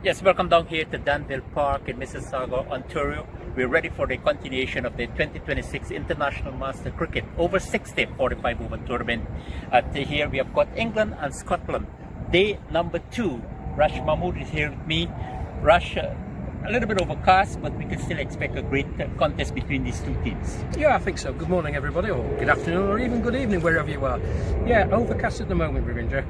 Yes, welcome down here to Danville Park in Mississauga, Ontario. We're ready for the continuation of the 2026 International Master Cricket over 60 45 over tournament. Here we have got England and Scotland. Day number 2. Rash Mahmood is here with me. Rash, a little bit overcast, but we can still expect a great contest between these two teams. Yeah, I think so. Good morning, everybody, or good afternoon, or even good evening, wherever you are. Yeah, overcast at the moment, Ravindra.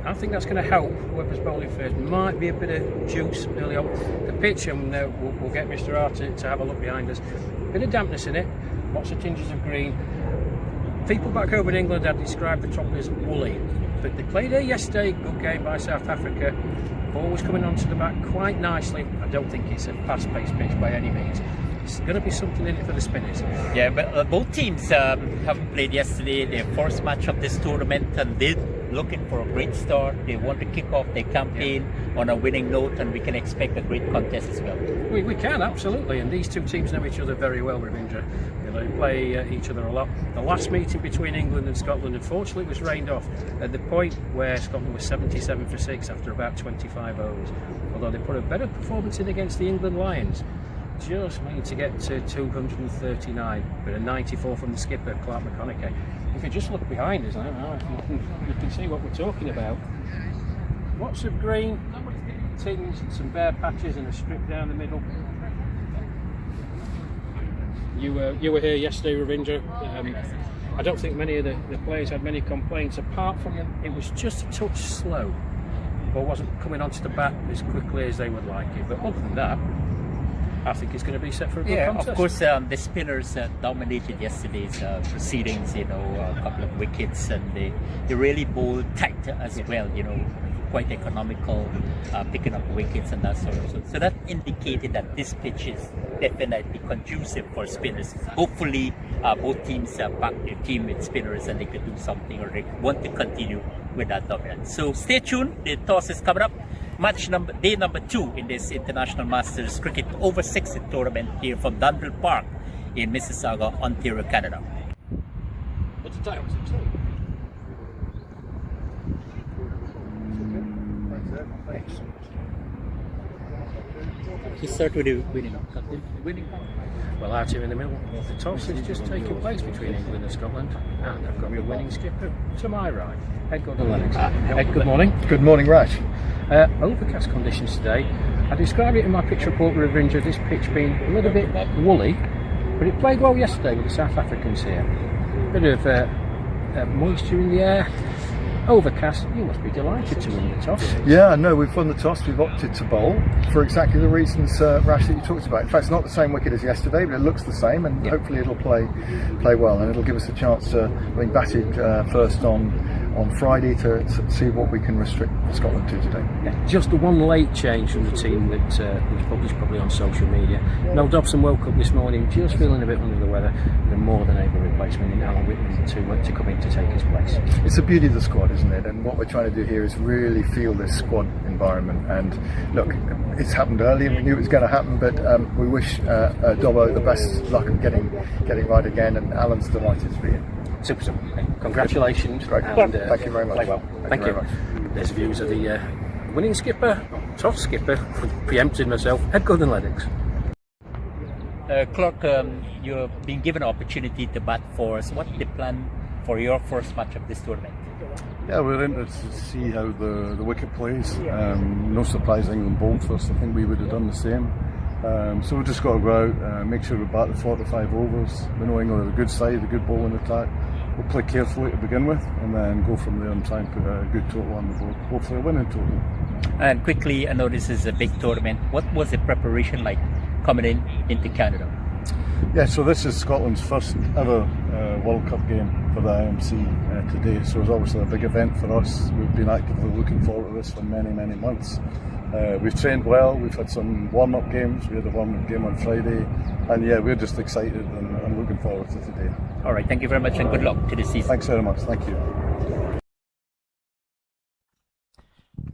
I think that's going to help whoever's bowling first. Might be a bit of juice early on the pitch, and we'll get Mr. R to have a look behind us. Bit of dampness in it, lots of tinges of green. People back over in England had described the top as woolly, but they played here yesterday. Good game by South Africa. Ball was coming onto the back quite nicely. I don't think it's a fast-paced pitch by any means. It's going to be something in it for the spinners. Yeah, but both teams haven't played yesterday. Their first match of this tournament, and they're looking for a great start. They want to kick off their campaign on a winning note, and we can expect a great contest as well. We can, absolutely, and these two teams know each other very well, Ravindra. They play each other a lot. The last meeting between England and Scotland, unfortunately, was rained off at the point where Scotland was 77 for 6 after about 25 overs. Although they put a better performance in against the England Lions, just managed to get to 239, but a 94 from the skipper, Clark McConaughey. If you just look behind us, you can see what we're talking about. Lots of green, tins and some bare patches and a strip down the middle. You were here yesterday, Ravindra. I don't think many of the players had many complaints, apart from it was just a touch slow. Ball wasn't coming onto the bat as quickly as they would like it, but other than that, I think it's going to be set for a good contest. Of course, the spinners dominated yesterday's proceedings, a couple of wickets, and they really bowled tight as well, quite economical, picking up wickets and that sort of. So that indicated that this pitch is definitely conducive for spinners. Hopefully, both teams back their team with spinners and they could do something, or they want to continue with that dominance. So stay tuned, the toss is coming up. Day number 2 in this International Masters Cricket over 60 tournament here from Danville Park in Mississauga, Ontario, Canada. What's the time? Let's start with the winning. Well, out here in the middle, the toss is just taking place between England and Scotland, and I've got the winning skipper to my right, Ed Gordon-Lennox. Ed, good morning. Good morning, Rash. Overcast conditions today. I described it in my pitch report, Ravindra, this pitch being a little bit woolly, but it played well yesterday with the South Africans here. Bit of moisture in the air. Overcast, you must be delighted to win the toss. Yeah, no, we've won the toss. We've opted to bowl for exactly the reasons, Rash, that you talked about. In fact, it's not the same wicket as yesterday, but it looks the same, and hopefully it'll play well, and it'll give us a chance to, being batted first on Friday, to see what we can restrict Scotland to today. Yeah, just the one late change from the team that was published probably on social media. Mel Dobson woke up this morning just feeling a bit under the weather, the more than able replacement in Alan Whitman to come in to take his place. It's the beauty of the squad, isn't it? And what we're trying to do here is really feel this squad environment. And look, it's happened early, and we knew it was going to happen, but we wish Dobbo the best luck of getting right again, and Alan's delighted to be here. Super. Congratulations. Great. And, thank you very much. Play well. Thank you. Very much. There's views of the winning skipper, toss skipper, preempted myself, Ed Gordon-Lennox. Clark, you're being given an opportunity to bat for us. What's the plan for your first match of this tournament? Yeah, we're interested to see how the wicket plays. No surprise England bowled first. I think we would have done the same. So we've just got to go out, make sure we bat the 45 overs. We know England are a good side, a good bowling attack. We'll play carefully to begin with, and then go from there and try and put a good total on the board. Hopefully a winning total. And quickly, I know this is a big tournament. What was the preparation like coming into Canada? Yeah, so this is Scotland's first ever World Cup game for the IMC today. So it's obviously a big event for us. We've been actively looking forward to this for many months. We've trained well, we've had some warm-up games, we had a warm-up game on Friday, and yeah, we're just excited and looking forward to today. All right, thank you very much and good luck to the season. Thanks very much, thank you.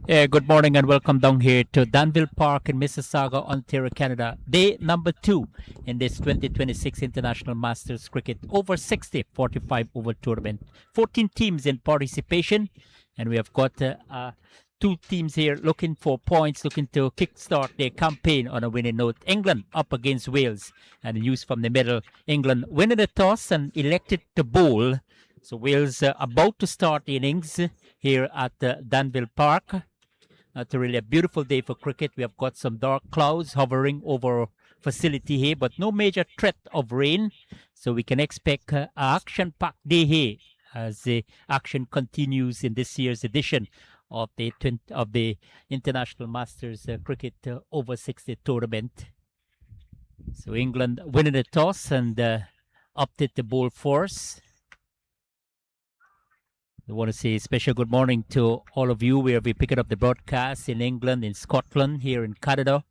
Good morning and welcome down here to Danville Park in Mississauga, Ontario, Canada. Day number 2 in this 2026 International Masters Cricket over 60 45 over tournament. 14 teams in participation, and we have got two teams here looking for points, looking to kickstart their campaign on a winning note. England up against Wales, and the news from the middle. England winning the toss and elected to bowl. So Wales about to start innings here at Danville Park. It's really a beautiful day for cricket. We have got some dark clouds hovering over facility here, but no major threat of rain. So we can expect an action-packed day here as the action continues in this year's edition of the International Masters Cricket Over 60 tournament. So England winning the toss and opted to bowl force. I want to say a special good morning to all of you where we're picking up the broadcast in England, in Scotland, here in Canada.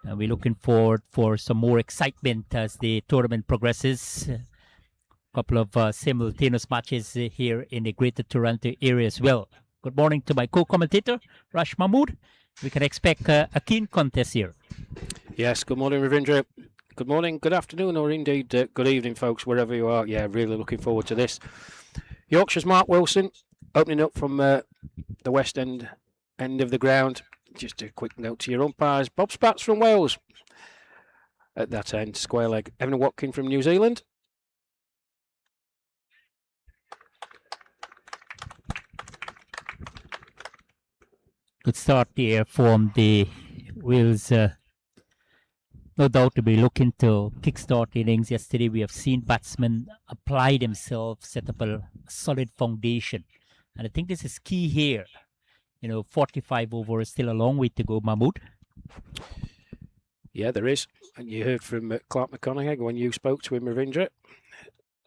We're looking forward for some more excitement as the tournament progresses. A couple of simultaneous matches here in the Greater Toronto area as well. Good morning to my co-commentator, Rash Mahmood. We can expect a keen contest here. Yes, good morning, Ravindra. Good morning, good afternoon, or indeed good evening, folks, wherever you are. Yeah, really looking forward to this. Yorkshire's Mark Wilson opening up from the west end of the ground. Just a quick note to your umpires. Bob Spats from Wales at that end, square leg. Evan Watkin from New Zealand. Good start here from the Wales. No doubt to be looking to kickstart innings. Yesterday we have seen batsmen apply themselves, set up a solid foundation. And I think this is key here. 45 over is still a long way to go, Mahmood. Yeah, there is. And you heard from Clark McConaughey when you spoke to him, Ravindra.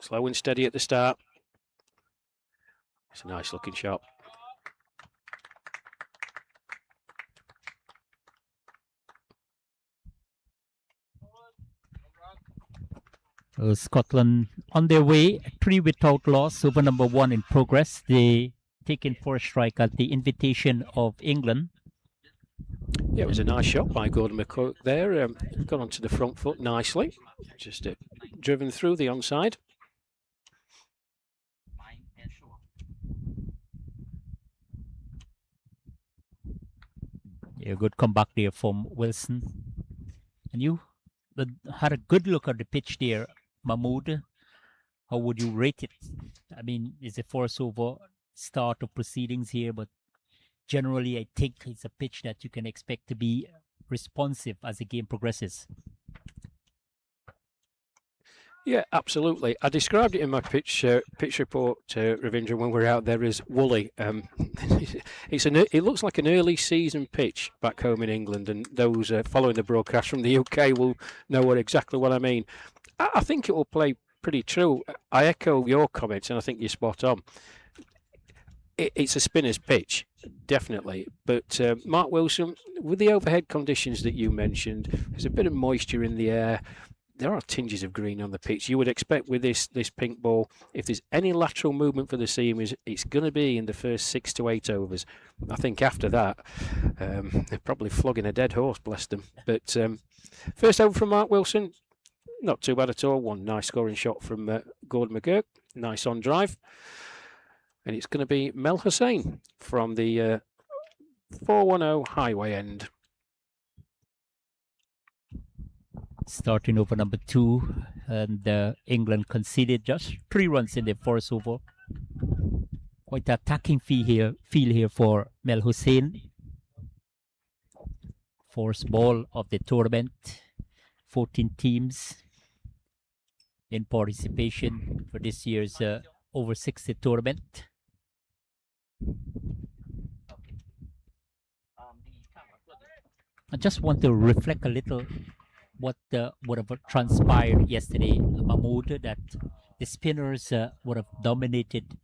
Slow and steady at the start. It's a nice looking shot. Scotland on their way, 3 without loss, over number 1 in progress. They taken for a strike at the invitation of England. Yeah, it was a nice shot by Gordon McCook there. Got onto the front foot nicely. Just driven through the onside. Yeah, good comeback there from Wilson. And you had a good look at the pitch there, Mahmood. How would you rate it? I mean, it's a force over start of proceedings here, but generally I think it's a pitch that you can expect to be responsive as the game progresses. Yeah, absolutely. I described it in my pitch report, Ravindra, when we were out there as woolly. It looks like an early season pitch back home in England, and those following the broadcast from the UK will know exactly what I mean. I think it will play pretty true. I echo your comments, and I think you're spot on. It's a spinner's pitch, definitely. But Mark Wilson, with the overhead conditions that you mentioned, there's a bit of moisture in the air. There are tinges of green on the pitch. You would expect with this pink ball, if there's any lateral movement for the seamers, it's going to be in the first 6 to 8 overs. I think after that, they're probably flogging a dead horse, bless them. But first over from Mark Wilson, not too bad at all. One nice scoring shot from Gordon McGurk. Nice on drive. And it's going to be Mel Hussain from the 410 highway end. Starting over number 2, and England conceded just 3 runs in their first over. Quite an attacking feel here for Mel Hussain. First ball of the tournament. 14 teams in participation for this year's over 60 tournament. I just want to reflect a little what would have transpired yesterday, Mahmood, that the spinners would have dominated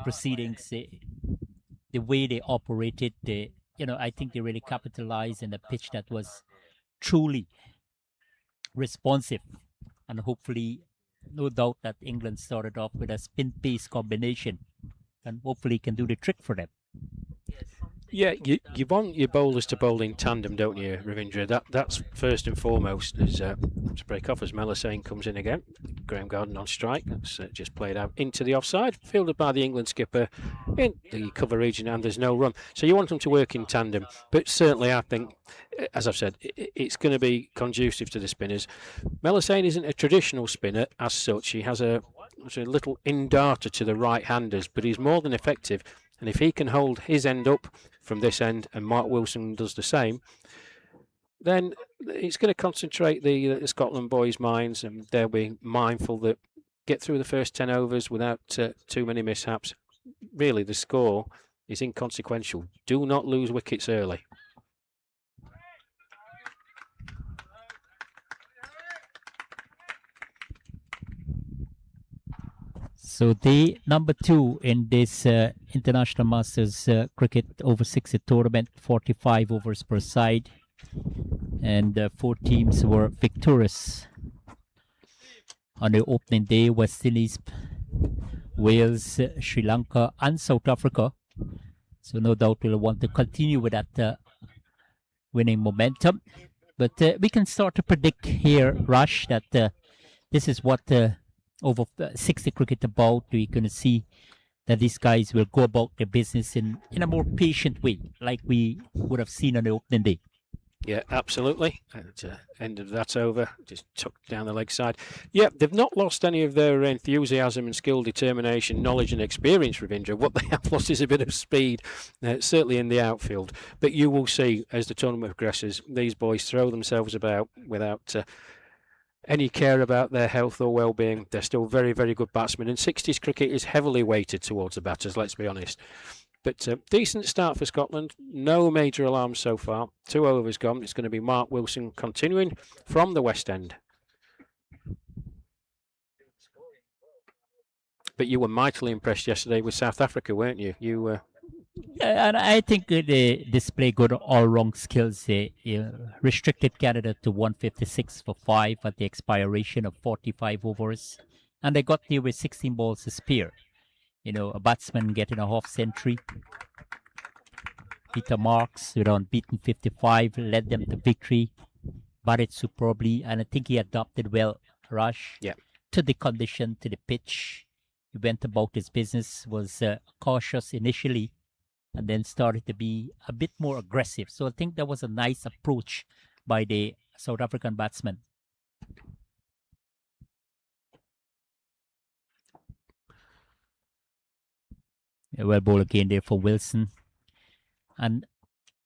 proceedings. The way they operated, I think they really capitalized in a pitch that was truly responsive, and hopefully, no doubt that England started off with a spin-pace combination, and hopefully can do the trick for them. Yeah, you want your bowlers to bowl in tandem, don't you, Ravindra? That's first and foremost. As to break off as Melisane comes in again. Graham Garden on strike. That's just played out into the offside, fielded by the England skipper in the cover region, and there's no run. So you want them to work in tandem. But certainly, I think, as I've said, it's going to be conducive to the spinners. Melisane isn't a traditional spinner as such. He has a little in-darter to the right-handers, but he's more than effective. And if he can hold his end up from this end and Mark Wilson does the same, then it's going to concentrate the Scotland boys' minds, and they'll be mindful that get through the first 10 overs without too many mishaps. Really, the score is inconsequential. Do not lose wickets early. So the number 2 in this International Masters Cricket over 60 tournament, 45 overs per side, and 4 teams were victorious. On the opening day, West Indies, Wales, Sri Lanka and South Africa. So no doubt we'll want to continue with that winning momentum. But we can start to predict here, Rush, that this is what over 60 cricket about. We're going to see that these guys will go about their business in a more patient way, like we would have seen on the opening day. Yeah, absolutely. End of that over. Just tucked down the leg side. Yeah, they've not lost any of their enthusiasm and skill, determination, knowledge and experience, Ravindra. What they have lost is a bit of speed, certainly in the outfield. But you will see, as the tournament progresses, these boys throw themselves about without any care about their health or well-being. They're still very, very good batsmen. And 60s cricket is heavily weighted towards the batters, let's be honest. But decent start for Scotland. No major alarms so far. 2 overs gone. It's going to be Mark Wilson continuing from the West End. But you were mightily impressed yesterday with South Africa, weren't you? And I think they display good all-round skills. They restricted Canada to 156 for 5 at the expiration of 45 overs. And they got there with 16 balls to spare. You know, a batsman getting a half century. Peter Marks with unbeaten 55 led them to victory. Batted superbly, and I think he adapted well, Rush, to the condition, to the pitch. He went about his business, was cautious initially, and then started to be a bit more aggressive. So I think that was a nice approach by the South African batsman. A well ball again there for Wilson. And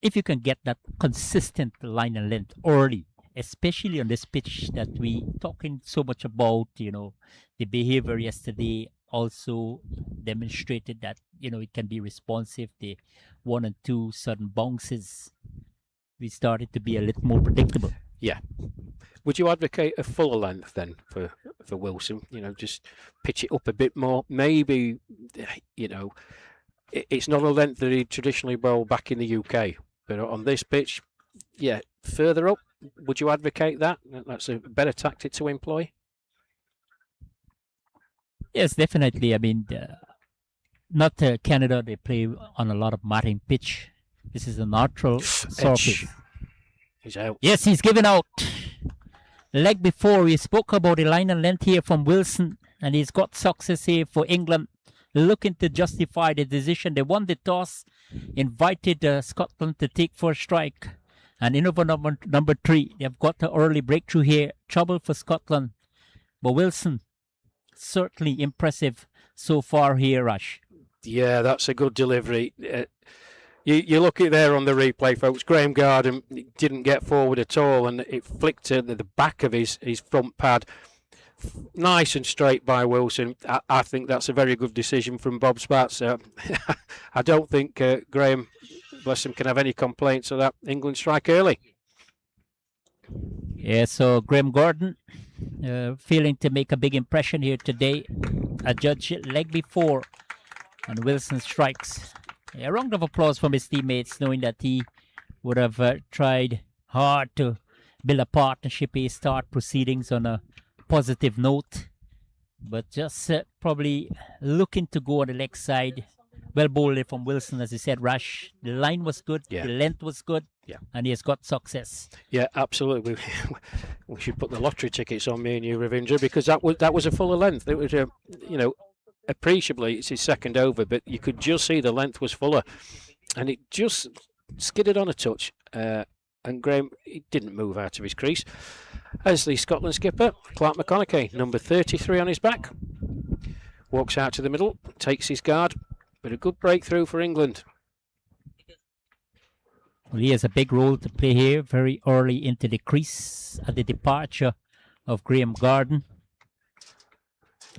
if you can get that consistent line and length early, especially on this pitch that we talking so much about, you know, the behavior yesterday also demonstrated that, you know, it can be responsive. The 1 and 2 sudden bounces, we started to be a little more predictable. Yeah. Would you advocate a fuller length then for Wilson? You know, just pitch it up a bit more. Maybe, you know, it's not a length that he traditionally bowled back in the UK, but on this pitch, yeah, further up. Would you advocate that? That's a better tactic to employ. Yes, definitely. I mean, not Canada. They play on a lot of matting pitch. This is a natural surface. He's out. Yes, he's given out. Leg before, we spoke about the line and length here from Wilson, and he's got success here for England, looking to justify the decision. They won the toss, invited Scotland to take first strike, and in over number 3, they've got the early breakthrough here. Trouble for Scotland, but Wilson, certainly impressive so far here, Rush. Yeah, that's a good delivery. You look at there on the replay, folks. Graham Garden didn't get forward at all, and it flicked to the back of his front pad. Nice and straight by Wilson. I think that's a very good decision from Bob Spats. I don't think Graham, bless him, can have any complaints of that England strike early. Yeah, so Graham Gordon feeling to make a big impression here today. A judge leg before, and Wilson strikes. A round of applause from his teammates, knowing that he would have tried hard to build a partnership, start proceedings on a positive note, but just probably looking to go on the leg side Well bowled from Wilson, as you said, Rash. The line was good, Yeah. the length was good, Yeah. and he has got success. Yeah, absolutely. We should put the lottery tickets on me and you, Ravindra, because that was a fuller length. It was appreciably it's his second over, but you could just see the length was fuller, and it just skidded on a touch. And Graham, he didn't move out of his crease. As the Scotland skipper, Clark McConaughey, number 33 on his back, walks out to the middle, takes his guard, but a good breakthrough for England. Well, he has a big role to play here, very early into the crease at the departure of Graham Garden.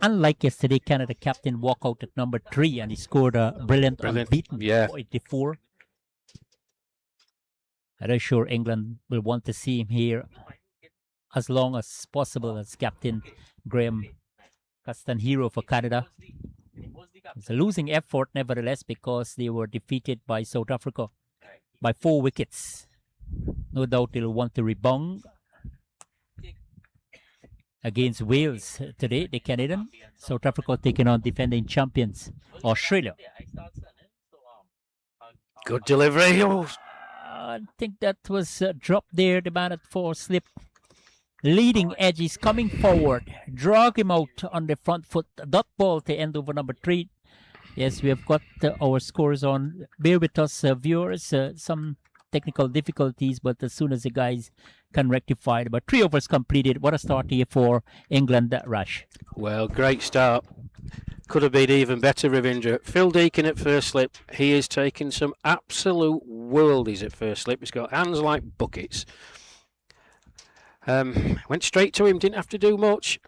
Unlike yesterday, Canada captain walked out at number 3 and he scored a brilliant. Unbeaten 84. I'm sure England will want to see him here as long as possible as Captain Graham Castanhero for Canada. It's a losing effort, nevertheless, because they were defeated by South Africa by 4 wickets. No doubt they'll want to rebound against Wales today, the Canadian. South Africa taking on defending champions, Australia. Good delivery. Oh. I think that was dropped there, the man at 4 slip. Leading edge is coming forward. Drag him out on the front foot. Dot ball to end over number 3. Yes, we have got our scores on. Bear with us, viewers. Some technical difficulties, but as soon as the guys can rectify it. But 3 overs completed. What a start here for England, Rash. Well, great start. Could have been even better, Ravindra. Phil Deacon at first slip. He is taking some absolute worldies at first slip. He's got hands like buckets. Went straight to him, didn't have to do much.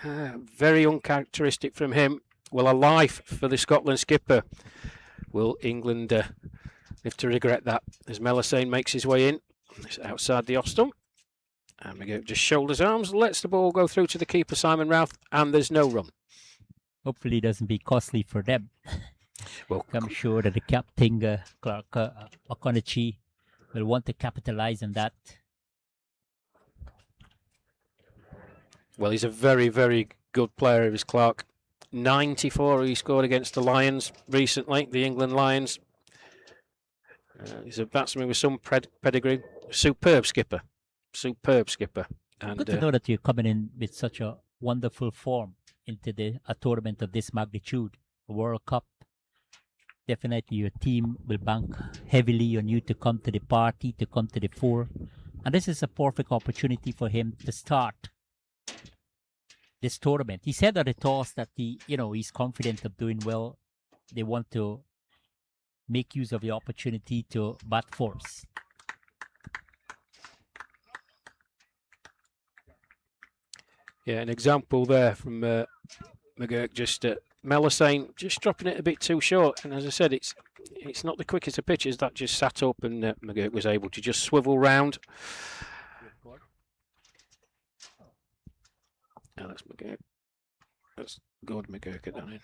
Very uncharacteristic from him. Well, a life for the Scotland skipper. Will England live to regret that? As Melisane makes his way in. It's outside the off stump. And we go just shoulders arms. Lets the ball go through to the keeper, Simon Routh. And there's no run. Hopefully it doesn't be costly for them. Well, I'm sure that the captain, Clark McConaughey, will want to capitalize on that. Well, he's a very, very good player, is Clark. 94 he scored against the Lions recently, the England Lions. He's a batsman with some pedigree. Superb skipper. Superb skipper. And good to know that you're coming in with such a wonderful form into a tournament of this magnitude, a World Cup. Definitely your team will bank heavily on you to come to the party, to come to the fore. And this is a perfect opportunity for him to start this tournament. He said at the toss that he's confident of doing well. They want to make use of the opportunity to bat force. Yeah, an example there from McGurk, just Melisane just dropping it a bit too short. And as I said, it's not the quickest of pitches. That just sat up and McGurk was able to just swivel round. Now that's McGurk. That's good, McGurk at that end.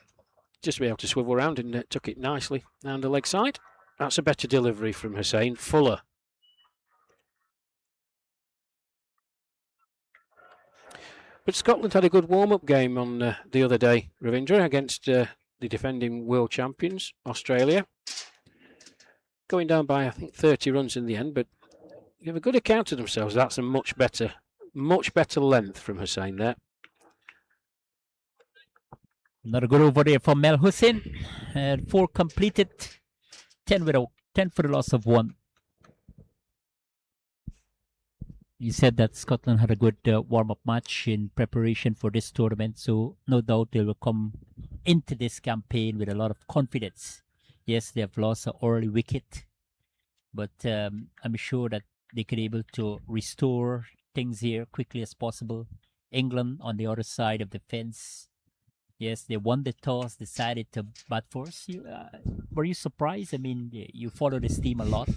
Just to be able to swivel around and took it nicely down the leg side. That's a better delivery from Hussain. Fuller. But Scotland had a good warm-up game on the other day, Ravindra, against the defending world champions, Australia. Going down by, I think, 30 runs in the end, but they have a good account of themselves. That's a much better length from Hussain there. Another good over there from Mel Hussain. 4 completed, 10 without, 10 for the loss of 1. You said that Scotland had a good warm-up match in preparation for this tournament, so no doubt they will come into this campaign with a lot of confidence. Yes, they have lost an early wicket, but I'm sure that they could be able to restore things here quickly as possible. England on the other side of the fence. Yes, they won the toss, decided to bat first. Were you surprised? I mean, you follow this team a lot.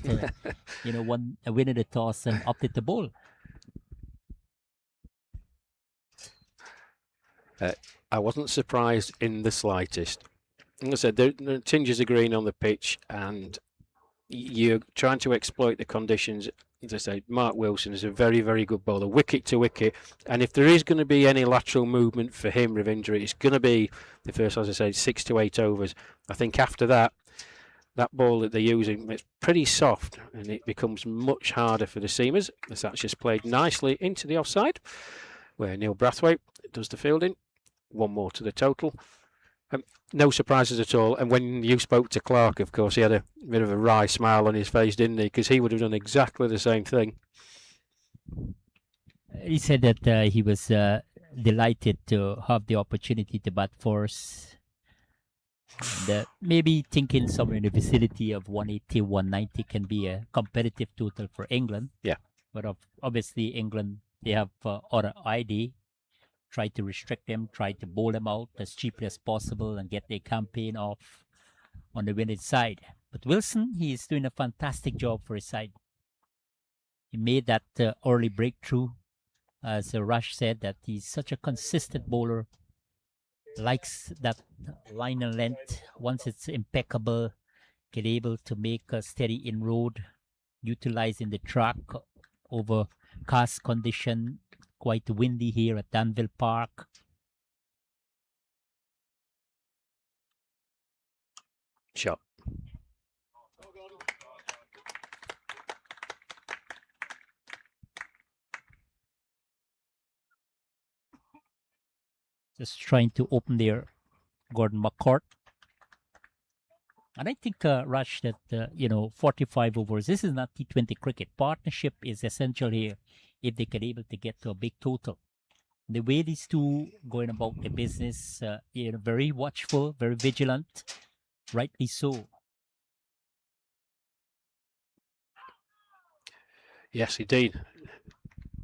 Winning the toss and opted to bowl. I wasn't surprised in the slightest. Like I said, there are tinges of green on the pitch, and you're trying to exploit the conditions. As I say, Mark Wilson is a very, very good bowler, wicket to wicket. And if there is going to be any lateral movement for him, Ravindra, it's going to be the first, as I say, 6 to 8 overs. I think after that, that ball that they're using, it's pretty soft, and it becomes much harder for the seamers, as that's just played nicely into the offside, where Neil Brathwaite does the fielding. One more to the total. No surprises at all. And when you spoke to Clark, of course, he had a bit of a wry smile on his face, didn't he? Because he would have done exactly the same thing. He said that he was delighted to have the opportunity to bat first. And, maybe thinking somewhere in the vicinity of 180, 190 can be a competitive total for England. Yeah. But obviously England, they have other idea. Try to restrict them, try to bowl them out as cheaply as possible and get their campaign off on the winning side. But Wilson, he is doing a fantastic job for his side. He made that early breakthrough. As Rush said, that he's such a consistent bowler. Likes that line and length. Once it's impeccable, get able to make a steady inroad, utilizing the track over cast condition. Quite windy here at Danville Park. Shot. Just trying to open there, Gordon McCourt. And I think, Rush, that, 45 overs, this is not T20 cricket. Partnership is essential here if they can able to get to a big total. The way these two going about their business, very watchful, very vigilant, rightly so. Yes, indeed.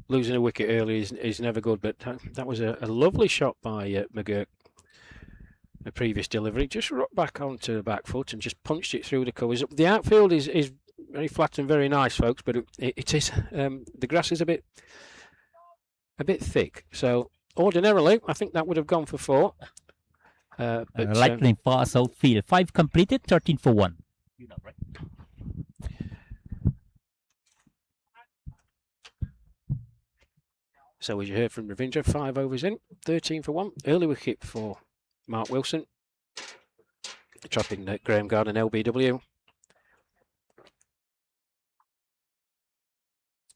Losing a wicket early is never good, but that was a lovely shot by McGurk. The previous delivery, just rocked back onto the back foot and just punched it through the covers. The outfield is very flat and very nice, folks, but it is the grass is a bit thick. So ordinarily, I think that would have gone for 4. But Lightning pass outfield, 5 completed, 13 for 1. You know, right? So as you heard from Ravindra, 5 overs in, 13 for 1. Early wicket for Mark Wilson, trapping Graham Garden LBW.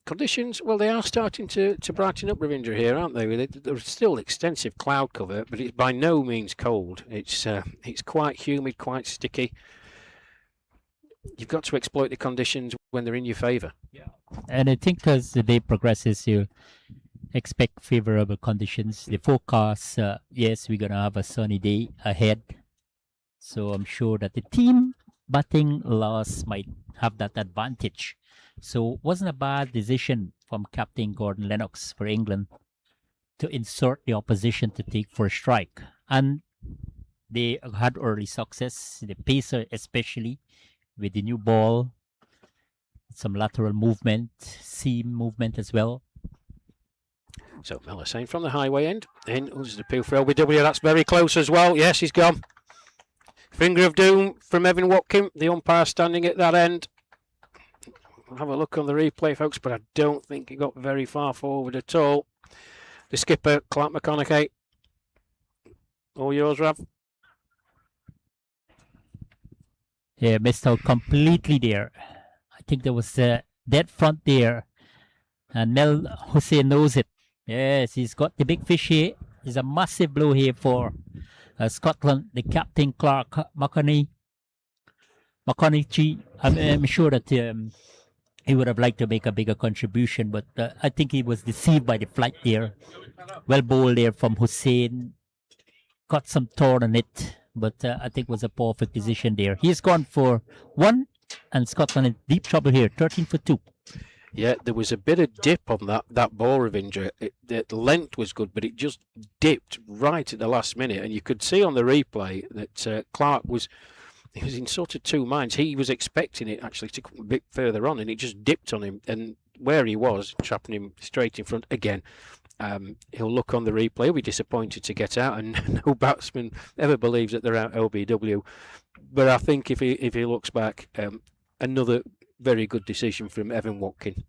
Conditions, well, they are starting to brighten up, Ravindra, here, aren't they? There's still extensive cloud cover, but it's by no means cold. It's quite humid, quite sticky. You've got to exploit the conditions when they're in your favour. Yeah. And I think as the day progresses, you expect favourable conditions. The forecast, yes, we're going to have a sunny day ahead. So I'm sure that the team batting last might have that advantage. So it wasn't a bad decision from Captain Gordon Lennox for England to insert the opposition to take first strike. And they had early success, the pacer especially, with the new ball, some lateral movement, seam movement as well. So Melisane from the highway end. In was the appeal for LBW. That's very close as well. Yes, he's gone. Finger of doom from Evan Watkin, the umpire standing at that end. We'll have a look on the replay, folks, but I don't think he got very far forward at all. The skipper, Clark McConaughey. All yours, Rav. Yeah, missed out completely there. I think there was a dead front there. And Mel Hussein knows it. Yes, he's got the big fish here. It's a massive blow here for Scotland. The captain, Clark McConaughey. I'm sure that he would have liked to make a bigger contribution, but I think he was deceived by the flight there. Well bowled there from Hussein. Got some torn on it, but I think it was a perfect decision there. He's gone for 1, and Scotland in deep trouble here, 13 for 2. Yeah, there was a bit of dip on that ball, Ravindra. The length was good, but it just dipped right at the last minute. And you could see on the replay that Clark was in sort of two minds. He was expecting it actually to come a bit further on, and it just dipped on him. And where he was, trapping him straight in front again. He'll look on the replay, he'll be disappointed to get out, and no batsman ever believes that they're out LBW. But I think if he looks back, another very good decision from Evan Watkin.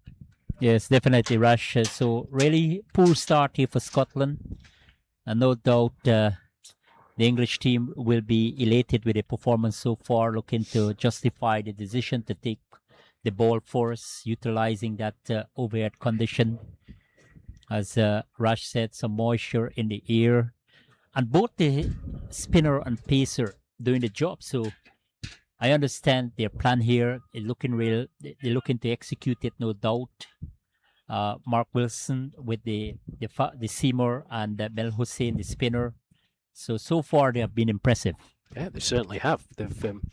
Yes, definitely, Rush. So really poor start here for Scotland. And no doubt The English team will be elated with the performance so far, looking to justify the decision to take the ball first, utilizing that overhead condition. As Rash said, some moisture in the air. And both the spinner and pacer doing the job. So I understand their plan here. They're looking to execute it, no doubt. Mark Wilson with the seamer and Mel Hussein, the spinner. So far they have been impressive. Yeah, they certainly have. They've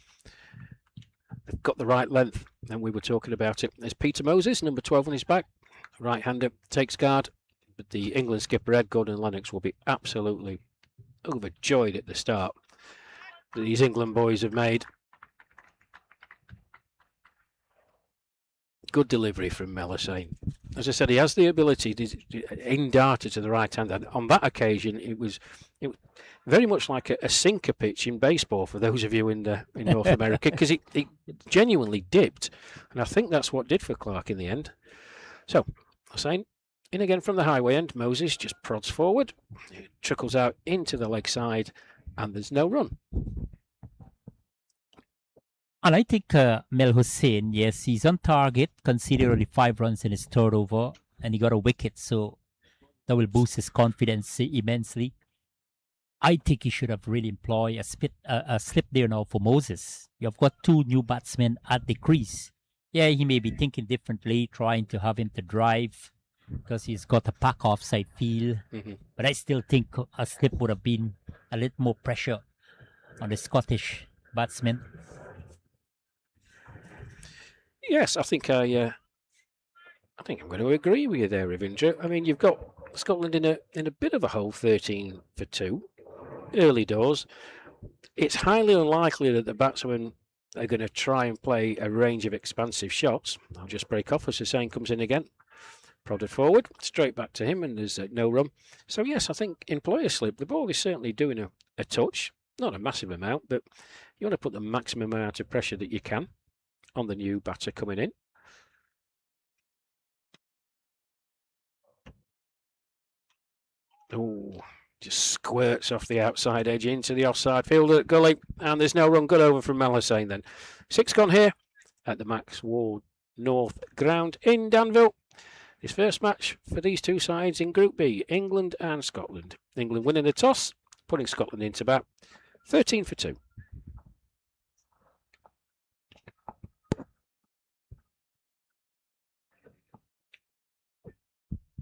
got the right length, and we were talking about it. There's Peter Moses, number 12 on his back, right-hander, takes guard. But the England skipper Ed Gordon Lennox will be absolutely overjoyed at the start that these England boys have made. Good delivery from Mel Hussein. As I said, he has the ability to aim darter to the right hand, and on that occasion it was very much like a sinker pitch in baseball for those of you in North America, because it genuinely dipped, and I think that's what did for Clark in the end. So Hussein in again from the highway end. Moses just prods forward, it trickles out into the leg side, and there's no run. And I think Mel Hussein, yes, he's on target, conceded only 5 runs in his third over, and he got a wicket, so that will boost his confidence immensely. I think he should have really employed a slip there now for Moses. You've got 2 new batsmen at the crease. Yeah, he may be thinking differently, trying to have him to drive, because he's got a pack offside feel. But I still think a slip would have been a little more pressure on the Scottish batsmen. Yes, I think I'm going to agree with you there, Ravindra. I mean, you've got Scotland in a bit of a hole, 13 for 2, early doors. It's highly unlikely that the batsmen are going to try and play a range of expansive shots. I'll just break off as Hussein comes in again. Prodded forward, straight back to him, and there's no run. So yes, I think employ a slip. The ball is certainly doing a touch, not a massive amount, but you want to put the maximum amount of pressure that you can on the new batter coming in. Oh, just squirts off the outside edge into the offside fielder at gully, and there's no run. Good over from Mel Hussein then. 6 gone here at the Max Ward North ground in Danville. His first match for these two sides in Group B, England and Scotland. England winning the toss, putting Scotland into bat. 13 for 2.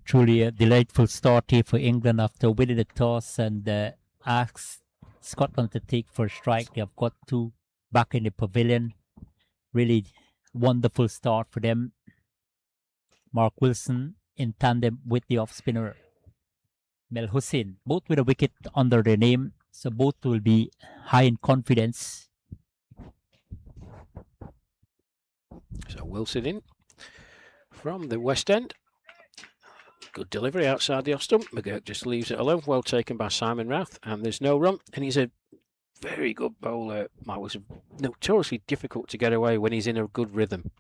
Truly a delightful start here for England after winning the toss and asked Scotland to take first strike. They have got 2 back in the pavilion. Really wonderful start for them. Mark Wilson in tandem with the off-spinner Mel Hussein, both with a wicket under their name, so both will be high in confidence. So Wilson in from the West End. Good delivery outside the off stump. McGurk just leaves it alone. Well taken by Simon Routh, and there's no run. And he's a very good bowler. It was notoriously difficult to get away when he's in a good rhythm.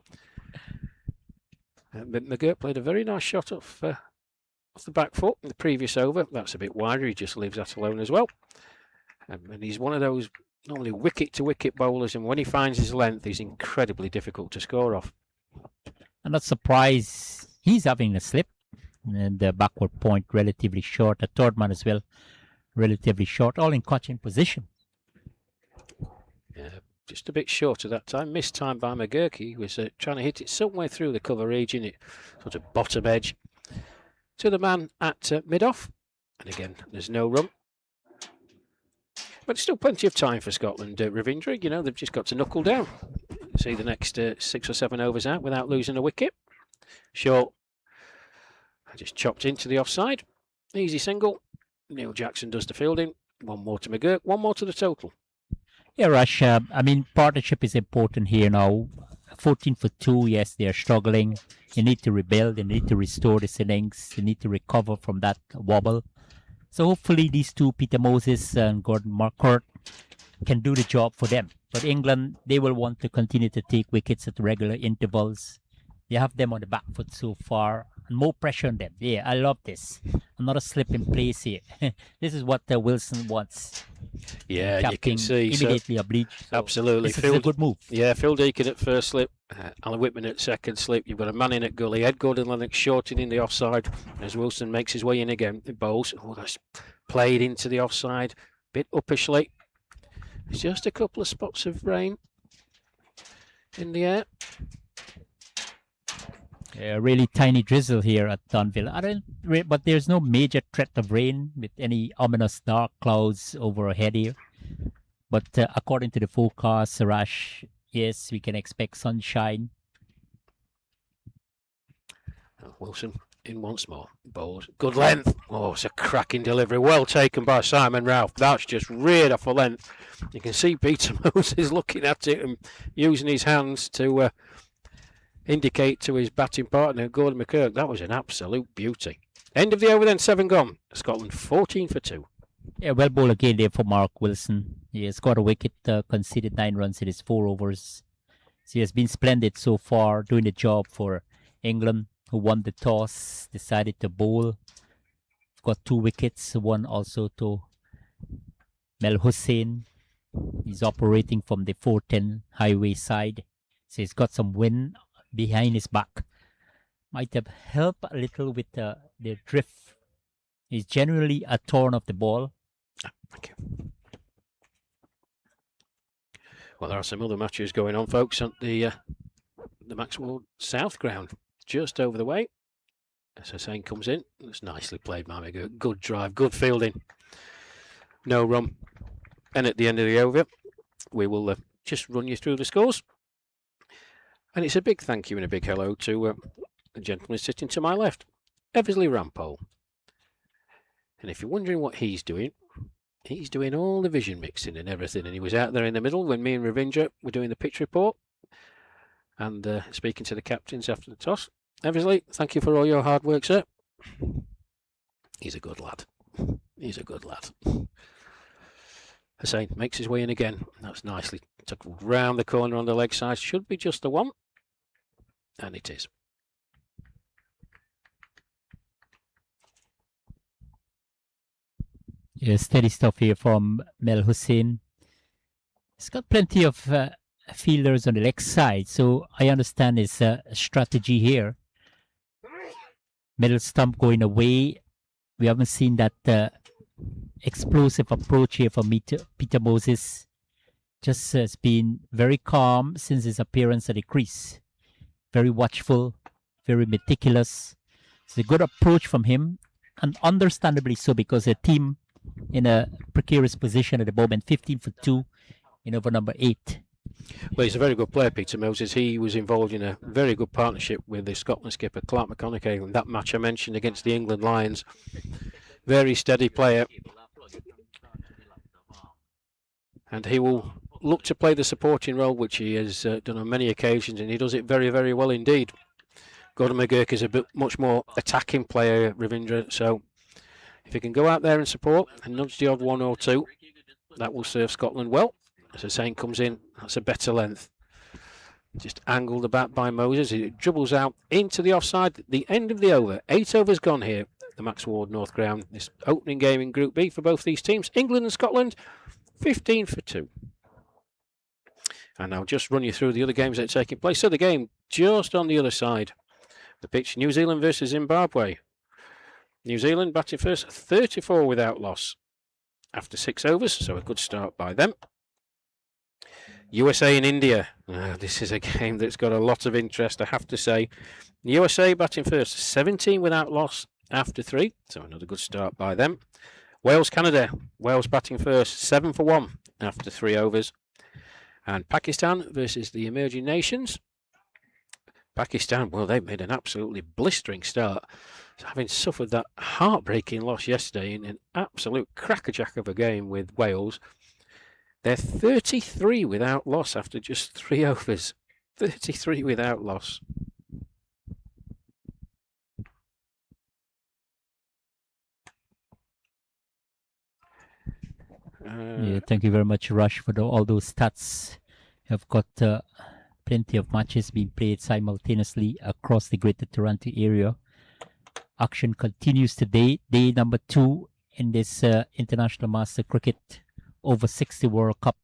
But McGurk played a very nice shot off the back foot in the previous over. That's a bit wider. He just leaves that alone as well. And he's one of those normally wicket-to-wicket bowlers, and when he finds his length, he's incredibly difficult to score off. I'm not surprised he's having a slip. And the backward point relatively short. The third man as well, relatively short, all in catching position. Yeah, just a bit short at that time. Missed time by McGurk. He was trying to hit it somewhere through the cover region, it sort of bottom edge to the man at mid-off. And again, there's no run. But still plenty of time for Scotland, Ravindra. You know, they've just got to knuckle down. See the next 6 or 7 overs out without losing a wicket. Short. Just chopped into the offside. Easy single. Neil Jackson does the fielding. 1 more to McGurk, 1 more to the total. Yeah, Rush, I mean, partnership is important here now. 14 for 2, yes, they are struggling. You need to rebuild, you need to restore this innings, you need to recover from that wobble. So hopefully these two, Peter Moses and Gordon Marquardt, can do the job for them. But England, they will want to continue to take wickets at regular intervals. They have them on the back foot so far. more pressure on them. Yeah, I love this. Another slip in place here. This is what Wilson wants. Yeah, you Captain can see. So, immediately obliged. So absolutely. this is a good move. Yeah, Phil Deacon at first slip, Alan Whitman at second slip. You've got a man in at gully. Ed Gordon-Lennox shorting in the offside as Wilson makes his way in again. It bowls. Oh, that's played into the offside. Bit uppishly. It's just a couple of spots of rain in the air. A really tiny drizzle here at Dunville. But there's no major threat of rain with any ominous dark clouds overhead here. But according to the forecast, Sarash, yes, we can expect sunshine. Wilson in once more. Bowls. Good length. Oh, it's a cracking delivery. Well taken by Simon Ralph. That's just reared off a length. You can see Peter Moses looking at it and using his hands to indicate to his batting partner, Gordon McKirk. That was an absolute beauty. End of the over then, 7 gone. Scotland 14 for 2. Yeah, well bowled again there for Mark Wilson. He has got a wicket, conceded 9 runs in his 4 overs. So he has been splendid so far, doing the job for England, who won the toss, decided to bowl. Got 2 wickets, one also to Mel Hussain. He's operating from the 410 highway side. So he's got some wind behind his back. Might have helped a little with the drift. He's generally a turn of the ball. Thank you. Well, there are some other matches going on, folks, at the Maxwell South ground, just over the way. As Hussain comes in, it's nicely played, Mamie. Good drive, good fielding. No run. And at the end of the over, we will just run you through the scores. And it's a big thank you and a big hello to the gentleman sitting to my left, Eversley Rampole. And if you're wondering what he's doing all the vision mixing and everything. And he was out there in the middle when me and Ravindra were doing the pitch report and speaking to the captains after the toss. Eversley, thank you for all your hard work, sir. He's a good lad. He's a good lad. Hussain makes his way in again. That's nicely tucked round the corner on the leg side. Should be just the one. And it is. Yeah, steady stuff here from Mel Hussain. He's got plenty of fielders on the leg side, so I understand his strategy here. Middle stump going away. We haven't seen that explosive approach here from Peter Moses. Just has been very calm since his appearance at the crease. Very watchful, very meticulous. It's a good approach from him, and understandably so, because the team in a precarious position at the moment, 15 for 2 in over number 8. Well, he's a very good player, Peter Moses. He was involved in a very good partnership with the Scotland skipper, Clark McConaughey, in that match I mentioned against the England Lions. Very steady player. And he will look to play the supporting role, which he has done on many occasions, and he does it very, very well indeed. Gordon McGurk is a bit much more attacking player, Ravindra, so if he can go out there and support and nudge the odd 1 or 2, that will serve Scotland well. As Hussain comes in, that's a better length. Just angled the bat by Moses. It dribbles out into the offside. The end of the over. 8 overs gone here at the Max Ward North Ground. This opening game in Group B for both these teams. England and Scotland, 15 for 2. And I'll just run you through the other games that are taking place. So the game just on the other side. The pitch, New Zealand versus Zimbabwe. New Zealand batting first, 34 without loss after 6 overs, so a good start by them. USA and India. This is a game that's got a lot of interest, I have to say. USA batting first, 17 without loss after 3, so another good start by them. Wales, Canada. Wales batting first, 7 for 1 after 3 overs. And Pakistan versus the emerging nations. Pakistan, well, they've made an absolutely blistering start. Having suffered that heartbreaking loss yesterday in an absolute crackerjack of a game with Wales. They're 33 without loss after just 3 overs. 33 without loss. Yeah, thank you very much, Rush, for all those stats. I've got plenty of matches being played simultaneously across the Greater Toronto area. Action continues today, day number 2 in this International Master Cricket over 60 World Cup.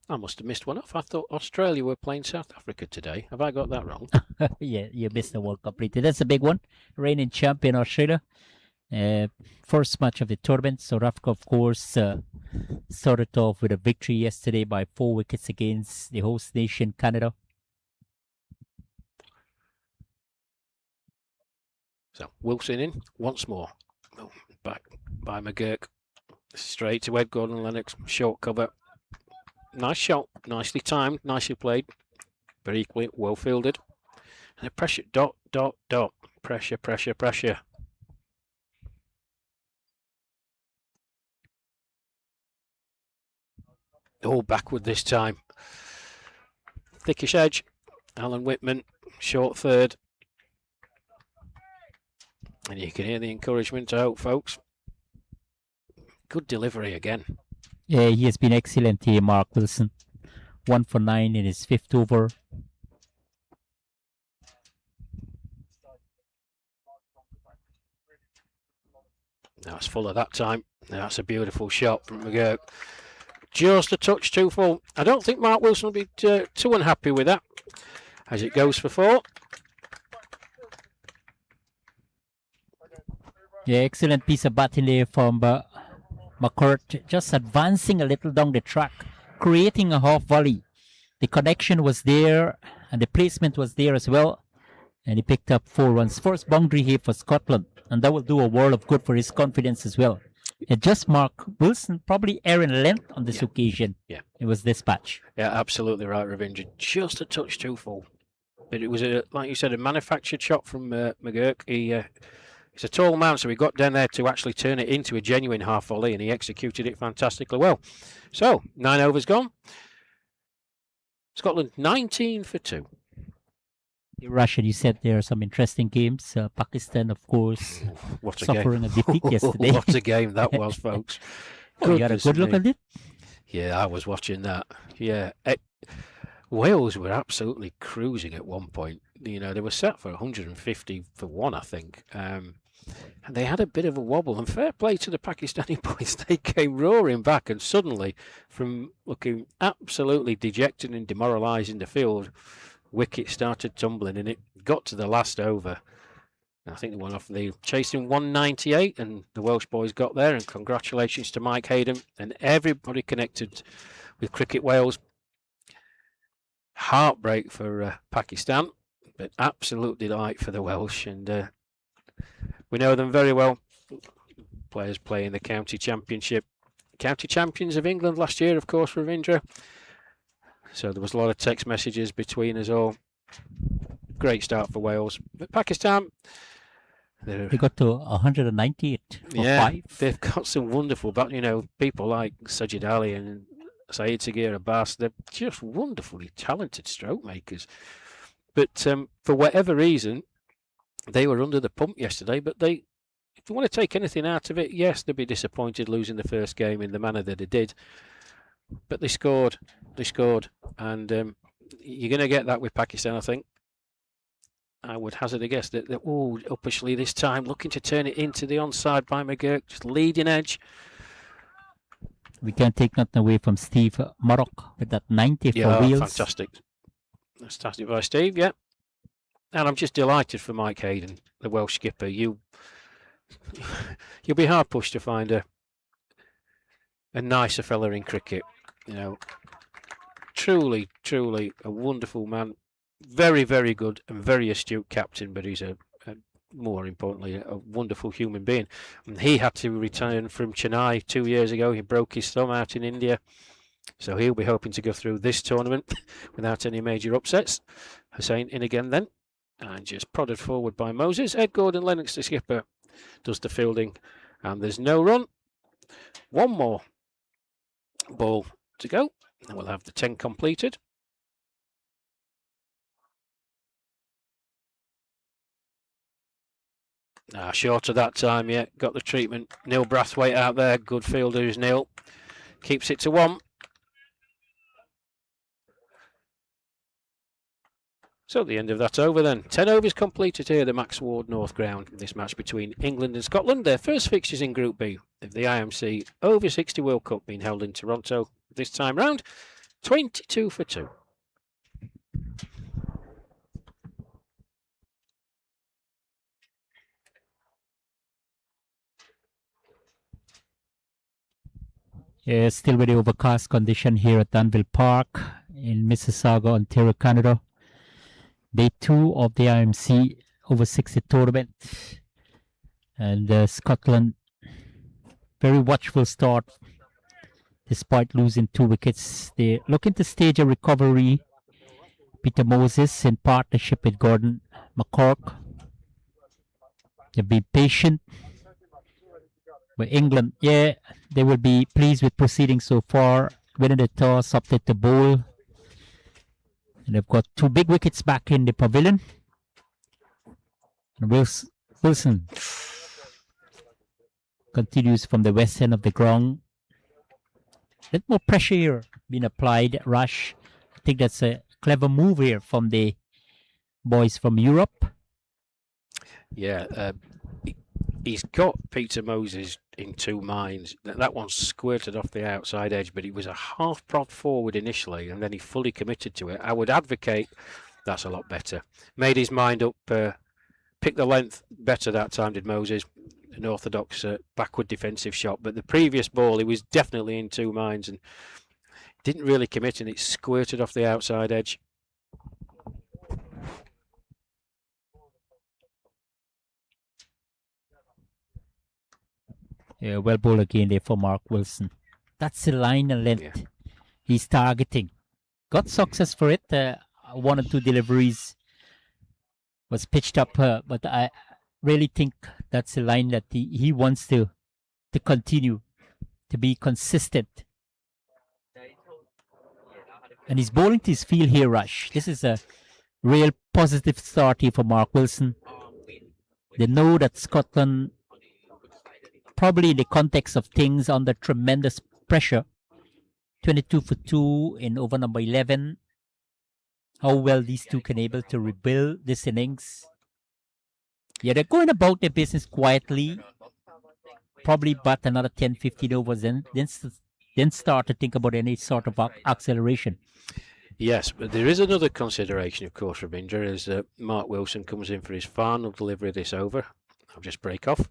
I must have missed one off. I thought Australia were playing South Africa today. Have I got that wrong? Yeah, you missed the World Cup later. That's a big one. Reigning champion Australia. First match of the tournament. South Africa, of course, started off with a victory yesterday by 4 wickets against the host nation, Canada. So Wilson in once more. Oh, back by McGurk. Straight to Ed Gordon-Lennox. Short cover. Nice shot. Nicely timed. Nicely played. But equally well fielded. And the pressure. Dot, dot, dot. Pressure, pressure, pressure. All backward this time. Thickish edge. Alan Whitman. Short third. And you can hear the encouragement out, folks. Good delivery again. Yeah, he has been excellent here, Mark Wilson. 1 for 9 in his 5th over. That's full of that time. That's a beautiful shot from McGurk. Just a touch too full. I don't think Mark Wilson will be too unhappy with that. As it goes for 4. Yeah, excellent piece of batting there from McCourt, just advancing a little down the track, creating a half volley. The connection was there and the placement was there as well. And he picked up 4 runs. First boundary here for Scotland. And that will do a world of good for his confidence as well. And just Mark Wilson probably erring length on this occasion. Yeah. It was dispatch. Yeah, absolutely right, Ravindra. Just a touch too full. But it was, like you said, a manufactured shot from McGurk. He's a tall man, so he got down there to actually turn it into a genuine half volley, and he executed it fantastically well. So, 9 overs gone. Scotland 19 for 2. Russia, you said there are some interesting games. Pakistan, of course, What a suffering game. a defeat yesterday. What a game that was, folks. Oh, you had a good look at it? Yeah, I was watching that. Yeah. Wales were absolutely cruising at one point. You know, they were set for 150 for 1, I think. And they had a bit of a wobble. And fair play to the Pakistani boys. They came roaring back, and suddenly, from looking absolutely dejected and demoralised in the field, wicket started tumbling, and it got to the last over. I think they went off the chasing 198, and the Welsh boys got there. And congratulations to Mike Hayden and everybody connected with Cricket Wales. Heartbreak for Pakistan, but absolute delight for the Welsh, and we know them very well. Players playing the county championship. County champions of England last year, of course, Ravindra. So there was a lot of text messages between us all. Great start for Wales. But Pakistan, they got to 198 for 5. They've got some wonderful, but people like Sajid Ali and Saeed Sagir Abbas, they're just wonderfully talented stroke makers. But for whatever reason, they were under the pump yesterday. But if you want to take anything out of it, yes, they'd be disappointed losing the first game in the manner that they did. But they scored. And you're going to get that with Pakistan, I think. I would hazard a guess that uppishly this time, looking to turn it into the onside by McGurk, just leading edge. We can't take nothing away from Steve Murrock with that 90 for Wales. Fantastic. Fantastic by Steve, yeah. And I'm just delighted for Mike Hayden, the Welsh skipper. You'll be hard pushed to find a nicer fella in cricket. Truly a wonderful man. Very, very good and very astute captain, but he's more importantly, a wonderful human being. And he had to return from Chennai 2 years ago. He broke his thumb out in India. So he'll be hoping to go through this tournament without any major upsets. Hussain in again then. And just prodded forward by Moses. Ed Gordon-Lennox, the skipper, does the fielding. And there's no run. One more ball to go. And we'll have the 10 completed. Short of that time, yeah. Got the treatment. Neil Brathwaite out there. Good fielder is Neil. Keeps it to 1. So at the end of that over then, 10 overs completed here at the Max Ward North Ground. This match between England and Scotland, their first fixtures in Group B of the IMC Over 60 World Cup being held in Toronto this time round, 22 for 2. Yeah, still very overcast condition here at Danville Park in Mississauga, Ontario, Canada. Day 2 of the IMC Over 60 tournament. And Scotland, very watchful start despite losing 2 wickets. They're looking to stage a recovery. Peter Moses in partnership with Gordon McCork. They've been patient. But England, yeah, they will be pleased with proceeding so far. Winning the toss, opted to bowl. And they've got 2 big wickets back in the pavilion. And Wilson continues from the west end of the ground. A little more pressure here being applied. Rush. I think that's a clever move here from the boys from Europe. Yeah, he's got Peter Moses in 2 minds. That one squirted off the outside edge, but it was a half prod forward initially, and then he fully committed to it. I would advocate that's a lot better. Made his mind up, picked the length better that time, did Moses. An orthodox backward defensive shot, but the previous ball he was definitely in 2 minds and didn't really commit, and it squirted off the outside edge. Yeah, well bowled again there for Mark Wilson. That's the line and length he's targeting. Got success for it. 1 or 2 deliveries was pitched up, but I really think that's the line that he wants to continue to be consistent. And he's bowling to his field here, Rush. This is a real positive start here for Mark Wilson. They know that Scotland, probably in the context of things, under tremendous pressure. 22 for 2 in over number 11. How well these 2 can able to rebuild this innings. Yeah, they're going about their business quietly. Probably bat another 10-15 overs, then start to think about any sort of acceleration. Yes, but there is another consideration, of course, Rabindra, as Mark Wilson comes in for his final delivery of this over. I'll just break off.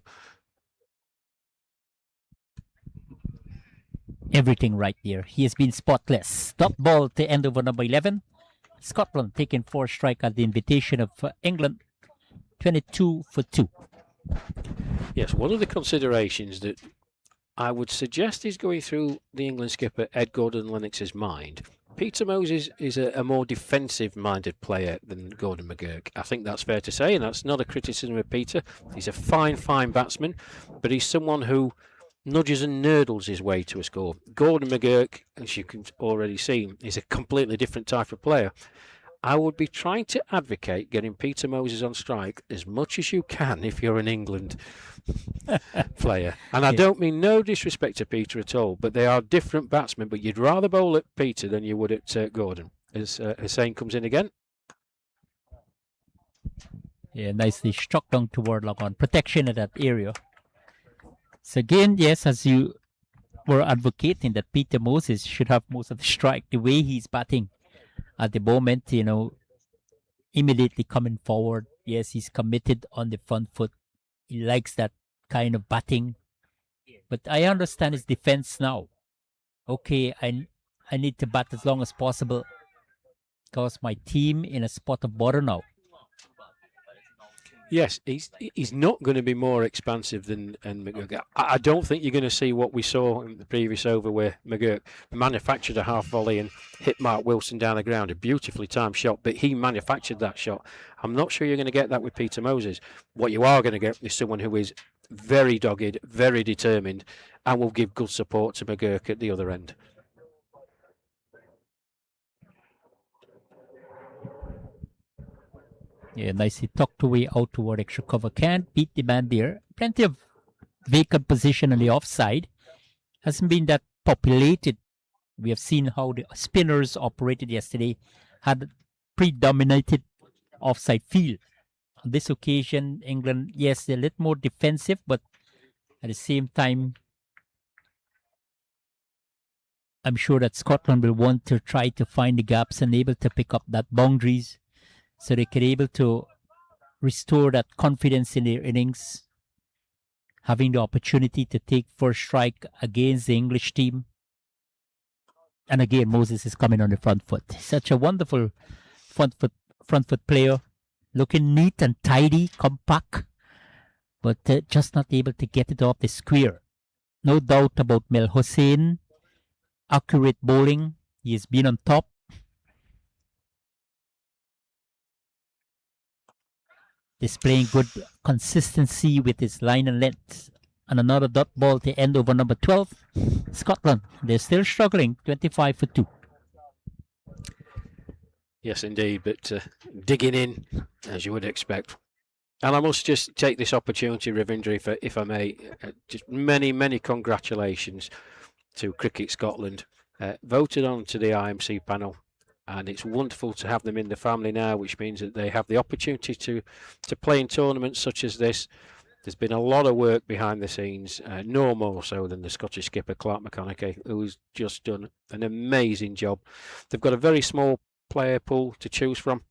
Everything right there. He has been spotless. Top ball to end over number 11. Scotland taking 4 strike at the invitation of England. 22 for 2. Yes, one of the considerations that I would suggest is going through the England skipper Ed Gordon-Lennox's mind. Peter Moses is a more defensive-minded player than Gordon McGurk. I think that's fair to say, and that's not a criticism of Peter. He's a fine batsman, but he's someone who nudges and nurdles his way to a score. Gordon McGurk, as you can already see, is a completely different type of player. I would be trying to advocate getting Peter Moses on strike as much as you can if you're an England player. And I don't mean no disrespect to Peter at all, but they are different batsmen, but you'd rather bowl at Peter than you would at Gordon. As Hussain comes in again. Yeah, nicely struck down toward lock on. Protection at that area. So again, yes, as you were advocating that Peter Moses should have most of the strike, the way he's batting at the moment, immediately coming forward. Yes, he's committed on the front foot. He likes that kind of batting. But I understand his defense now. Okay, I need to bat as long as possible because my team in a spot of bother now. Yes, he's not going to be more expansive than McGurk. I don't think you're going to see what we saw in the previous over where McGurk manufactured a half volley and hit Mark Wilson down the ground. A beautifully timed shot, but he manufactured that shot. I'm not sure you're going to get that with Peter Moses. What you are going to get is someone who is very dogged, very determined, and will give good support to McGurk at the other end. Yeah, nicely tucked away out toward extra cover. Can't beat the man there. Plenty of vacant position on the offside. Hasn't been that populated. We have seen how the spinners operated yesterday. Had predominated offside field. On this occasion, England, yes, they're a little more defensive, but at the same time, I'm sure that Scotland will want to try to find the gaps and able to pick up that boundaries so they can able to restore that confidence in their innings, having the opportunity to take first strike against the English team. And again, Moses is coming on the front foot. Such a wonderful front foot player, looking neat and tidy, compact, but just not able to get it off the square. No doubt about Mel Hossain. Accurate bowling. He has been on top. Displaying good consistency with his line and length. And another dot ball to end over number 12. Scotland, they're still struggling. 25 for 2. Yes, indeed, but digging in, as you would expect. And I must just take this opportunity, Ravindra, if I may, just many congratulations to Cricket Scotland. Voted on to the IMC panel, and it's wonderful to have them in the family now, which means that they have the opportunity to play in tournaments such as this. There's been a lot of work behind the scenes, no more so than the Scottish skipper Clark McConaughey, who's just done an amazing job. They've got a very small player pool to choose from.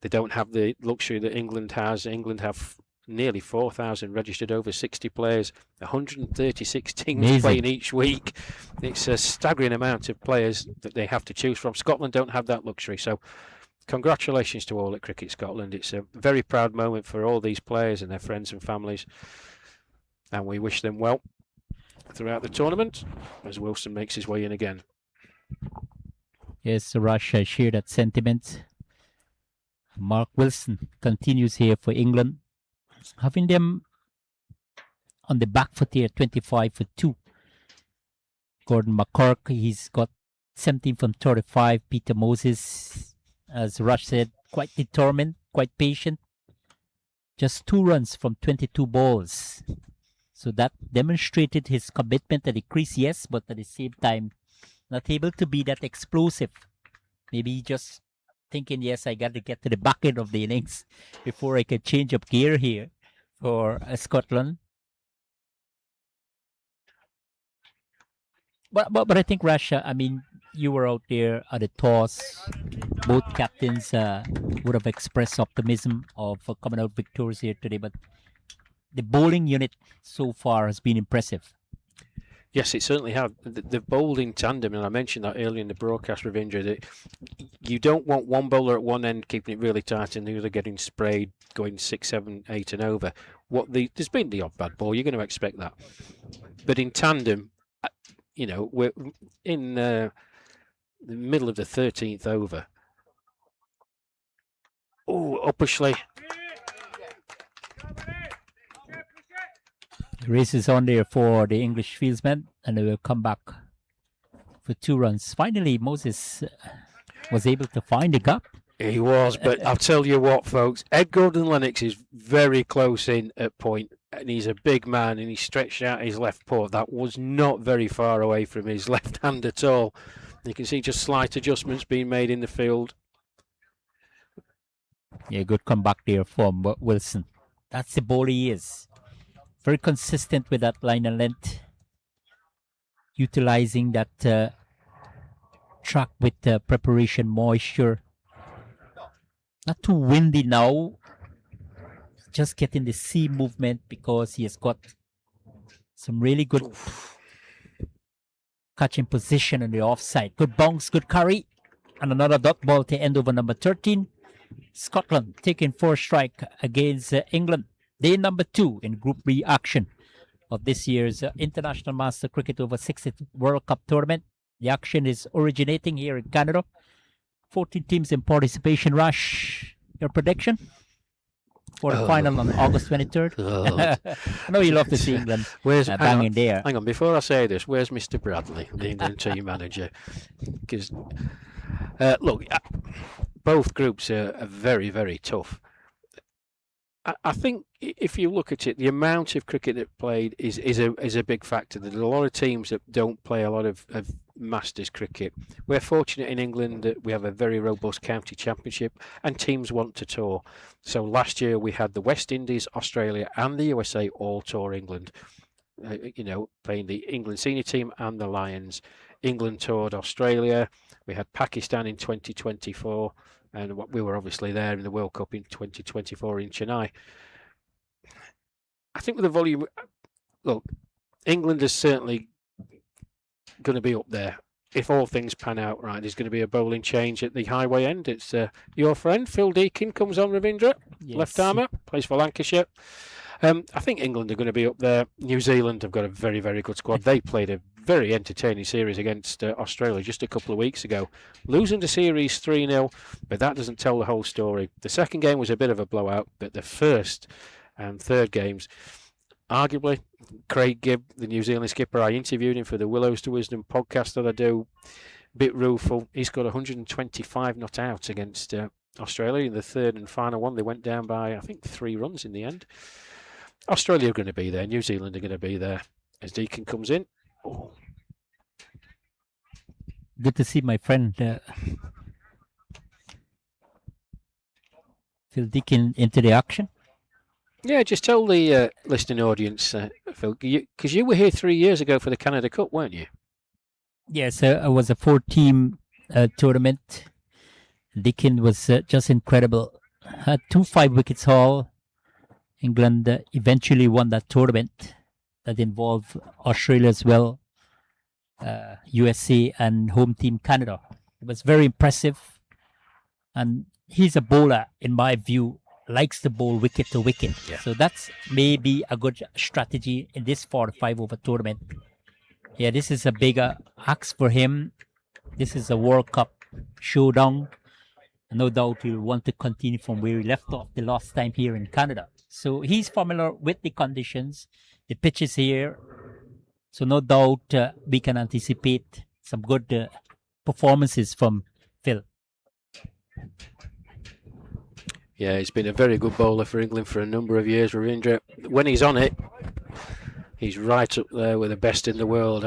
They don't have the luxury that England has. England have nearly 4,000 registered, over 60 players, 136 teams Amazing. Playing each week. It's a staggering amount of players that they have to choose from. Scotland don't have that luxury, so congratulations to all at Cricket Scotland. It's a very proud moment for all these players and their friends and families, and we wish them well throughout the tournament as Wilson makes his way in again. Yes, Russia share that sentiment. Mark Wilson continues here for England, having them on the back foot here, 25 for 2. Gordon McCork, he's got 17 from 35. Peter Moses, as Rush said, quite determined, quite patient. Just 2 runs from 22 balls. So that demonstrated his commitment at the crease, yes, but at the same time, not able to be that explosive. Maybe just thinking, yes, I got to get to the back end of the innings before I can change up gear here for Scotland. But I think Russia, I mean, you were out there at the toss. Both captains would have expressed optimism of coming out victorious here today, but the bowling unit so far has been impressive. Yes, it certainly have. The bowled in tandem, and I mentioned that earlier in the broadcast, Ravindra, that you don't want one bowler at one end keeping it really tight and the other getting sprayed, going 6, 7, 8 and over. There's been the odd bad ball, you're going to expect that. But in tandem, you know, we're in the middle of the 13th over. Oh, Uppersley. The race is on there for the English fieldsmen, and they will come back for 2 runs. Finally, Moses was able to find the gap. He was, but I'll tell you what, folks, Ed Gordon-Lennox is very close in at point, and he's a big man, and he stretched out his left paw. That was not very far away from his left hand at all. You can see just slight adjustments being made in the field. Yeah, good comeback there from Wilson. That's the bowler he is. Very consistent with that line and length. Utilizing that track with preparation, moisture. Not too windy now. Just getting the sea movement because he has got some really good catching position on the offside. Good bounce, good carry. And another dot ball to end over number 13. Scotland taking 4 strike against England. Day number 2 in Group B action of this year's International Master Cricket Over 60 World Cup Tournament. The action is originating here in Canada. 14 teams in participation. Rush, your prediction for the final on August 23rd? I know you love to see England banging there. Hang on, before I say this, where's Mr. Bradley, the England team manager? Because, look, both groups are very, very tough. I think if you look at it, the amount of cricket that played is a big factor. There's a lot of teams that don't play a lot of Masters cricket. We're fortunate in England that we have a very robust county championship and teams want to tour. So last year we had the West Indies, Australia and the USA all tour England. Playing the England senior team and the Lions. England toured Australia. We had Pakistan in 2024 and we were obviously there in the World Cup in 2024 in Chennai. I think with the volume, look, England is certainly going to be up there. If all things pan out right, there's going to be a bowling change at the highway end. It's your friend Phil Deakin comes on, Ravindra, Yes. left armour, plays for Lancashire. I think England are going to be up there. New Zealand have got a very, very good squad. They played a very entertaining series against Australia just a couple of weeks ago, losing the series 3-0, but that doesn't tell the whole story. The second game was a bit of a blowout, but the first and third games, arguably, Craig Gibb, the New Zealand skipper, I interviewed him for the Willows to Wisdom podcast that I do, bit rueful. He's got 125 not out against Australia in the third and final one. They went down by, I think, 3 runs in the end. Australia are going to be there. New Zealand are going to be there. As Deakin comes in. Oh. Good to see my friend Phil Deakin into the action. Yeah, just tell the listening audience, Phil, because you were here 3 years ago for the Canada Cup, weren't you? Yes, it was a 4-team tournament. Deakin was just incredible. Had 2 5-wickets haul. England eventually won that tournament that involved Australia as well, USA and home team Canada. It was very impressive. And he's a bowler, in my view, likes to bowl wicket to wicket. Yeah. So that's maybe a good strategy in this 45 over tournament. Yeah, this is a bigger ask for him. This is a World Cup showdown. No doubt he'll want to continue from where he left off the last time here in Canada. So he's familiar with the conditions, the pitches here. So no doubt we can anticipate some good performances from Phil. Yeah, he's been a very good bowler for England for a number of years, Ravindra. When he's on it, he's right up there with the best in the world.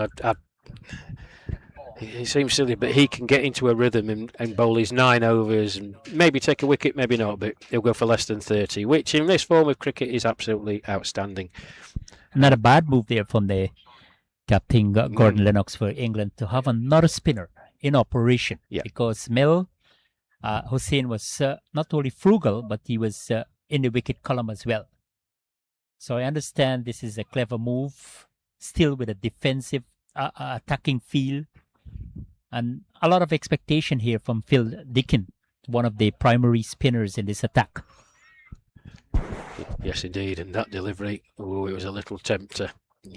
He seems silly, but he can get into a rhythm and bowl his 9 overs and maybe take a wicket, maybe not, but he'll go for less than 30, which in this form of cricket is absolutely outstanding. Not a bad move there from the captain Gordon Lennox for England to have another spinner in operation. Yeah. Because Mel Hussain was not only frugal, but he was in the wicket column as well. So I understand this is a clever move, still with a defensive attacking feel. And a lot of expectation here from Phil Deakin, one of the primary spinners in this attack. Yes, indeed. And that delivery, it was a little tempter.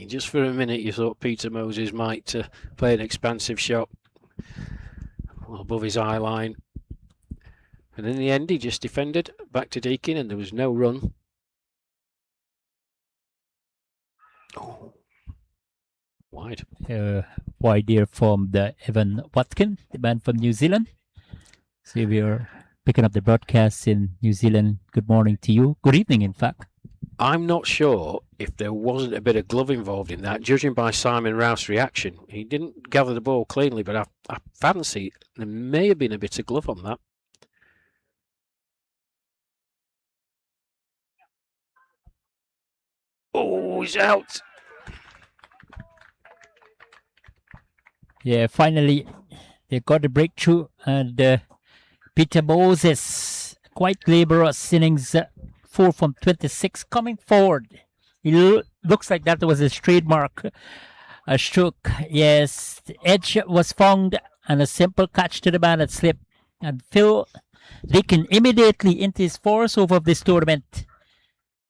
Just for a minute, you thought Peter Moses might play an expansive shot above his eye line. And in the end, he just defended back to Deakin, and there was no run. Oh, wide. Wide there from the Evan Watkin, the man from New Zealand. So if you're picking up the broadcast in New Zealand, good morning to you. Good evening, in fact. I'm not sure if there wasn't a bit of glove involved in that, judging by Simon Rouse's reaction. He didn't gather the ball cleanly, but I fancy there may have been a bit of glove on that. Oh, he's out. Yeah, finally they got the breakthrough, and Peter Moses, quite laborious innings, 4 from 26, coming forward. He looks like that was his trademark stroke. Yes, the edge was found, and a simple catch to the man that slipped. And Phil Deakin immediately into his 4th over of this tournament,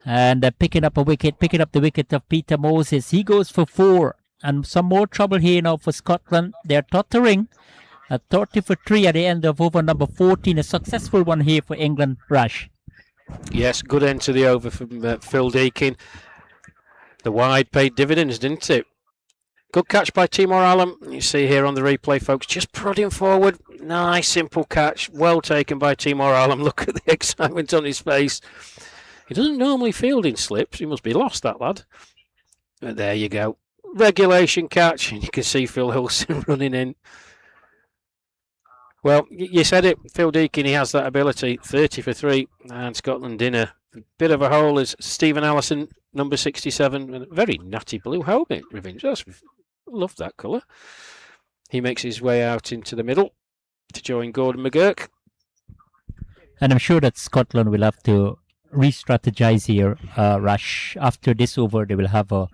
and picking up the wicket of Peter Moses. He goes for 4. And some more trouble here now for Scotland. They're tottering at 30 for 3 at the end of over number 14. A successful one here for England, Rash. Yes, good end to the over from Phil Deakin. The wide paid dividends, didn't it? Good catch by Timor Allen. You see here on the replay, folks, just prodding forward. Nice, simple catch. Well taken by Timor Allen. Look at the excitement on his face. He doesn't normally field in slips. He must be lost, that lad. But there you go. regulation catch, and you can see Phil Hilson running in. Well, you said it, Phil Deakin, he has that ability, 30 for 3, and Scotland in a bit of a hole as Stephen Allison, number 67, and a very natty blue helmet, Revenge. Love that colour. He makes his way out into the middle to join Gordon McGurk. And I'm sure that Scotland will have to re-strategize here, Rush. After this over, they will have the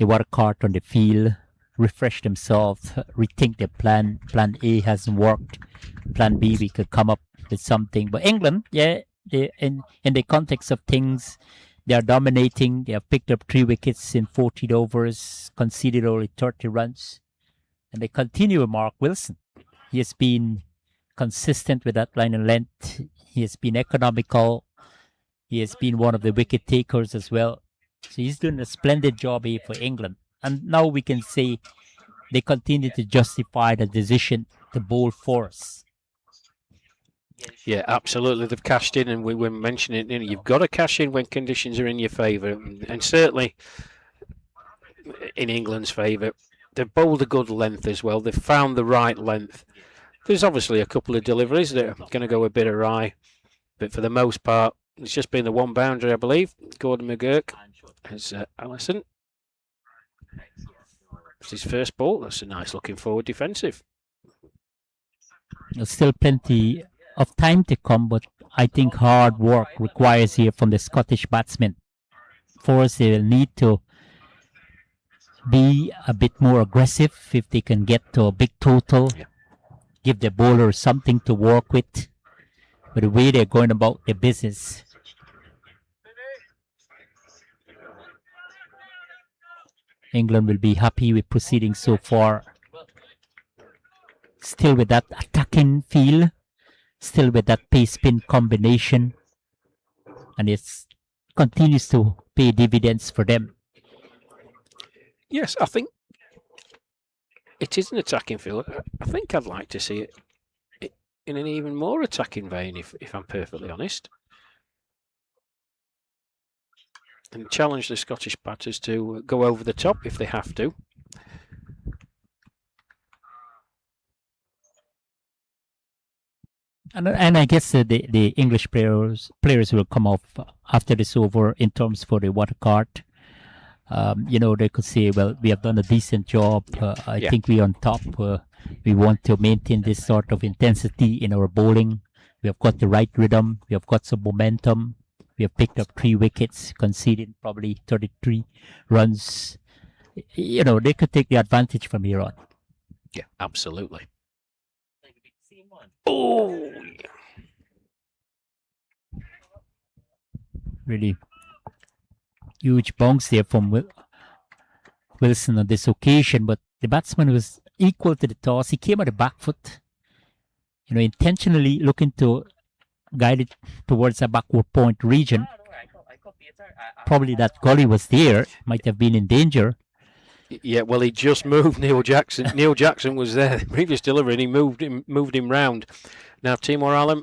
work hard on the field, refresh themselves, rethink their plan. Plan A hasn't worked. Plan B, we could come up with something. But England, yeah, in the context of things, they are dominating. They have picked up 3 wickets in 14 overs, conceded only 30 runs. And they continue with Mark Wilson. He has been consistent with that line and length. He has been economical. He has been one of the wicket takers as well. So he's doing a splendid job here for England. And now we can say they continue to justify the decision to bowl force. Yeah, absolutely. They've cashed in, and we were mentioning it. You've got to cash in when conditions are in your favour, and certainly in England's favour. They've bowled a good length as well. They've found the right length. There's obviously a couple of deliveries that are going to go a bit awry, but for the most part, it's just been the one boundary, I believe. Gordon McGurk has Allison. It's his first ball. That's a nice looking forward defensive. There's still plenty of time to come, but I think hard work requires here from the Scottish batsmen. First, they will need to be a bit more aggressive if they can get to a big total. Yeah. Give the bowler something to work with. But the way they're going about their business, England will be happy with proceeding so far. Still with that attacking feel, still with that pace-spin combination, and it continues to pay dividends for them. Yes, I think it is an attacking field. I think I'd like to see it in an even more attacking vein, if I'm perfectly honest. And challenge the Scottish batters to go over the top if they have to. And I guess the English players will come off after this over in terms for the water cart. They could say, well, we have done a decent job. I think we're on top. We want to maintain this sort of intensity in our bowling. We have got the right rhythm. We have got some momentum. We have picked up 3 wickets, conceded probably 33 runs. They could take the advantage from here on. Yeah, absolutely. Oh, really huge bounce there from Wilson on this occasion, but the batsman was equal to the toss. He came at the back foot, intentionally looking to guide it towards a backward point region. Probably that gully was there, might have been in danger. Yeah, well, he just moved Neil Jackson. Neil Jackson was there. The previous delivery, and he moved him round. Now, Timor Allen,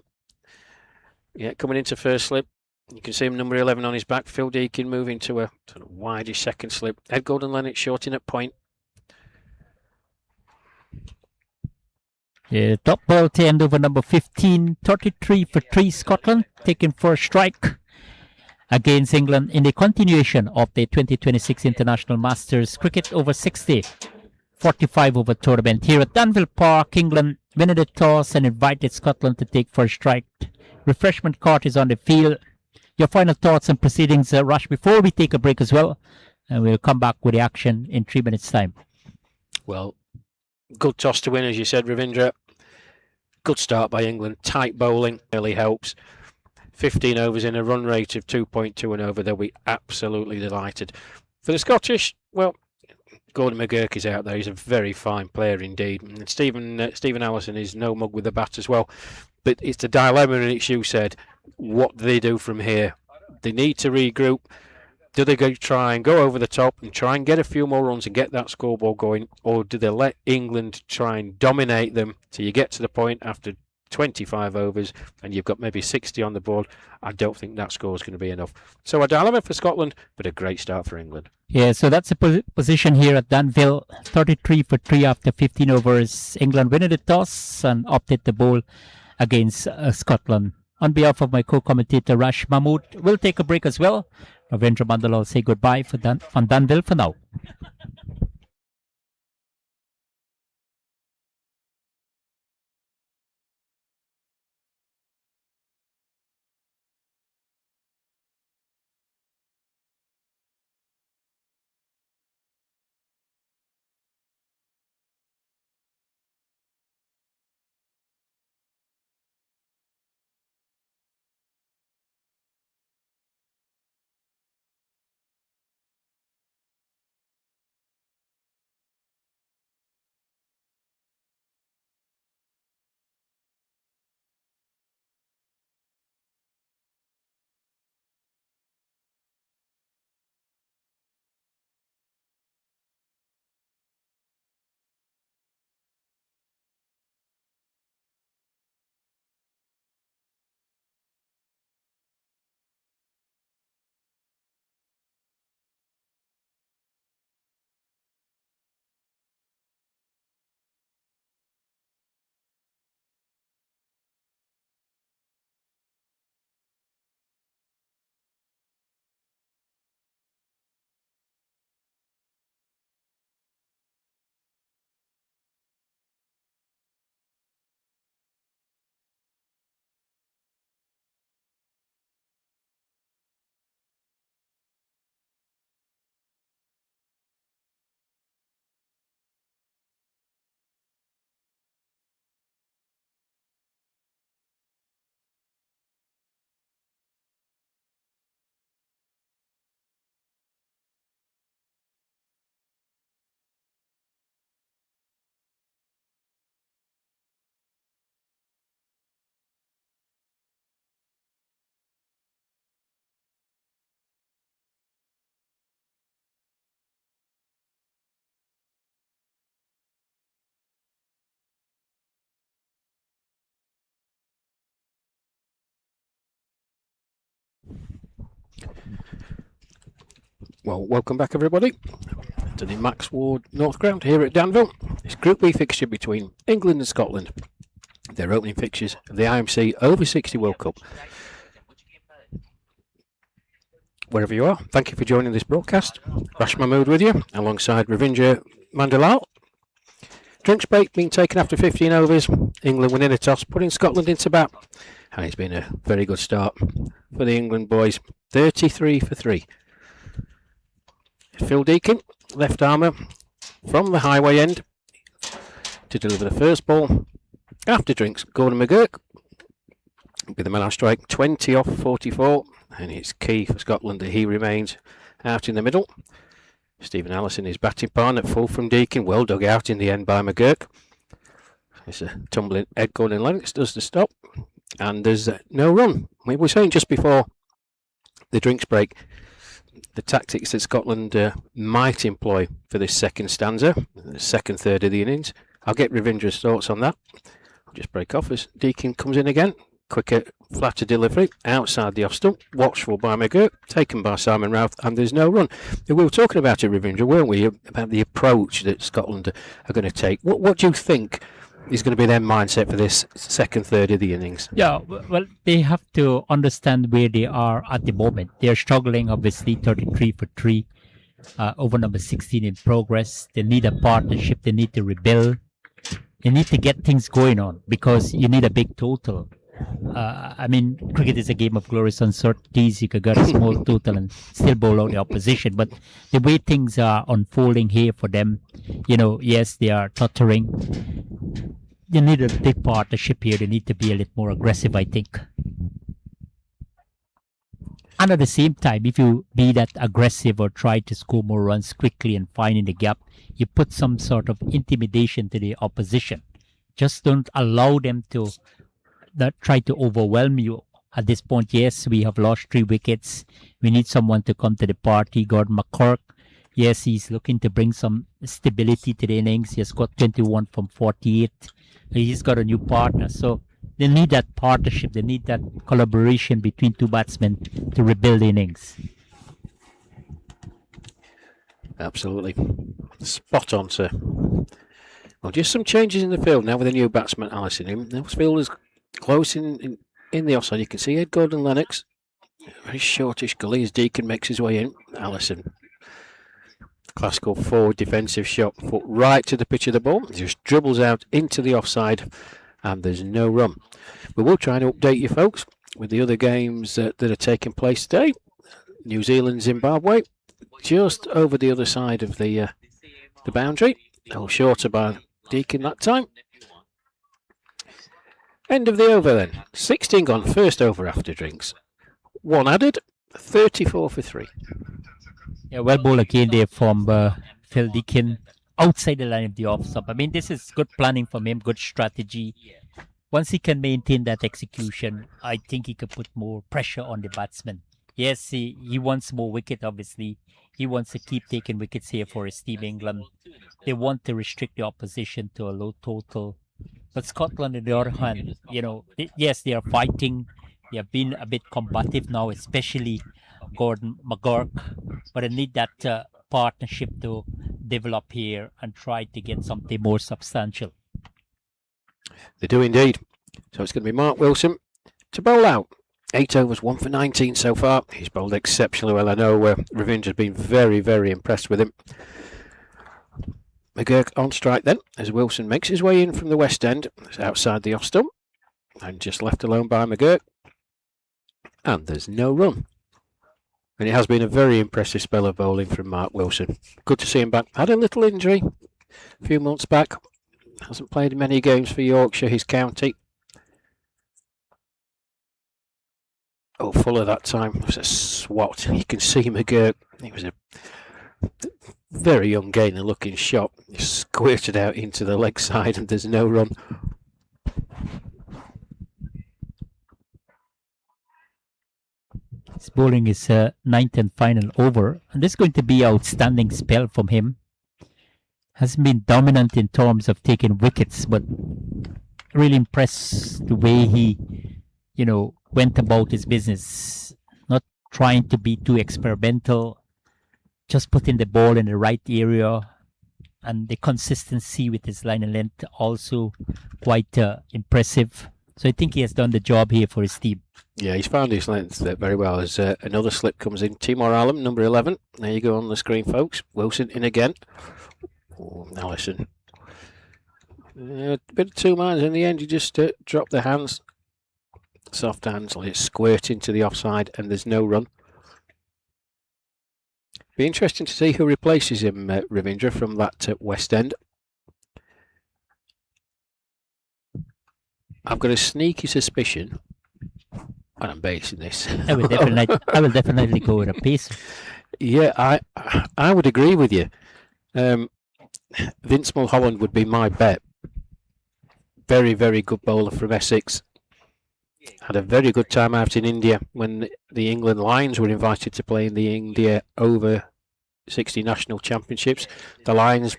coming into first slip. You can see him number 11 on his back. Phil Deakin moving to a sort of wideish second slip. Ed Golden-Leonard short in at point. Yeah, top ball to end over number 15. 33 for 3 Scotland, taking first strike against England in the continuation of the 2026 International Masters Cricket over 60, 45 over tournament here at Danville Park. England winning the toss and invited Scotland to take first strike. Refreshment cart is on the field. Your final thoughts and proceedings, Rush, before we take a break as well, and we'll come back with the action in 3 minutes' time. Well, good toss to win, as you said, Ravindra. Good start by England. Tight bowling really helps. 15 overs in a run rate of 2.2 and over. They'll be absolutely delighted. For the Scottish, well, Gordon McGurk is out there. He's a very fine player indeed. And Stephen Allison is no mug with the bat as well. But it's a dilemma, and it's, you said, what do they do from here? They need to regroup. Do they go try and go over the top and try and get a few more runs and get that scoreboard going? Or do they let England try and dominate them till you get to the point after 25 overs and you've got maybe 60 on the board, I don't think that score is going to be enough. So a dilemma for Scotland, but a great start for England. Yeah, so that's the position here at Danville. 33 for 3 after 15 overs. England winning the toss and opted to bowl against Scotland. On behalf of my co-commentator Rash Mahmood, we'll take a break as well. Ravindra Mandal will say goodbye from Danville for now. Well, welcome back everybody to the Max Ward North Ground here at Danville. It's Group B fixture between England and Scotland. Their opening fixtures of the IMC Over 60 World Cup. Wherever you are, thank you for joining this broadcast. Rash Mahmood with you, alongside Ravindra Mandalal. Drinks break being taken after 15 overs. England winning a toss, putting Scotland into bat. And it's been a very good start for the England boys. 33 for 3. Phil Deacon, left armour, from the highway end to deliver the first ball. After drinks, Gordon McGurk with the man on strike, 20 off 44, and it's key for Scotland that he remains out in the middle. Stephen Allison, his batting partner, full from Deacon, well dug out in the end by McGurk. It's a tumbling Ed Gordon Lennox does the stop, and there's no run. We were saying just before the drinks break, the tactics that Scotland might employ for this second stanza, the second third of the innings. I'll get Ravindra's thoughts on that. I'll just break off as Deacon comes in again. Quicker, flatter delivery outside the off stump. Watchful by McGurk, taken by Simon Routh, and there's no run. We were talking about it, Ravindra, weren't we, about the approach that Scotland are going to take. What do you think is going to be their mindset for this second third of the innings? Yeah, well, they have to understand where they are at the moment. They're struggling, obviously, 33 for 3, over number 16 in progress. They need a partnership. They need to rebuild. They need to get things going on because you need a big total. I mean, cricket is a game of glorious uncertainties. You could get a small total and still bowl out the opposition. But the way things are unfolding here for them, yes, they are tottering. They need a big partnership here. They need to be a little more aggressive, I think. And at the same time, if you be that aggressive or try to score more runs quickly and finding the gap, you put some sort of intimidation to the opposition. Just don't allow them to try to overwhelm you. At this point, yes, we have lost 3 wickets. We need someone to come to the party. Gordon McGurk, yes, he's looking to bring some stability to the innings. He has got 21 from 48. He's got a new partner. So they need that partnership. They need that collaboration between two batsmen to rebuild innings. Absolutely. Spot on, sir. Well, just some changes in the field now with a new batsman, Allison in. Those fielders close in the offside. You can see Ed Gordon Lennox. Very shortish gully as Deacon makes his way in. Allison. Classical forward defensive shot. Foot right to the pitch of the ball. Just dribbles out into the offside. And there's no run. We will try and update you folks with the other games that are taking place today. New Zealand, Zimbabwe. Just over the other side of the boundary. A little shorter by Deacon that time. End of the over then. 16 gone, first over after drinks. 1 added, 34 for 3. Yeah, well ball again there from Phil Deacon outside the line of the off stump. I mean, this is good planning from him, good strategy. Once he can maintain that execution, I think he could put more pressure on the batsman. Yes, he wants more wicket, obviously. He wants to keep taking wickets here for his team, England. They want to restrict the opposition to a low total. But Scotland, on the other hand, yes, they are fighting. They have been a bit combative now, especially Gordon McGurk. But I need that partnership to develop here and try to get something more substantial. They do indeed. So it's going to be Mark Wilson to bowl out. 8 overs, 1 for 19 so far. He's bowled exceptionally well. I know Ravindra has been very, very impressed with him. McGurk on strike then, as Wilson makes his way in from the west end. It's outside the off stump. And just left alone by McGurk. And there's no run. And it has been a very impressive spell of bowling from Mark Wilson. Good to see him back. Had a little injury a few months back. Hasn't played many games for Yorkshire, his county. Oh, Fuller that time. It was a swat. You can see McGurk. It was a very young gainer looking shot. He squirted out into the leg side and there's no run. He's bowling his ninth and final over. And this is going to be an outstanding spell from him. Hasn't been dominant in terms of taking wickets, but really impressed the way he, went about his business. Not trying to be too experimental, just putting the ball in the right area. And the consistency with his line and length also quite impressive. So I think he has done the job here for his team. Yeah, he's found his length very well as another slip comes in. Timor Allen, number 11. There you go on the screen, folks. Wilson in again. Oh, Allison. A bit of 2 minds in the end. You just drop the hands. Soft hands, let it squirt into the offside and there's no run. Be interesting to see who replaces him, Ravindra, from that west end. I've got a sneaky suspicion, and I'm basing this. I will definitely go with a pace. Yeah, I would agree with you. Vince Mulholland would be my bet. Very, very good bowler from Essex. Had a very good time out in India when the England Lions were invited to play in the India over 60 national championships. The Lions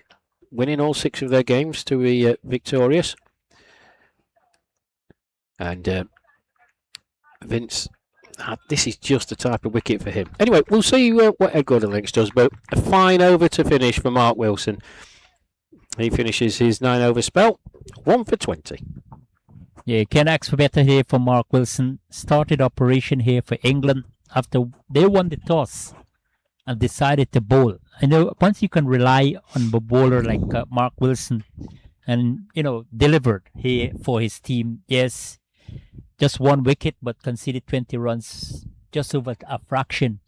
winning all 6 of their games to be victorious. And Vince, this is just the type of wicket for him. Anyway, we'll see what Ed Gordon Lennox does, but a fine over to finish for Mark Wilson. He finishes his 9 over spell, 1 for 20. Yeah, Ken ask for better here for Mark Wilson. Started operation here for England after they won the toss and decided to bowl. I know once you can rely on a bowler like Mark Wilson and, delivered here for his team. Yes, just 1 wicket, but conceded 20 runs, just over a fraction,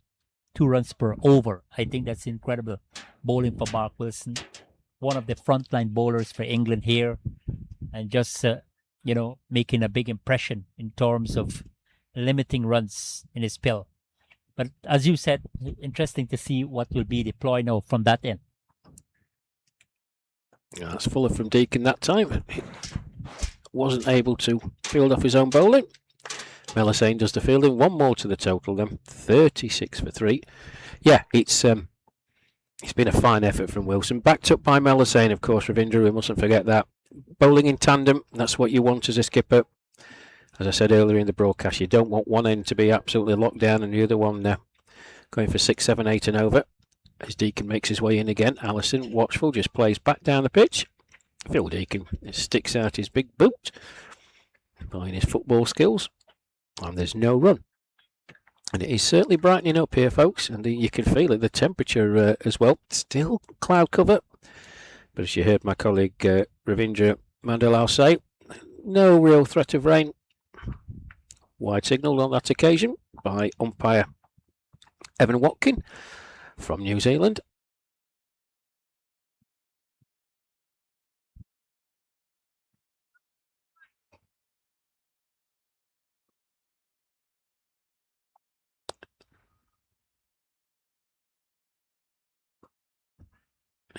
2 runs per over. I think that's incredible bowling for Mark Wilson. One of the frontline bowlers for England here. And just... making a big impression in terms of limiting runs in his spell. But as you said, interesting to see what will be deployed now from that end. Yeah, that's Fuller from Deacon that time. He wasn't able to field off his own bowling. Melisane does the fielding. 1 more to the total then. 36 for 3. Yeah, it's been a fine effort from Wilson. Backed up by Melisane, of course, Ravindra. We mustn't forget that. Bowling in tandem, that's what you want as a skipper. as I said earlier in the broadcast, you don't want one end to be absolutely locked down and the other one going for 6, 7, 8 and over. As Deacon makes his way in again, Allison, watchful, just plays back down the pitch. Phil Deacon sticks out his big boot, applying his football skills, and there's no run. And it is certainly brightening up here, folks, and you can feel it, the temperature as well. Still cloud cover, but as you heard my colleague Ravindra Mandalal say, no real threat of rain. Wide signal on that occasion by umpire Evan Watkin from New Zealand.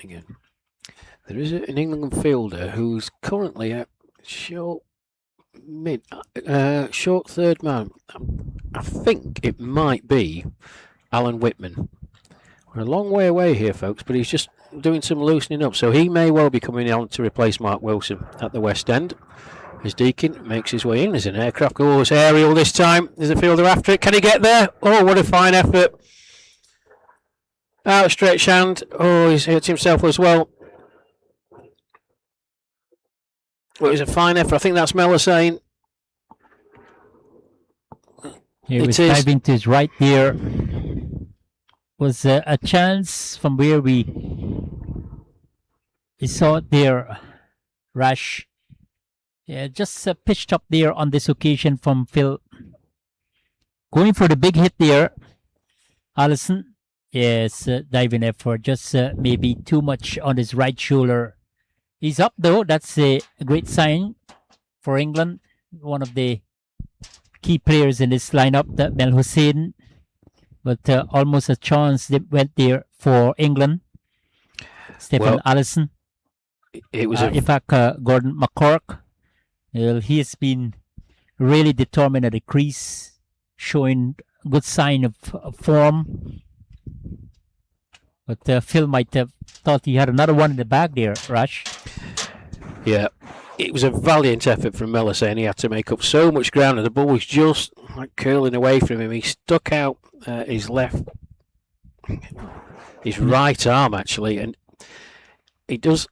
Again, there is an England fielder who's currently at short third man. I think it might be Alan Whitman. We're a long way away here, folks, but he's just doing some loosening up, so he may well be coming on to replace Mark Wilson at the West End. As Deacon makes his way in, there's an aircraft goes aerial this time. There's a fielder after it. Can he get there? Oh, what a fine effort. Outstretched hand. Oh, he's hurt himself as well. Well, it was a fine effort. I think that's Melisane. He was diving to his right there. Was a chance from where we saw it there. Rash. Yeah, just pitched up there on this occasion from Phil. Going for the big hit there. Allison. Yes, diving effort, just maybe too much on his right shoulder. He's up though, that's a great sign for England. One of the key players in this lineup, that Mel Hussein. But almost a chance that went there for England. Stephen Allison. It was in fact, Gordon McCork. He has been really determined at the crease, showing good sign of form. But Phil might have thought he had another one in the bag there, Rash. Yeah, it was a valiant effort from Melisane. He had to make up so much ground, and the ball was just like curling away from him. He stuck out his right arm actually, and he does.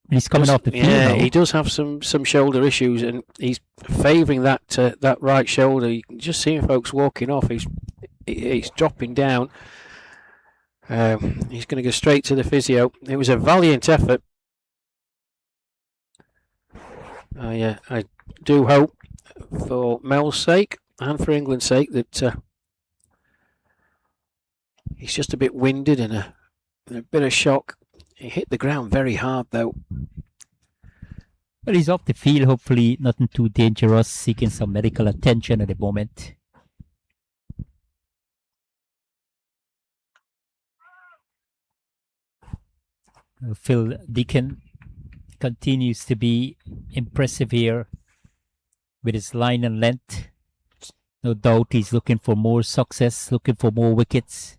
He's coming off the field. Yeah, now. He does have some shoulder issues, and he's favouring that right shoulder. You can just see folks walking off. He's dropping down. He's going to go straight to the physio. It was a valiant effort. I do hope for Mel's sake and for England's sake that he's just a bit winded and a bit of shock. He hit the ground very hard though. But he's off the field, hopefully nothing too dangerous, seeking some medical attention at the moment. Phil Deacon continues to be impressive here with his line and length. No doubt he's looking for more success, looking for more wickets.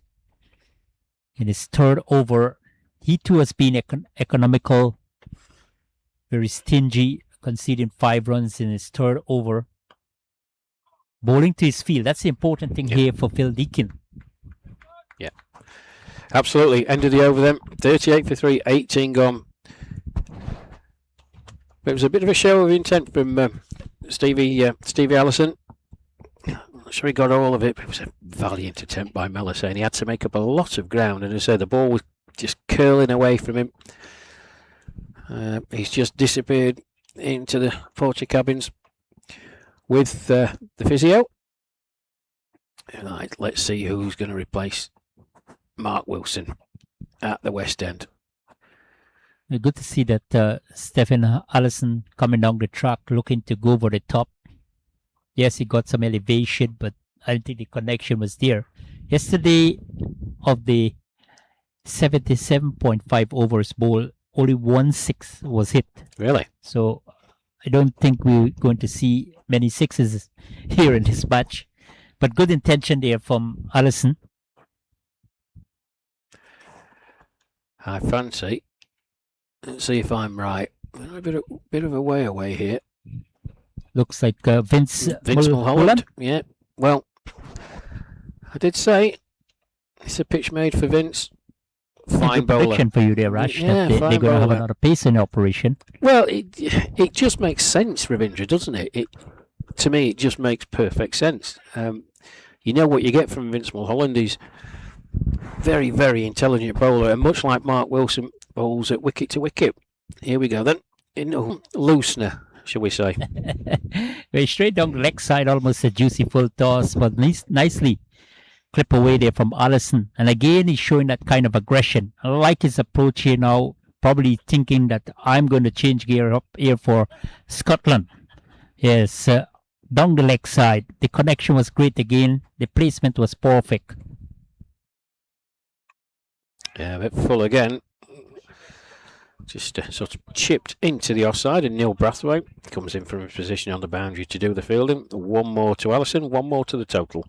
In his third over, he too has been economical, very stingy, conceding 5 runs in his third over. Bowling to his field, that's the important thing here for Phil Deacon. Yeah. Absolutely. End of the over then. 38 for 3, 18 gone. It was a bit of a show of intent from Stevie Allison. I'm not sure he got all of it, but it was a valiant attempt by Melisane. He had to make up a lot of ground, and as I said, the ball was just curling away from him. He's just disappeared into the porter cabins with the physio. Right, let's see who's going to replace Mark Wilson at the West End. Good to see that Stephen Allison coming down the track looking to go over the top. Yes, he got some elevation, but I don't think the connection was there. Yesterday, of the 77.5 overs bowl, only 1 6 was hit. Really? So I don't think we're going to see many sixes here in this match. But good intention there from Allison. I fancy. Let's see if I'm right. A bit of a way away here. Looks like Vince Mulholland. Yeah. Well, I did say it's a pitch made for Vince. Fine bowler. Prediction for you there, Rash. Yeah, that they're going to have bowler. another pace in operation. Well, it just makes sense, Ravindra, doesn't it? To me, it just makes perfect sense. You know what you get from Vince Mulholland. He's very, very intelligent bowler, and much like Mark Wilson bowls at wicket to wicket. Here we go then. Loosener, shall we say? Very straight down the leg side, almost a juicy full toss, but nicely clip away there from Allison. And again, he's showing that kind of aggression. I like his approach here now, probably thinking that I'm going to change gear up here for Scotland. Yes, down the leg side. The connection was great again. The placement was perfect. Yeah, a bit full again. Just sort of chipped into the offside, and Neil Brathwaite comes in from his position on the boundary to do the fielding. One more to Allison, one more to the total.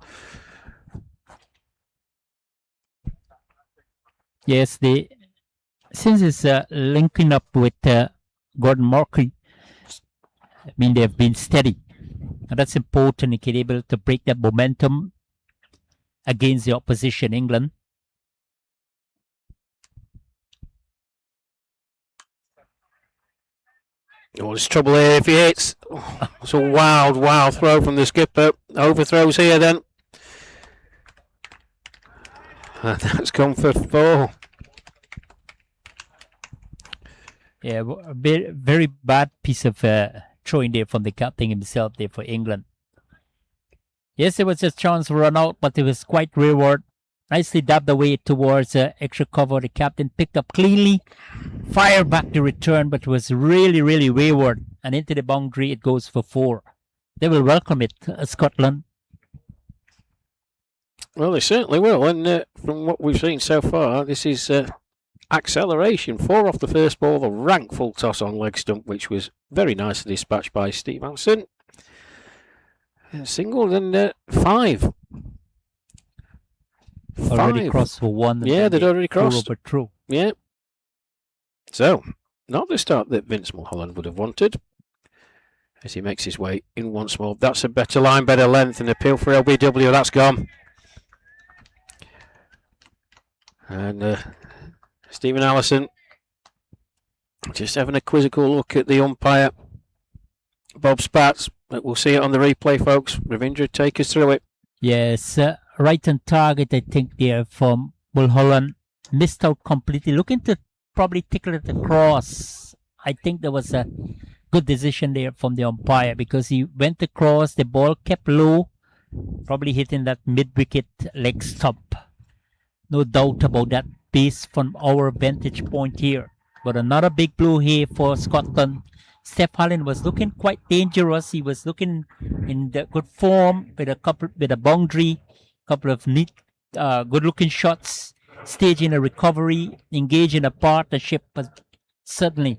Yes, since it's linking up with Gordon Murphy, I mean, they've been steady. And that's important. He can be able to break that momentum against the opposition, England. Oh, there's trouble here if he hits. Oh, it's a wild throw from the skipper. Overthrows here then. And that's gone for 4. Yeah, a very bad piece of throwing there from the captain himself there for England. Yes, there was a chance to run out, but it was quite reward. Nicely dabbed away towards extra cover. The captain picked up cleanly, fired back the return, but was really, really wayward. And into the boundary, it goes for 4. They will welcome it, Scotland. Well, they certainly will. And from what we've seen so far, this is acceleration. 4 off the first ball, a rank full toss on leg stump, which was very nicely dispatched by Steve Allison. Single, then 5. Already crossed for 1. Yeah, they'd already crossed. True. Yeah. So, not the start that Vince Mulholland would have wanted. As he makes his way in once more. That's a better line, better length, and appeal for LBW. That's gone. And Stephen Allison just having a quizzical look at the umpire, Bob Spats. We'll see it on the replay, folks. Ravindra, take us through it. Yes, right on target, I think, there from Mulholland. Missed out completely. Looking to probably tickle it across. I think there was a good decision there from the umpire because he went across, the ball kept low, probably hitting that mid-wicket leg stump. No doubt about that base from our vantage point here. But another big blow here for Scotland. Steph Allen was looking quite dangerous. He was looking in the good form with a boundary, couple of neat, good-looking shots, staging a recovery, engaging a partnership. But suddenly,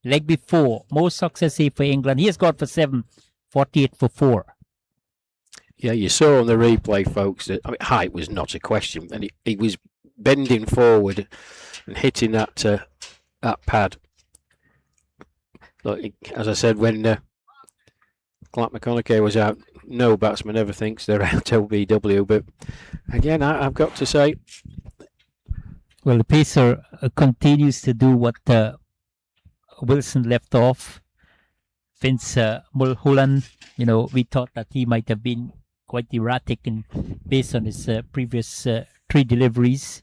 leg before, more success here for England. He has got for 7, 48 for 4. Yeah, you saw on the replay, folks, that height was not a question, and he was bending forward and hitting that pad. Look, as I said, when Clark McConaughey was out, no batsman ever thinks they're out LBW. But again, I've got to say, well, the pacer continues to do what Wilson left off. Vince Mulholland, we thought that he might have been quite erratic and based on his previous 3 deliveries,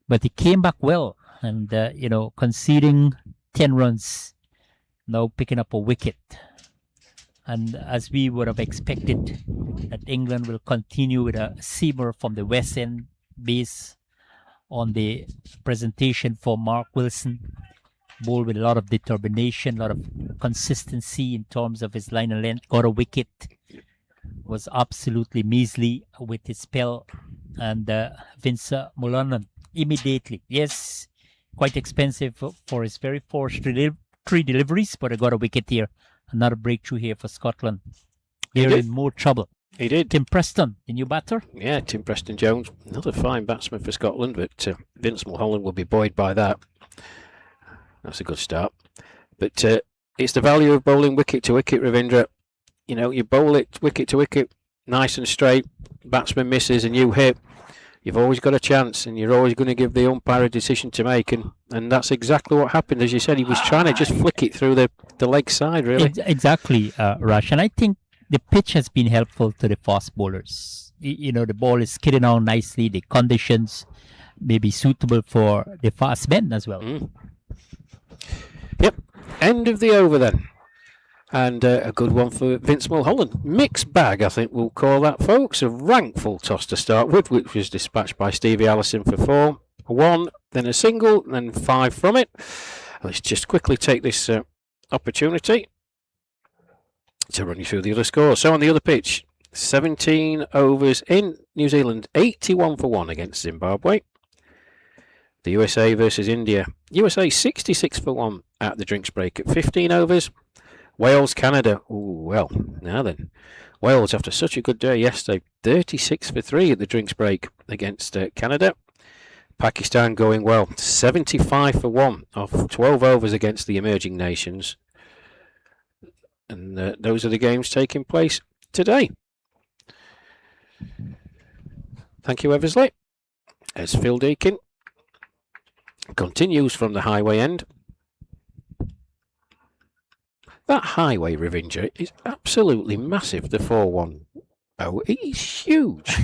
but he came back well and conceding 10 runs, now picking up a wicket. And as we would have expected, that England will continue with a seamer from the West End base on the presentation for Mark Wilson. Bowled with a lot of determination, a lot of consistency in terms of his line and length. Got a wicket. Was absolutely measly with his spell. And Vince Mulholland immediately. Yes, quite expensive for his very first 3 deliveries, but I got a wicket here. Another breakthrough here for Scotland. They're in more trouble. He did. Tim Preston, the new batter. Yeah, Tim Preston Jones. Another fine batsman for Scotland, but Vince Mulholland will be buoyed by that. That's a good start. But it's the value of bowling wicket to wicket, Ravindra. you know, you bowl it wicket to wicket, nice and straight, batsman misses and you hit, you've always got a chance, and you're always going to give the umpire a decision to make, and that's exactly what happened. As you said, he was trying to just flick it through the leg side, really. Exactly, Rush. And I think the pitch has been helpful to the fast bowlers. You know, the ball is skidding on nicely. The conditions may be suitable for the fast men as well. Yep. End of the over then. And a good one for Vince Mulholland. Mixed bag, I think we'll call that, folks. A rankful toss to start with, which was dispatched by Stevie Allison for 4. A 1, then a single, then 5 from it. Let's just quickly take this opportunity to run you through the other scores. So on the other pitch, 17 overs in New Zealand, 81 for 1 against Zimbabwe. The USA versus India. USA 66 for 1 at the drinks break at 15 overs. Wales, Canada. Ooh, well, now then. Wales, after such a good day yesterday, 36 for 3 at the drinks break against Canada. Pakistan going well, 75 for 1 off 12 overs against the emerging nations. And those are the games taking place today. Thank you, Eversley. As Phil Deakin continues from the highway end. That highway, Ravinder, is absolutely massive, the 410. It is huge.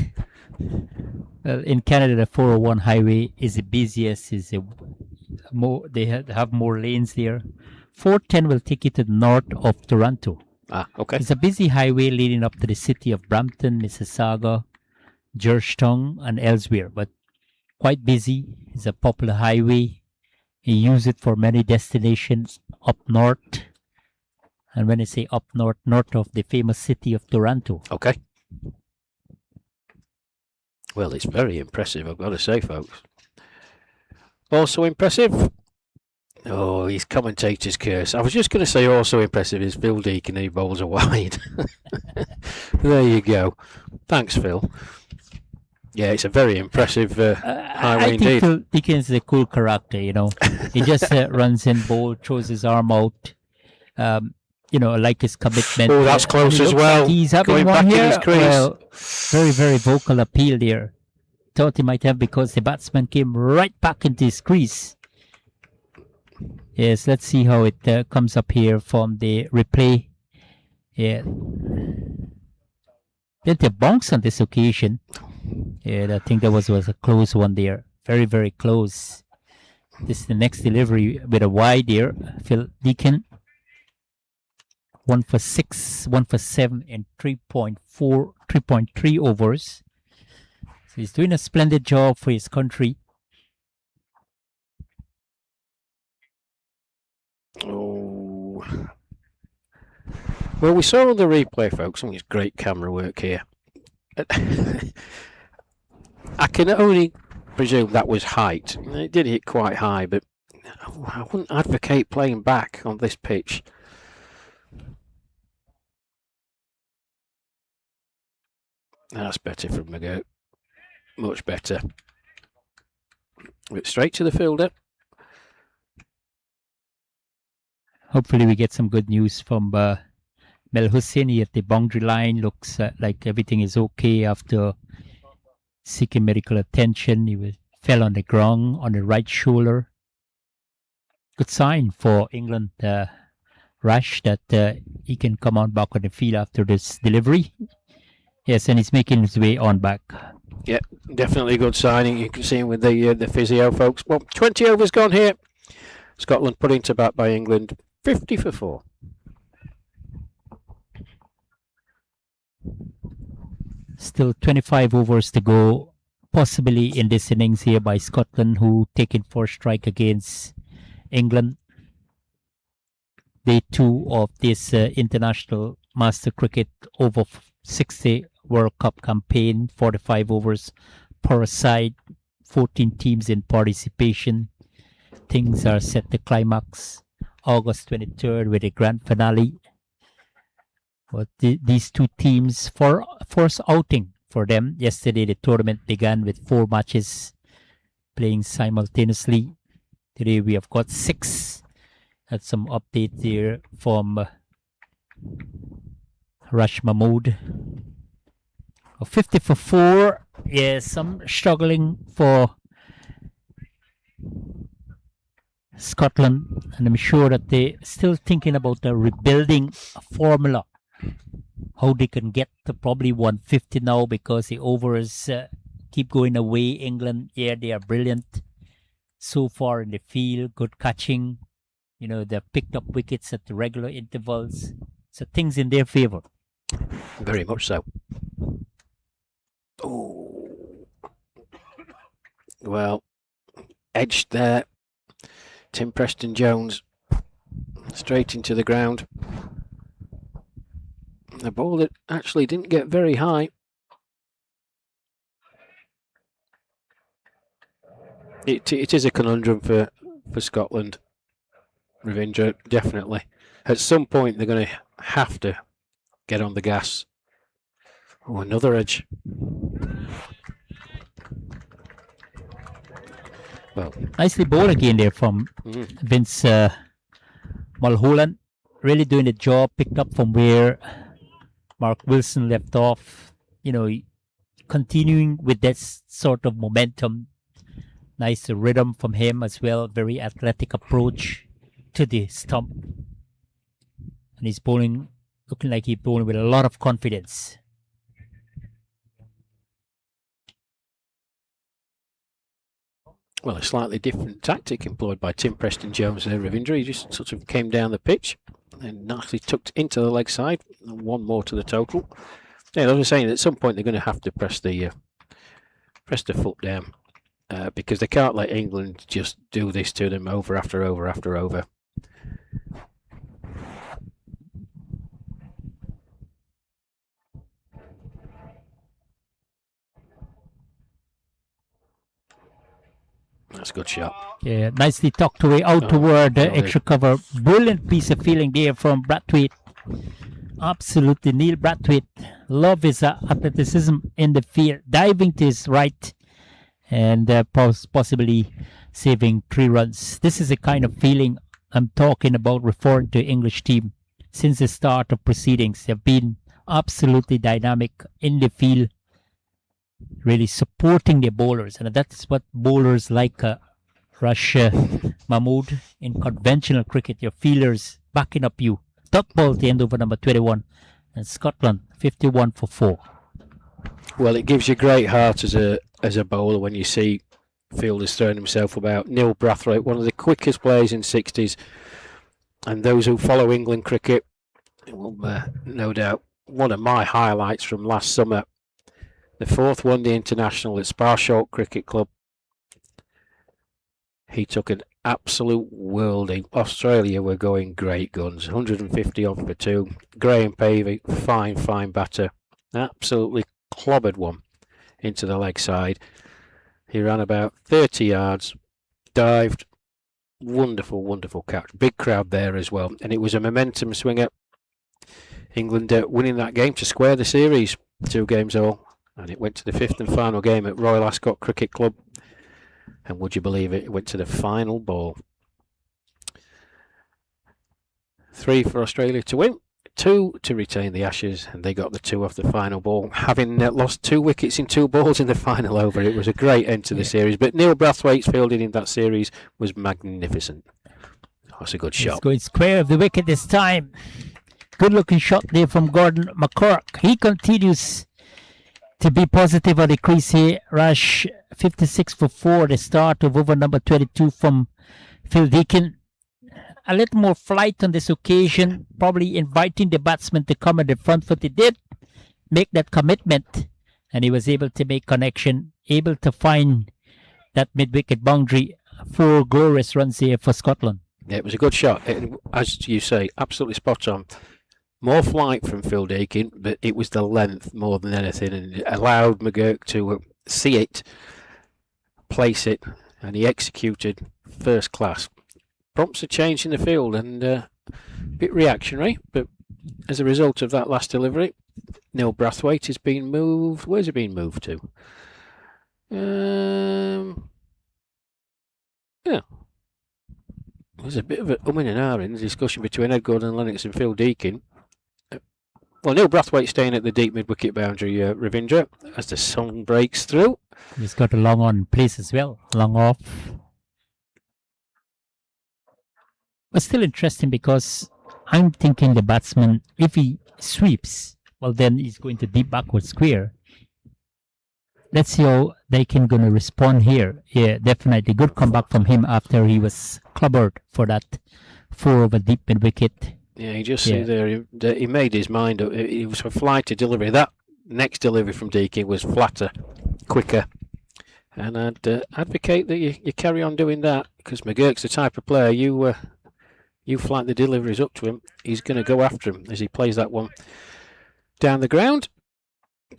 Well, in Canada, the 401 highway is the busiest. They have more lanes there. 410 will take you to the north of Toronto. Ah, okay. It's a busy highway leading up to the city of Brampton, Mississauga, Georgetown, and elsewhere, but quite busy. It's a popular highway. You use it for many destinations up north. And when I say up north, north of the famous city of Toronto. Okay. Well, it's very impressive, I've got to say, folks. Also impressive. Oh, his commentator's curse. I was just going to say also impressive is Phil Deakin, he bowls a wide. There you go. Thanks, Phil. Yeah, it's a very impressive highway indeed. I think Phil Deakin is a cool character, you know. He just runs in bowl, throws his arm out. You know, like his commitment. Oh, that's close as well. Like he's having Going one back in here. his crease. Well, very, very vocal appeal there. Thought he might have because the batsman came right back into his crease. Yes, let's see how it comes up here from the replay. Yeah. Did they bounce on this occasion? Yeah, I think that was a close one there. Very, very close. This is the next delivery with a wide there. Phil Deakin. 1 for 6, 1 for 7 in 3.3 overs. So he's doing a splendid job for his country. Oh. Well, we saw on the replay, folks, and it's great camera work here. I can only presume that was height. It did hit quite high, but I wouldn't advocate playing back on this pitch. That's better from McGirt. Much better. But straight to the fielder. Hopefully we get some good news from Mel Hussaini at the boundary line. Looks like everything is okay after seeking medical attention. He fell on the ground on the right shoulder. Good sign for England, Rash, that he can come on back on the field after this delivery. Yes, and he's making his way on back. Yeah, definitely a good signing. You can see him with the physio, folks. Well, 20 overs gone here. Scotland put into bat by England, 50 for 4. Still 25 overs to go, possibly in this innings here by Scotland, who taking first strike against England. Day 2 of this International Master Cricket over 60 World Cup campaign, 45 overs per side, 14 teams in participation. Things are set to climax August 23rd with a grand finale. But these two teams, for first outing for them, yesterday the tournament began with 4 matches playing simultaneously. Today we have got 6. Had some update here from Rush Mahmood. 50 for 4. Yes, some struggling for Scotland, and I'm sure that they're still thinking about the rebuilding formula. How they can get to probably 150 now because the overs keep going away. England, yeah, they are brilliant so far in the field. Good catching. You know, they've picked up wickets at the regular intervals. So things in their favour. Very much so. Oh. Well, edged there. Tim Preston-Jones straight into the ground. The ball that actually didn't get very high. It is a conundrum for Scotland. Ravindra, definitely. At some point, they're going to have to get on the gas. Oh, another edge. Well, nicely bowled again there from Vince Mulholland. Really doing the job. Picked up from where Mark Wilson left off. You know, continuing with that sort of momentum. Nice rhythm from him as well. Very athletic approach to the stump. And he's bowling, looking like he's bowling with a lot of confidence. Well, a slightly different tactic employed by Tim Preston-Jones there, Ravindra. He just sort of came down the pitch and nicely tucked into the leg side. One more to the total. Yeah, as I was saying, at some point they're going to have to press the foot down because they can't let England just do this to them over after over after over. That's a good shot. Yeah, nicely tucked away out toward extra cover. Brilliant piece of feeling there from Brathwaite. Absolutely, Neil Brathwaite. Love his athleticism in the field. Diving to his right and possibly saving 3 runs. This is the kind of feeling I'm talking about, referring to English team. Since the start of proceedings, they've been absolutely dynamic in the field, really supporting their bowlers, and that's what bowlers like Rush Mahmood in conventional cricket, your fielders backing up you. Dot ball to end over number 21, and Scotland 51 for 4. Well, it gives you great heart as a bowler when you see fielders throwing himself about. Neil Brathwaite, one of the quickest players in 60s, and those who follow England cricket will no doubt one of my highlights from last summer. The 4th one-day international at Sparsholt Cricket Club. He took an absolute worldie. Australia were going great guns. 150 off for 2. Graham Pavey, fine batter. Absolutely clobbered one into the leg side. He ran about 30 yards, dived. Wonderful catch. Big crowd there as well. And it was a momentum swinger. England winning that game to square the series. 2 games all. And it went to the 5th and final game at Royal Ascot Cricket Club. And would you believe it, it went to the final ball. 3 for Australia to win, 2 to retain the Ashes, and they got the 2 off the final ball, having lost 2 wickets in 2 balls in the final over. It was a great end to the series, but Neil Brathwaite's fielding in that series was magnificent. That's a good shot. He's going square of the wicket this time. Good looking shot there from Gordon McCork. He continues to be positive on the crease here. Rush 56 for 4, the start of over number 22 from Phil Deakin. A little more flight on this occasion, probably inviting the batsman to come at the front foot. He did make that commitment, and he was able to make connection, able to find that mid-wicket boundary. 4 glorious runs here for Scotland. Yeah, it was a good shot. As you say, absolutely spot on. More flight from Phil Deakin, but it was the length more than anything, and it allowed McGurk to see it, place it, and he executed first class. Prompts a change in the field and a bit reactionary, but as a result of that last delivery, Neil Brathwaite has been moved. Where's he been moved to? Yeah. There's a bit of an and ahhing discussion between Ed Gordon Lennox and Phil Deakin. Well, Neil Brathwaite staying at the deep mid-wicket boundary, Ravindra, as the sun breaks through. He's got a long on place as well, long off. But still interesting because I'm thinking the batsman, if he sweeps, well then he's going to deep backward square. Let's see how they can gonna respond here. Yeah, definitely good comeback from him after he was clobbered for that 4 over deep mid wicket. Yeah, you just see there, he made his mind up. It was a flight to delivery. That next delivery from Deakin was flatter, quicker. And I'd advocate that you carry on doing that, because McGurk's the type of player, you flight the deliveries up to him, he's going to go after him as he plays that one down the ground.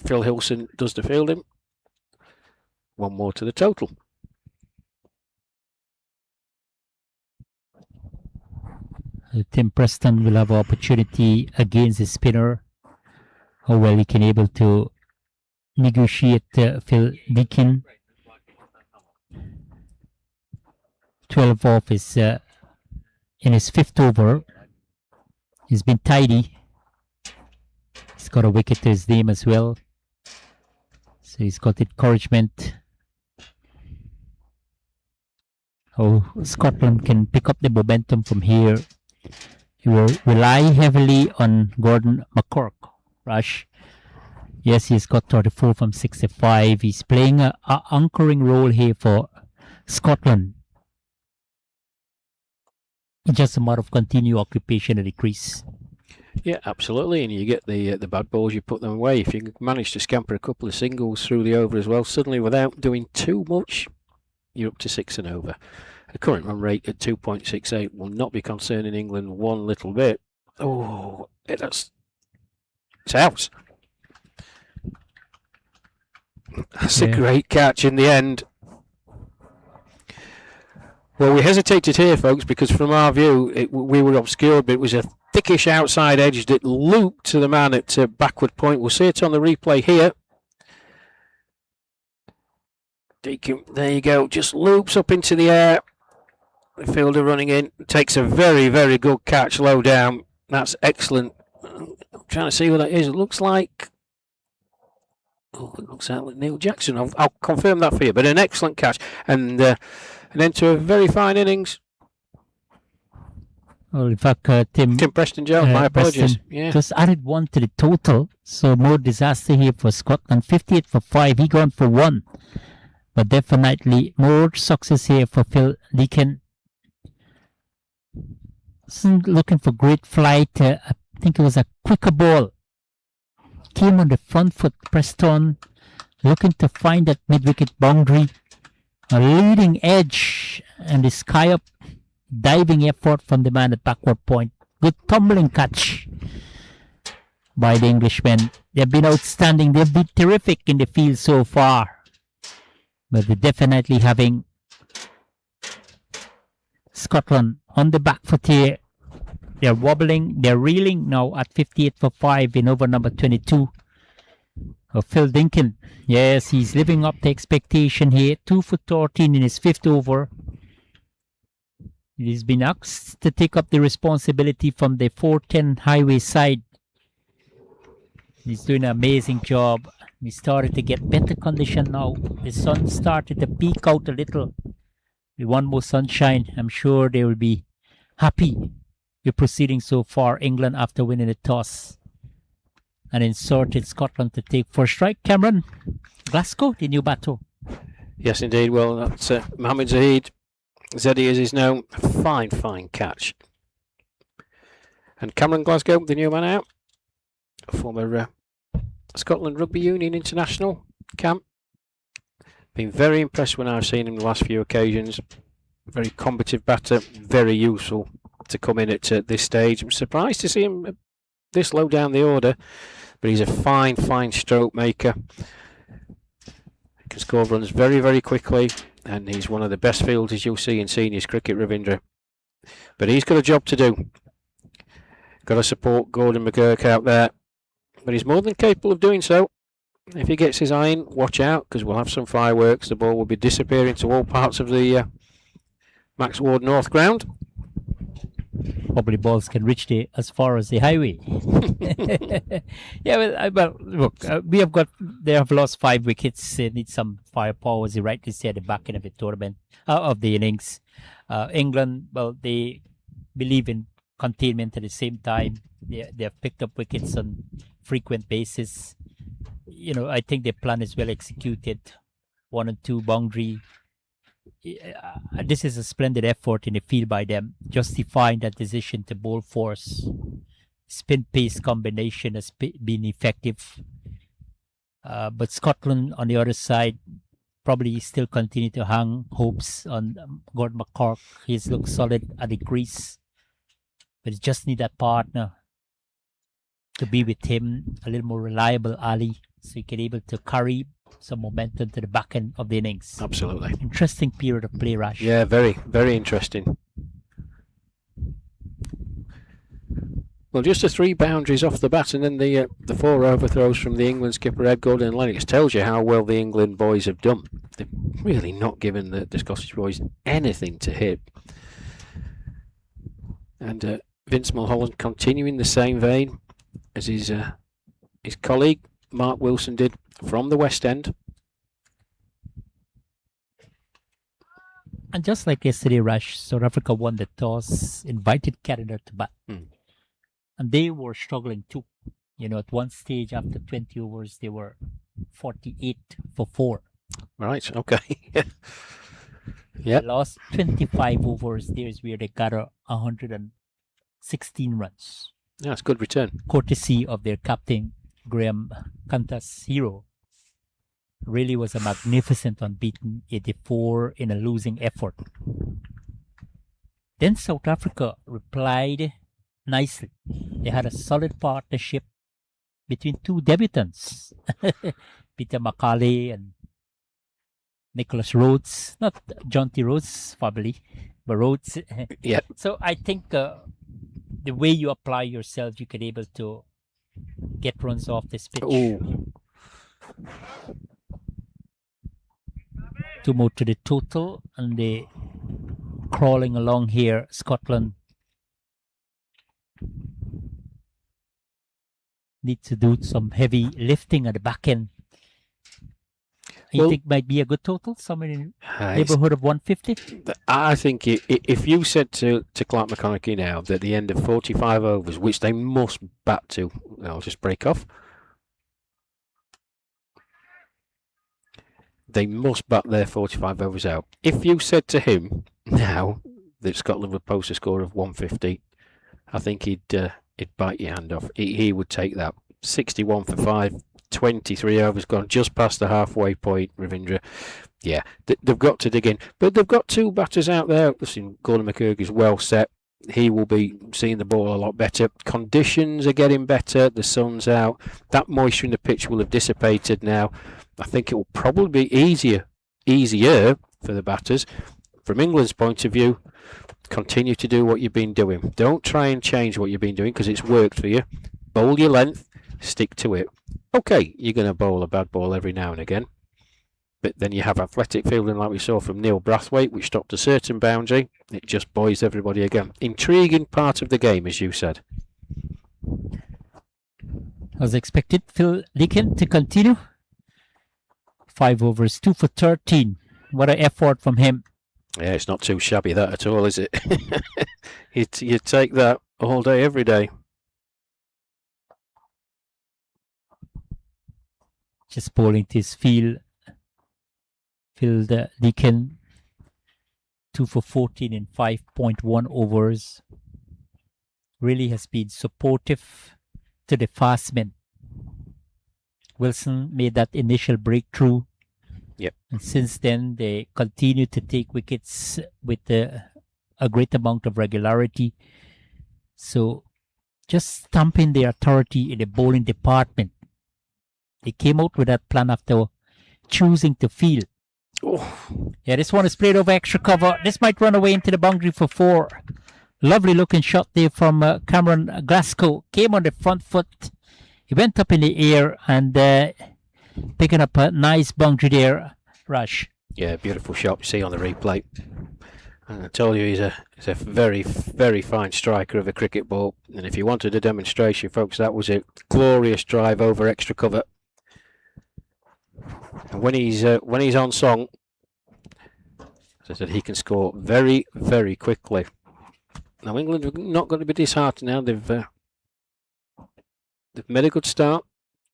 Phil Hilson does the fielding. 1 more to the total. Tim Preston will have an opportunity against the spinner. How well he can able to negotiate Phil Deakin. 12 off is in his 5th over. He's been tidy. He's got a wicket to his name as well. So he's got encouragement. How Scotland can pick up the momentum from here. He will rely heavily on Gordon McCork. Rush. Yes, he's got 34 from 65. He's playing an anchoring role here for Scotland. It's just a matter of continued occupation at the crease. Yeah, absolutely. And you get the bad balls, you put them away. If you manage to scamper a couple of singles through the over as well, suddenly without doing too much, you're up to 6 and over. The current run rate at 2.68 will not be concerning England one little bit. Oh, it's out. That's a great catch in the end. Well, we hesitated here, folks, because from our view, we were obscured, but it was a thickish outside edge that looped to the man at backward point. We'll see it on the replay here. Deakin, there you go, just loops up into the air. The fielder running in, takes a very, very good catch low down. That's excellent. I'm trying to see what that is. It looks like... Oh, it looks like Neil Jackson. I'll confirm that for you. But an excellent catch. And into a very fine innings. Well, in fact, Tim Preston Jones, my apologies. Yeah. Just added 1 to the total. So more disaster here for Scotland. 58 for 5. He gone for 1. But definitely more success here for Phil Deakin. Looking for great flight. I think it was a quicker ball. Came on the front foot, Preston. Looking to find that mid-wicket boundary. A leading edge. And the sky up. Diving effort from the man at backward point. Good tumbling catch by the Englishmen. They've been outstanding. They've been terrific in the field so far. But they're definitely having Scotland on the back foot here. They're wobbling, they're reeling now at 58 for 5 in over number 22 of Phil Deakin. Yes, he's living up to expectation here. 2 for 13 in his 5th over. He's been asked to take up the responsibility from the 410 highway side. He's doing an amazing job. We started to get better condition now. The sun started to peek out a little. With 1 more sunshine, I'm sure they will be happy with proceeding so far. England after winning the toss and inserted Scotland to take first strike. Cameron, Glasgow, the new battle. Yes, indeed. Well, that's Mohammed Zahid. Zeddy as is known. Fine, fine catch. And Cameron Glasgow, the new man out. Former Scotland Rugby Union international. Cam. Been very impressed when I've seen him the last few occasions. Very combative batter. Very useful to come in at this stage. I'm surprised to see him this low down the order. But he's a fine, fine stroke maker. He can score runs very, very quickly. And he's one of the best fielders you'll see in seniors cricket, Ravindra. But he's got a job to do. Got to support Gordon McGurk out there. But he's more than capable of doing so. If he gets his eye in, watch out, because we'll have some fireworks. The ball will be disappearing to all parts of the Max Ward North ground. Probably balls can reach as far as the highway. Yeah, well, look, they have lost 5 wickets. They need some firepower, as you rightly said, at the back end of the tournament, of the innings. England, well, they believe in containment at the same time. They have picked up wickets on frequent basis. I think their plan is well executed. 1 and 2 boundary. This is a splendid effort in the field by them, justifying that decision to bowl force. Spin-pace combination has been effective. But Scotland, on the other side, probably still continue to hang hopes on Gordon McCork. He's looked solid at the crease. But he just need that partner to be with him, a little more reliable Ali, so he can able to carry some momentum to the back end of the innings. Absolutely. Interesting period of play, Rash. Yeah, very, very interesting. Well, just the 3 boundaries off the bat, and then the 4 overthrows from the England skipper Ed Gordon and Lennox tells you how well the England boys have done. They've really not given the Scottish boys anything to hit. And Vince Mulholland continuing the same vein as his colleague Mark Wilson did from the West End. And just like yesterday, Rash, South Africa won the toss, invited Canada to bat. And they were struggling too. At one stage after 20 overs, they were 48 for 4. Right, okay. They lost 25 overs. There's where they got 116 runs. Yeah, it's a good return. Courtesy of their captain, Graham Kantas hero. Really was a magnificent unbeaten 84 in a losing effort. Then South Africa replied nicely. They had a solid partnership between 2 debutants, Peter Macaulay and Nicholas Rhodes. Not John T. Rhodes, probably, but Rhodes. Yeah. So I think the way you apply yourself, you can able to get runs off this pitch. Ooh. 2 more to the total, and they crawling along here. Scotland need to do some heavy lifting at the back end. You think might be a good total, somewhere in the neighborhood of 150? I think if you said to Clark McConaughey now that at the end of 45 overs, which they must bat to, I'll just break off. They must bat their 45 overs out. If you said to him now that Scotland would post a score of 150, I think he'd bite your hand off. He would take that. 61 for 5, 23 overs gone, just past the halfway point, Ravindra. Yeah, they've got to dig in. But they've got 2 batters out there. Listen, Gordon McCurg is well set. He will be seeing the ball a lot better. Conditions are getting better. The sun's out. That moisture in the pitch will have dissipated now. I think it will probably be easier for the batters. From England's point of view, continue to do what you've been doing. Don't try and change what you've been doing because it's worked for you. Bowl your length, stick to it. Okay, you're going to bowl a bad ball every now and again. But then you have athletic fielding like we saw from Neil Brathwaite, which stopped a certain boundary. It just buoys everybody again. Intriguing part of the game, as you said. As expected, Phil Deacon to continue. 5 overs, 2 for 13. What an effort from him. Yeah, it's not too shabby that at all, is it? You take that all day, every day. Just bowling to his field. Phil Deacon, 2 for 14 in 5.1 overs. Really has been supportive to the fast men. Wilson made that initial breakthrough. Yep. And since then, they continue to take wickets with a great amount of regularity. So, just stamping their authority in the bowling department. They came out with that plan after choosing to field. Oh. Yeah, this one is played over extra cover. This might run away into the boundary for 4. Lovely looking shot there from Cameron Glasgow. Came on the front foot. He went up in the air and picking up a nice boundary there, Rush. Yeah, beautiful shot. You see on the replay. And I told you he's a very, very fine striker of a cricket ball. And if you wanted a demonstration, folks, that was a glorious drive over extra cover. And when he's on song, as I said, he can score very, very quickly. Now England are not going to be disheartened now. They've made a good start.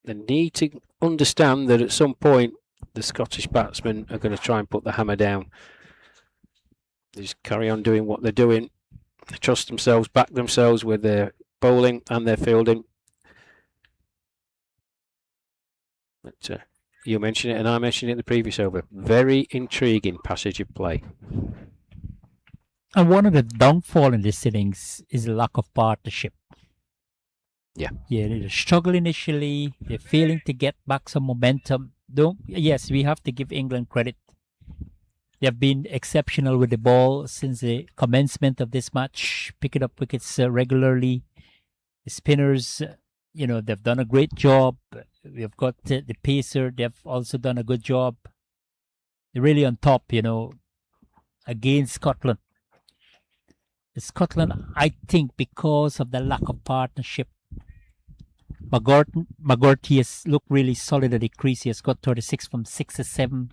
They need to understand that at some point the Scottish batsmen are going to try and put the hammer down. They just carry on doing what they're doing. They trust themselves, back themselves with their bowling and their fielding. But you mentioned it and I mentioned it in the previous over. Very intriguing passage of play. And one of the downfall in this innings is the lack of partnership. Yeah, they struggle initially. They're failing to get back some momentum. Yes, we have to give England credit. They have been exceptional with the ball since the commencement of this match, picking up wickets regularly. The spinners, they've done a great job. We've got the pacer. They've also done a good job. They're really on top, against Scotland. Scotland, I think, because of the lack of partnership, McGurty has looked really solid at the crease. He has got 36 from 6 or 7.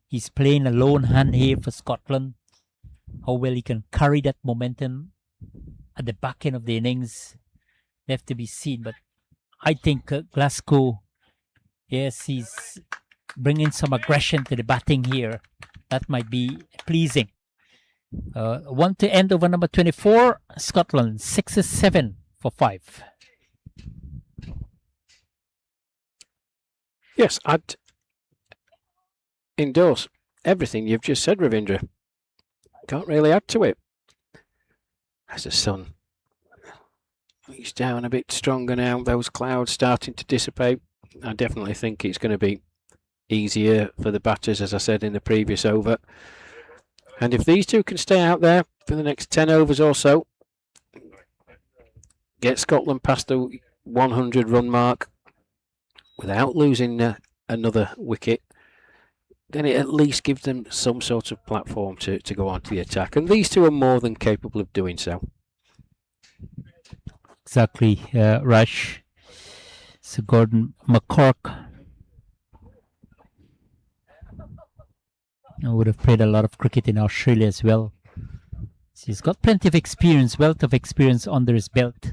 He's playing a lone hand here for Scotland. How well he can carry that momentum at the back end of the innings left to be seen. But I think Glasgow, yes, he's bringing some aggression to the batting here. That might be pleasing. One to end over number 24. Scotland 6 or 7 for 5. Yes, I'd endorse everything you've just said, Ravindra. Can't really add to it. As the sun, he's down a bit stronger now. Those clouds starting to dissipate. I definitely think it's going to be easier for the batters, as I said in the previous over. And if these two can stay out there for the next 10 overs or so, get Scotland past the 100 run mark without losing another wicket, then it at least gives them some sort of platform to go on to the attack. And these two are more than capable of doing so. Exactly, Rush. So Gordon McCork would have played a lot of cricket in Australia as well. So he's got plenty of experience, wealth of experience under his belt.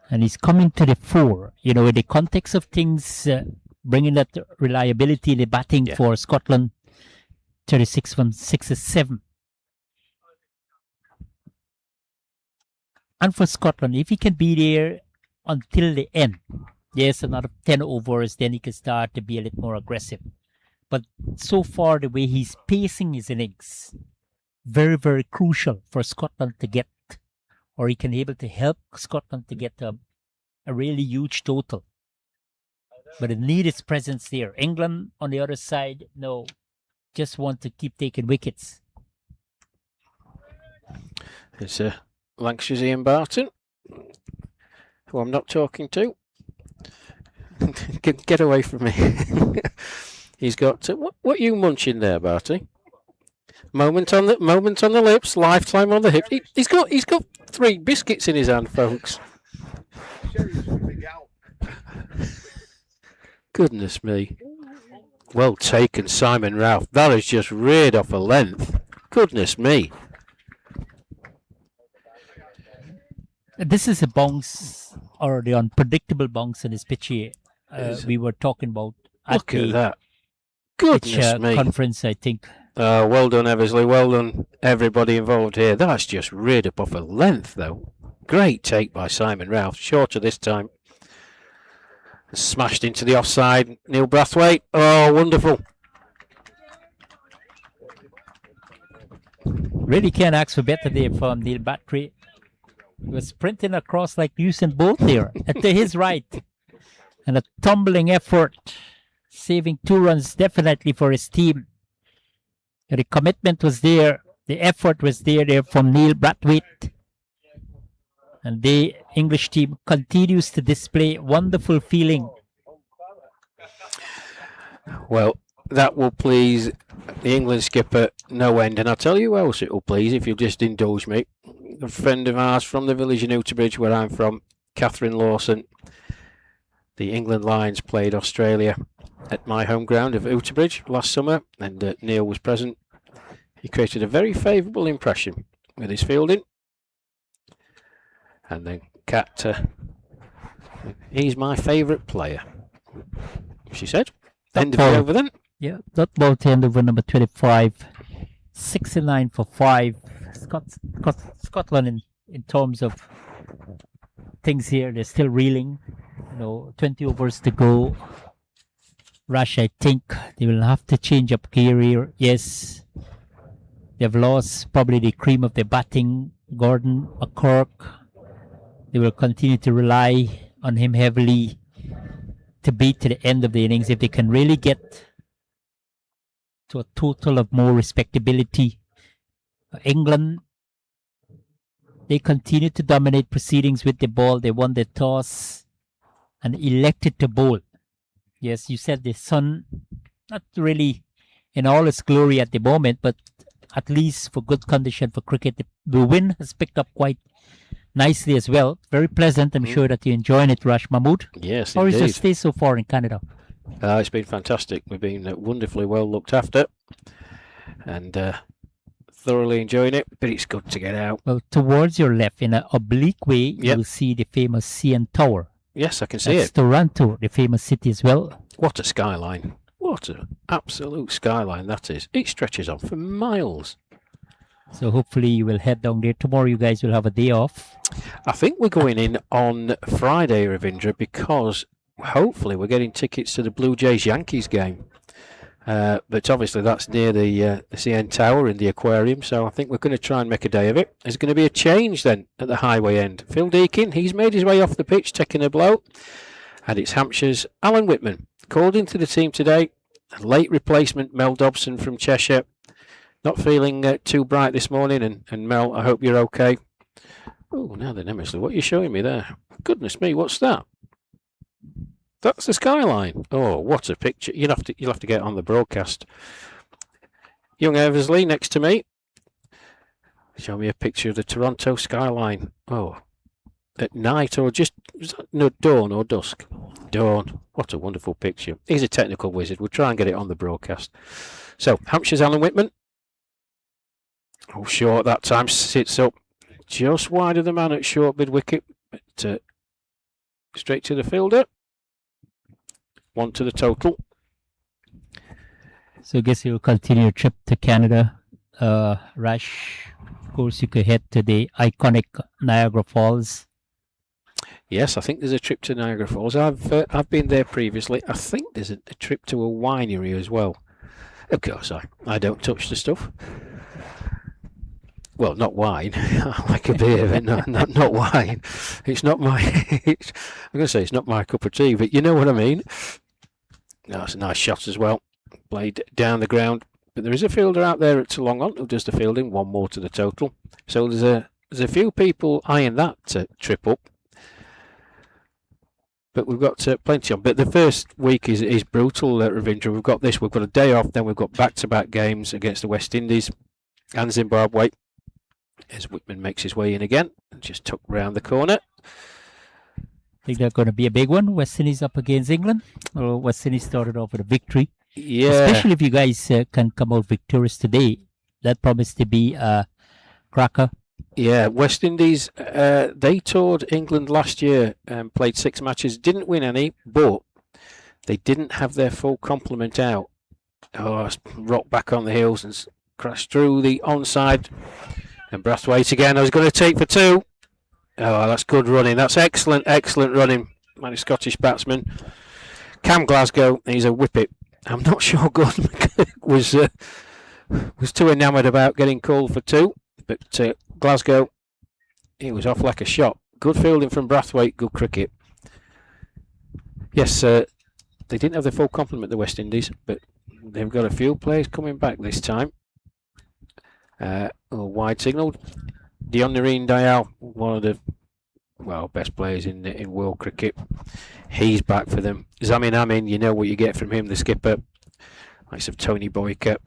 And he's coming to the fore, in the context of things, bringing that reliability in the batting for Scotland. 36 from 6 or 7. And for Scotland, if he can be there until the end, yes, another 10 overs, then he can start to be a little more aggressive. But so far, the way he's pacing his innings, very, very crucial for Scotland to get, or he can be able to help Scotland to get a really huge total. But it needs its presence there. England, on the other side, no, just want to keep taking wickets. It's Lancashire's Ian Barton, who I'm not talking to. Get away from me. He's got what are you munching there, Barty? Moment on the lips, lifetime on the hip. He's got 3 biscuits in his hand, folks. Goodness me. Well taken, Simon Ralph. That is just reared off a length. Goodness me. This is a bounce, or the unpredictable bounce in this pitch here. We were talking about Look at that. Goodness me. Conference, I think. Well done, Eversley. Well done, everybody involved here. That's just reared up off a length, though. Great take by Simon Ralph. Shorter this time. Smashed into the offside. Neil Brathwaite. Oh, wonderful. Really can't ask for better there from Neil Brathwaite. He was sprinting across like Usain Bolt there, to his right. And a tumbling effort, saving 2 runs definitely for his team. The commitment was there, the effort was there from Neil Brathwaite. And the English team continues to display wonderful feeling. Well, that will please the England skipper no end. And I'll tell you who else it will please, if you'll just indulge me. A friend of ours from the village in Outerbridge, where I'm from, Catherine Lawson. The England Lions played Australia at my home ground of Outerbridge last summer, and Neil was present. He created a very favourable impression with his fielding. And then Cat, he's my favourite player, she said. End of the over then. Yeah, that ball to end over number 25. 69 for 5. Scotland in terms of things here, they're still reeling. 20 overs to go. Russia, I think they will have to change up gear here. Yes, they've lost probably the cream of their batting, Gordon McCork. They will continue to rely on him heavily to beat to the end of the innings if they can really get to a total of more respectability. England, they continue to dominate proceedings with the ball. They won the toss and elected to bowl. Yes, you said the sun, not really in all its glory at the moment, but at least for good condition for cricket. The wind has picked up quite nicely as well. Very pleasant. I'm sure that you're enjoying it, Rash Mahmood. Yes, How is indeed. your stay so far in Canada? It's been fantastic. We've been wonderfully well looked after and thoroughly enjoying it, but it's good to get out. Well, towards your left, in an oblique way, Yep. you'll see the famous CN Tower. Yes, I can see That's it. Toronto, the famous city as well. What a skyline. What an absolute skyline that is. It stretches on for miles. So hopefully you will head down there. Tomorrow you guys will have a day off. I think we're going in on Friday, Ravindra, because hopefully we're getting tickets to the Blue Jays Yankees game. But obviously that's near the CN Tower in the aquarium, so I think we're going to try and make a day of it. There's going to be a change then at the highway end. Phil Deakin, he's made his way off the pitch, taking a blow. And it's Hampshire's Alan Whitman, called into the team today. A late replacement, Mel Dobson from Cheshire. Not feeling too bright this morning, and Mel, I hope you're okay. Oh, now then, Emmersley, what are you showing me there? Goodness me, what's that? That's the skyline. Oh, what a picture! You'll have to get on the broadcast. Young Eversley next to me. Show me a picture of the Toronto skyline. Oh, at night or just dawn or dusk. Dawn. What a wonderful picture. He's a technical wizard. We'll try and get it on the broadcast. So Hampshire's Alan Whitman. Oh, short that time. Sits up just wide of the man at short mid wicket. But straight to the fielder. 1 to the total. So I guess you'll continue your trip to Canada. Rash, of course, you could head to the iconic Niagara Falls. Yes, I think there's a trip to Niagara Falls. I've been there previously. I think there's a trip to a winery as well. Of course, I don't touch the stuff. Well, not wine. I like a beer, but not wine. It's not my. I'm going to say it's not my cup of tea, but you know what I mean. That's a nice shot as well. Played down the ground, but there is a fielder out there at Toulon who does the fielding. 1 more to the total. So there's a few people eyeing that trip up. But we've got plenty on. But the first week is brutal, Ravindra. We've got this. We've got a day off. Then we've got back-to-back games against the West Indies and Zimbabwe. As Whitman makes his way in again, and just tucked round the corner. Think they're going to be a big one. West Indies up against England. Or West Indies started off with a victory. Yeah. Especially if you guys can come out victorious today. That promised to be a cracker. Yeah, West Indies, they toured England last year and played 6 matches. Didn't win any, but they didn't have their full complement out. Oh, rocked back on the heels and crashed through the onside. And Brathwaite again. I was going to take for 2. Oh, that's good running. That's excellent running. Man, Scottish batsman. Cam Glasgow, he's a whippet. I'm not sure Gordon was too enamoured about getting called for 2. But Glasgow, he was off like a shot. Good fielding from Brathwaite, good cricket. Yes, they didn't have the full complement, the West Indies, but they've got a few players coming back this time. Wide signal. Dion Nareen Dayal, one of the best players in world cricket. He's back for them. Zamin Amin, you know what you get from him, the skipper. likes of Tony Boycott,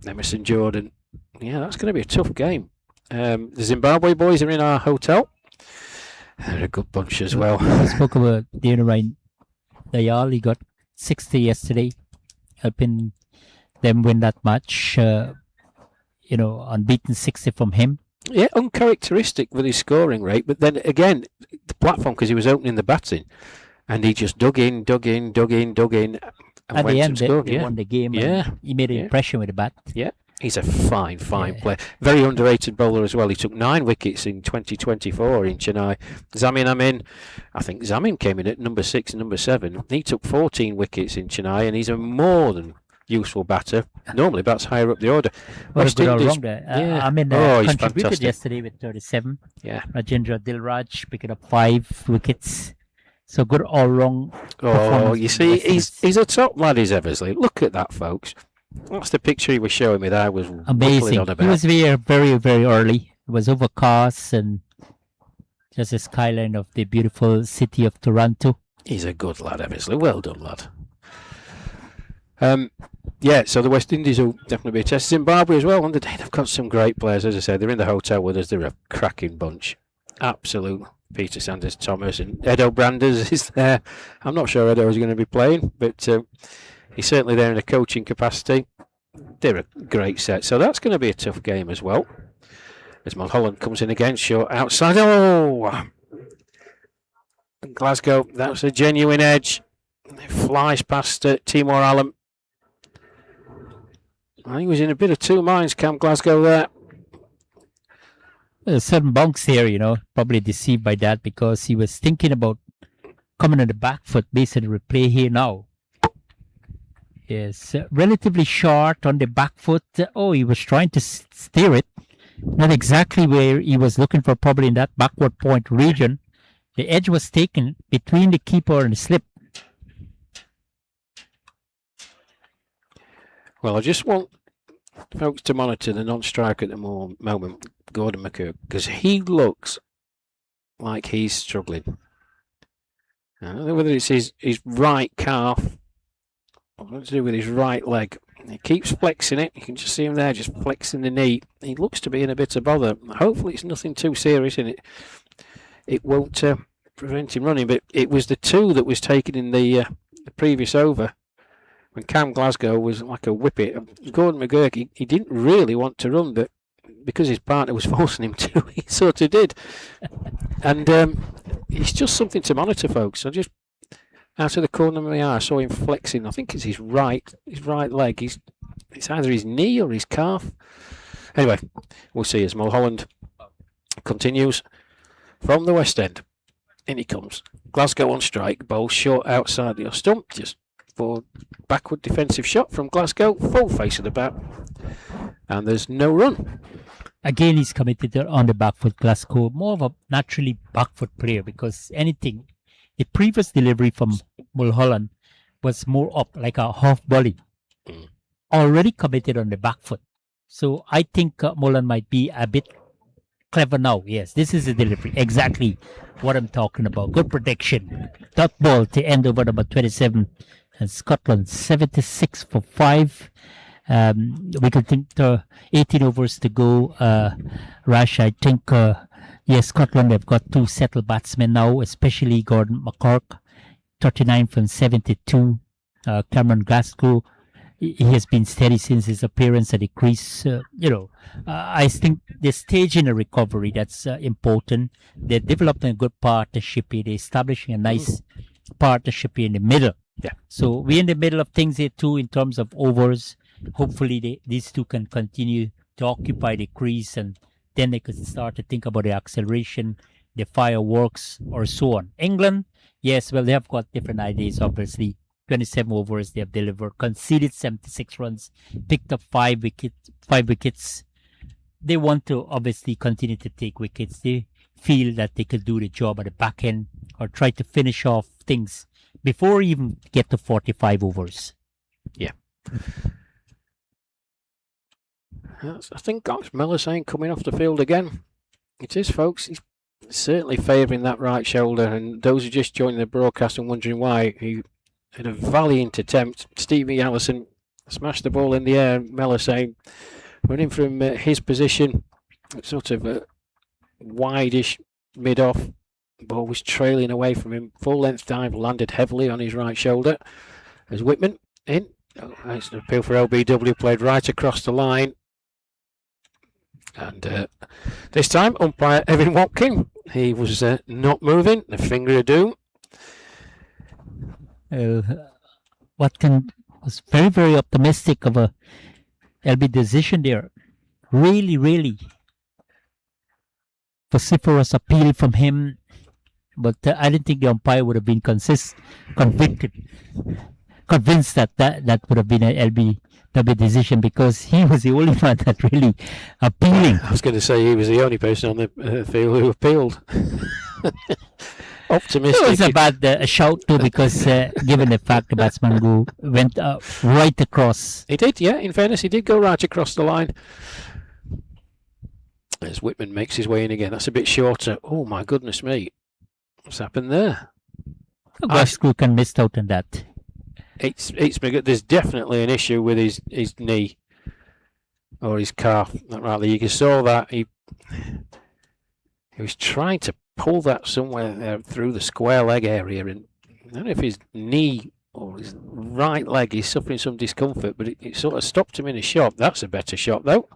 Emerson Jordan. Yeah, that's going to be a tough game. The Zimbabwe boys are in our hotel. They're a good bunch as well. I spoke about Ryan Dayal. He got 60 yesterday, helping them win that match. Unbeaten 60 from him. Yeah, uncharacteristic with his scoring rate. But then again, the platform, because he was opening the batting, and he just dug in. And At went the end, and scored. they won the game. Yeah. And he made an impression with the bat. Yeah. He's a fine player. Very underrated bowler as well. He took 9 wickets in 2024 in Chennai. Zamin Amin, I think Zamin came in at number 6 and number 7. He took 14 wickets in Chennai, and he's a more than useful batter. Normally bats higher up the order. West Indies, contributed fantastic yesterday with 37. Yeah. Rajendra Dilraj picking up 5 wickets. So good all-round performance. You see, he's a top lad, is Eversley. Look at that, folks. That's the picture he was showing me that I was amazing. On about. He was very, very, very early. It was overcast and just a skyline of the beautiful city of Toronto. He's a good lad, Eversley. Well done, lad. So the West Indies will definitely be a test. Zimbabwe as well. On the day, they've got some great players. As I said, they're in the hotel with us. They're a cracking bunch. Absolute. Peter Sanders Thomas and Edo Branders is there. I'm not sure Edo is going to be playing, but he's certainly there in a coaching capacity. They're a great set. So that's going to be a tough game as well. As Mulholland comes in again, short outside. Oh! Glasgow, that's a genuine edge. It flies past Timor Allen. I think he was in a bit of two minds, Cam Glasgow there. Certain bunks here, probably deceived by that because he was thinking about coming on the back foot based on the replay here now. Yes, relatively short on the back foot. He was trying to steer it. Not exactly where he was looking for, probably in that backward point region. The edge was taken between the keeper and the slip. Well, I just want folks to monitor the non-striker at the moment, Gordon McKirk, because he looks like he's struggling. I don't know whether it's his right calf or what to do with his right leg. He keeps flexing it. You can just see him there, just flexing the knee. He looks to be in a bit of bother. Hopefully it's nothing too serious in it. It won't prevent him running, but it was the 2 that was taken in the previous over. When Cam Glasgow was like a whippet, Gordon McGurk, he didn't really want to run, but because his partner was forcing him to, he sort of did. And it's just something to monitor, folks. I just, out of the corner of my eye, I saw him flexing. I think it's his right leg. It's either his knee or his calf. Anyway, we'll see as Mulholland continues from the West End. In he comes. Glasgow on strike, bowl short outside the stump, just for backward defensive shot from Glasgow, full face of the bat, and there's no run. Again, he's committed on the back foot. Glasgow, more of a naturally back foot player because the previous delivery from Mulholland was more up like a half volley, already committed on the back foot. So I think Mulholland might be a bit clever now. Yes, this is a delivery, exactly what I'm talking about. Good prediction. Dot ball to end over number 27. And Scotland 76 for 5. We could think 18 overs to go. Rash, I think Scotland have got 2 settled batsmen now, especially Gordon McCork, 39 from 72. Cameron Glasgow, he has been steady since his appearance at the crease. I think the stage in a recovery that's important. They're developing a good partnership here. They're establishing a nice partnership here in the middle. Yeah. So we're in the middle of things here too in terms of overs. Hopefully these 2 can continue to occupy the crease and then they could start to think about the acceleration, the fireworks or so on. England, yes, well, they have got different ideas, obviously. 27 overs they have delivered, conceded 76 runs, picked up 5 wickets. They want to obviously continue to take wickets. They feel that they could do the job at the back end or try to finish off things before we even get to 45 overs. Yeah. I think Alex Miller saying coming off the field again. It is, folks. He's certainly favouring that right shoulder. And those who just joined the broadcast and wondering why, he had a valiant attempt. Stevie Allison smashed the ball in the air. Mellor saying, running from his position, sort of a wide-ish mid-off. Ball was trailing away from him. Full length dive, landed heavily on his right shoulder. As Whitman in. Oh, it's an appeal for LBW, played right across the line. And this time, umpire Evan Watkin, he was not moving, the finger of doom. Watkin was very, very optimistic of a LB decision there. Really vociferous appeal from him. But I didn't think the umpire would have been convinced that would have been an LBW decision, because he was the only one that really appealing. I was going to say he was the only person on the field who appealed. Optimistic. It was a bad shout too, because given the fact the batsman went right across. He did, yeah. In fairness, he did go right across the line. As Whitman makes his way in again, that's a bit shorter. Oh my goodness me, what's happened there? Glasgow can missed out on that. There's definitely an issue with his knee or his calf. Not rightly. You saw that he was trying to pull that somewhere through the square leg area, and I don't know if his knee or his right leg is suffering some discomfort, but it sort of stopped him in a shot. That's a better shot though.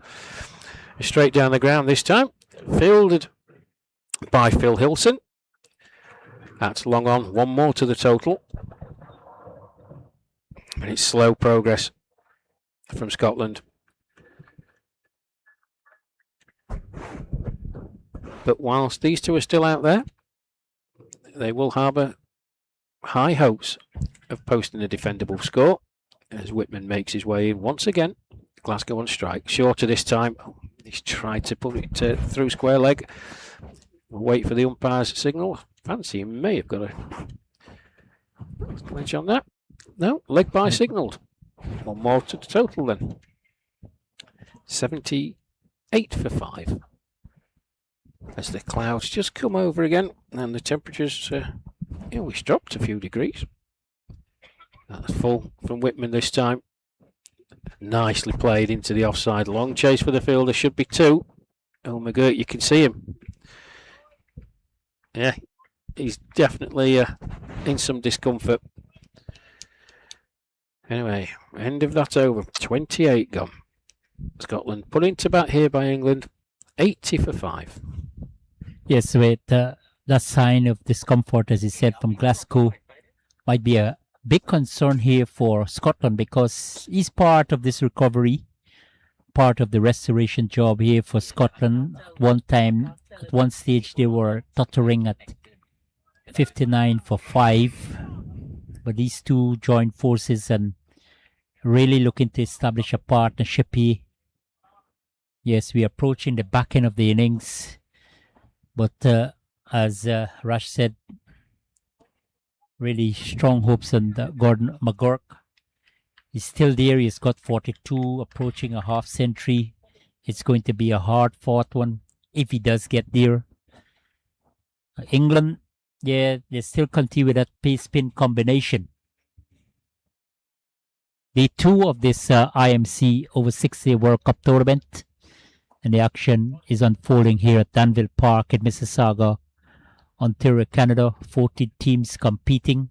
Straight down the ground this time, fielded by Phil Hilson. That's long on, one more to the total. And it's slow progress from Scotland. But whilst these two are still out there, they will harbour high hopes of posting a defendable score as Whitman makes his way in once again. Glasgow on strike. Shorter this time. He's tried to put it through square leg. We'll wait for the umpire's signal. Fancy he may have got a glitch on that. No, leg by signalled. One more to the total then. 78 for 5. As the clouds just come over again and the temperatures, we've dropped a few degrees. That's full from Whitman this time. Nicely played into the offside. Long chase for the fielder, should be 2. Oh McGirt, you can see him. Yeah, he's definitely in some discomfort. Anyway, end of that over. 28 gone. Scotland put into bat here by England. 80 for 5. Yes, with that sign of discomfort, as he said, from Glasgow, might be a big concern here for Scotland, because he's part of this recovery, part of the restoration job here for Scotland. At one stage, they were tottering at 59 for 5. But these two joined forces and really looking to establish a partnership here. Yes, we are approaching the back end of the innings. But as Rash said, really strong hopes on Gordon McGurk. He's still there. He's got 42, approaching a half century. It's going to be a hard-fought one if he does get there. England, yeah, they still continue with that pace-spin combination. Day 2 of this IMC over 6-day World Cup tournament. And the action is unfolding here at Danville Park in Mississauga, Ontario, Canada. 14 teams competing.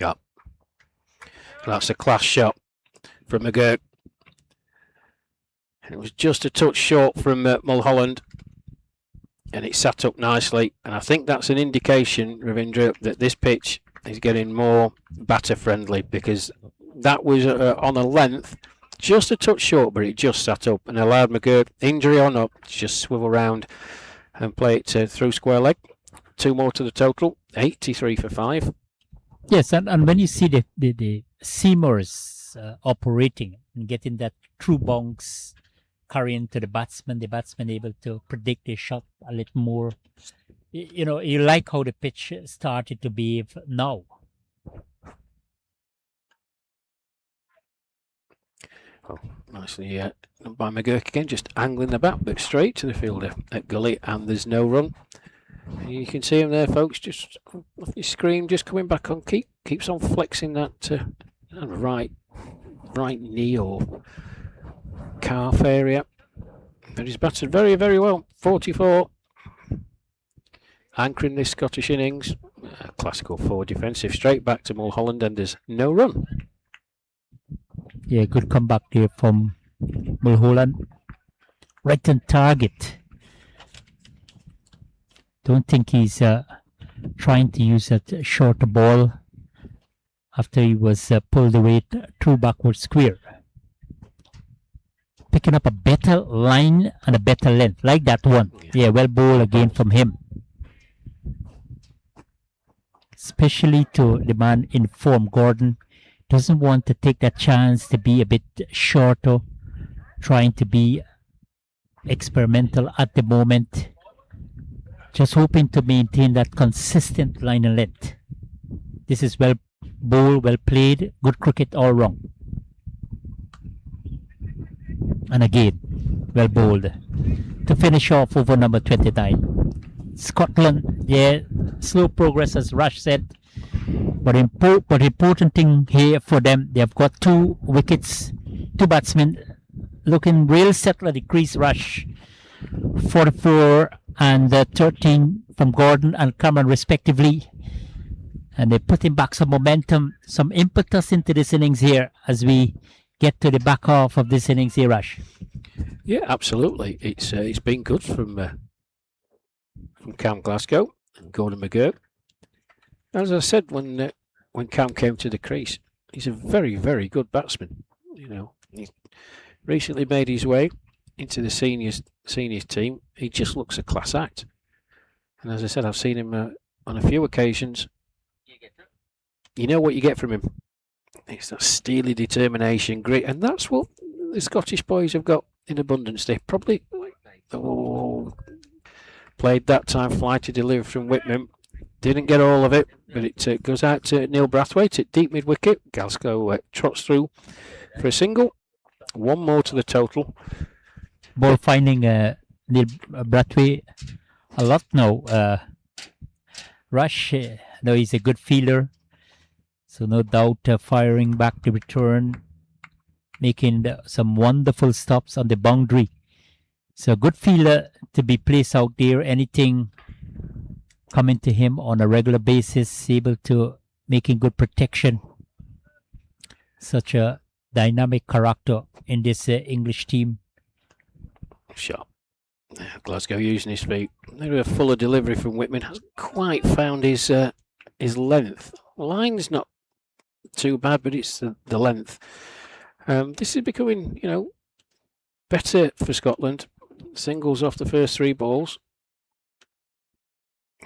Yeah. That's a class shot from McGirt. It was just a touch short from Mulholland. And it sat up nicely. And I think that's an indication, Ravindra, that this pitch is getting more batter friendly, because that was on a length just a touch short, but it just sat up and allowed McGirt, injury or not, to just swivel round and play it through square leg. 2 more to the total, 83 for 5. Yes, and when you see the seamers operating and getting that true bounce carrying to the batsman able to predict the shot a little more. You like how the pitch started to behave now. Oh, nicely by McGurk again, just angling the bat, but straight to the fielder at gully, and there's no run. You can see him there, folks, just off his screen, just coming back on. Keeps on flexing that right right knee or calf area. But he's batted very, very well. 44. Anchoring this Scottish innings. Classical 4 defensive, straight back to Mulholland, and there's no run. Yeah, good comeback there from Mulholland. Right on target. Don't think he's trying to use that shorter ball after he was pulled away through backward square. Picking up a better line and a better length, like that one. Yeah, well bowled again from him. Especially to the man in form. Gordon doesn't want to take that chance to be a bit shorter, trying to be experimental at the moment. Just hoping to maintain that consistent line and length. This is well bowled, well played, good cricket all round. And again, well bowled. To finish off over number 29. Scotland, yeah, slow progress as Rush said. But important thing here for them, they have got 2 wickets, 2 batsmen looking real settled at the crease. Rush 44 and 13 from Gordon and Cameron respectively, and they're putting back some momentum, some impetus into this innings here as we get to the back half of this innings here, Rush. Yeah, absolutely. It's been good from Cam Glasgow and Gordon McGurk. As I said, when Cam came to the crease, he's a very, very good batsman. You know, he recently made his way into the seniors team. He just looks a class act. And as I said, I've seen him on a few occasions. You know what you get from him. It's that steely determination, grit, and that's what the Scottish boys have got in abundance. They probably played that time flighty delivery from Whitman. Didn't get all of it, but it goes out to Neil Brathwaite at deep mid-wicket. Glasgow trots through for a single. 1 more to the total. Ball finding Neil Brathwaite a lot now. Rush, though he's a good fielder, so no doubt firing back the return, making some wonderful stops on the boundary. So good fielder to be placed out there. Anything coming to him on a regular basis, able to making good protection. Such a dynamic character in this English team. Shot. Glasgow using his feet. Maybe a fuller delivery from Whitman. Hasn't quite found his length. Line's not too bad, but it's the length. This is becoming, better for Scotland. Singles off the first 3 balls.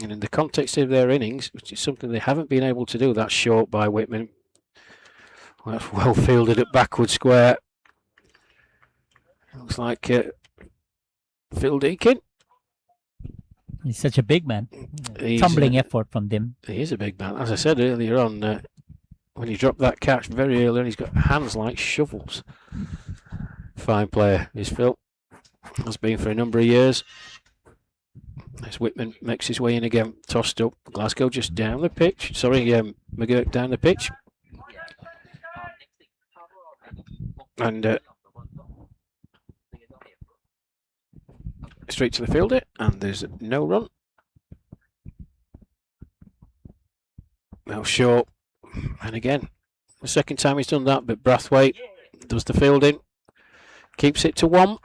And in the context of their innings, which is something they haven't been able to do, that's short by Whitman. Well, that's well fielded at backward square. Looks like Phil Deakin. He's such a big man. He's, Tumbling effort from them. He is a big man. As I said earlier on, when he dropped that catch very early on, he's got hands like shovels. Fine player is Phil. Has been for a number of years. As Whitman makes his way in again, tossed up. Glasgow just down the pitch. Sorry, McGurk down the pitch. And straight to the fielder, and there's no run. Now short, and again, the second time he's done that, but Brathwaite does the fielding, keeps it to 1.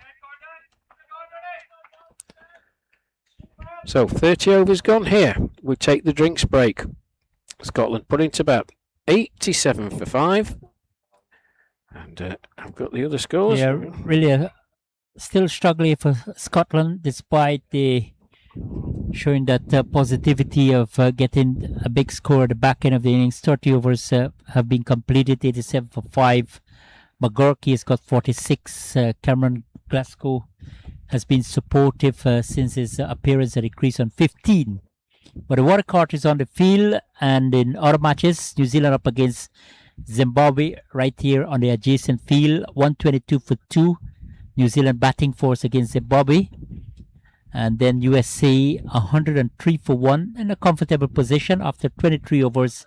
So 30 overs gone here. We take the drinks break. Scotland put into about 87 for 5. And I've got the other scores. Yeah, really still struggling for Scotland, despite the showing that positivity of getting a big score at the back end of the innings. 30 overs have been completed, 87 for 5. McGurk has got 46. Cameron Glasgow has been supportive since his appearance at the crease on 15. But the water cart is on the field, and in other matches, New Zealand up against Zimbabwe right here on the adjacent field, 122 for 2. New Zealand batting force against Zimbabwe. And then USA 103 for 1 in a comfortable position after 23 overs,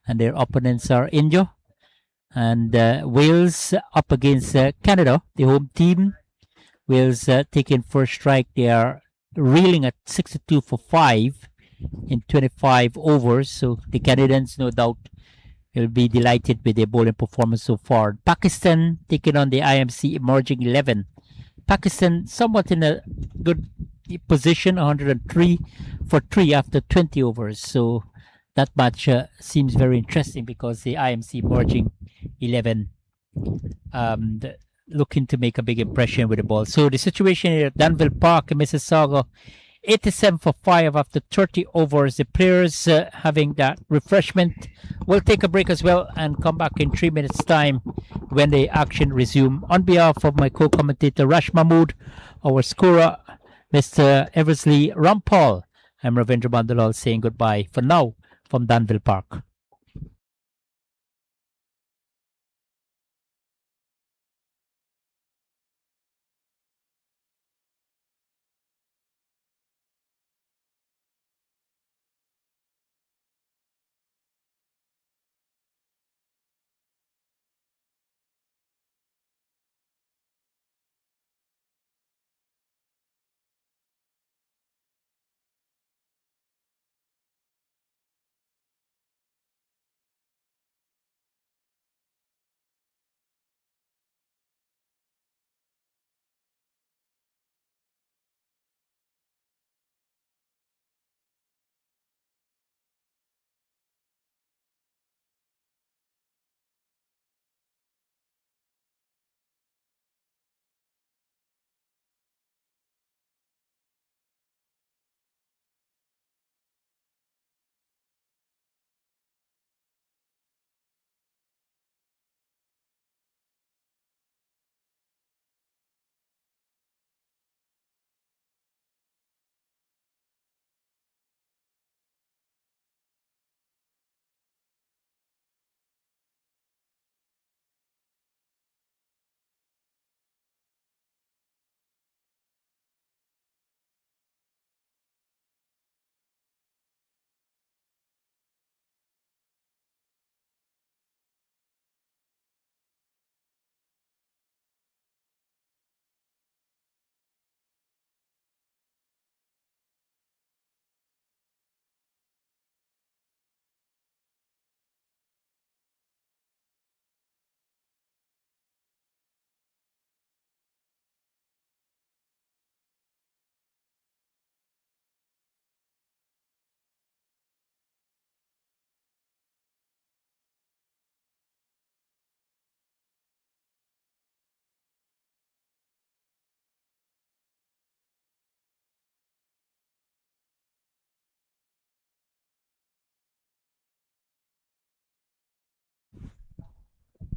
and their opponents are India. And Wales up against Canada, the home team. Wales taking first strike. They are reeling at 62 for 5 in 25 overs. So the Canadians, no doubt, will be delighted with their bowling performance so far. Pakistan taking on the IMC emerging 11. Pakistan somewhat in a good position, 103 for 3 after 20 overs. So that match seems very interesting because the IMC emerging 11 looking to make a big impression with the ball. So the situation here at Danville Park in Mississauga, 87 for 5 after 30 overs. The players having that refreshment. We'll take a break as well and come back in 3 minutes time when the action resume. On behalf of my co-commentator Rash Mahmood, our scorer Mr. Eversley Rampal, I'm Ravindra Bandalal saying goodbye for now from Danville Park.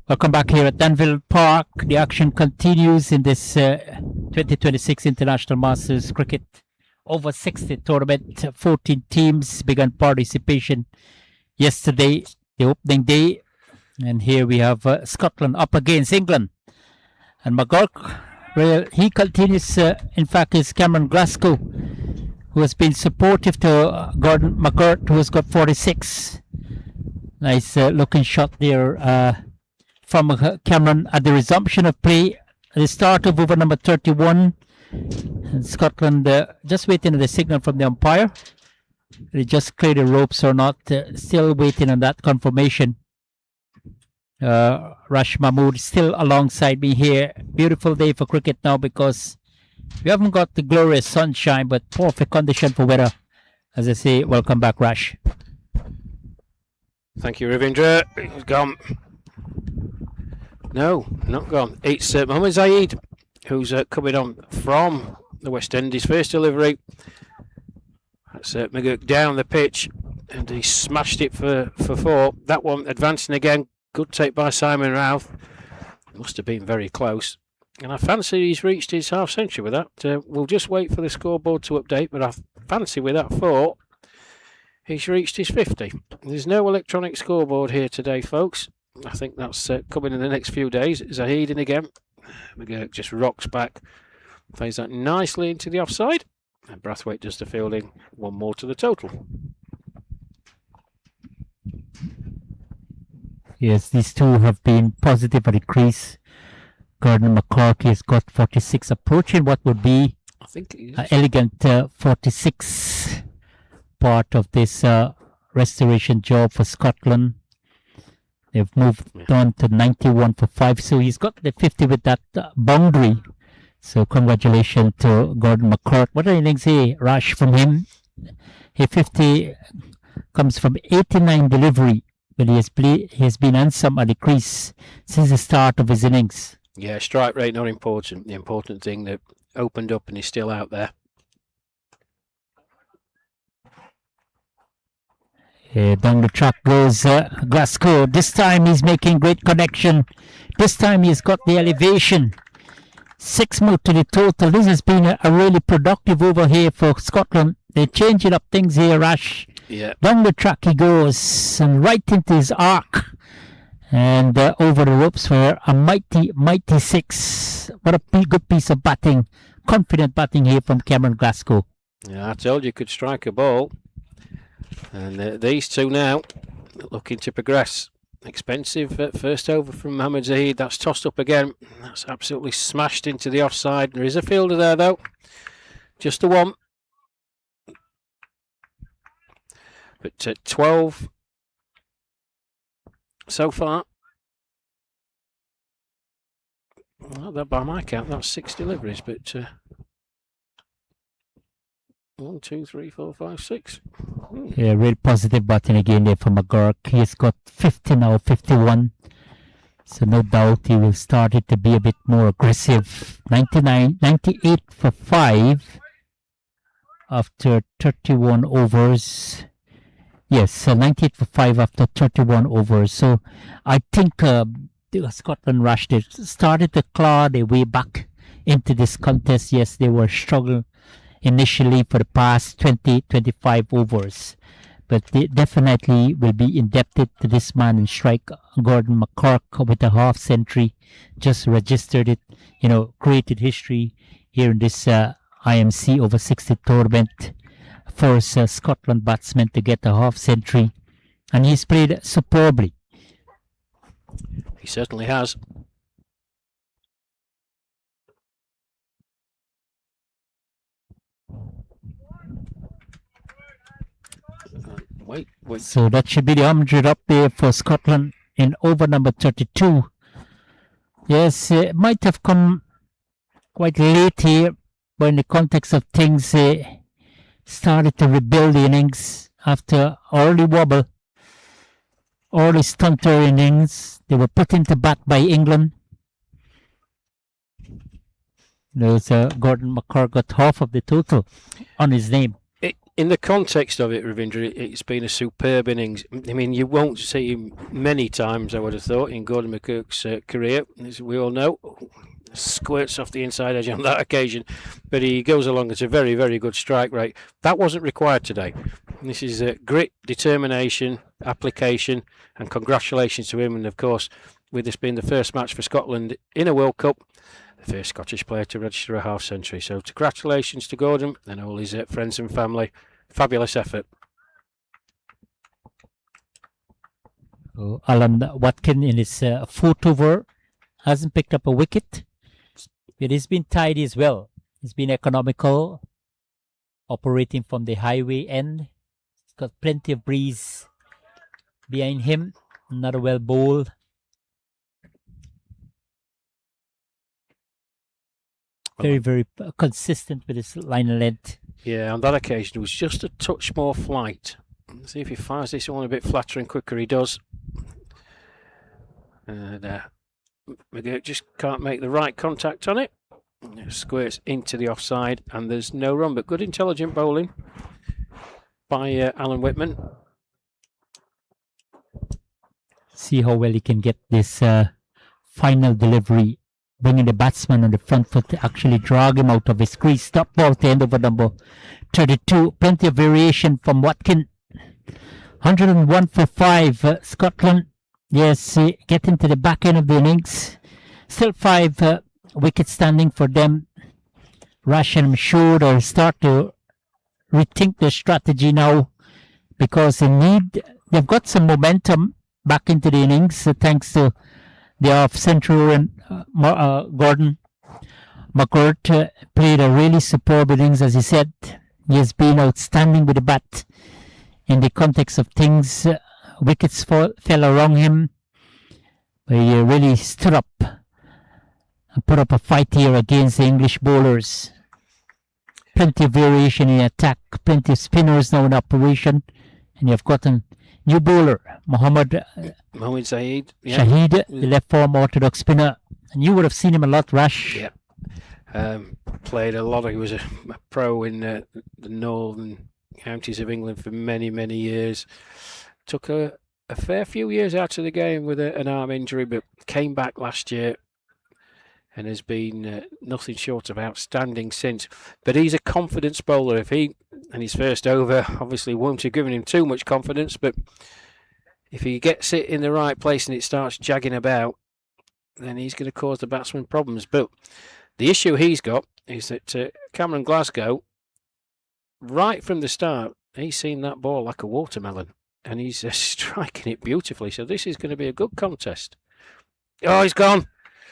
Welcome back here at Danville Park. The action continues in this 2026 International Masters Cricket over 60 tournament. 14 teams began participation yesterday, the opening day. And here we have Scotland up against England. And McGurk, well, he continues, in fact, is Cameron Glasgow, who has been supportive to Gordon McGirt, who has got 46. Nice looking shot there from Cameron at the resumption of play at the start of over number 31. And Scotland just waiting on the signal from the umpire. They just clear the ropes or not. Still waiting on that confirmation. Rash Mahmood still alongside me here. Beautiful day for cricket now because we haven't got the glorious sunshine, but perfect condition for weather. As I say, welcome back, Rash. Thank you, Ravindra. He's gone. No, not gone. It's Mohammad Zaid, who's coming on from the West Indies. First delivery. That's McGurk down the pitch, and he smashed it for 4. That one advancing again. Good take by Simon Routh. Must have been very close. And I fancy he's reached his half century with that. We'll just wait for the scoreboard to update, but I fancy with that 4, he's reached his 50. There's no electronic scoreboard here today, folks. I think that's coming in the next few days. Zahid in again. McGurk just rocks back. Plays that nicely into the offside. And Brathwaite does the fielding. 1 more to the total. Yes, these two have been positive at the crease. Gordon McCarthy has got 46, approaching what would be I think it an is. elegant 46 part of this restoration job for Scotland. They've moved on to 91 for 5, so he's got the 50 with that boundary. So congratulations to Gordon McCart. What an innings here, Rash, from him. His 50 comes from 89 delivery, but he has been handsome at the crease since the start of his innings. Yeah, strike rate not important. The important thing that opened up and is still out there. Down the track goes Glasgow. This time he's making great connection. This time he's got the elevation. 6 more to the total. This has been a really productive over here for Scotland. They're changing up things here, Rash. Yeah. Down the track he goes and right into his arc. And over the ropes for a mighty 6. What a good piece of batting. Confident batting here from Cameron Glasgow. Yeah, I told you could strike a ball. And these two now looking to progress. Expensive first over from Mohamed Zahid. That's tossed up again. That's absolutely smashed into the offside. There is a fielder there though. Just the one. But 12 so far. Well, that by my count, that's 6 deliveries, but 1, 2, 3, 4, 5, 6. Yeah, real positive batting again there for McGurk. He's got 50 now, 51. So no doubt he will start it to be a bit more aggressive. 98 for 5 after 31 overs. Yes, 98 for 5 after 31 overs. So I think Scotland Rush, they started to claw their way back into this contest. Yes, they were struggling initially for the past 20-25 overs, but they definitely will be indebted to this man in strike, Gordon McCark, with a half century. Just registered it, created history here in this IMC over 60 tournament. First Scotland batsman to get a half century, and he's played superbly. He certainly has. Wait. So that should be the 100 up there for Scotland in over number 32. Yes, it might have come quite late here, but in the context of things, started to rebuild the innings after early wobble, early stunter innings. They were put into bat by England. There's Gordon McCarr got half of the total on his name. In the context of it, Ravindra, it's been a superb innings. I mean, you won't see him many times, I would have thought, in Gordon McCook's career. As we all know, squirts off the inside edge on that occasion. But he goes along at a very, very good strike rate. That wasn't required today. This is grit, determination, application, and congratulations to him. And, of course, with this being the first match for Scotland in a World Cup, the first Scottish player to register a half century. So congratulations to Gordon and all his friends and family. Fabulous effort. Alan Watkin in his fourth over hasn't picked up a wicket. It has been tidy as well. He's been economical, operating from the highway end. He's got plenty of breeze behind him. Another well bowled. Very, very consistent with his line of length. Yeah, on that occasion, it was just a touch more flight. Let's see if he fires this one a bit flatter and quicker. He does. And McGurk just can't make the right contact on it. It squirts into the offside, and there's no run, but good intelligent bowling by Alan Whitman. See how well he can get this final delivery, bringing the batsman on the front foot to actually drag him out of his crease. Stop ball to end over number 32. Plenty of variation from Watkin. 101 for 5. Scotland, yes, getting to the back end of the innings. Still 5 wickets standing for them. Russian, I'm sure they'll start to rethink their strategy now, because they've got some momentum, back into the innings thanks to the off central and Gordon McGirt played a really superb innings, as he said. He has been outstanding with the bat in the context of things. Wickets fell around him, but he really stood up and put up a fight here against the English bowlers. Plenty of variation in attack, plenty of spinners now in operation, and you've got a new bowler, Mohammed Saeed, Shahid, the left arm orthodox spinner, and you would have seen him a lot, Rash. Yeah. Played a lot. He was a pro in the northern counties of England for many, many years. Took a fair few years out of the game with an arm injury, but came back last year and has been nothing short of outstanding since. But he's a confidence bowler. If he and his first over obviously won't have given him too much confidence, but if he gets it in the right place and it starts jagging about, then he's going to cause the batsman problems. But the issue he's got is that Cameron Glasgow, right from the start, he's seen that ball like a watermelon and he's striking it beautifully. So this is going to be a good contest. Oh, he's gone.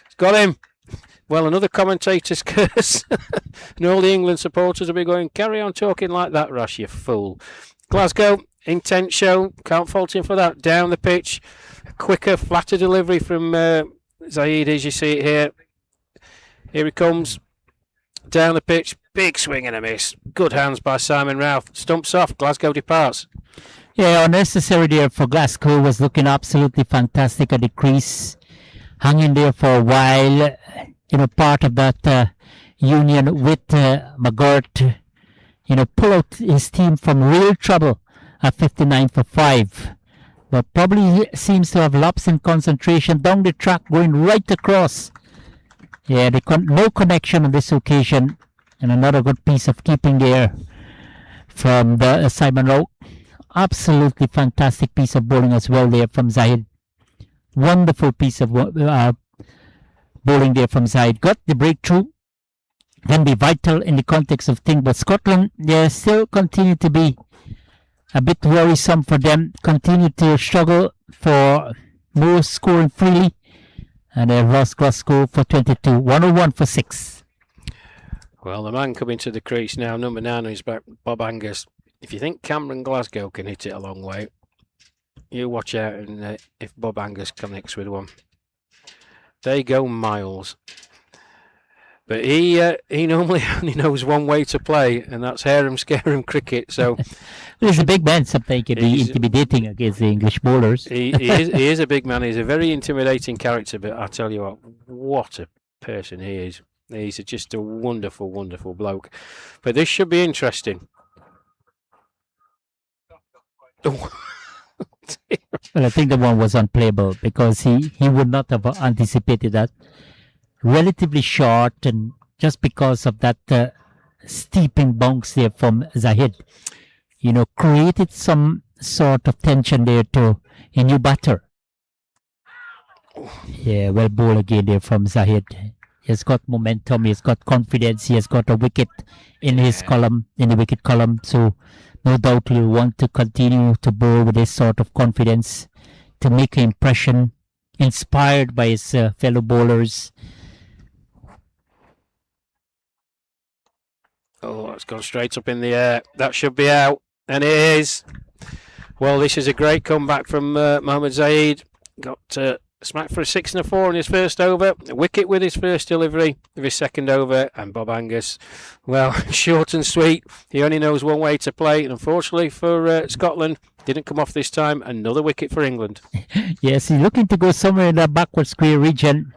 He's got him. Well, another commentator's curse. And all the England supporters will be going, carry on talking like that, Rash, you fool. Glasgow, intense show. Can't fault him for that. Down the pitch. A quicker, flatter delivery from Zaid, as you see it here. Here he comes. Down the pitch. Big swing and a miss. Good hands by Simon Ralph. Stumps off. Glasgow departs. Yeah, unnecessary there for Glasgow. Was looking absolutely fantastic at the crease. Hung in there for a while. Part of that union with McGirt. Pull out his team from real trouble at 59 for 5. But probably seems to have lapsed in concentration down the track, going right across. Yeah, no connection on this occasion. And another good piece of keeping there from the Simon Rowe. Absolutely fantastic piece of bowling as well there from Zahid. Wonderful piece of bowling there from Zahid. Got the breakthrough. Can be vital in the context of things. But Scotland, they still continue to be a bit worrisome for them. Continue to struggle for more scoring freely. And they've lost Glasgow for 22. 101 for 6. Well, the man coming to the crease now, number 9 on his back, Bob Angus. If you think Cameron Glasgow can hit it a long way, you watch out, and if Bob Angus connects with one, they go miles. But he normally only knows one way to play, and that's harem scarum cricket. So he's a big man. Something can be intimidating against the English bowlers. He is a big man. He's a very intimidating character. But I tell you what a person he is. He's just a wonderful, wonderful bloke. But this should be interesting. Well, I think the one was unplayable because he would not have anticipated that. Relatively short, and just because of that steeping bounce there from Zahid, created some sort of tension there to a new batter. Yeah, well bowled again there from Zahid. He's got momentum, he's got confidence, he has got a wicket in his column, in the wicket column, so no doubt he'll want to continue to bowl with this sort of confidence to make an impression, inspired by his fellow bowlers. Oh, it's gone straight up in the air. That should be out, and it is. Well, this is a great comeback from Mohammed Zaid. Got smacked for a 6 and a 4 on his first over, a wicket with his first delivery of his second over, and Bob Angus, well, short and sweet. He only knows one way to play, and unfortunately for Scotland, didn't come off this time. Another wicket for England. Yes, he's looking to go somewhere in that backward square region.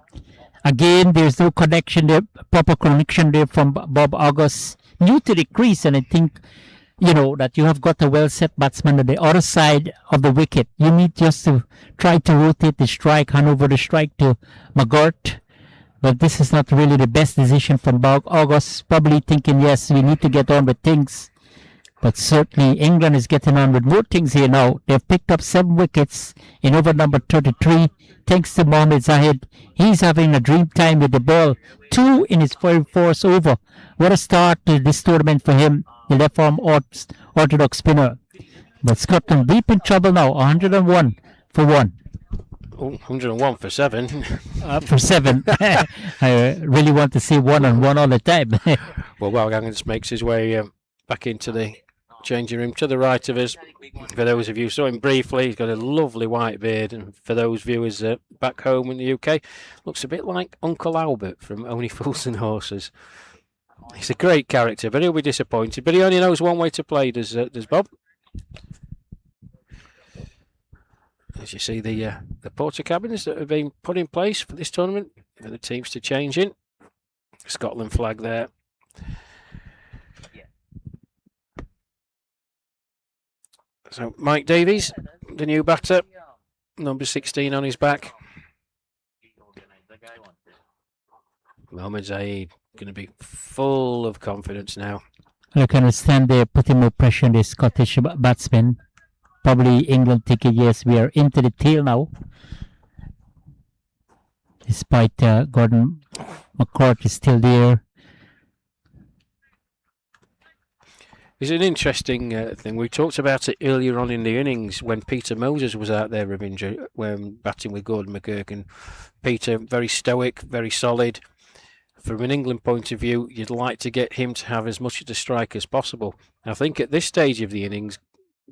Again, there's no connection there, proper connection there from Bob Angus. New to the crease, and I think that you have got a well-set batsman on the other side of the wicket. You need just to try to rotate the strike, hand over the strike to McGirt. But this is not really the best decision from Bob August. Probably thinking, yes, we need to get on with things. But certainly England is getting on with more things here now. They've picked up 7 wickets in over number 33. Thanks to Mohammed Zahid. He's having a dream time with the ball. 2 in his very first over. What a start to this tournament for him. The left arm orthodox spinner. But Scotland deep in trouble now. 101 for 1. 101 for 7. For 7. I really want to see 1-on-1 all the time. Well, Wildgang just makes his way back into the changing room to the right of us. For those of you who saw him briefly, he's got a lovely white beard, and for those viewers back home in the UK, looks a bit like Uncle Albert from Only Fools and Horses. He's a great character, but he'll be disappointed. But he only knows one way to play, does Bob. As you see, the porter cabins that have been put in place for this tournament for the teams to change in. Scotland flag there. So Mike Davies, the new batter, number 16 on his back. Mohamed Zaid going to be full of confidence now. I can understand they're putting more pressure on the Scottish batsmen. Probably England thinking, yes, we are into the tail now. Despite Gordon McCourt is still there. It's an interesting thing. We talked about it earlier on in the innings when Peter Moses was out there, Ravindra, when batting with Gordon McGurk. And Peter, very stoic, very solid. From an England point of view, you'd like to get him to have as much of the strike as possible. I think at this stage of the innings,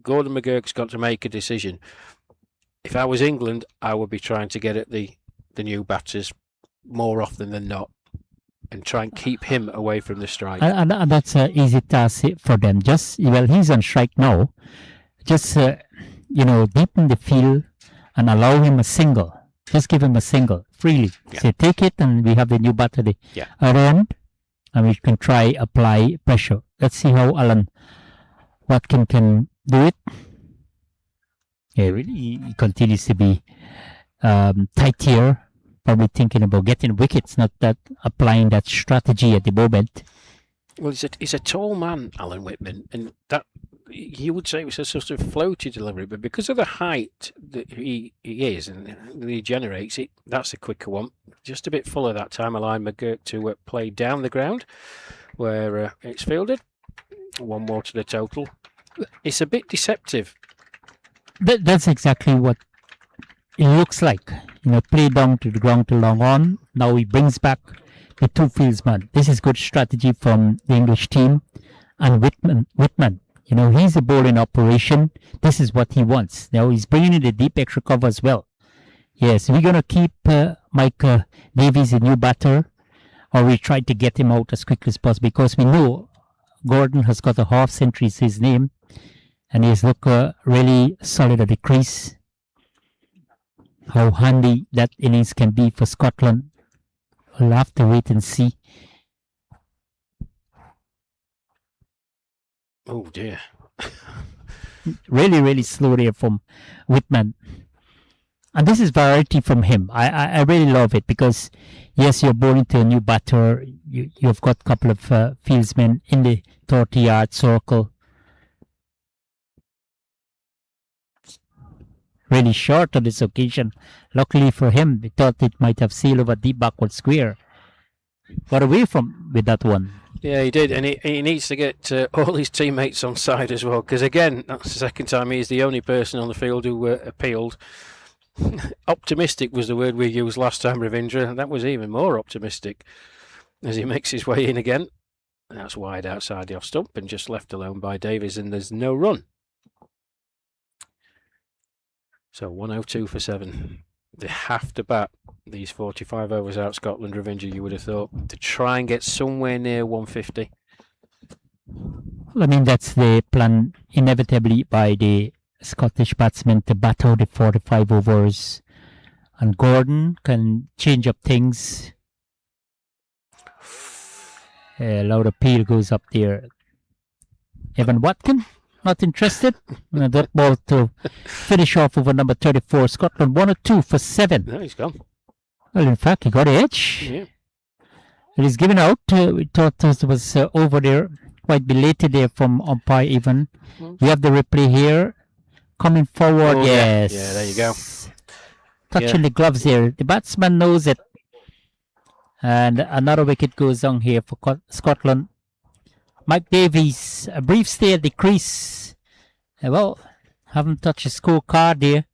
Gordon McGurk's got to make a decision. If I was England, I would be trying to get at the new batters more often than not, and try and keep him away from the strike. And that's an easy task for them. He's on strike now. Just, deepen the field and allow him a single. Just give him a single freely. Yeah. So take it, and we have the new batter around, and we can try apply pressure. Let's see how Alan Watkin can do it. Yeah, really, he continues to be tight here. Probably thinking about getting wickets, not that applying that strategy at the moment. Well, he's a tall man, Alan Whitman, and that you would say it was a sort of floaty delivery, but because of the height that he is and that he generates, that's a quicker one. Just a bit fuller that time, allowing McGurk to play down the ground where it's fielded. One more to the total. It's a bit deceptive. That's exactly what it looks like. Play down to the ground to long on. Now he brings back the two fieldsmen. This is good strategy from the English team. And Whitman, he's a bowling operation. This is what he wants. Now he's bringing in the deep extra cover as well. Yes, we're going to keep Mike Davies a new batter, or we try to get him out as quickly as possible, because we know Gordon has got a half century to his name, and he's looked really solid at the crease. How handy that innings can be for Scotland, we'll have to wait and see. Oh dear. Really, really slow there from Whitman. And this is variety from him. I really love it, because, yes, you're bowling to a new batter. You've got a couple of fieldsmen in the 30-yard circle. Really short on this occasion. Luckily for him, we thought it might have sailed over deep backward square. Got away with that one. Yeah, he did, and he needs to get all his teammates on side as well, because again, that's the second time he's the only person on the field who appealed. Optimistic was the word we used last time, Ravindra, and that was even more optimistic as he makes his way in again. That's wide outside the off stump and just left alone by Davies, and there's no run. So 102 for 7. They have to bat these 45 overs out, Scotland, Ravindra, you would have thought, to try and get somewhere near 150. Well, I mean, that's the plan inevitably by the Scottish batsmen to bat out the 45 overs. And Gordon can change up things. A loud appeal goes up there. Evan Watkin, not interested. That ball to finish off over number 34. Scotland 102 for 7. No, he's gone. Well, in fact, he got the edge. Yeah. It is given out. We thought it was over there. Quite belated there from umpire even. We have the replay here. Coming forward, Oh, yes. Yeah, there you go. Touching the gloves there. The batsman knows it. And another wicket goes on here for Scotland. Mike Davies, a brief stay at the crease. Well, haven't touched the scorecard there.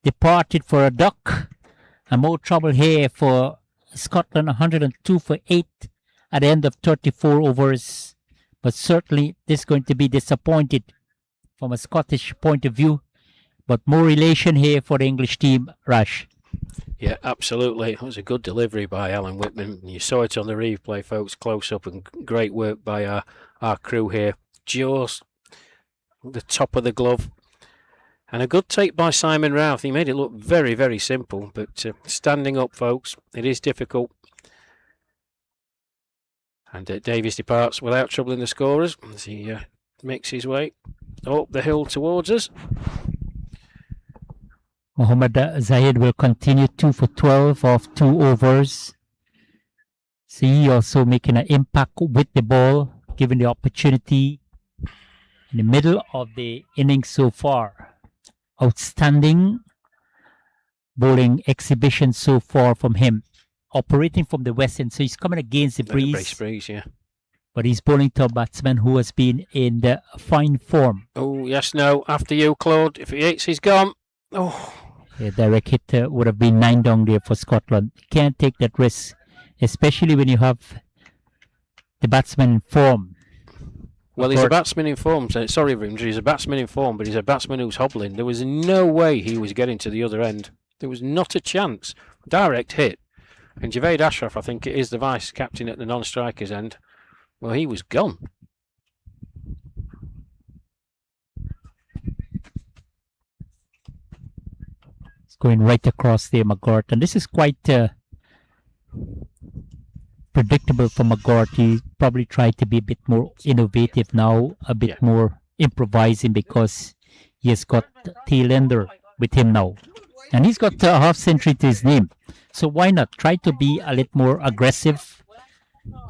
Departed for a duck. And more trouble here for Scotland, 102 for 8 at the end of 34 overs. But certainly this is going to be disappointed from a Scottish point of view. But more relation here for the English team, Rash. Yeah, absolutely. It was a good delivery by Alan Whitman. You saw it on the replay, folks, close up, and great work by our crew here. Just the top of the glove. And a good take by Simon Routh. He made it look very, very simple, but standing up, folks, it is difficult. And Davies departs without troubling the scorers as he makes his way up the hill towards us. Mohammad Zahid will continue 2 for 12 off 2 overs. So he also making an impact with the ball, given the opportunity in the middle of the innings so far. Outstanding bowling exhibition so far from him. Operating from the west end, so he's coming against the breeze. Yeah. But he's bowling to a batsman who has been in the fine form. Oh, yes, no. After you, Claude. If he hits, he's gone. Oh. A direct hit would have been 9 down there for Scotland. You can't take that risk, especially when you have the batsman in form. Well, he's a batsman in form. Sorry, Rimsey, he's a batsman in form, but he's a batsman who's hobbling. There was no way he was getting to the other end. There was not a chance. Direct hit. And Javed Ashraf, I think it is the vice-captain at the non-strikers end. Well, he was gone. It's going right across there, McGort. And this is quite predictable for McGort. He probably tried to be a bit more innovative now, a bit more improvising, because he has got tail-ender with him now. And he's got a half century to his name. So why not try to be a little more aggressive?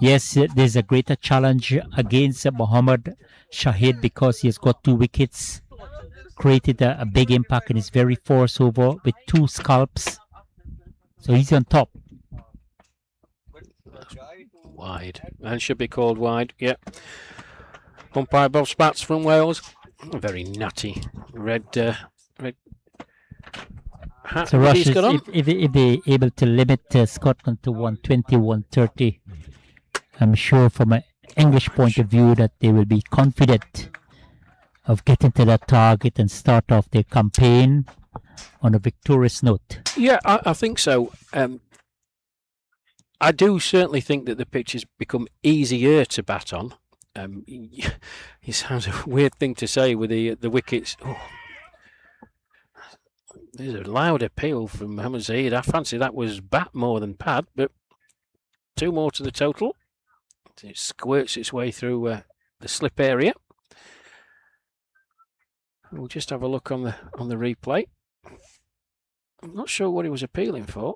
Yes, there's a greater challenge against Mohammad Shahid because he has got 2 wickets, created a big impact in his very first over with 2 scalps. So he's on top. Wide. And should be called wide, yeah. Umpire Bob Spats from Wales. Very natty red hat. So Rush, if they're able to limit Scotland to 120, 130, I'm sure from an English point of view that they will be confident of getting to that target and start off their campaign on a victorious note. Yeah, I think so. I do certainly think that the pitch has become easier to bat on. It sounds a weird thing to say with the wickets. Oh. There's a loud appeal from Mohammad Zaid. I fancy that was bat more than pad, but 2 more to the total. It squirts its way through the slip area. We'll just have a look on the replay. I'm not sure what he was appealing for.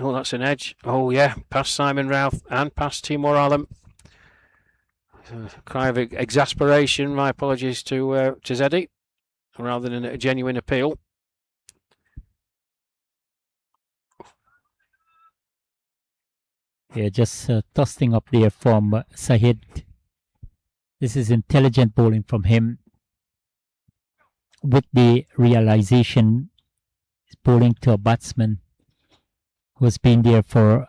Oh, that's an edge. Oh yeah, past Simon Routh and past Timur Alam. Cry of exasperation. My apologies to Zeddy, rather than a genuine appeal. Yeah, just tossing up there from Sahid. This is intelligent bowling from him. With the realization, he's bowling to a batsman who has been there for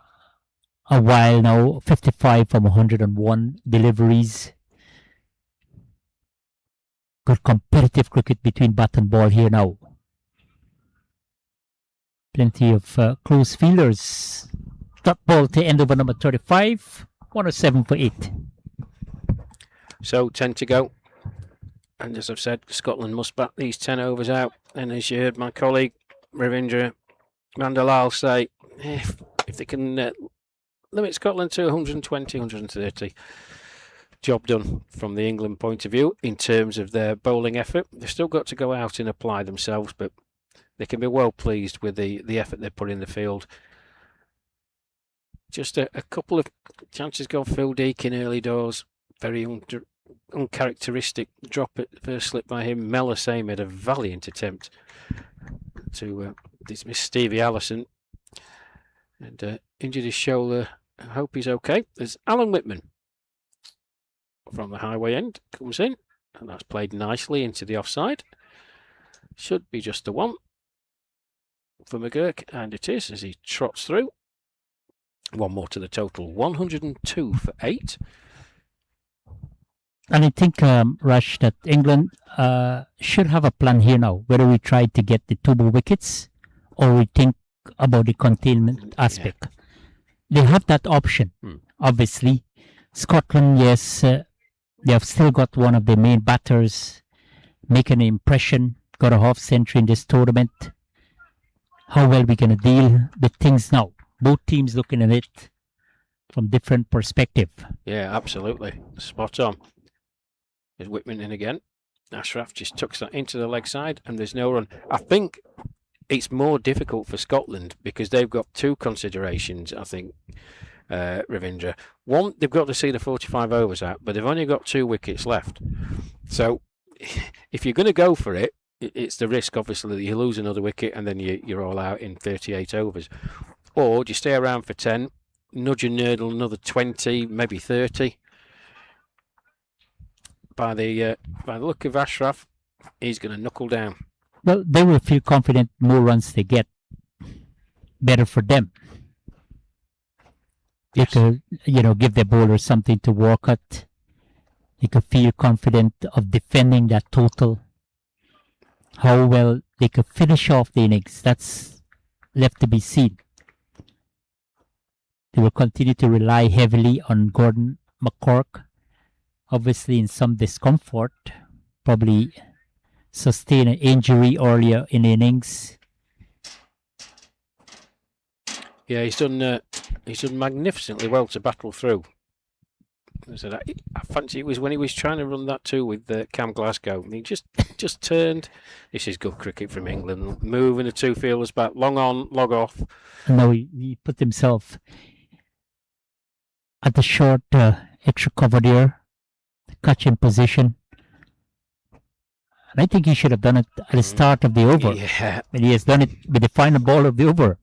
a while now. 55 from 101 deliveries. Good competitive cricket between bat and ball here now. Plenty of close fielders. Dot ball to end over number 35, 107 for 8. So 10 to go. And as I've said, Scotland must bat these 10 overs out. And as you heard my colleague Ravindra Mandalal say, if they can limit Scotland to 120, 130, job done from the England point of view in terms of their bowling effort. They've still got to go out and apply themselves, but they can be well pleased with the effort they put in the field. Just a couple of chances gone. Phil Deakin early doors, very uncharacteristic drop at first slip by him. Mel Hussain made a valiant attempt to dismiss Stevie Allison and injured his shoulder. I hope he's okay. There's Alan Whitman from the highway end, comes in, and that's played nicely into the offside. Should be just the one. for McGurk, and it is as he trots through. One more to the total, 102 for 8. And I think, Rush, that England should have a plan here now, whether we try to get the 2 more wickets or we think about the containment aspect. They have that option, obviously. Scotland, yes, they have still got one of the main batters making an impression, got a half century in this tournament. How well we going to deal with things now? Both teams looking at it from different perspective. Yeah, absolutely. Spot on. There's Whitman in again. Ashraf just tucks that into the leg side and there's no run. I think it's more difficult for Scotland because they've got 2 considerations, I think, Ravindra. One, they've got to see the 45 overs out, but they've only got 2 wickets left. So if you're going to go for it, it's the risk, obviously, that you lose another wicket and then you're all out in 38 overs. Or do you stay around for 10, nudge and nurdle another 20, maybe 30. By the look of Ashraf, he's going to knuckle down. Well, they will feel confident more runs they get, better for them. They could, give their bowlers something to work at. They could feel confident of defending that total. How well they could finish off the innings, that's left to be seen. They will continue to rely heavily on Gordon McCork, obviously in some discomfort, probably sustain an injury earlier in the innings. Yeah, he's done magnificently well to battle through. So I fancy it was when he was trying to run that too with Cam Glasgow. And he just turned. This is good cricket from England. Moving the 2 fielders back, long on, log off. And now he put himself at the short extra cover there, catch in position. And I think he should have done it at the start of the over. Yeah. And he has done it with the final ball of the over.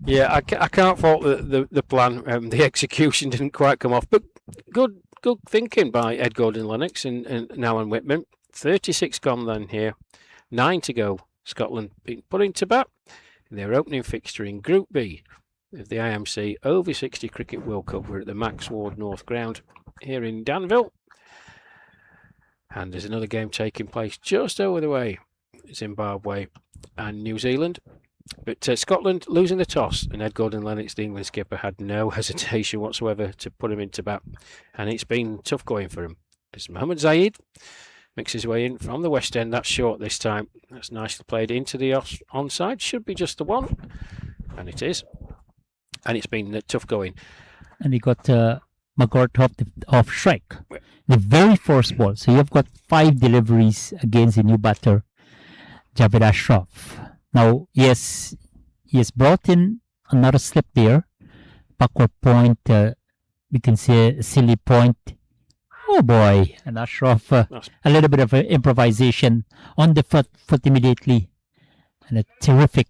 Yeah, I can't fault the plan. The execution didn't quite come off, but good thinking by Ed Gordon-Lennox and Alan Whitman. 36 gone then here, 9 to go. Scotland being put into bat in their opening fixture in Group B of the IMC Over 60 Cricket World Cup. We're at the Max Ward North Ground here in Danville, and there's another game taking place just over the way, Zimbabwe and New Zealand. But Scotland losing the toss, and Ed Gordon-Lennox, the England skipper, had no hesitation whatsoever to put him into bat, and it's been tough going for him. As Mohammad Zaid makes his way in from the West End, that's short this time. That's nicely played into the onside, should be just the one, and it is. And it's been tough going. And he got McGurk off strike. The very first ball. So you've got 5 deliveries against the new batter, Javed Ashraf. Now, yes, he has brought in another slip there. Backward point, we can see a silly point. Oh boy, and Ashraf, a little bit of improvisation on the foot immediately. And a terrific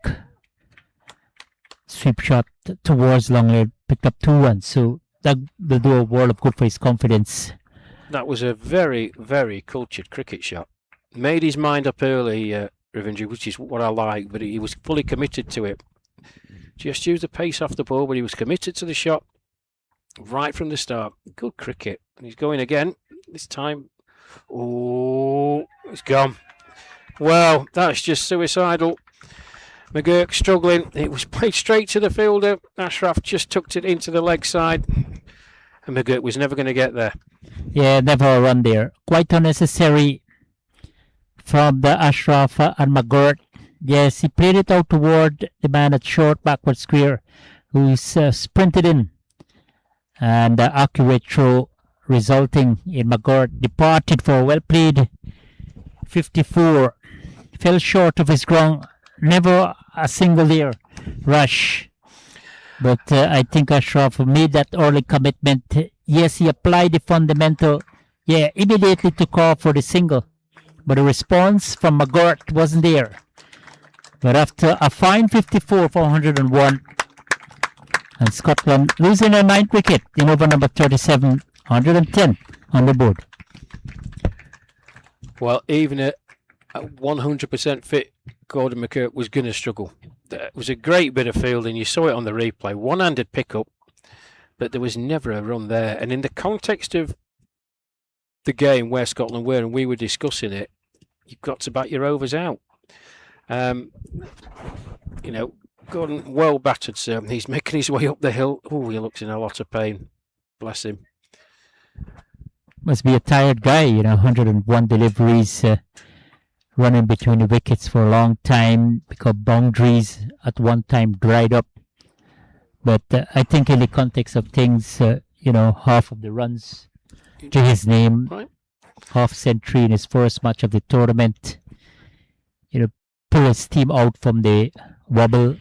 sweep shot towards long leg, picked up 2 runs. So that will do a world of good for his confidence. That was a very, very cultured cricket shot. Made his mind up early, Ravindra, which is what I like, but he was fully committed to it. Just used the pace off the ball, but he was committed to the shot right from the start. Good cricket. And he's going again. This time, oh, it's gone. Well, that's just suicidal. McGurk struggling. It was played straight to the fielder. Ashraf just tucked it into the leg side, and McGurk was never going to get there. Yeah, never a run there. Quite unnecessary from the Ashraf and McGurk. Yes, he played it out toward the man at short backward square, who's sprinted in. And the accurate throw resulting in McGurk departed for a well-played 54. Fell short of his ground. Never a single there. Rush. But I think Ashraf made that early commitment. Yes, he applied the fundamental. Yeah, immediately took off for the single. But the response from McGurk wasn't there. But after a fine 54 for 101, and Scotland losing their 9th wicket in over number 37, 110 on the board. Well, even a at 100% fit, Gordon McKirk was going to struggle. It was a great bit of fielding. You saw it on the replay. One-handed pickup, but there was never a run there. And in the context of the game where Scotland were, and we were discussing it, you've got to bat your overs out. You know, Gordon, well battered, sir. He's making his way up the hill. Oh, he looks in a lot of pain. Bless him. Must be a tired guy, 101 deliveries, running between the wickets for a long time because boundaries at one time dried up. But I think in the context of things, half of the runs to his name, right. Half century in his first match of the tournament, pull his team out from the wobble,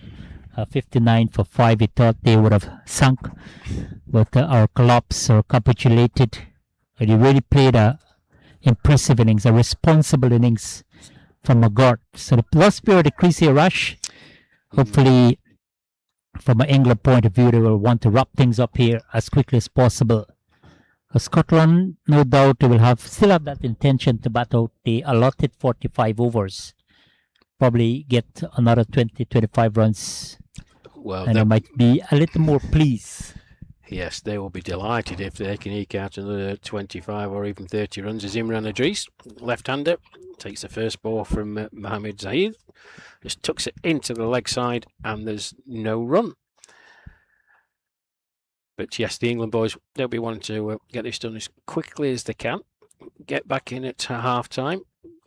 59 for 5. He thought they would have sunk, but our collapse or capitulated. And he really played a impressive innings, a responsible innings from McGirt. So the last period of the crease here, Rush. Hopefully, from an England point of view, they will want to wrap things up here as quickly as possible. Scotland, no doubt, they will still have that intention to bat out the allotted 45 overs. Probably get another 20-25 runs. Well, and they might be a little more pleased. Yes, they will be delighted if they can eke out another 25 or even 30 runs. As Imran Idris, left-hander, takes the first ball from Mohamed Zahid, just tucks it into the leg side, and there's no run. But yes, the England boys, they'll be wanting to get this done as quickly as they can. Get back in at half-time,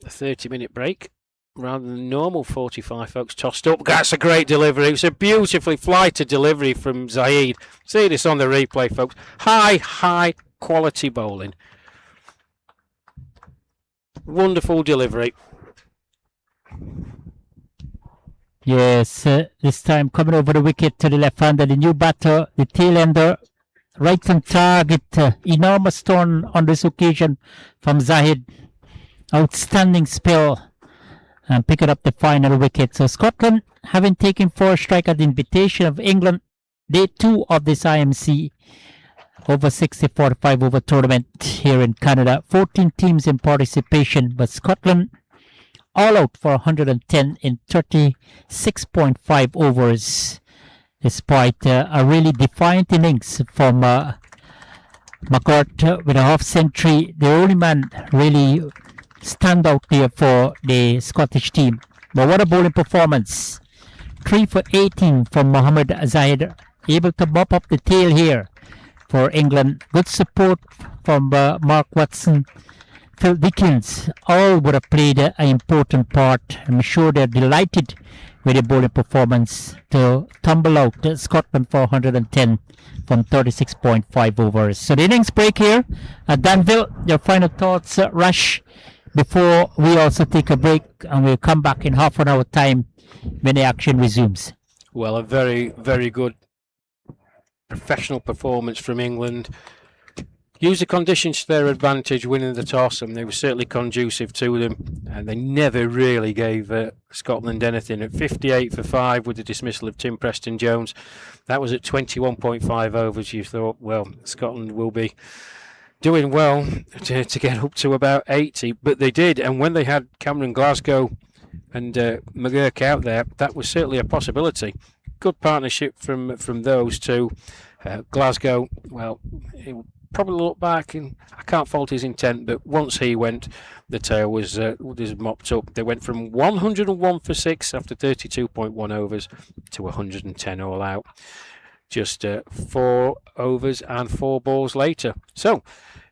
a 30-minute break, rather than normal 45 folks tossed up. That's a great delivery. It was a beautifully flighted delivery from Zahid. See this on the replay, folks. High quality bowling. Wonderful delivery. Yes, this time coming over the wicket to the left-hander, the new batter, the tail-ender, right on target. Enormous turn on this occasion from Zahid. Outstanding spell. And picking up the final wicket. So Scotland, having taken 4 strike at the invitation of England, day 2 of this IMC over 60 45 over tournament here in Canada. 14 teams in participation, but Scotland all out for 110 in 36.5 overs, despite a really defiant innings from McGirt with a half century. The only man really stand out there for the Scottish team. But what a bowling performance. 3 for 18 from Mohamed Zahid, able to mop up the tail here for England. Good support from Mark Watson, Phil Dickens. All would have played an important part. I'm sure they're delighted with the bowling performance to tumble out Scotland for 110 from 36.5 overs. So the innings break here at Danville. Your final thoughts, Rush, before we also take a break, and we'll come back in half an hour time when the action resumes. Well, a very, very good professional performance from England. Used the conditions to their advantage, winning the toss, and they were certainly conducive to them, and they never really gave Scotland anything. At 58 for 5 with the dismissal of Tim Preston-Jones, that was at 21.5 overs. You thought, well, Scotland will be doing well to get up to about 80, but they did. And when they had Cameron Glasgow and McGurk out there, that was certainly a possibility. Good partnership from those two. Glasgow, well, he probably look back, and I can't fault his intent, but once he went, the tail was mopped up. They went from 101 for 6 after 32.1 overs to 110 all out. Just 4 overs and 4 balls later. So,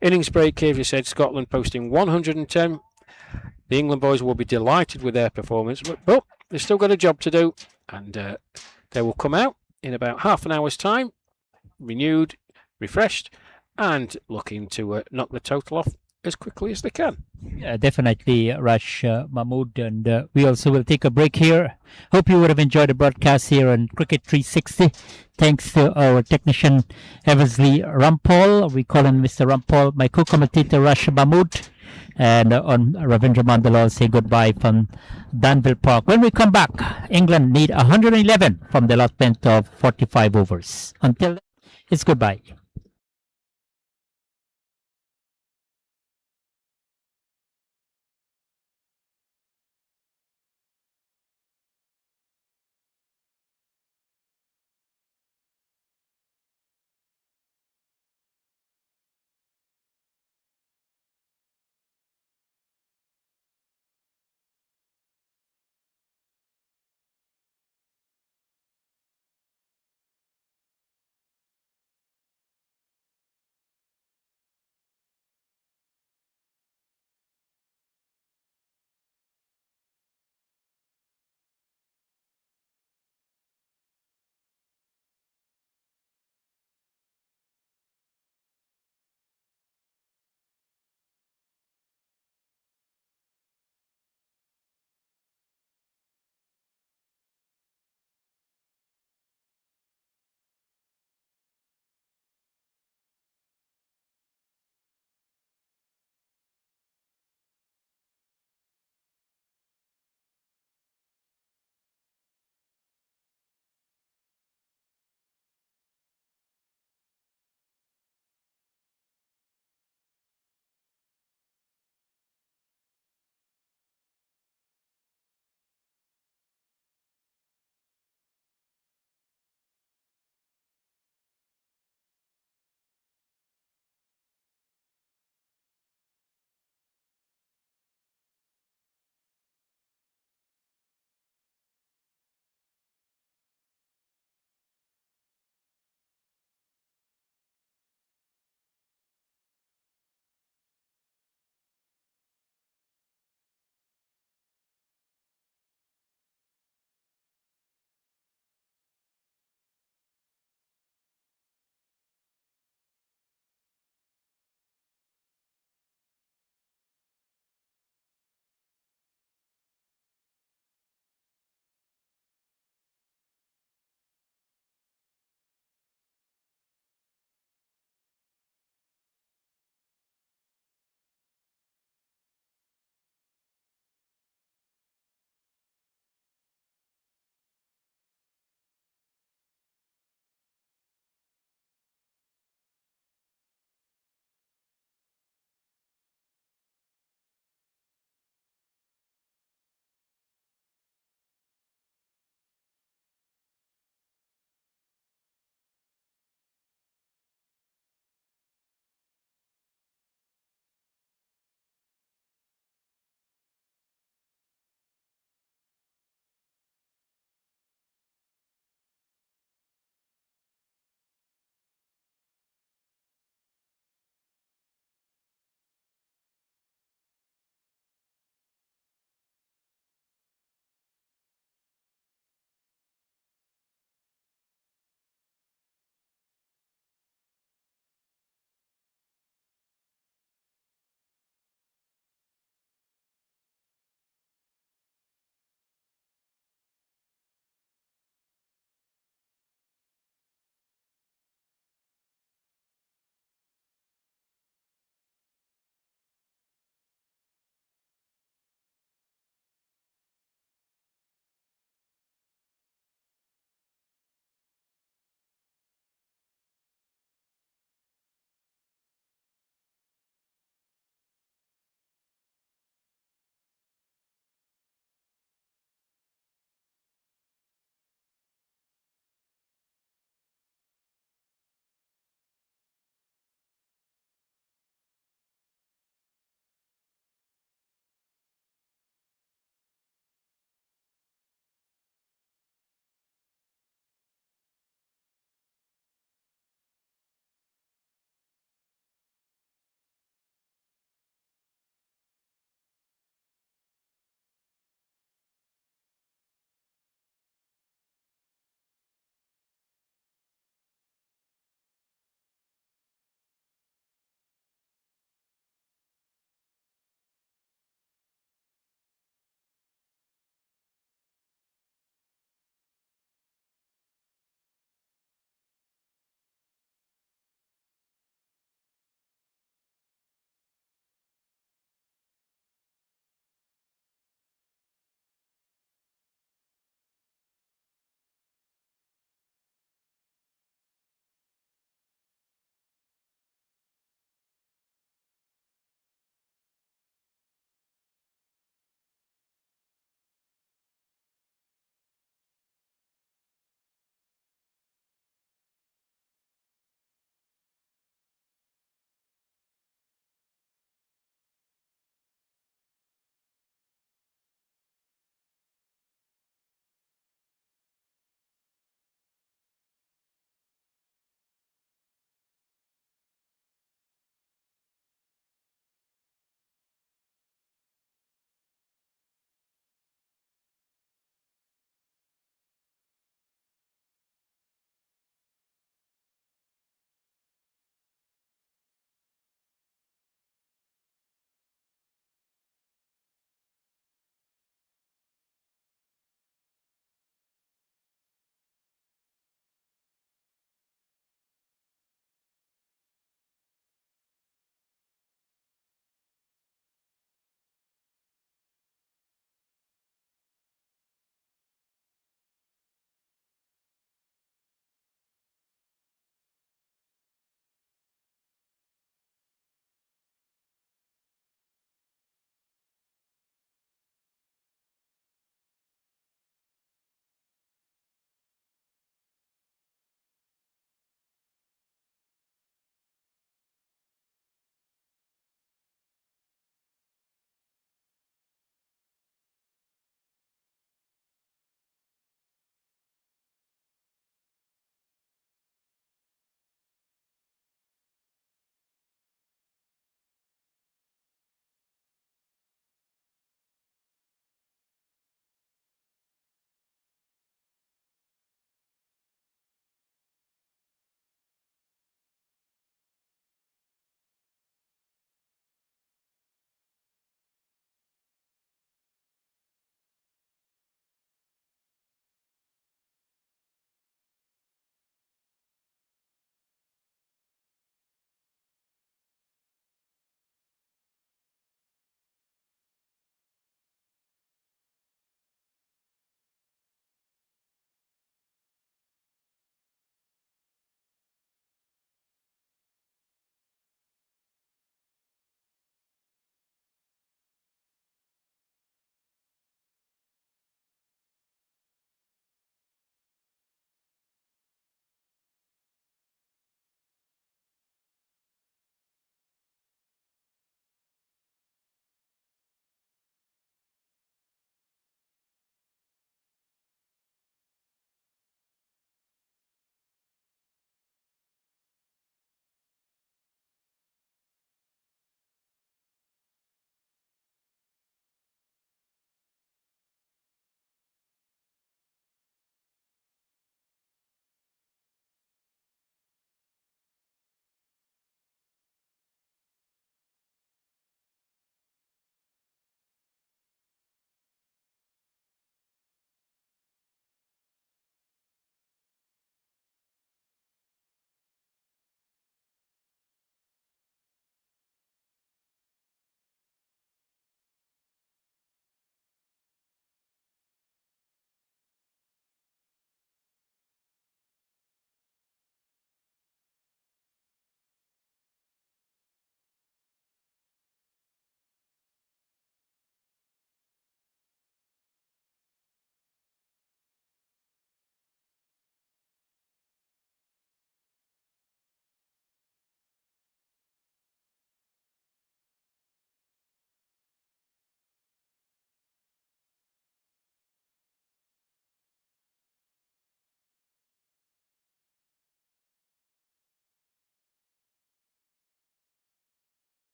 innings break here, as you said, Scotland posting 110. The England boys will be delighted with their performance, but they've still got a job to do, and they will come out in about half an hour's time, renewed, refreshed, and looking to knock the total off as quickly as they can. Yeah, definitely, Rush, Mahmood, and we also will take a break here. Hope you would have enjoyed the broadcast here on Cricket 360. Thanks to our technician, Eversley Rampal. We call him Mr. Rampal. My co-commentator, Rush Mahmood. And on Ravindra Mandal, I'll say goodbye from Danville Park. When we come back, England need 111 from the allotment of 45 overs. Until then, it's goodbye.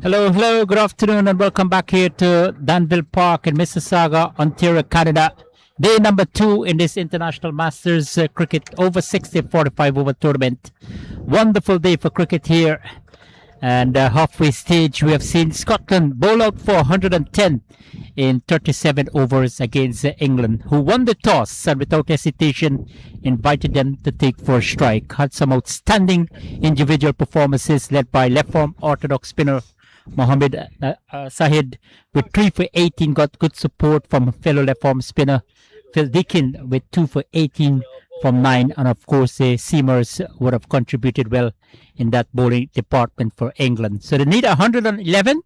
Hello, good afternoon, and welcome back here to Danville Park in Mississauga, Ontario, Canada. Day number 2 in this International Masters Cricket over 60 45 over tournament. Wonderful day for cricket here. And halfway stage, we have seen Scotland bowl out for 110 in 37 overs against England, who won the toss and without hesitation invited them to take first strike. Had some outstanding individual performances led by left-arm orthodox spinner Mohammed Sahid with 3 for 18, got good support from fellow left-arm spinner Phil Deakin with 2 for 18 from 9, and of course the seamers would have contributed well in that bowling department for England. So they need 111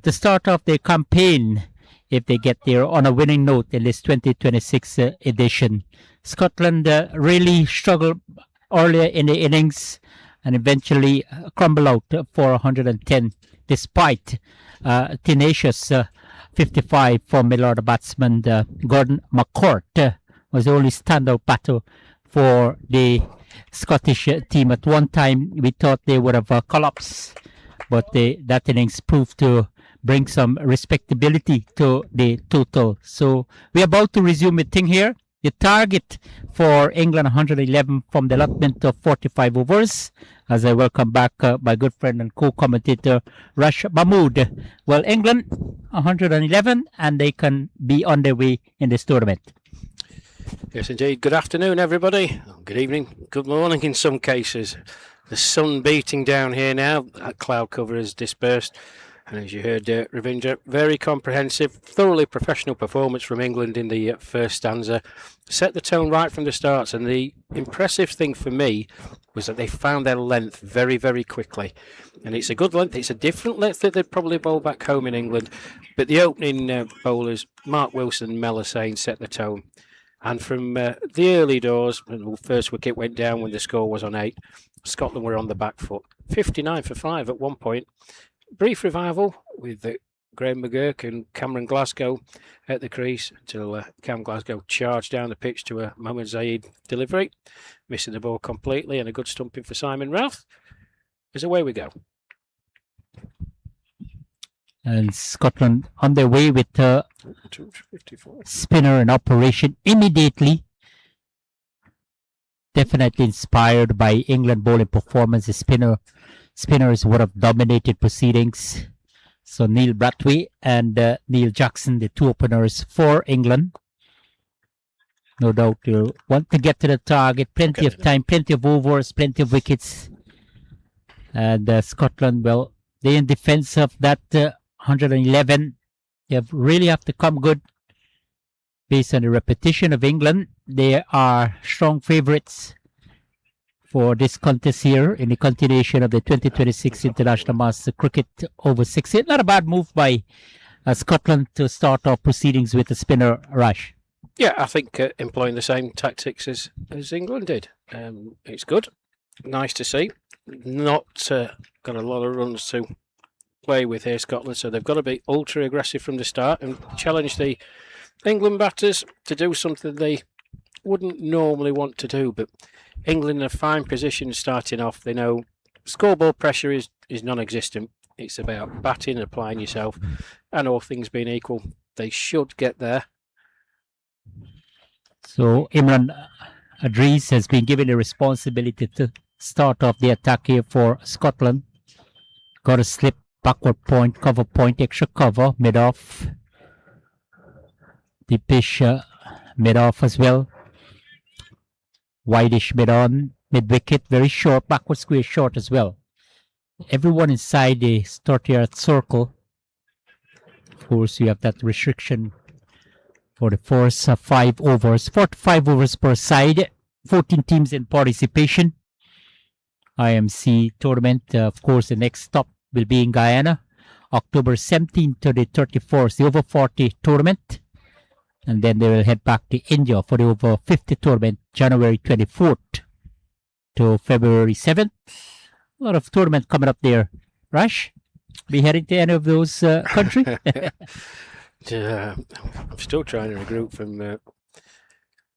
to start off their campaign if they get there on a winning note in this 2026 edition. Scotland really struggled earlier in the innings and eventually crumble out for 110 despite tenacious 55 from middle-order batsman Gordon McCourt was the only standout batter for the Scottish team. At one time, we thought they would have collapsed, but that innings proved to bring some respectability to the total. So we're about to resume the thing here. The target for England 111 from the allotment of 45 overs. As I welcome back my good friend and co-commentator Rash Mahmood. Well, England 111 and they can be on their way in this tournament. Yes, indeed. Good afternoon, everybody. Good evening. Good morning in some cases. The sun beating down here now. That cloud cover is dispersed. And as you heard, Ravindra, very comprehensive, thoroughly professional performance from England in the first stanza. Set the tone right from the start. And the impressive thing for me was that they found their length very, very quickly. And it's a good length. It's a different length that they'd probably bowl back home in England. But the opening bowlers, Mark Wilson and Mel Hussain, set the tone. And from the early doors, when the first wicket went down when the score was on 8, Scotland were on the back foot. 59 for 5 at one point. Brief revival with Graham McGurk and Cameron Glasgow at the crease until Cam Glasgow charged down the pitch to a Mohamed Zaid delivery, missing the ball completely, and a good stumping for Simon Routh. As away we go. And Scotland on their way with spinner in operation immediately. Definitely inspired by England bowling performance. The spinners would have dominated proceedings. So Neil Brathwaite and Neil Jackson, the two openers for England. No doubt you want to get to the target. Plenty of time, plenty of overs, plenty of wickets. And Scotland, well, they in defense of that 111. They really have to come good based on the repetition of England. They are strong favourites for this contest here in the continuation of the 2026 International Masters Cricket over 60. Not a bad move by Scotland to start off proceedings with a spinner rush. Yeah, I think employing the same tactics as England did. It's good. Nice to see. Not got a lot of runs to play with here, Scotland, so they've got to be ultra aggressive from the start and challenge the England batters to do something they wouldn't normally want to do. But England in a fine position starting off. They know scoreboard pressure is non-existent. It's about batting and applying yourself, and all things being equal, they should get there. So Imran Adris has been given the responsibility to start off the attack here for Scotland. Got a slip, backward point, cover point, extra cover, mid-off. Deepish mid-off as well. Wideish mid-on, mid-wicket, very short, backward square short as well. Everyone inside the 30-yard circle. Of course, you have that restriction for the first 5 overs. 45 overs per side, 14 teams in participation. IMC tournament, of course, the next stop will be in Guyana, October 17th to the 31st, the over 40 tournament. And then they will head back to India for the over 50 tournament, January 24th to February 7th. A lot of tournament coming up there. Rash, be heading to any of those countries? I'm still trying to regroup from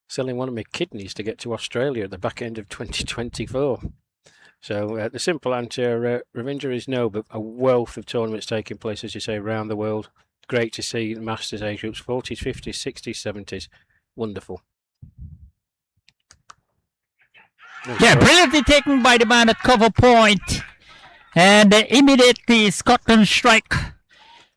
selling one of my kidneys to get to Australia at the back end of 2024. So the simple answer, Ravindra, is no, but a wealth of tournaments taking place, as you say, around the world. Great to see the Masters age groups, 40s, 50s, 60s, 70s. Wonderful. Yeah, brilliantly taken by the man at cover point. And immediately Scotland strike.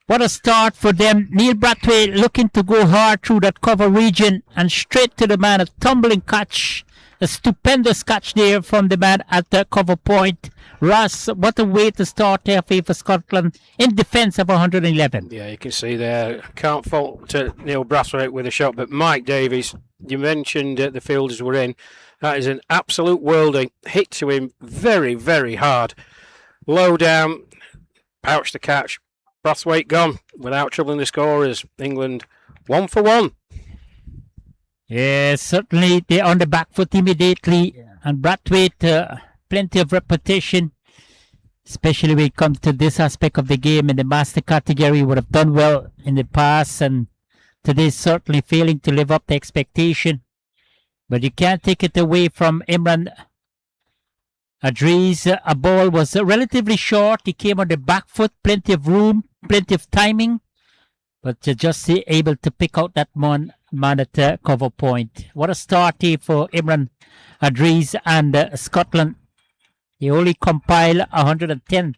What a start for them. Neil Brathwaite looking to go hard through that cover region and straight to the man, a tumbling catch. A stupendous catch there from the man at the cover point. Ross, what a way to start there for Scotland in defence of 111. Yeah, you can see there. Can't fault Neil Brathwaite with a shot, but Mike Davies, you mentioned the fielders were in. That is an absolute worldie. Hit to him very, very hard. Low down, pouch the catch. Brathwaite gone without troubling the scorers. England 1 for 1. Yes, certainly they're on the back foot immediately. And Brathwaite, plenty of repetition, especially when it comes to this aspect of the game in the master category. Would have done well in the past, and today certainly failing to live up to expectation. But you can't take it away from Imran Adriz. A ball was relatively short. He came on the back foot, plenty of room, plenty of timing, but just able to pick out that man at cover point. What a start here for Imran Adriz and Scotland. They only compile 110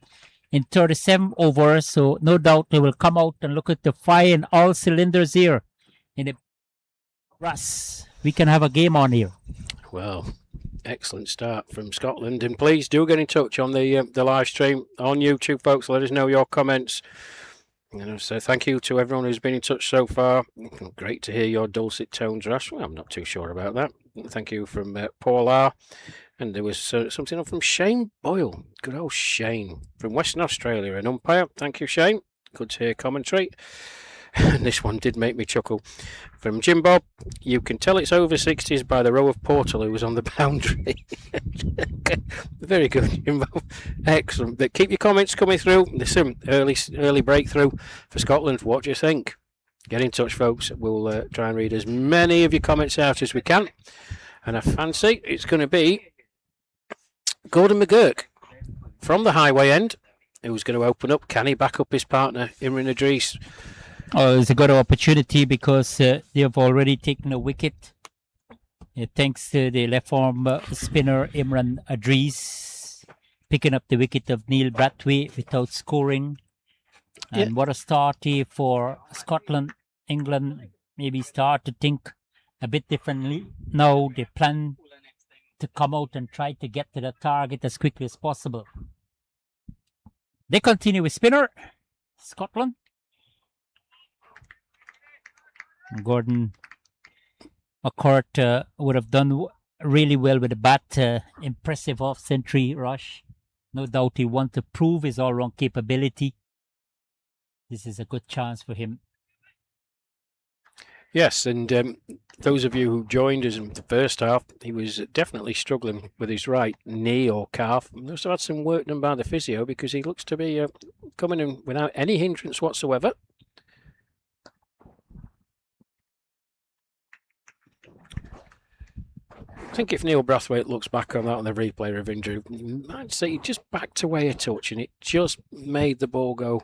in 37 overs, so no doubt they will come out and look at the fire in all cylinders here. In the Russ, we can have a game on here. Well, excellent start from Scotland, and please do get in touch on the live stream on YouTube, folks. Let us know your comments. So thank you to everyone who's been in touch so far. Great to hear your dulcet tones, Rash. Well, I'm not too sure about that. Thank you from Paul R. And there was something from Shane Boyle. Good old Shane from Western Australia, an umpire. Thank you, Shane. Good to hear commentary. And this one did make me chuckle. From Jim Bob, you can tell it's over 60s by the row of portal who was on the boundary. Very good, Jim Bob. Excellent. But keep your comments coming through. There's some early breakthrough for Scotland. What do you think? Get in touch, folks. We'll try and read as many of your comments out as we can. And I fancy it's going to be Gordon McGurk from the highway end, who's going to open up. Can he back up his partner, Imran Idris? Oh, it's a good opportunity because they have already taken a wicket. Thanks to the left arm spinner Imran Adriz picking up the wicket of Neil Brathwaite without scoring. And what a start here for Scotland. England maybe start to think a bit differently. Now they plan to come out and try to get to the target as quickly as possible. They continue with spinner, Scotland. Gordon McCourt would have done really well with the bat. Impressive off-century rush. No doubt he wants to prove his all-round capability. This is a good chance for him. Yes, and those of you who joined us in the first half, he was definitely struggling with his right knee or calf. He must have had some work done by the physio because he looks to be coming in without any hindrance whatsoever. I think if Neil Brathwaite looks back on that on the replay of injury, you might say he just backed away a touch and it just made the ball go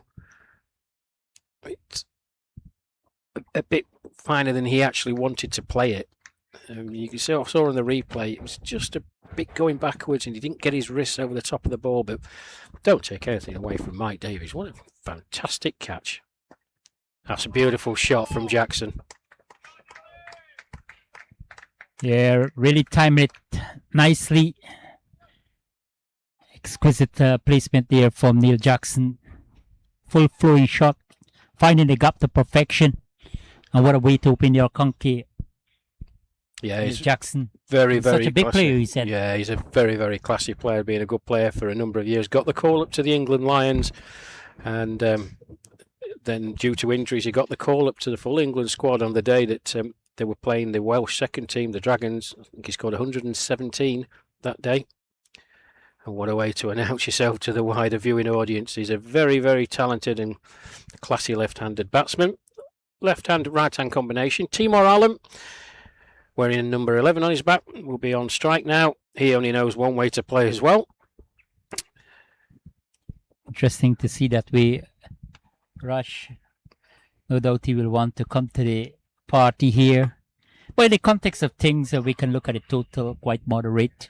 a bit finer than he actually wanted to play it. You can see, I saw on the replay, it was just a bit going backwards and he didn't get his wrists over the top of the ball, but don't take anything away from Mike Davies. What a fantastic catch. That's a beautiful shot from Jackson. Yeah, really timed it nicely. Exquisite placement there from Neil Jackson. Full flowing shot, finding the gap to perfection. And what a way to open your conky. Yeah, he's Jackson. Very, very such a big classy player, he said. Yeah, he's a very, very classy player, being a good player for a number of years. Got the call up to the England Lions, and then due to injuries, he got the call up to the full England squad on the day that they were playing the Welsh second team, the Dragons. I think he scored 117 that day. And what a way to announce yourself to the wider viewing audience. He's a very, very talented and classy left-handed batsman. Left-hand, right-hand combination. Timor Allen, wearing number 11 on his back, will be on strike now. He only knows one way to play as well. Interesting to see that we rush. No doubt he will want to come to the party here. But in the context of things, we can look at a total quite moderate.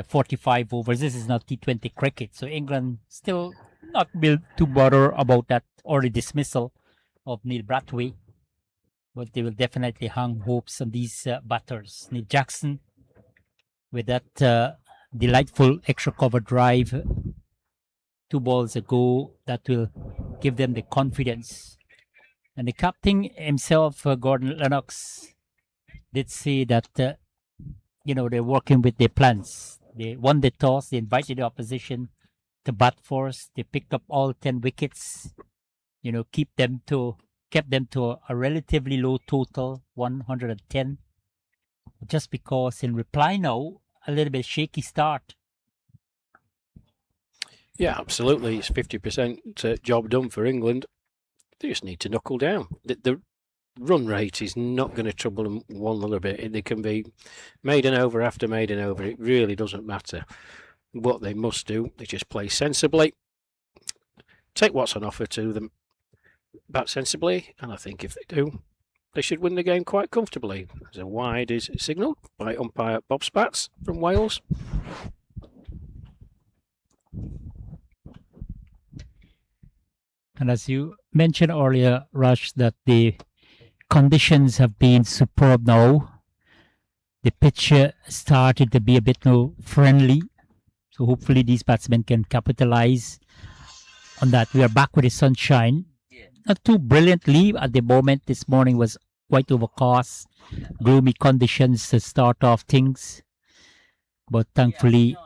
45 overs. This is not T20 cricket. So England still not built to bother about that early dismissal of Neil Brathwaite. But they will definitely hang hopes on these batters. Neil Jackson with that delightful extra cover drive 2 balls ago that will give them the confidence. And the captain himself, Gordon Lennox, did say that they're working with their plans. They won the toss. They invited the opposition to bat first. They picked up all 10 wickets. Kept them to a relatively low total, 110. Just because in reply now, a little bit shaky start. Yeah, absolutely. It's 50% job done for England. They just need to knuckle down. The run rate is not going to trouble them one little bit. They can be maiden over after maiden over. It really doesn't matter. What they must do, they just play sensibly, take what's on offer to them, bat sensibly, and I think if they do, they should win the game quite comfortably. As a wide is signalled by umpire Bob Spats from Wales. And as you mentioned earlier, Rush, that the conditions have been superb now. The pitch started to be a bit more friendly. So hopefully these batsmen can capitalize on that. We are back with the sunshine. Not too brilliantly at the moment. This morning was quite overcast. Gloomy conditions to start off things. But thankfully,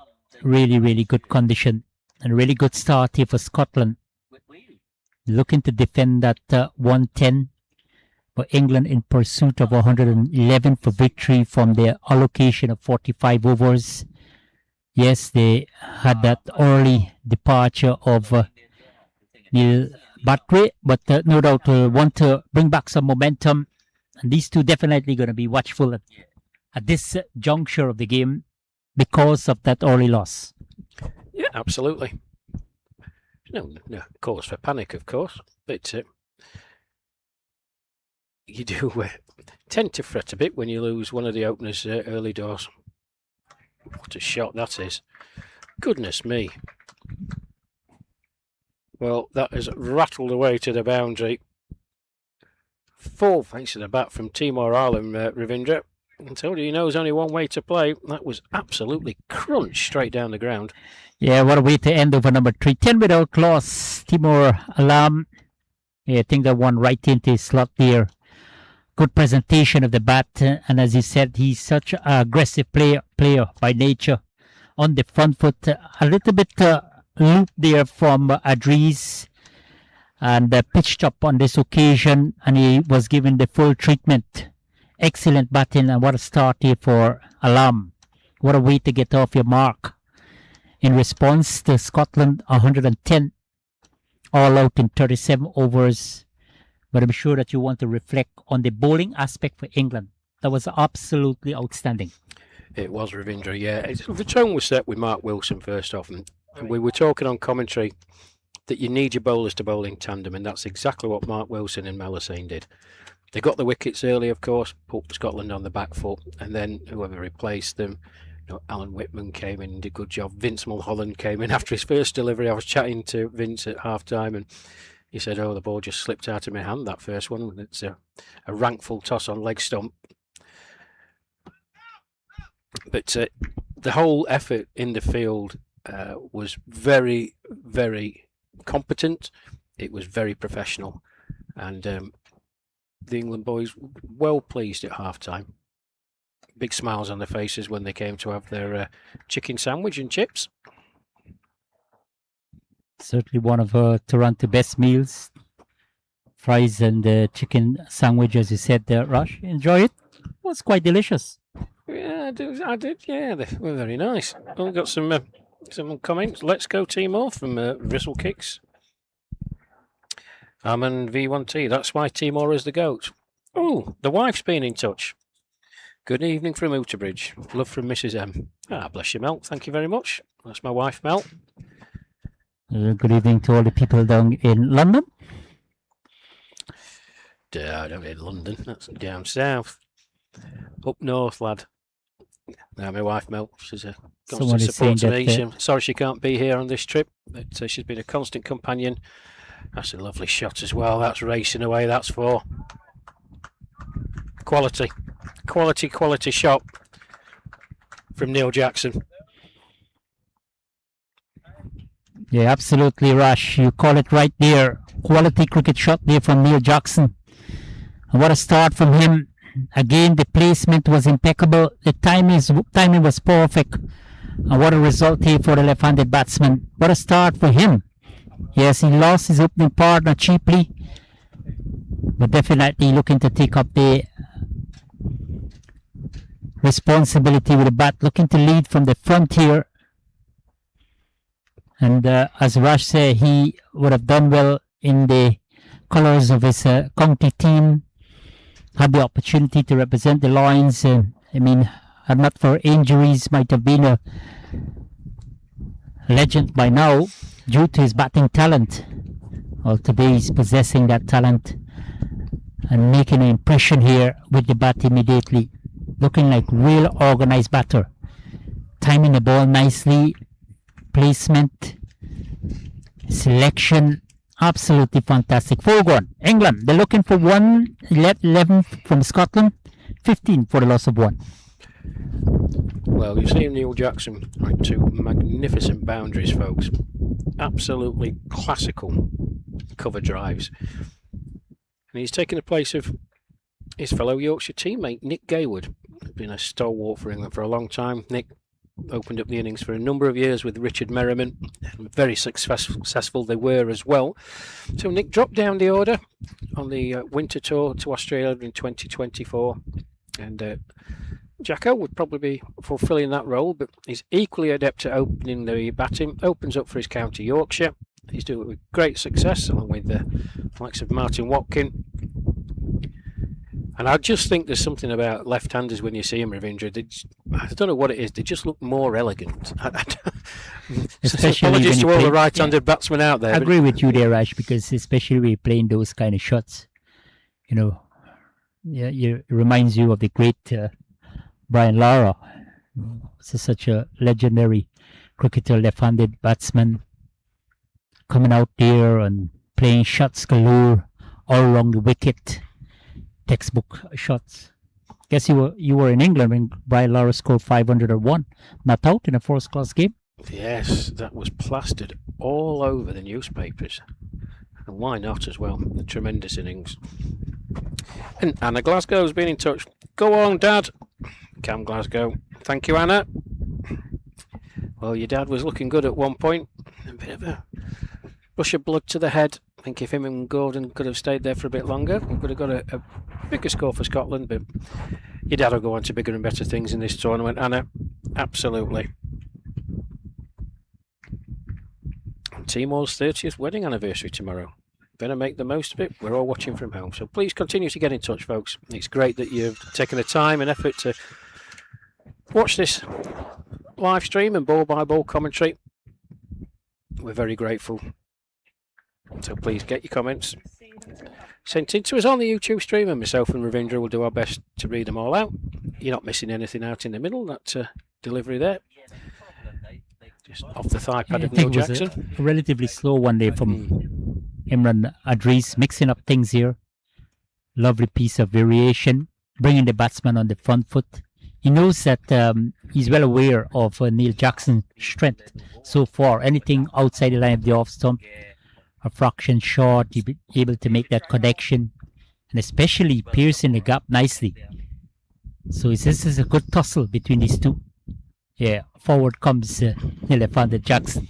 really, really good condition. And really good start here for Scotland. Looking to defend that 110. But England in pursuit of 111 for victory from their allocation of 45 overs. Yes, they had that early departure of Neil Brathwaite, but no doubt want to bring back some momentum. And these two definitely going to be watchful at this juncture of the game because of that early loss. Yeah, absolutely. No cause for panic, of course, but you do tend to fret a bit when you lose one of the openers early doors. What a shot that is. Goodness me. Well, that has rattled away to the boundary. Full face of the bat from Timor Ireland, Ravindra. I told you, he knows only one way to play. That was absolutely crunched straight down the ground. Yeah, what a way to end over number 3. 10 without loss. Timor Alam. Yeah, I think that one right into his slot there. Good presentation of the bat. And as you said, he's such an aggressive player by nature. On the front foot, a little bit loop there from Adriz. And pitched up on this occasion. And he was given the full treatment. Excellent batting, and what a start here for Alam. What a way to get off your mark. In response to Scotland, 110 all out in 37 overs. But I'm sure that you want to reflect on the bowling aspect for England. That was absolutely outstanding. It was, Ravindra, yeah. The tone was set with Mark Wilson first off, and we were talking on commentary that you need your bowlers to bowl in tandem, and that's exactly what Mark Wilson and Melusine did. They got the wickets early, of course, put Scotland on the back foot, and then whoever replaced them, Alan Whitman came in and did a good job. Vince Mulholland came in after his first delivery. I was chatting to Vince at half-time, and he said, the ball just slipped out of my hand, that first one. It's a rankful toss on leg stump. But the whole effort in the field was very, very competent. It was very professional. And the England boys were well pleased at half-time. Big smiles on their faces when they came to have their chicken sandwich and chips. Certainly one of Toronto's best meals. Fries and chicken sandwich, as you said there, Rush. Enjoy it? It was quite delicious. Yeah, I did. Yeah, they were very nice. Oh, we've got some comments. Let's go Timor from Bristle Kicks. Ammon V1T. That's why Timor is the GOAT. Oh, the wife's been in touch. Good evening from Outerbridge. Love from Mrs. M. Bless you, Mel. Thank you very much. That's my wife, Mel. Good evening to all the people down in London. Down in London, that's down south. Up north, lad. Now, my wife Mel, she's a Someone constant is saying support to me. that, Sorry she can't be here on this trip, but she's been a constant companion. That's a lovely shot as well. That's racing away. That's for quality shot from Neil Jackson. Yeah, absolutely, Rash. You call it right there. Quality cricket shot there from Neil Jackson. And what a start from him. Again, the placement was impeccable. The timing was perfect. And what a result here for the left-handed batsman. What a start for him. Yes, he lost his opening partner cheaply, but definitely looking to take up the responsibility with the bat, looking to lead from the front here. And as Rash said, he would have done well in the colours of his county team. Had the opportunity to represent the Lions. I mean, had not for injuries, might have been a legend by now due to his batting talent. Well, today he's possessing that talent and making an impression here with the bat immediately. Looking like real organised batter. Timing the ball nicely. Placement. Selection. Absolutely fantastic. 4-1. England, they're looking for 11 from Scotland. 15 for the loss of 1. Well, you see Neil Jackson, right, 2 magnificent boundaries, folks. Absolutely classical cover drives. And he's taken the place of his fellow Yorkshire teammate, Nick Gayward. Been a stalwart for England for a long time. Nick opened up the innings for a number of years with Richard Merriman. Very successful they were as well. So Nick dropped down the order on the winter tour to Australia in 2024. And Jacko would probably be fulfilling that role, but he's equally adept at opening the batting. Opens up for his county Yorkshire. He's doing it with great success, along with the likes of Martin Watkin. And I just think there's something about left-handers when you see them, Ravindra. I don't know what it is. They just look more elegant. Especially apologies to all the right-handed yeah, batsmen out there. I agree with you there, Rash, because especially when you're playing those kind of shots, you know, yeah, it reminds you of the great Brian Lara. This is such a legendary cricketer, left-handed batsman, coming out there and playing shots galore all along the wicket. Textbook shots. Guess you were in England when Brian Lara scored 501, not out in a first-class game. Yes, that was plastered all over the newspapers. And why not as well? A tremendous innings. And Anna Glasgow's been in touch. Go on, Dad. Cam Glasgow. Thank you, Anna. Well, your dad was looking good at one point. A bit of a rush of blood to the head. I think if him and Gordon could have stayed there for a bit longer, we could have got a bigger score for Scotland. But your dad will go on to bigger and better things in this tournament, Anna. Absolutely. Timor's 30th wedding anniversary tomorrow. Better make the most of it. We're all watching from home. So please continue to get in touch, folks. It's great that you've taken the time and effort to watch this live stream and ball by ball commentary. We're very grateful. So please get your comments sent in to us on the YouTube stream, and myself and Ravindra will do our best to read them all out. You're not missing anything out in the middle. That delivery there, just off the thigh pad of Neil Jackson. A relatively slow one there from Imran Adris, mixing up things here. Lovely piece of variation, bringing the batsman on the front foot. He knows that he's well aware of Neil Jackson's strength so far. Anything outside the line of the off stump, a fraction short, he'll be able to make that connection, and especially piercing the gap nicely. So this is a good tussle between these two. Yeah, forward comes the left-handed Jackson.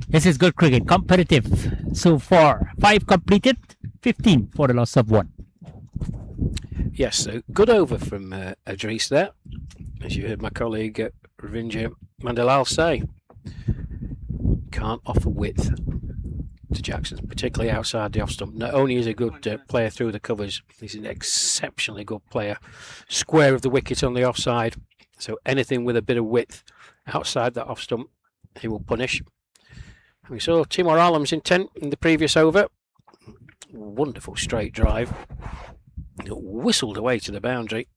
This is good cricket, competitive so far. 5 completed, 15 for the loss of 1. Yes, so good over from Adris there. As you heard my colleague Ravindra Mandalal say, can't offer width to Jackson, particularly outside the off stump. Not only is he a good player through the covers, he's an exceptionally good player square of the wicket on the offside. So anything with a bit of width outside that off stump, he will punish. We saw Timor Alam's intent in the previous over. Wonderful straight drive. It whistled away to the boundary.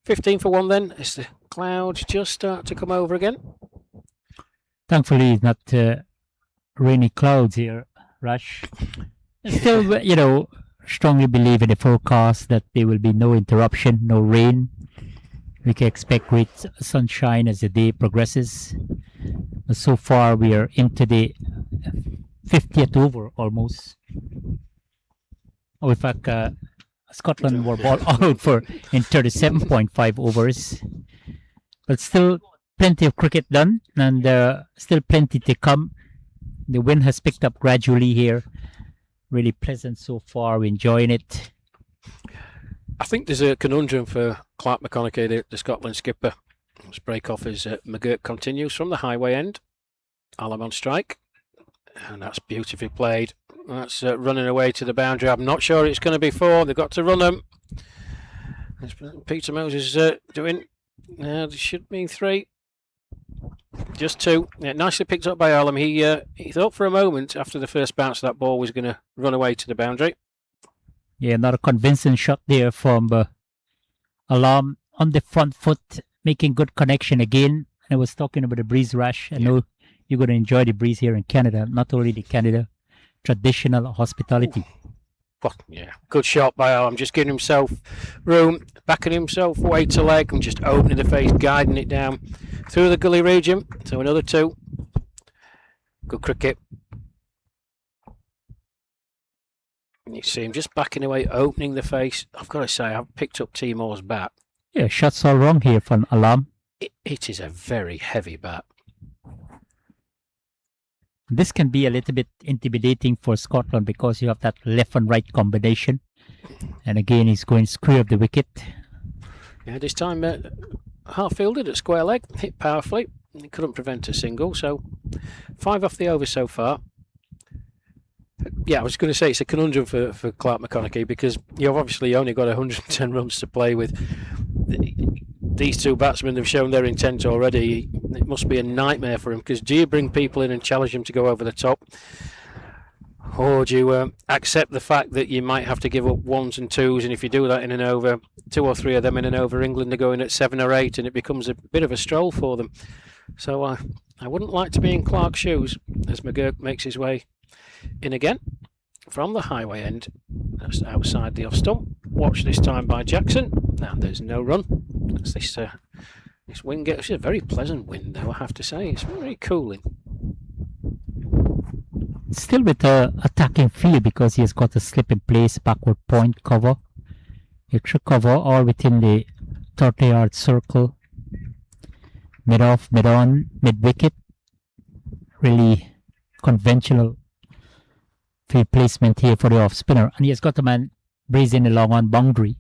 15 for 1 then, as the clouds just start to come over again. Thankfully, it's not rainy clouds here, Rush. Still, you know, strongly believe in the forecast that there will be no interruption, no rain. We can expect great sunshine as the day progresses. But so far, we are into the 50th over almost. Oh, in fact, Scotland were ball out for in 37.5 overs. But still, plenty of cricket done, and still plenty to come. The wind has picked up gradually here. Really pleasant so far. We're enjoying it. I think there's a conundrum for Clark McConaughey, the Scotland skipper. This break off as McGurk continues from the highway end. Alam on strike. And that's beautifully played. That's running away to the boundary. I'm not sure it's going to be 4. They've got to run them. As Peter Moses doing. There should be 3. Just 2. Yeah, nicely picked up by Alam. He thought for a moment after the first bounce that ball was going to run away to the boundary. Yeah, not a convincing shot there from Alam on the front foot, making good connection again. I was talking about the breeze, Rash. I know you're going to enjoy the breeze here in Canada. Not only the Canada traditional hospitality. Well, yeah, good shot by Alam. Just giving himself room, backing himself away to leg, and just opening the face, guiding it down through the gully region. So another 2. Good cricket. You see him just backing away, opening the face. I've got to say, I've picked up Timor's bat. Yeah, shots all wrong here from Alam. It is a very heavy bat. This can be a little bit intimidating for Scotland because you have that left and right combination. And again, he's going square of the wicket. Yeah, this time half fielded at square leg, hit powerfully. He couldn't prevent a single, so 5 off the over so far. Yeah, I was going to say it's a conundrum for Clark McConaughey because you've obviously only got 110 runs to play with. These 2 batsmen have shown their intent already. It must be a nightmare for him because do you bring people in and challenge them to go over the top? Or do you accept the fact that you might have to give up 1s and 2s, and if you do that in an over, 2 or 3 of them in an over, England are going at 7 or 8, and it becomes a bit of a stroll for them. So I wouldn't like to be in Clark's shoes as McGurk makes his way in again from the highway end. That's outside the off stump. Watch this time by Jackson. Now there's no run. That's this wind gets a very pleasant wind, though I have to say. It's very cooling. Still with the attacking field because he has got a slip in place, backward point cover. Extra cover all within the 30-yard circle. Mid off, mid on, mid wicket. Really conventional field placement here for the off spinner. And he has got a man breezing along on boundary.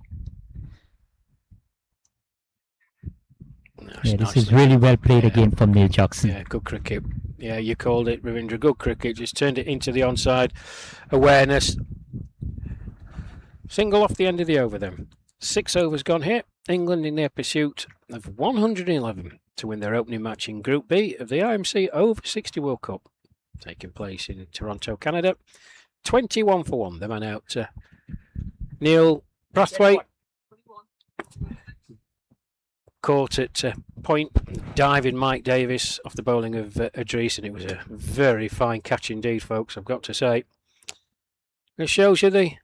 Yeah, this is really well played again from Neil Jackson. Yeah, good cricket. Yeah, you called it, Ravindra. Good cricket. Just turned it into the onside awareness. Single off the end of the over then. 6 overs gone here. England in their pursuit of 111 to win their opening match in Group B of the IMC Over 60 World Cup, taking place in Toronto, Canada. 21 for 1. The man out. Neil Brathwaite caught at point, diving Mike Davis off the bowling of Idris, and it was a very fine catch indeed, folks, I've got to say. It shows you the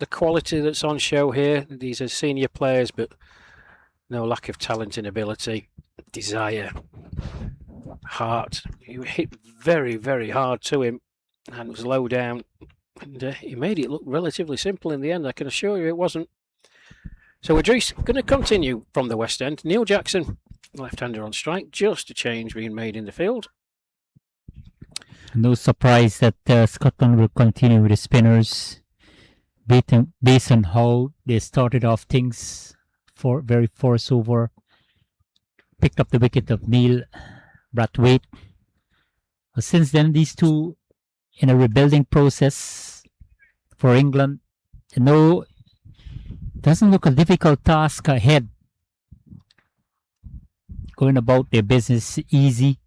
quality that's on show here. These are senior players, but no lack of talent and ability, desire, heart. He hit very, very hard to him and was low down, and he made it look relatively simple in the end. I can assure you it wasn't. So Idris going to continue from the West End. Neil Jackson, left-hander on strike. Just a change being made in the field. No surprise that Scotland will continue with the spinners. Based on how they started off things for very force over. Picked up the wicket of Neil Brathwaite. Since then, these two in a rebuilding process for England. Doesn't look a difficult task ahead. Going about their business easy.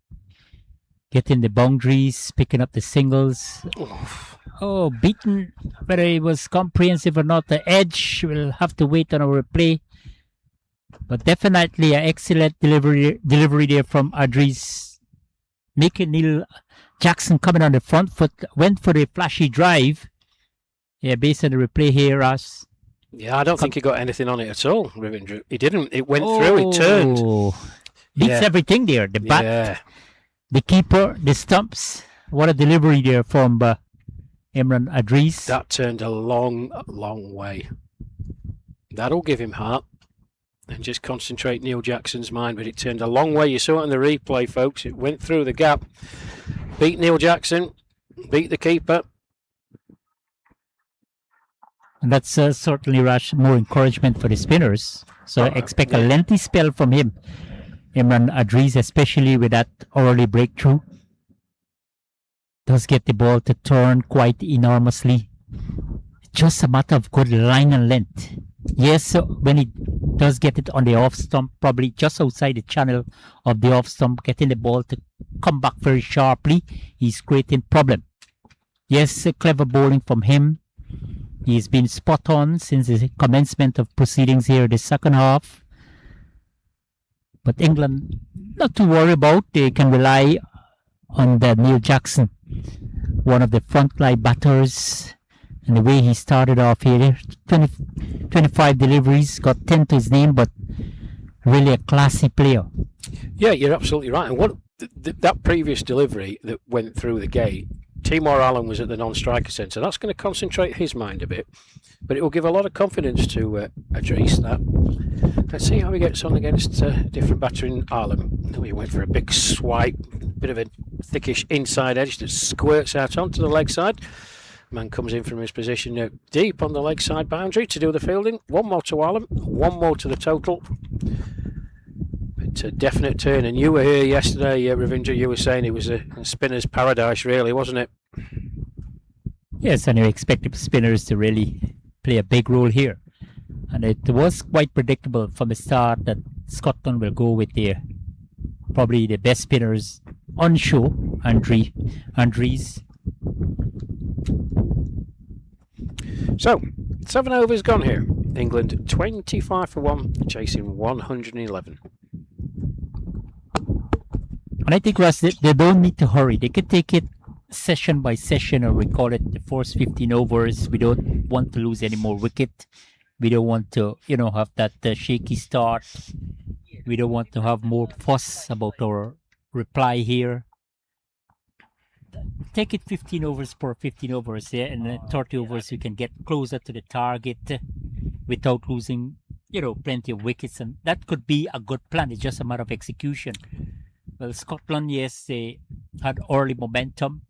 getting the boundaries, picking up the singles. Oh, beaten, whether it was comprehensive or not, the edge, we'll have to wait on our replay. But definitely an excellent delivery there from Adris, making Neil Jackson coming on the front foot, went for the flashy drive. Yeah, based on the replay here, Ross. Yeah, I don't think he got anything on it at all, Ravindra. He didn't. It went through, it turned. Beats Yeah. everything there. The bat, Yeah. the keeper, the stumps. What a delivery there from Imran Adris. That turned a long, long way. That'll give him heart and just concentrate Neil Jackson's mind, but it turned a long way. You saw it in the replay, folks. It went through the gap. Beat Neil Jackson, beat the keeper. And that's certainly, Rash, more encouragement for the spinners. So expect a lengthy spell from him, Imran Adris, especially with that early breakthrough. Does get the ball to turn quite enormously. Just a matter of good line and length. Yes, so when he does get it on the off stump, probably just outside the channel of the off stump, getting the ball to come back very sharply, he's creating problem. Yes, clever bowling from him. He's been spot on since the commencement of proceedings here, the second half. But England, not to worry about. They can rely on the Neil Jackson, one of the frontline batters. And the way he started off here, 25 deliveries, got 10 to his name, but really a classy player. Yeah, you're absolutely right. And what that previous delivery that went through the gate, Timor Allen was at the non-striker centre. That's going to concentrate his mind a bit, but it will give a lot of confidence to Adris. That. Let's see how he gets on against a different batter in Ireland. He went for a big swipe, bit of a thickish inside edge that squirts out onto the leg side. Man comes in from his position deep on the leg side boundary to do the fielding. One more to Ireland, one more to the total. It's a definite turn, and you were here yesterday, Ravindra. You were saying it was a spinner's paradise, really, wasn't it? Yes, and you expect the spinners to really play a big role here. And it was quite predictable from the start that Scotland will go with their probably the best spinners on show, Andries. So, 7 overs gone here. England 25 for 1, chasing 111. And I think, Russ, they don't need to hurry. They can take it session by session, or we call it the first 15 overs. We don't want to lose any more wicket. We don't want to, have that shaky start. We don't want to have more fuss about our reply here. Take it 15 overs per 15 overs, yeah, and then 30 overs you can get closer to the target without losing, plenty of wickets, and that could be a good plan. It's just a matter of execution. Well, Scotland, yes, they had early momentum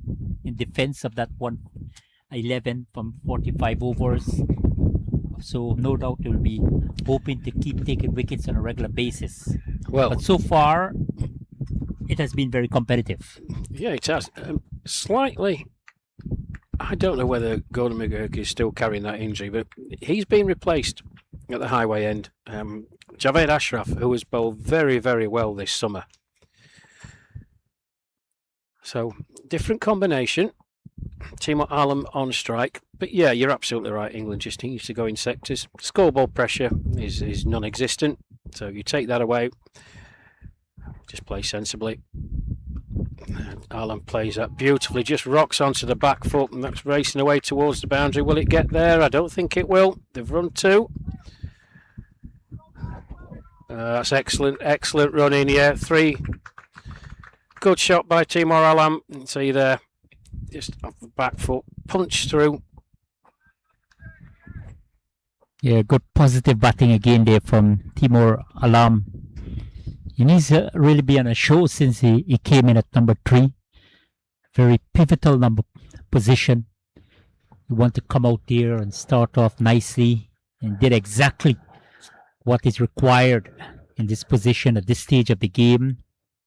in defence of that 111 from 45 overs. So no doubt they will be hoping to keep taking wickets on a regular basis. Well, but so far, it has been very competitive. Yeah, it has. Slightly, I don't know whether Gordon McGurk is still carrying that injury, but he's been replaced at the highway end. Javed Ashraf, who has bowled very, very well this summer. So, different combination. Timor Allen on strike. But yeah, you're absolutely right. England just needs to go in sectors. Scoreboard pressure is non-existent. So you take that away. Just play sensibly. Allen plays that beautifully. Just rocks onto the back foot, and that's racing away towards the boundary. Will it get there? I don't think it will. They've run 2. That's excellent running. Yeah, 3. Good shot by Timor Allen. See there, just off the back foot, punch through. Yeah, good positive batting again there from Timor Alam. He needs to really be on a show since he came in at number 3. Very pivotal position. You want to come out there and start off nicely, and did exactly what is required in this position at this stage of the game.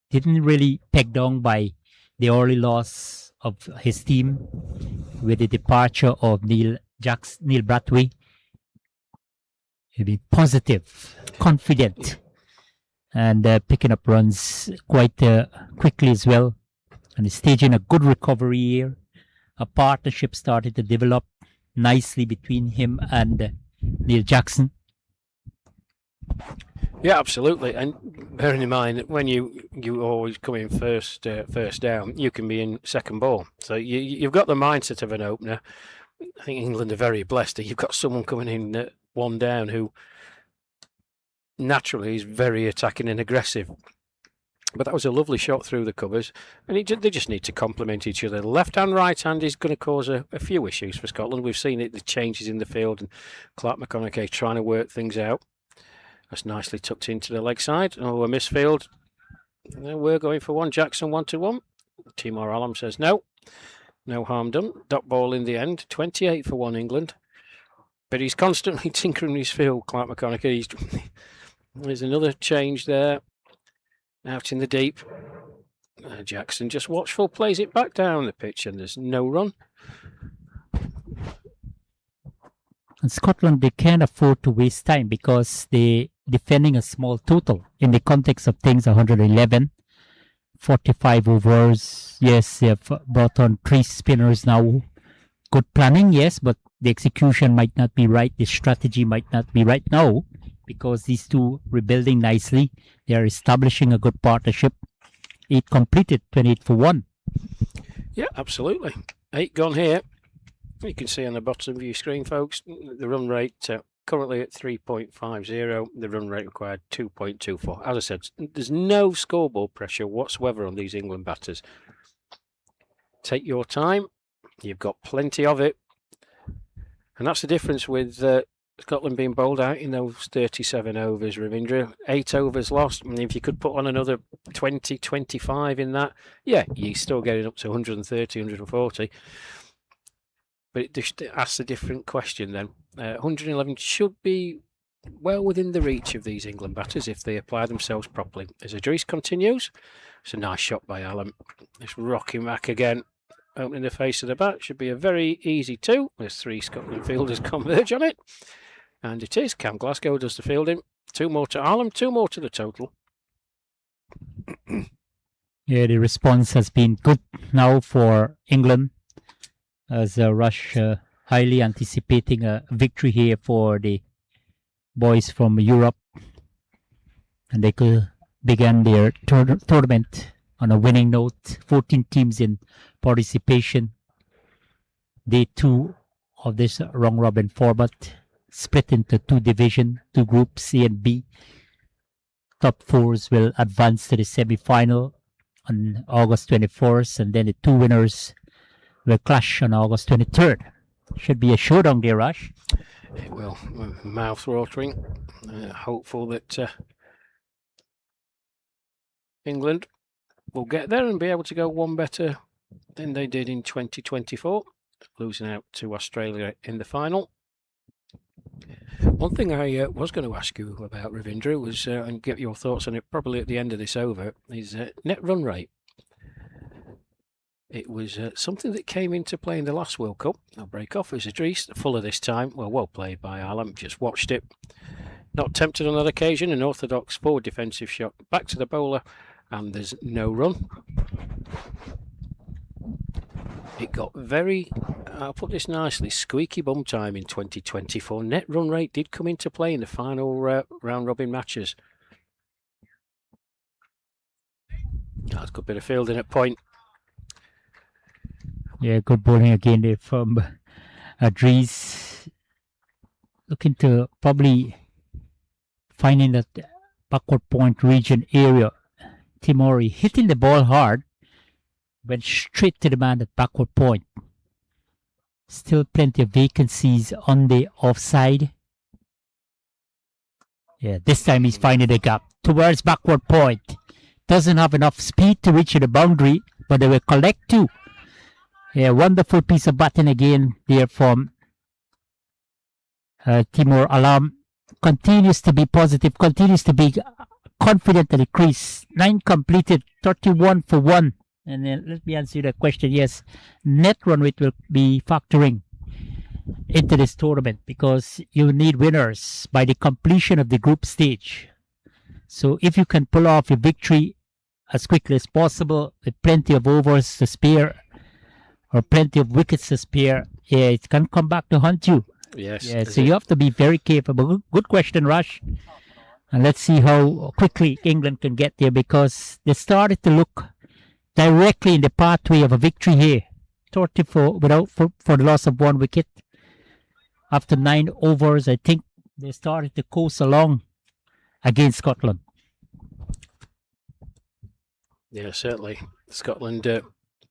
Didn't really peg down by the early loss of his team with the departure of Neil Brathwaite. He'll be positive, confident, and picking up runs quite quickly as well. and is staging a good recovery here. A partnership started to develop nicely between him and Neil Jackson. Yeah, absolutely. And bearing in mind that when you always come in first down, you can be in second ball. So you've got the mindset of an opener. I think England are very blessed that you've got someone coming in one down who naturally is very attacking and aggressive. But that was a lovely shot through the covers, and they just need to complement each other. Left hand, right hand is going to cause a few issues for Scotland. We've seen it, the changes in the field, and Clark McConaughey trying to work things out. That's nicely tucked into the leg side. Oh, a misfield. We're going for one. Jackson 1-1. Timor Alam says no. No harm done. Dot ball in the end. 28 for 1 England. But he's constantly tinkering his field, Clark McConaughey. There's another change there. Out in the deep. Jackson just watchful, plays it back down the pitch, and there's no run. And Scotland, they can't afford to waste time because they're defending a small total. In the context of things, 111, 45 overs. Yes, they have brought on 3 spinners now. Good planning, yes, but the execution might not be right. The strategy might not be right now because these two rebuilding nicely. They are establishing a good partnership. 8 completed, 28 for 1. Yeah, absolutely. 8 gone here. You can see on the bottom of your screen, folks, the run rate currently at 3.50. The run rate required 2.24. As I said, there's no scoreboard pressure whatsoever on these England batters. Take your time. You've got plenty of it. And that's the difference with Scotland being bowled out in those 37 overs, Ravindra. 8 overs lost. I mean, if you could put on another 20, 25 in that, yeah, you're still getting up to 130, 140. But it just asks a different question then. 111 should be well within the reach of these England batters if they apply themselves properly. As Idris continues, it's a nice shot by Allen. Just rocking back again, opening the face of the bat. Should be a very easy 2. There's 3 Scotland fielders converge on it. And it is. Cam Glasgow does the fielding. 2 more to Allen, 2 more to the total. Yeah, the response has been good now for England, as Rush highly anticipating a victory here for the boys from Europe. And they could begin their tournament on a winning note. 14 teams in participation. Day 2 of this round robin format, split into 2 divisions, 2 groups, A and B. Top 4s will advance to the semi-final on August 24th, and then the 2 winners will clash on August 23rd. Should be a showdown there, Rush. It will. Mouth-watering. Hopeful that England will get there and be able to go one better than they did in 2024, losing out to Australia in the final. One thing I was going to ask you about, Ravindra, was, and get your thoughts on it probably at the end of this over, is net run rate. It was something that came into play in the last World Cup. I'll break off as Idris, fuller this time. Well played by Alam, just watched it. Not tempted on that occasion, an orthodox forward defensive shot back to the bowler, and there's no run. It got very, I'll put this nicely, squeaky bum time in 2024. Net run rate did come into play in the final round robin matches. That's a good bit of fielding at point. Yeah, good bowling again there from Idris. Looking to probably finding that backward point region area. Timori hitting the ball hard, went straight to the man at backward point. Still plenty of vacancies on the offside. Yeah, this time he's finding the gap towards backward point. Doesn't have enough speed to reach the boundary, but they will collect 2. Yeah, wonderful piece of batting again there from Timor Alam. Continues to be positive, continues to be confident at the crease. 9 completed, 31 for 1. And then let me answer the question. Yes, net run rate will be factoring into this tournament because you need winners by the completion of the group stage. So if you can pull off a victory as quickly as possible with plenty of overs to spare or plenty of wickets to spare, yeah, it can come back to haunt you. Yes. Yeah, so you have to be very careful. But good question, Rush. And let's see how quickly England can get there, because they started to look directly in the pathway of a victory here. 34 for the loss of 1 wicket. After 9 overs, I think they started to coast along against Scotland. Yeah, certainly. Scotland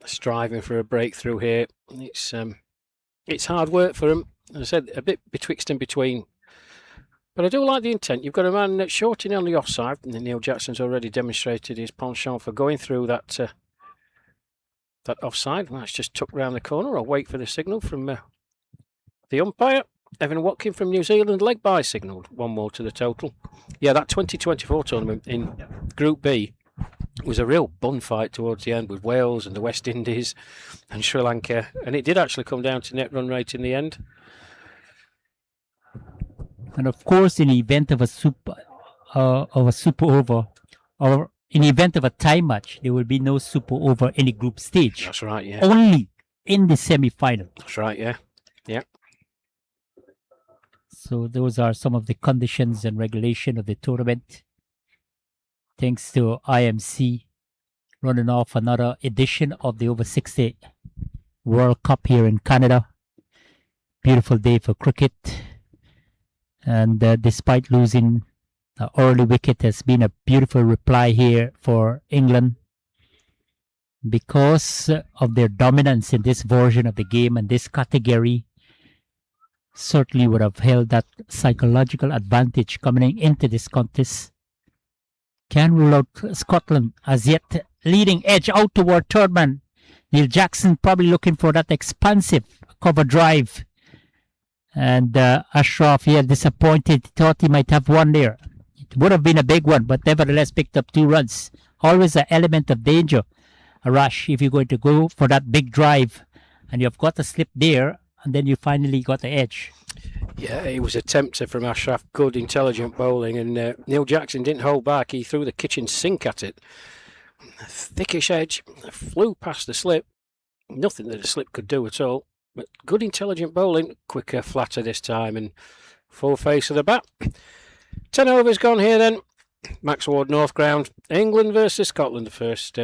striving for a breakthrough here. It's hard work for them. As I said, a bit betwixt and between. But I do like the intent. You've got a man short in on the offside, and Neil Jackson's already demonstrated his penchant for going through that offside. Well, it's just tucked round the corner. I'll wait for the signal from the umpire. Evan Watkin from New Zealand, leg by signalled. 1 more to the total. Yeah, that 2024 tournament in Group B was a real bun fight towards the end with Wales and the West Indies and Sri Lanka, and it did actually come down to net run rate in the end. And of course, in the event of a super over, or in the event of a tie match, there will be no super over any group stage. That's right, yeah. Only in the semi-final. That's right, yeah. Yeah. So those are some of the conditions and regulation of the tournament. Thanks to IMC running off another edition of the over 60 World Cup here in Canada. Beautiful day for cricket. And despite losing an early wicket, has been a beautiful reply here for England, because of their dominance in this version of the game and this category. Certainly would have held that psychological advantage coming into this contest. Can rule out Scotland as yet. Leading edge out toward third man. Neil Jackson probably looking for that expansive cover drive. And Ashraf here disappointed. Thought he might have one there. It would have been a big one, but nevertheless picked up 2 runs. Always an element of danger, a rush, if you're going to go for that big drive. And you've got to slip there, and then you finally got the edge. Yeah, it was a tempter from Ashraf. Good, intelligent bowling, and Neil Jackson didn't hold back. He threw the kitchen sink at it. A thickish edge, flew past the slip. Nothing that a slip could do at all. But good, intelligent bowling. Quicker, flatter this time, and full face of the bat. 10 overs gone here then. Max Ward North Ground. England versus Scotland. The first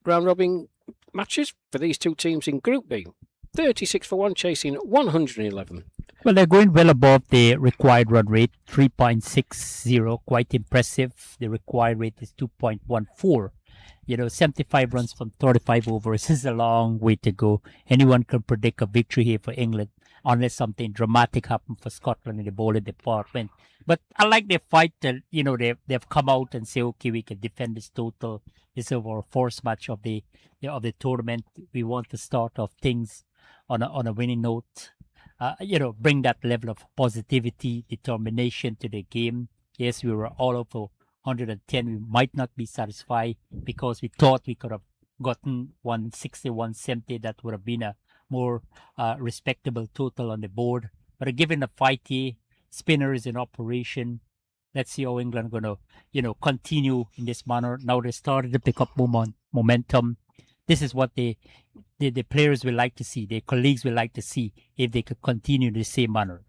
round-robin matches for these two teams in Group B. 36 for 1, chasing 111. Well, they're going well above the required run rate, 3.60, quite impressive. The required rate is 2.14. 75 runs from 35 overs is a long way to go. Anyone can predict a victory here for England, unless something dramatic happens for Scotland in the bowling department. But I like their fight. They've come out and say, okay, we can defend this total. This is our first match of the tournament. We want to start off things on a winning note. Bring that level of positivity, determination to the game. Yes, we were all over 110. We might not be satisfied because we thought we could have gotten 160, 170. That would have been a more respectable total on the board. But given the fight here, spinners in operation. Let's see how England going to, continue in this manner. Now they started to pick up momentum. This is what the players will like to see. Their colleagues will like to see if they could continue in the same manner.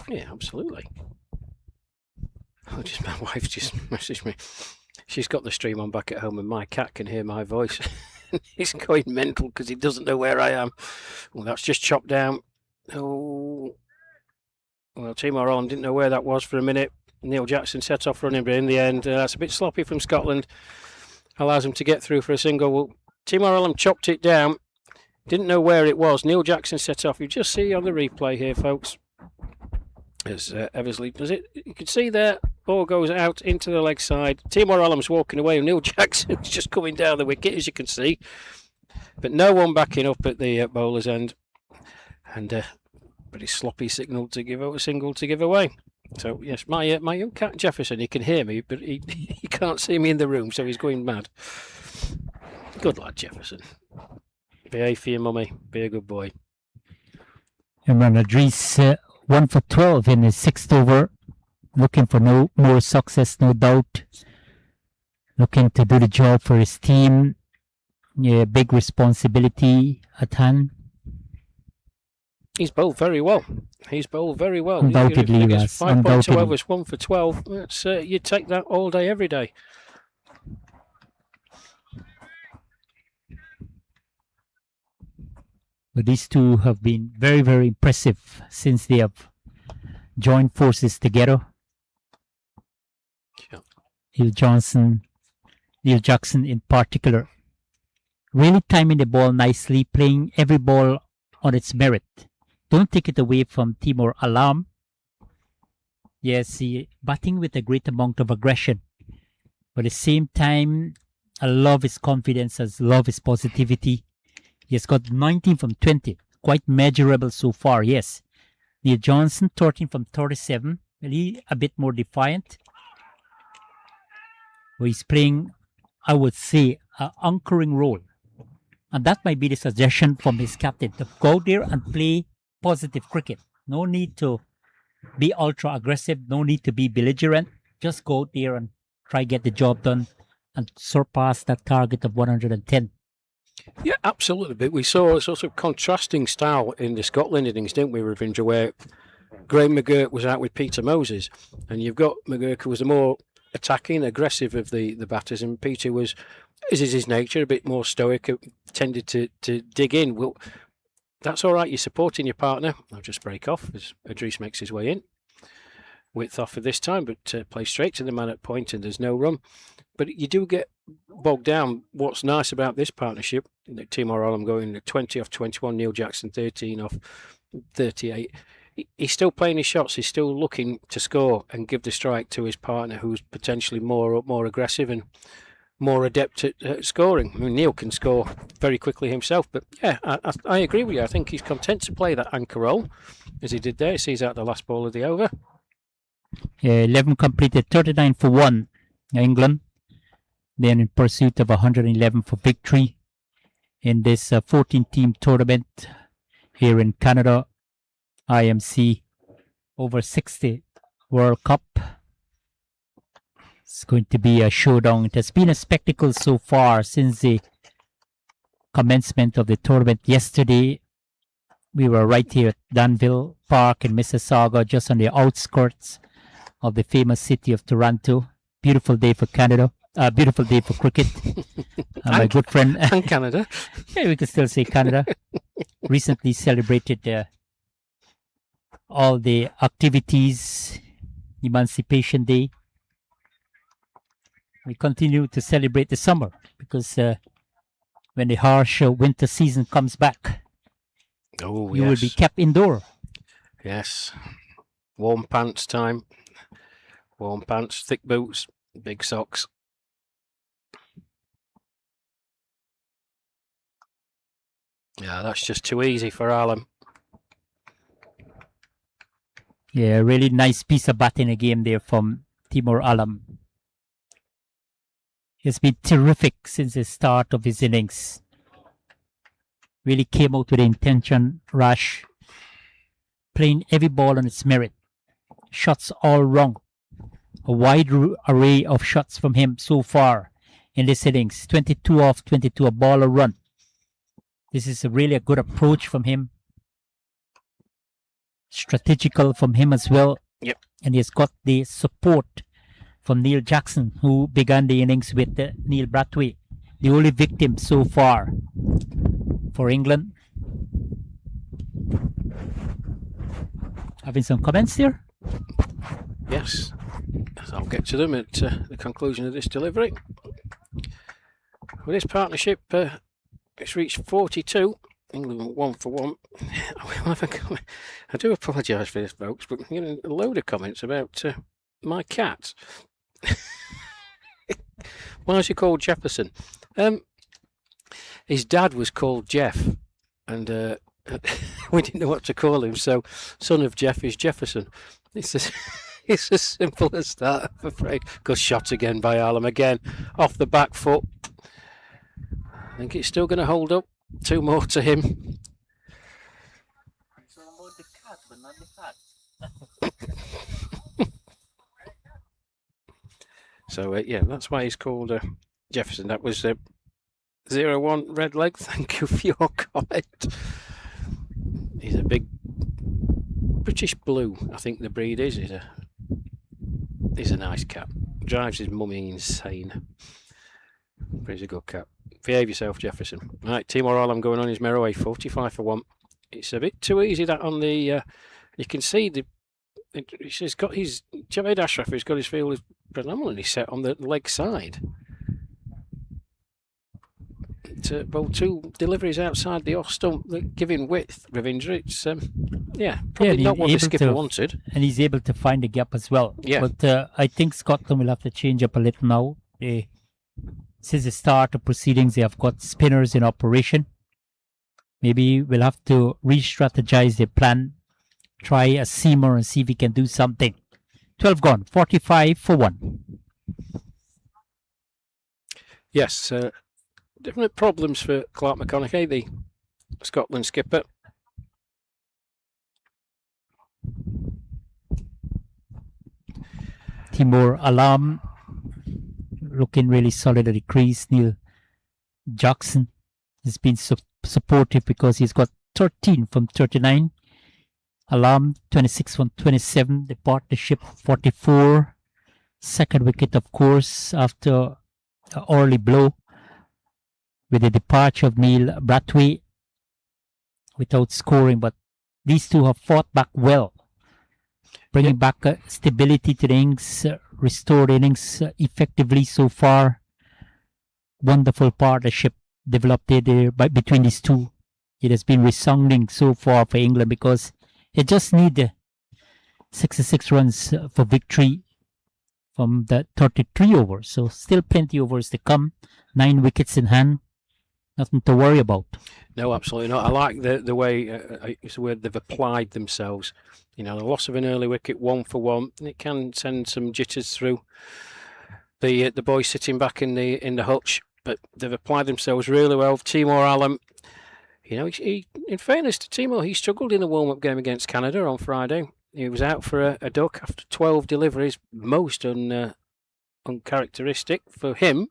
Yeah, absolutely. My wife just messaged me. She's got the stream on back at home, and my cat can hear my voice. He's going mental because he doesn't know where I am. Well, that's just chopped down. Oh, well, Timor on didn't know where that was for a minute. Neil Jackson set off running, but in the end, that's a bit sloppy from Scotland. Allows him to get through for a single. Well, Timor Allen chopped it down. Didn't know where it was. Neil Jackson set off. You just see on the replay here, folks. As Eversley does it, you can see there, ball goes out into the leg side. Timor Allen's walking away, and Neil Jackson's just coming down the wicket, as you can see. But no one backing up at the bowler's end. And pretty sloppy signal to give out a single to give away. So yes, my young cat Jefferson, he can hear me, but he can't see me in the room, so he's going mad. Good lad, Jefferson. Behave for your mummy. Be a good boy. Imran Idris, 1 for 12 in his 6th over. Looking for no more success, no doubt. looking to do the job for his team. Yeah, big responsibility at hand. He's bowled very well. He's bowled very well. Undoubtedly, He yes. 5.2 overs, 1 for 12. You'd take that all day, every day. But these two have been very, very impressive since they have joined forces together. Yeah. Neil Jackson in particular, really timing the ball nicely, playing every ball on its merit. Don't take it away from Timur Alam. Yes, he batting with a great amount of aggression. But at the same time, I love his confidence, I love his positivity. He has got 19 from 20, quite measurable so far, yes. Neil Johnson, 13 from 37, really a bit more defiant. Well, he's playing, I would say, an anchoring role. And that might be the suggestion from his captain, to go there and play positive cricket. No need to be ultra aggressive, no need to be belligerent. Just go there and try get the job done and surpass that target of 110. Yeah, absolutely. But we saw a sort of contrasting style in the Scotland innings, didn't we, Ravindra, where Graham McGurk was out with Peter Moses, and you've got McGurk, who was the more attacking, aggressive of the batters, and Peter was, as is his nature, a bit more stoic, tended to dig in. Well, that's all right, you're supporting your partner. I'll just break off as Idris makes his way in. Width off for this time, but play straight to the man at point, and there's no run. But you do get bogged down. What's nice about this partnership, Timur Alam going 20 off 21, Neil Jackson 13 off 38. He's still playing his shots. He's still looking to score and give the strike to his partner, who's potentially more aggressive and more adept at scoring. I mean, Neil can score very quickly himself, but yeah, I agree with you. I think he's content to play that anchor role, as he did there. He sees out the last ball of the over. 11 completed, 39 for 1, England. Then in pursuit of 111 for victory in this 14-team tournament here in Canada, IMC over 60 World Cup. It's going to be a showdown. It has been a spectacle so far since the commencement of the tournament yesterday. We were right here at Danville Park in Mississauga, just on the outskirts of the famous city of Toronto. Beautiful day for Canada. Beautiful day for cricket. My good friend. And Canada. Yeah, we could still say Canada. Recently celebrated all the activities, Emancipation Day. We continue to celebrate the summer because when the harsh winter season comes back, you will be kept indoor. Yes. Warm pants time. Warm pants, thick boots, big socks. Yeah, that's just too easy for Alam. Yeah, really nice piece of batting again there from Timur Alam. He's been terrific since the start of his innings. Really came out with the intention, rush, playing every ball on its merit. Shots all wrong. A wide array of shots from him so far in this innings. 22 off 22, a ball, a run. This is really a good approach from him. Strategical from him as well. Yep. And he has got the support from Neil Jackson, who began the innings with Neil Brathwaite, the only victim so far for England. Having some comments there? Yes, I'll get to them at the conclusion of this delivery. With this partnership, it's reached 42. England 1 for 1. I do apologise for this, folks, but I'm getting a load of comments about my cat. Why is he called Jefferson? His dad was called Jeff, and we didn't know what to call him, so son of Jeff is Jefferson. It's as simple as that, I'm afraid. Good shot again by Alam, again off the back foot. I think it's still going to hold up. 2 more to him. It's about the cat, but not the cat. So So yeah, that's why he's called Jefferson. That was 0-1 red leg. Thank you for your comment. He's a big British Blue, I think the breed is. He's a nice cat. Drives his mummy insane. But he's a good cat. Behave yourself, Jefferson. Right, Timor Alam going on his merry way, 45 for 1. It's a bit too easy that on the. You can see he's got his Javed Ashraf. He's got his field predominantly set on the leg side. Well, 2 deliveries outside the off stump, giving width, Ravindra. It's probably not what the skipper wanted. And he's able to find the gap as well. Yeah. But I think Scotland will have to change up a little now. Since the start of proceedings, they have got spinners in operation. Maybe we'll have to re-strategize their plan, try a seamer and see if we can do something. 12 gone, 45 for 1. Yes, different problems for Clark McConaughey, the Scotland skipper. Timor Alam looking really solid at the crease. Neil Jackson has been supportive because he's got 13 from 39. Alam 26 from 27. The partnership 44. Second wicket, of course, after an early blow with the departure of Neil Bradway without scoring. But these two have fought back well, bringing back stability to the innings, restored innings effectively so far. Wonderful partnership developed there between these two. It has been resounding so far for England because it just need 66 runs for victory from the 33 overs. So still plenty overs to come. 9 wickets in hand. Nothing to worry about. No, absolutely not. I like the way it's the word they've applied themselves. You know, the loss of an early wicket, 1 for 1, it can send some jitters through the boys sitting back in the hutch. But they've applied themselves really well. Timor Alam, you know, he in fairness to Timor, he struggled in the warm-up game against Canada on Friday. He was out for a duck after 12 deliveries, most uncharacteristic for him.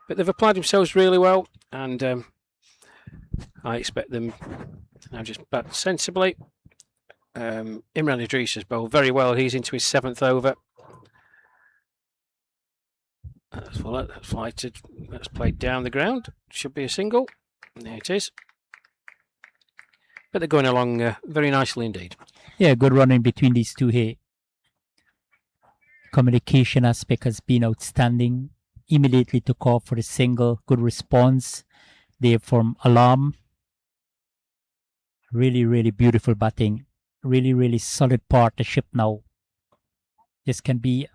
But they've applied themselves really well, and I expect them to now just bat sensibly. Imran Idris has bowled very well. He's into his 7th over. That's played down the ground. Should be a single. There it is. But they're going along very nicely indeed. Yeah, good running between these two here. Communication aspect has been outstanding. Immediately took off for the single. Good response there from Alam. Really, really beautiful batting. Really, really solid partnership now. This can be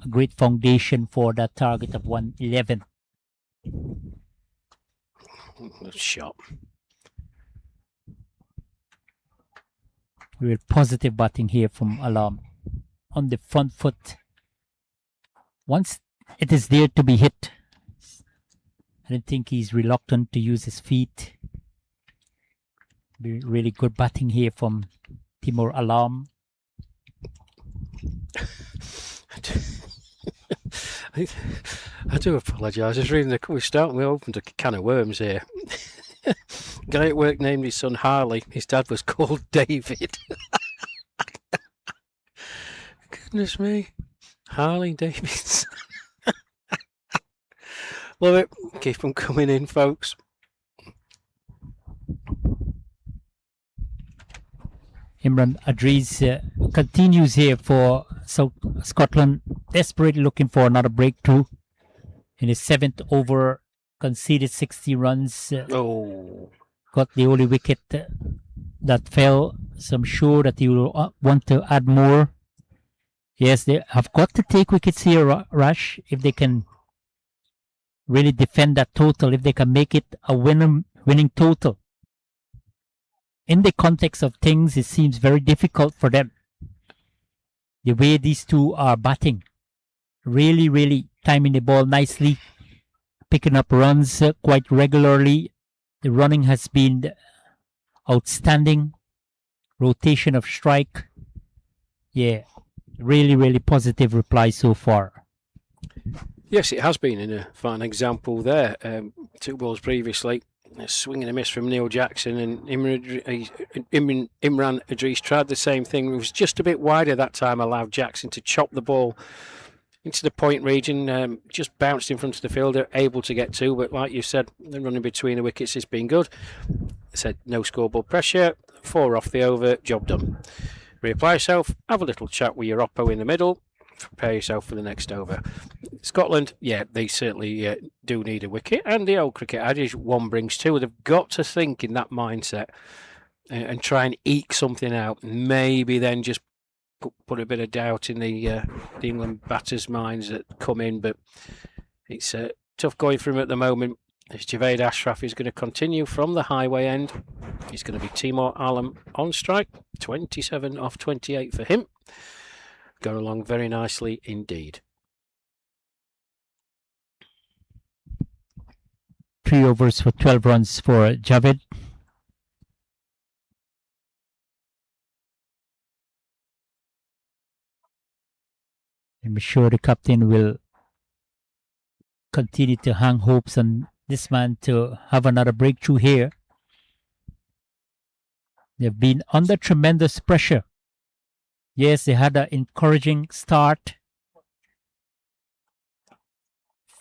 a great foundation for that target of 111. Shot. Real positive batting here from Alam. On the front foot. Once it is there to be hit, I don't think he's reluctant to use his feet. Really good batting here from Timor Alam. I do apologise. I was reading we opened a can of worms here. Guy at work named his son Harley. His dad was called David. Goodness me. Harley Davids. Love it. Keep them coming in, folks. Imran Idris continues here for Scotland, desperately looking for another breakthrough. In his 7th over, conceded 60 runs. Got the only wicket that fell. So I'm sure that he will want to add more. Yes, they have got to take wickets here, Rush, if they can really defend that total, if they can make it a winning total. In the context of things, it seems very difficult for them. The way these two are batting, really, really timing the ball nicely, picking up runs quite regularly. The running has been outstanding. Rotation of strike. Yeah, really, really positive reply so far. Yes, it has been in a fine example there. 2 balls previously, a swing and a miss from Neil Jackson, and Imran Idris tried the same thing. It was just a bit wider that time, allowed Jackson to chop the ball into the point region, just bounced in front of the fielder, able to get 2, but like you said, the running between the wickets has been good. Said no scoreboard pressure, 4 off the over, job done. Reapply yourself, have a little chat with your oppo in the middle, prepare yourself for the next over. Scotland, yeah, they certainly do need a wicket, and the old cricket adage, 1 brings 2. They've got to think in that mindset and try and eke something out. Maybe then just put a bit of doubt in the England batters' minds that come in, but it's tough going for him at the moment. As Javed Ashraf is going to continue from the highway end. He's going to be Timur Alam on strike. 27 off 28 for him. Going along very nicely indeed. 3 overs for 12 runs for Javed. I'm sure the captain will continue to hang hopes on this man to have another breakthrough here. They've been under tremendous pressure. Yes, they had an encouraging start.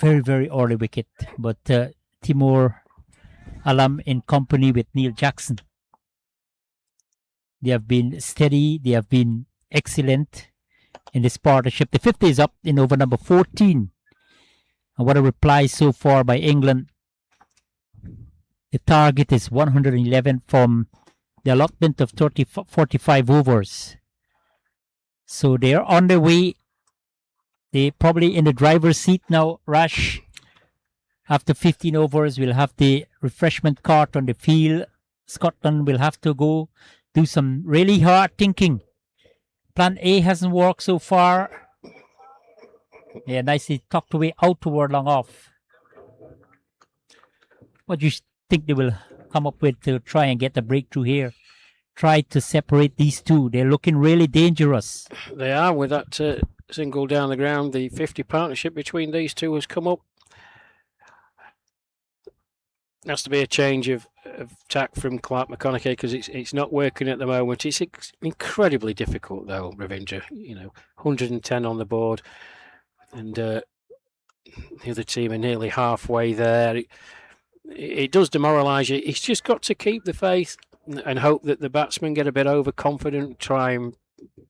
Very, very early wicket. But Timur Alam in company with Neil Jackson, they have been steady. They have been excellent in this partnership. The 50 is up in over number 14. And what a reply so far by England. The target is 111 from the allotment of 45 overs. So they're on their way. They're probably in the driver's seat now. Rash, after 15 overs, will have the refreshment cart on the field. Scotland will have to go do some really hard thinking. Plan A hasn't worked so far. Yeah, nicely tucked away outward long off. What do you think they will come up with to try and get a breakthrough here? Try to separate these 2. They're looking really dangerous. They are, with that single down the ground. The 50 partnership between these 2 has come up. There has to be a change of tack from Clark McConaughey, because it's not working at the moment. It's incredibly difficult though, Ravindra. 110 on the board, and the other team are nearly halfway there. It does demoralise you. He's just got to keep the faith and hope that the batsmen get a bit overconfident, try and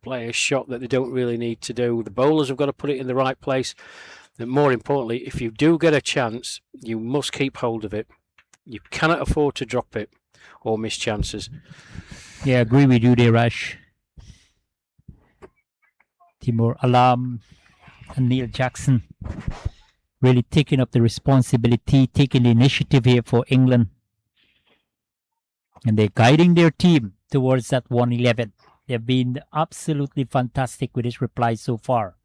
play a shot that they don't really need to do. The bowlers have got to put it in the right place. And more importantly, if you do get a chance, you must keep hold of it. You cannot afford to drop it or miss chances. Yeah, I agree with you there, Rash. Timur Alam and Neil Jackson really taking up the responsibility, taking the initiative here for England. And they're guiding their team towards that 111. They've been absolutely fantastic with this reply so far.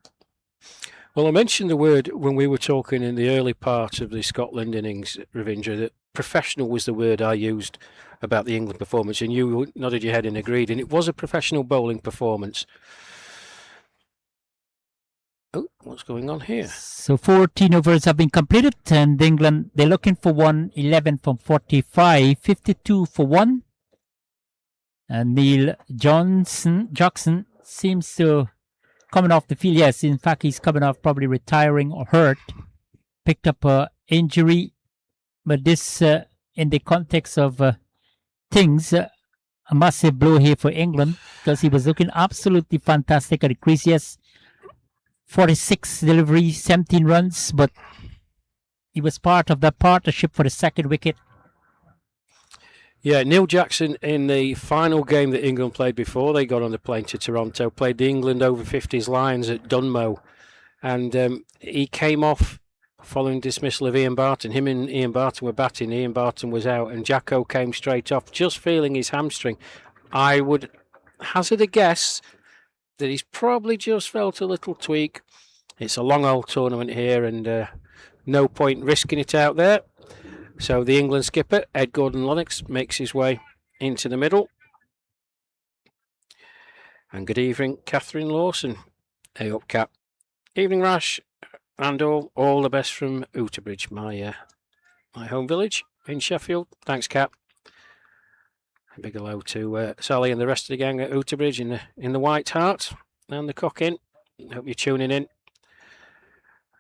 Well, I mentioned the word when we were talking in the early part of the Scotland innings, Ravindra, that professional was the word I used about the England performance, and you nodded your head and agreed, and it was a professional bowling performance. Oh, what's going on here? So 14 overs have been completed, and England, they're looking for 111 from 45, 52 for 1. And Neil Jackson seems to coming off the field. Yes, in fact, he's coming off probably retiring or hurt. Picked up an injury. But this, in the context of things, a massive blow here for England, because he was looking absolutely fantastic at the crease. Yes, 46 deliveries, 17 runs, but he was part of that partnership for the second wicket. Yeah, Neil Jackson, in the final game that England played before they got on the plane to Toronto, played the England over 50s Lions at Dunmow, and he came off following dismissal of Ian Barton. Him and Ian Barton were batting. Ian Barton was out, and Jacko came straight off, just feeling his hamstring. I would hazard a guess that he's probably just felt a little tweak. It's a long old tournament here, and no point risking it out there. So the England skipper, Ed Gordon-Lennox, makes his way into the middle. And good evening, Catherine Lawson. Hey up, Cap. Evening, Rash. And all the best from Outerbridge, my home village in Sheffield. Thanks, Cap. A big hello to Sally and the rest of the gang at Outerbridge in the White Hart and the Cock Inn. Hope you're tuning in.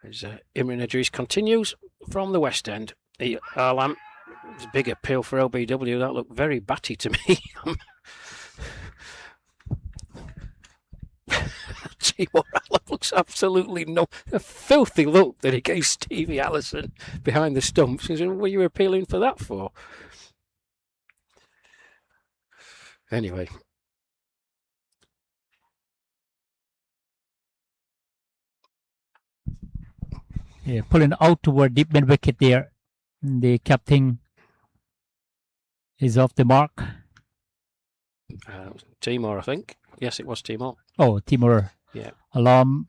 As Imran Idris continues from the West End. Arlam, it's a big appeal for LBW. That looked very batty to me. Timor Allen looks absolutely a filthy look that he gave Stevie Allison behind the stumps. He said, what were you appealing for that for? Anyway. Yeah, pulling out toward deep mid wicket there. The captain is off the mark. Timor, I think. Yes, it was Timor. Oh, Timor. Yeah. Alarm.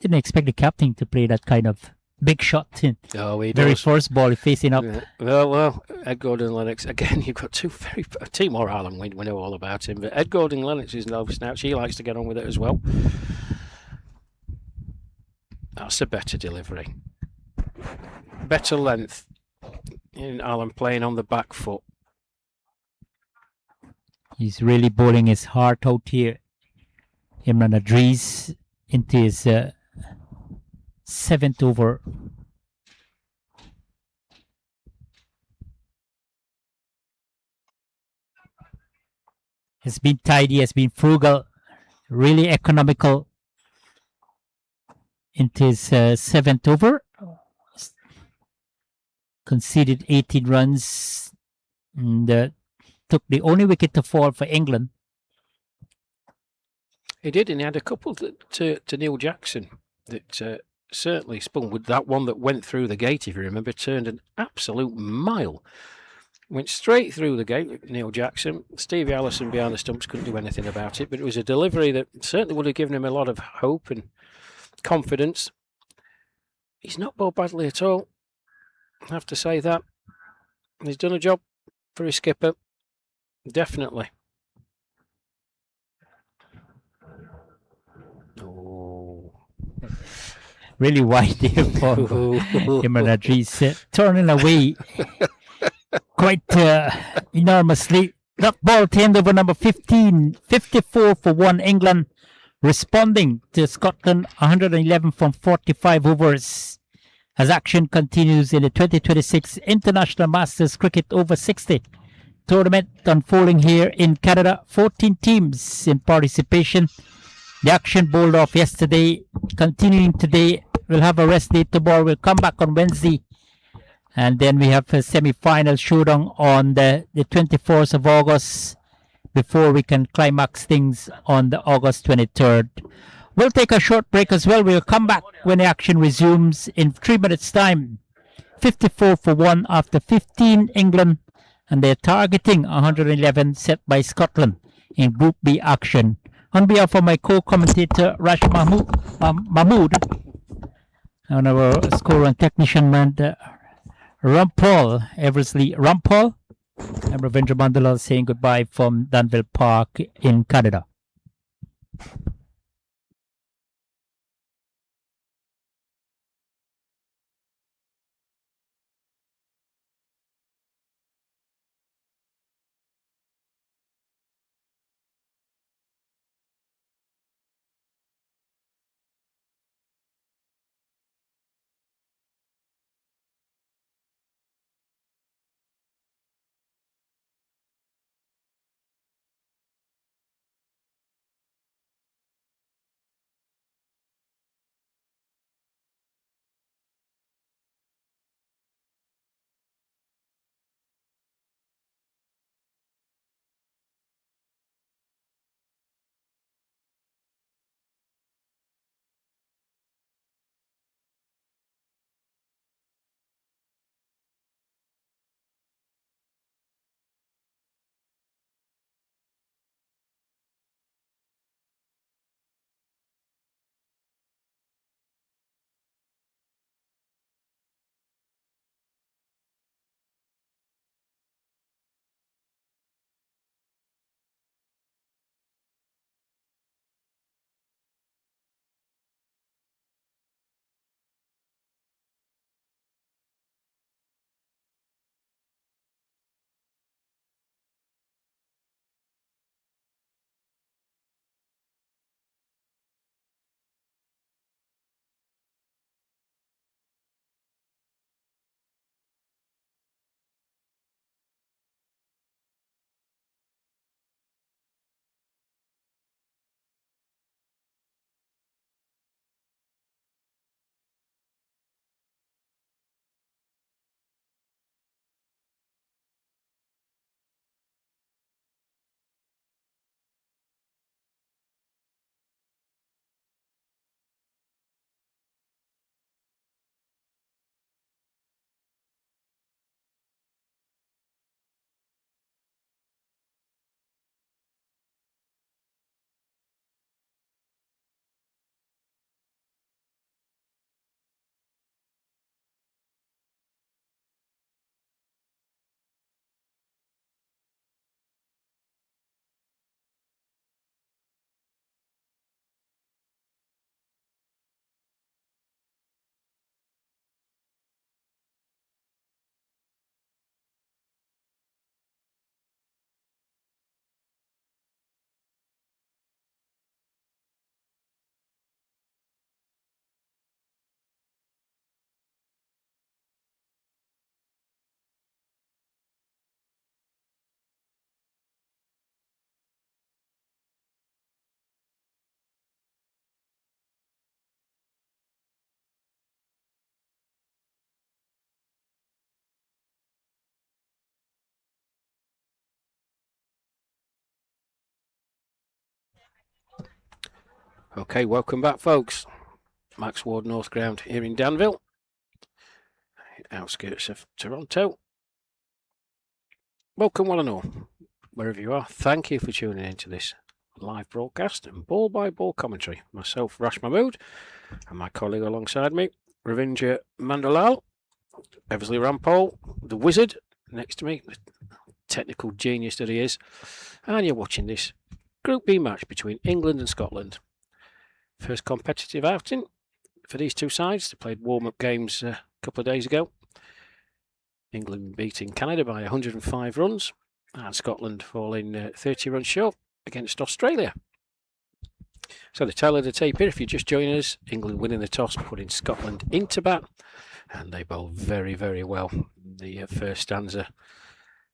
Didn't expect the captain to play that kind of big shot. Oh, he very does. first ball facing up. Yeah. Well, Ed Gordon Lennox, again, you've got two very... Timor Allen, we know all about him, but Ed Gordon Lennox is no slouch. He likes to get on with it as well. That's a better delivery. Better length. In Allen playing on the back foot. He's really bowling his heart out here. Imran Idris into his 7th over. Has been tidy, has been frugal, really economical into his 7th over. Conceded 18 runs and took the only wicket to fall for England. He did, and he had a couple to Neil Jackson that certainly spun. With that one that went through the gate, if you remember, turned an absolute mile. Went straight through the gate, Neil Jackson. Stevie Allison behind the stumps couldn't do anything about it, but it was a delivery that certainly would have given him a lot of hope and confidence. He's not bowled badly at all. I have to say that. He's done a job for his skipper. Definitely. Oh. Really wide there for Imran Idris. Turning away quite enormously. That ball to end over number 15. 54 for 1 England. Responding to Scotland 111 from 45 overs. As action continues in the 2026 International Masters Cricket over 60 tournament unfolding here in Canada. 14 teams in participation. The action bowled off yesterday, continuing today. We'll have a rest day tomorrow. We'll come back on Wednesday. And then we have a semi-final showdown on the 24th of August before we can climax things on the August 23rd. We'll take a short break as well. We'll come back when the action resumes in 3 minutes' time. 54 for 1 after 15 England, and they're targeting 111 set by Scotland in Group B action. On behalf of my co-commentator Rash Mahmood and our score and technician man Rampal Eversley Rampal, I'm Ravindra Mandala saying goodbye from Danville Park in Canada. Okay, welcome back, folks. Max Ward North Ground here in Danville, outskirts of Toronto. Welcome, one and all, wherever you are. Thank you for tuning in to this live broadcast and ball-by-ball commentary. Myself, Rash Mahmood, and my colleague alongside me, Ravindra Mandalal, Eversley Rampole, the wizard next to me, the technical genius that he is. And you're watching this Group B match between England and Scotland. First competitive outing for these two sides. They played warm-up games a couple of days ago. England beating Canada by 105 runs, and Scotland falling 30 runs short against Australia. So the tale of the tape here, if you're just joining us, England winning the toss, putting Scotland into bat, and they bowled very, very well. The first stanza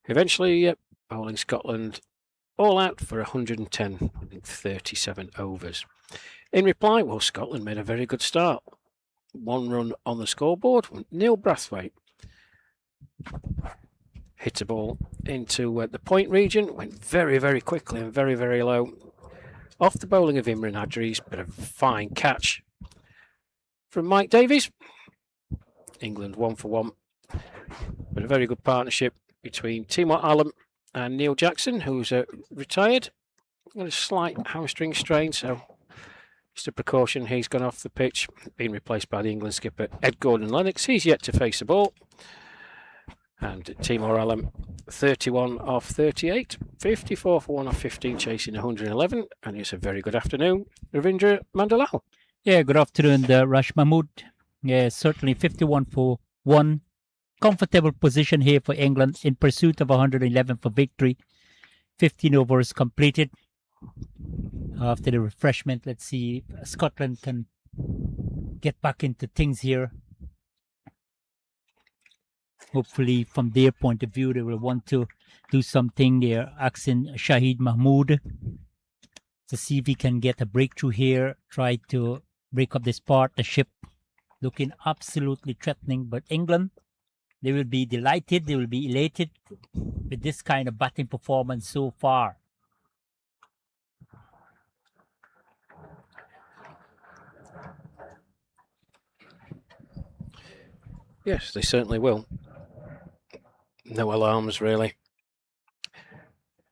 eventually bowling Scotland all out for 110 in 37 overs. In reply, well, Scotland made a very good start. 1 run on the scoreboard. Neil Brathwaite hit a ball into the point region, went very, very quickly and very, very low. Off the bowling of Imran Hadris, but a fine catch from Mike Davies. England 1 for 1. But a very good partnership between Timor Alam and Neil Jackson, who's retired. Got a slight hamstring strain, so just a precaution. He's gone off the pitch, being replaced by the England skipper Ed Gordon-Lennox. He's yet to face the ball. And Timor Alam 31 off 38, 54 for 1 off 15, chasing 111. And it's a very good afternoon, Ravindra Mandalal. Yeah, good afternoon, Rash Mahmood. Yeah, certainly 51 for 1. Comfortable position here for England in pursuit of 111 for victory. 15 overs completed. After the refreshment, let's see if Scotland can get back into things here. Hopefully, from their point of view, they will want to do something. They're asking Shahid Mahmood to see if he can get a breakthrough here, try to break up this partnership. Looking absolutely threatening, but England, they will be delighted, they will be elated with this kind of batting performance so far. Yes, they certainly will. No alarms, really.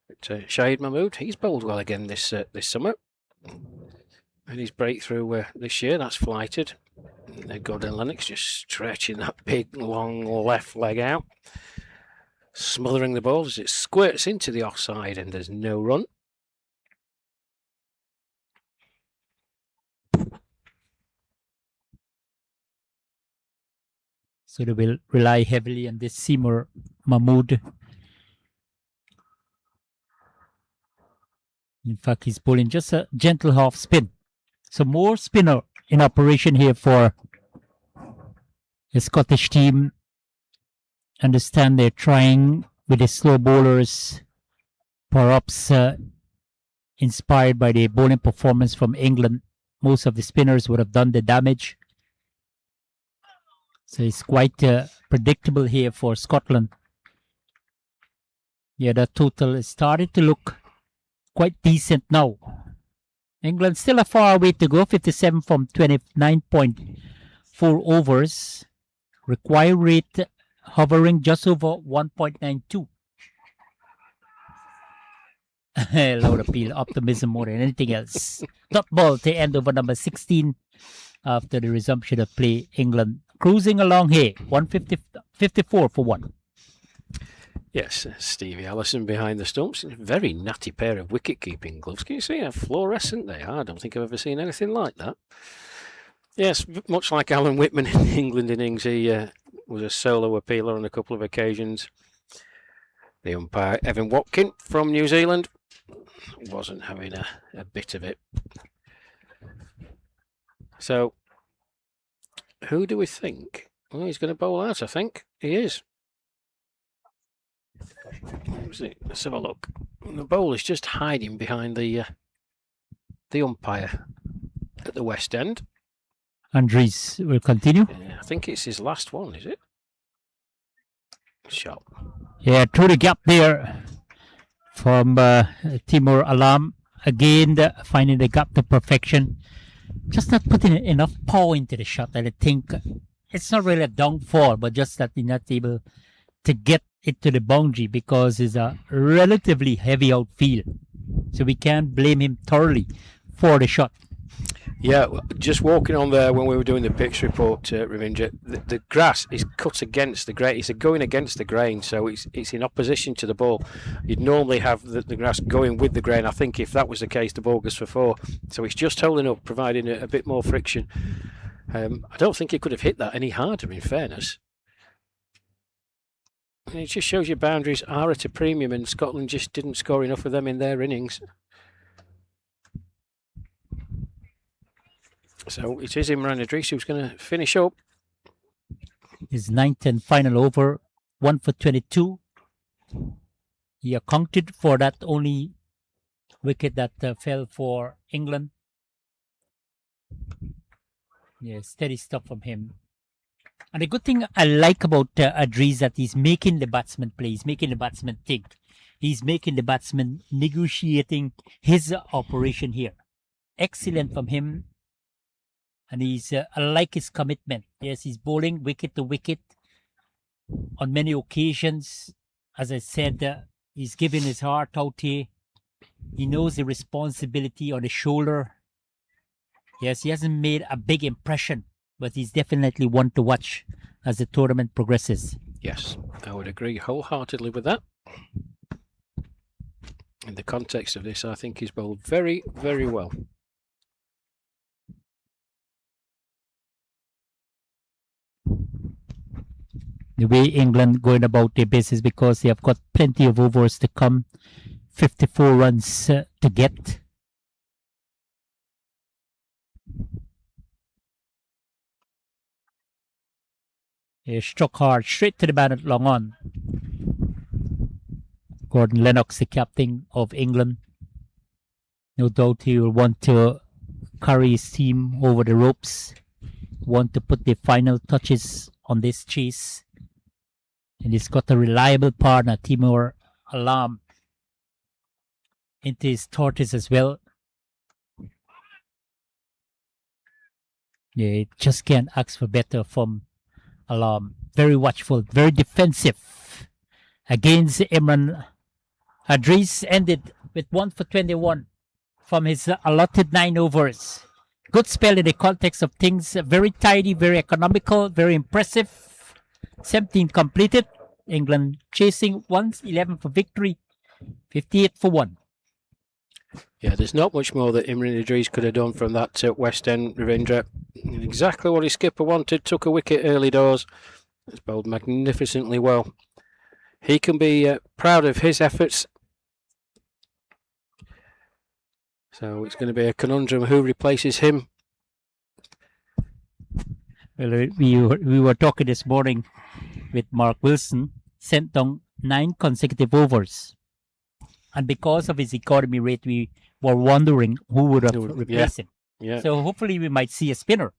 But Shahid Mahmood, he's bowled well again this summer. And his breakthrough this year, that's flighted. Gordon Lennox just stretching that big, long left leg out. Smothering the ball as it squirts into the offside, and there's no run. So they will rely heavily on this Timor Mahmood. In fact, he's bowling just a gentle half spin. So more spinner in operation here for the Scottish team. Understand they're trying with the slow bowlers, perhaps inspired by the bowling performance from England. Most of the spinners would have done the damage. So it's quite predictable here for Scotland. Yeah, the total is starting to look quite decent now. England still a far way to go, 57 from 29.4 overs. Required rate hovering just over 1.92. Loud appeal, optimism more than anything else. Top ball to end over number 16 after the resumption of play. England cruising along here, 54 for 1. Yes, Stevie Allison behind the stumps. Very natty pair of wicket-keeping gloves. Can you see how fluorescent they are? I don't think I've ever seen anything like that. Yes, much like Alan Whitman in the England innings, he was a solo appealer on a couple of occasions. The umpire, Evan Watkin from New Zealand, wasn't having a bit of it. So, who do we think? Well, he's going to bowl out, I think. He is. Let's have a look. The bowl is just hiding behind the umpire at the West End. Andres will continue. I think it's his last one, is it? Shot. Yeah, through the gap there from Timor Alam. again, finding the gap to perfection. Just not putting enough power into the shot. And I think it's not really a downfall, but just that he's not able to get it to the boundary because it's a relatively heavy outfield. So we can't blame him thoroughly for the shot. Yeah, just walking on there when we were doing the pitch report, Ravindra, the grass is cut against the grain. It's going against the grain, so it's in opposition to the ball. You'd normally have the grass going with the grain. I think if that was the case, the ball goes for 4. So it's just holding up, providing a bit more friction. I don't think he could have hit that any harder, in fairness. And it just shows your boundaries are at a premium, and Scotland just didn't score enough of them in their innings. So it is Imran Idris who's going to finish up. His 9th and final over, 1 for 22. He accounted for that only wicket that fell for England. Yeah, steady stuff from him. And the good thing I like about Idris that he's making the batsman play, he's making the batsman think. He's making the batsman negotiating his operation here. Excellent from him. And I like his commitment. Yes, he's bowling wicket to wicket on many occasions. As I said, he's giving his heart out here. He knows the responsibility on his shoulder. Yes, he hasn't made a big impression, but he's definitely one to watch as the tournament progresses. Yes, I would agree wholeheartedly with that. In the context of this, I think he's bowled very, very well. The way England going about their business, because they have got plenty of overs to come, 54 runs to get. He struck hard straight to the man at long on. Gordon Lennox, the captain of England. No doubt he will want to carry his team over the ropes, want to put the final touches on this chase. And he's got a reliable partner, Timur Alam, into his tortoise as well. Yeah, just can't ask for better from Alam. Very watchful, very defensive. Against Imran Idris, ended with 1 for 21 from his allotted 9 overs. Good spell in the context of things. Very tidy, very economical, very impressive. 17 completed. England chasing 111 for victory. 58 for 1. Yeah, there's not much more that Imran Idris could have done from that West End, Ravindra. Exactly what his skipper wanted. Took a wicket early doors. It's bowled magnificently well. He can be proud of his efforts. So it's going to be a conundrum who replaces him. Well, we were talking this morning with Mark Wilson, sent down 9 consecutive overs. And because of his economy rate, we were wondering who would have replaced him. Yeah. So hopefully we might see a spinner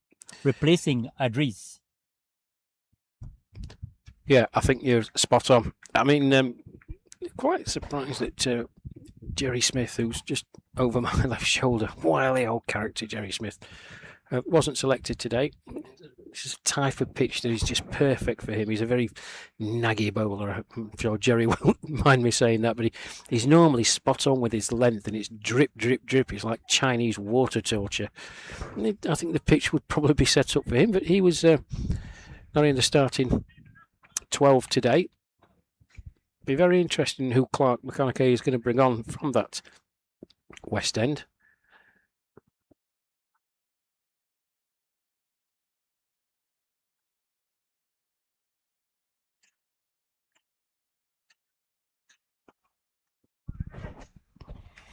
replacing Idris. Yeah, I think you're spot on. I mean, quite surprised that Jerry Smith, who's just over my left shoulder, wily old character Jerry Smith, wasn't selected today. This is a type of pitch that is just perfect for him. He's a very naggy bowler. I'm sure Jerry won't mind me saying that, but he's normally spot on with his length, and it's drip, drip, drip. It's like Chinese water torture. I think the pitch would probably be set up for him, but he was not in the starting 12 today. Be very interesting who Clark McConaughey is going to bring on from that West End.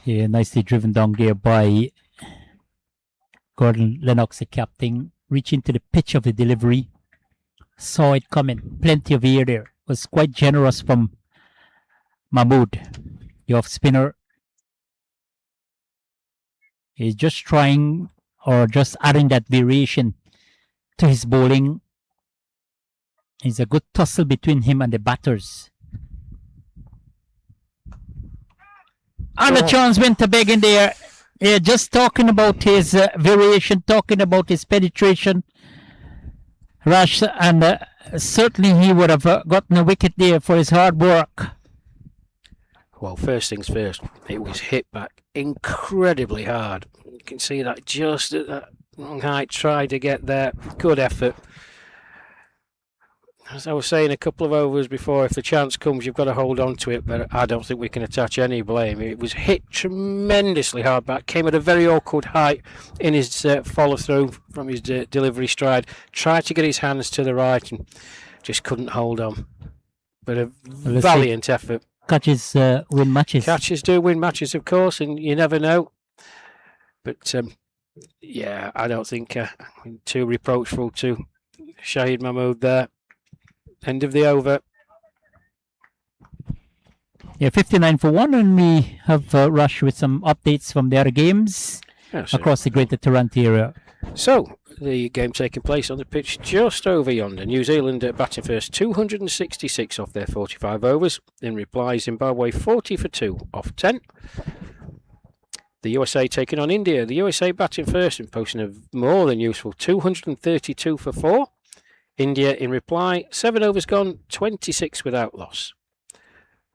Yeah, nicely driven down there by Gordon Lennox, the captain, reaching to the pitch of the delivery. Saw it coming. Plenty of air there. Was quite generous from Mahmood, the off spinner. He's just trying or just adding that variation to his bowling. It's a good tussle between him and the batters. And the chance went to beg in there. Yeah, just talking about his variation, talking about his penetration rush, and certainly he would have gotten a wicket there for his hard work. Well, first things first, it was hit back incredibly hard. You can see that just at that long height, tried to get there. Good effort. As I was saying a couple of overs before, if the chance comes, you've got to hold on to it, but I don't think we can attach any blame. It was hit tremendously hard back, came at a very awkward height in his follow-through from his delivery stride, tried to get his hands to the right and just couldn't hold on. But a valiant effort. Catches win matches. Catches do win matches, of course, and you never know. But, yeah, I don't think too reproachful to Shahid Mahmood there. End of the over. Yeah, 59 for 1, and we have Rush with some updates from the other games across the Greater Toronto area. So, the game taking place on the pitch just over yonder. New Zealand batting first, 266 off their 45 overs. In reply, Zimbabwe 40 for 2 off 10. The USA taking on India. The USA batting first and posting a more than useful 232 for 4. India in reply, 7 overs gone, 26 without loss.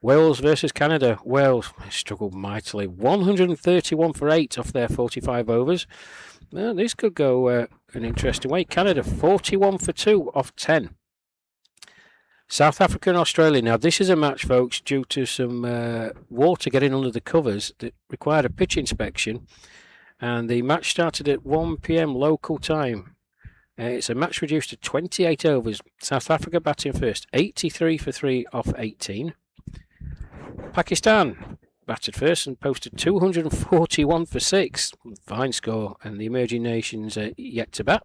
Wales versus Canada. Wales struggled mightily, 131 for 8 off their 45 overs. Well, this could go an interesting way. Canada 41 for 2 off 10. South Africa and Australia. Now, this is a match, folks, due to some water getting under the covers that required a pitch inspection. And the match started at 1 p.m. local time. It's a match reduced to 28 overs. South Africa batting first, 83 for 3 off 18. Pakistan batted first and posted 241 for 6. Fine score, and the emerging nations are yet to bat.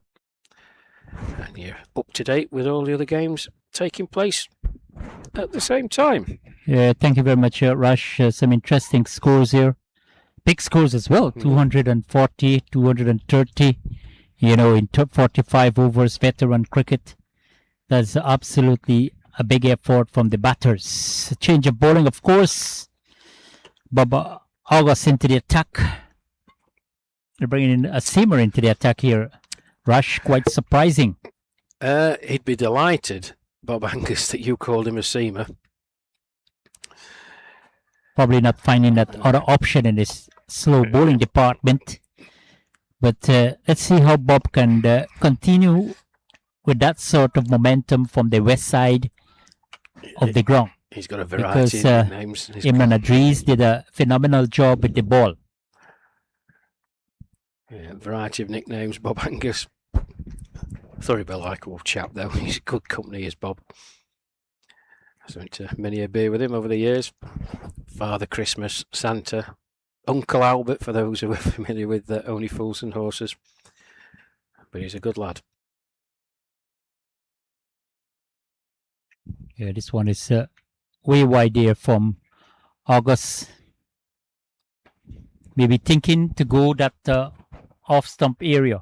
And you're up to date with all the other games taking place at the same time. Yeah, thank you very much, Rush. Some interesting scores here. Big scores as well, 240, 230. You know, in 45 overs, veteran cricket. That's absolutely a big effort from the batters. Change of bowling, of course. Bob August into the attack. They're bringing in a seamer into the attack here. Rush, quite surprising. He'd be delighted, Bob Angus, that you called him a seamer. Probably not finding that other option in his slow bowling department. But let's see how Bob can continue with that sort of momentum from the west side of the ground. He's got a variety of nicknames. Imran Adriz did a phenomenal job with the ball. Yeah, variety of nicknames, Bob Angus. Thought he'd be a likeable chap, though. He's good company, is Bob. I went to many a beer with him over the years. Father Christmas, Santa, Uncle Albert, for those who are familiar with Only Fools and Horses. But he's a good lad. Yeah, this one is way wide there from August. Maybe thinking to go that off stump area.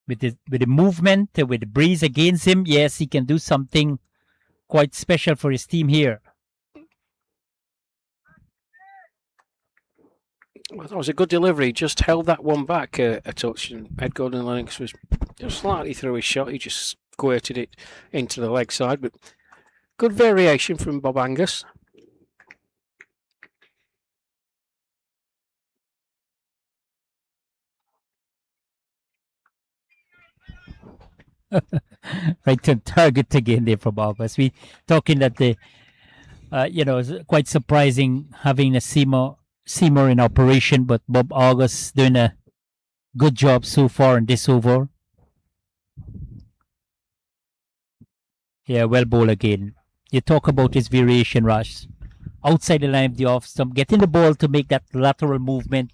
With the movement, with the breeze against him, yes, he can do something quite special for his team here. Well, that was a good delivery. Just held that one back a touch, and Ed Gordon-Lennox was just slightly through his shot. He just squirted it into the leg side, but good variation from Bob Angus. Right to target again there from August. We talking that the it's quite surprising having a seamer in operation, but Bob August doing a good job so far in this over. Yeah, well bowled again. You talk about his variation, Rush. Outside the line of the off stump, getting the ball to make that lateral movement,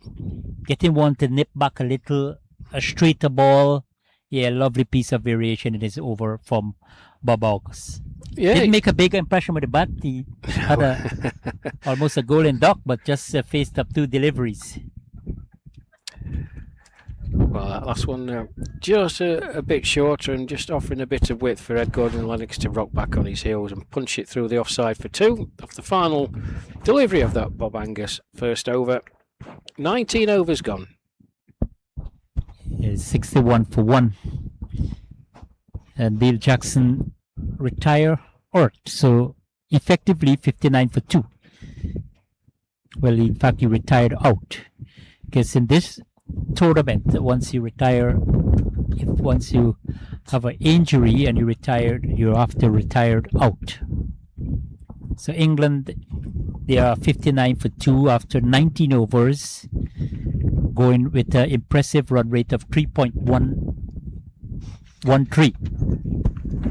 getting one to nip back a little, a straighter ball. Yeah, lovely piece of variation in his over from Bob August. Yeah. Didn't make a big impression with the bat. He had almost a golden duck, but just faced up 2 deliveries. Well, that last one just a bit shorter and just offering a bit of width for Ed Gordon Lennox to rock back on his heels and punch it through the offside for 2 off the final delivery of that Bob Angus first over. 19 overs gone. 61 for 1. And Bill Jackson retire so effectively 59 for 2. Well, in fact, he retired out, because in this tournament, once you retire, once you have an injury and you're after retired out. So England, they are 59 for 2 after 19 overs, going with an impressive run rate of 3.113.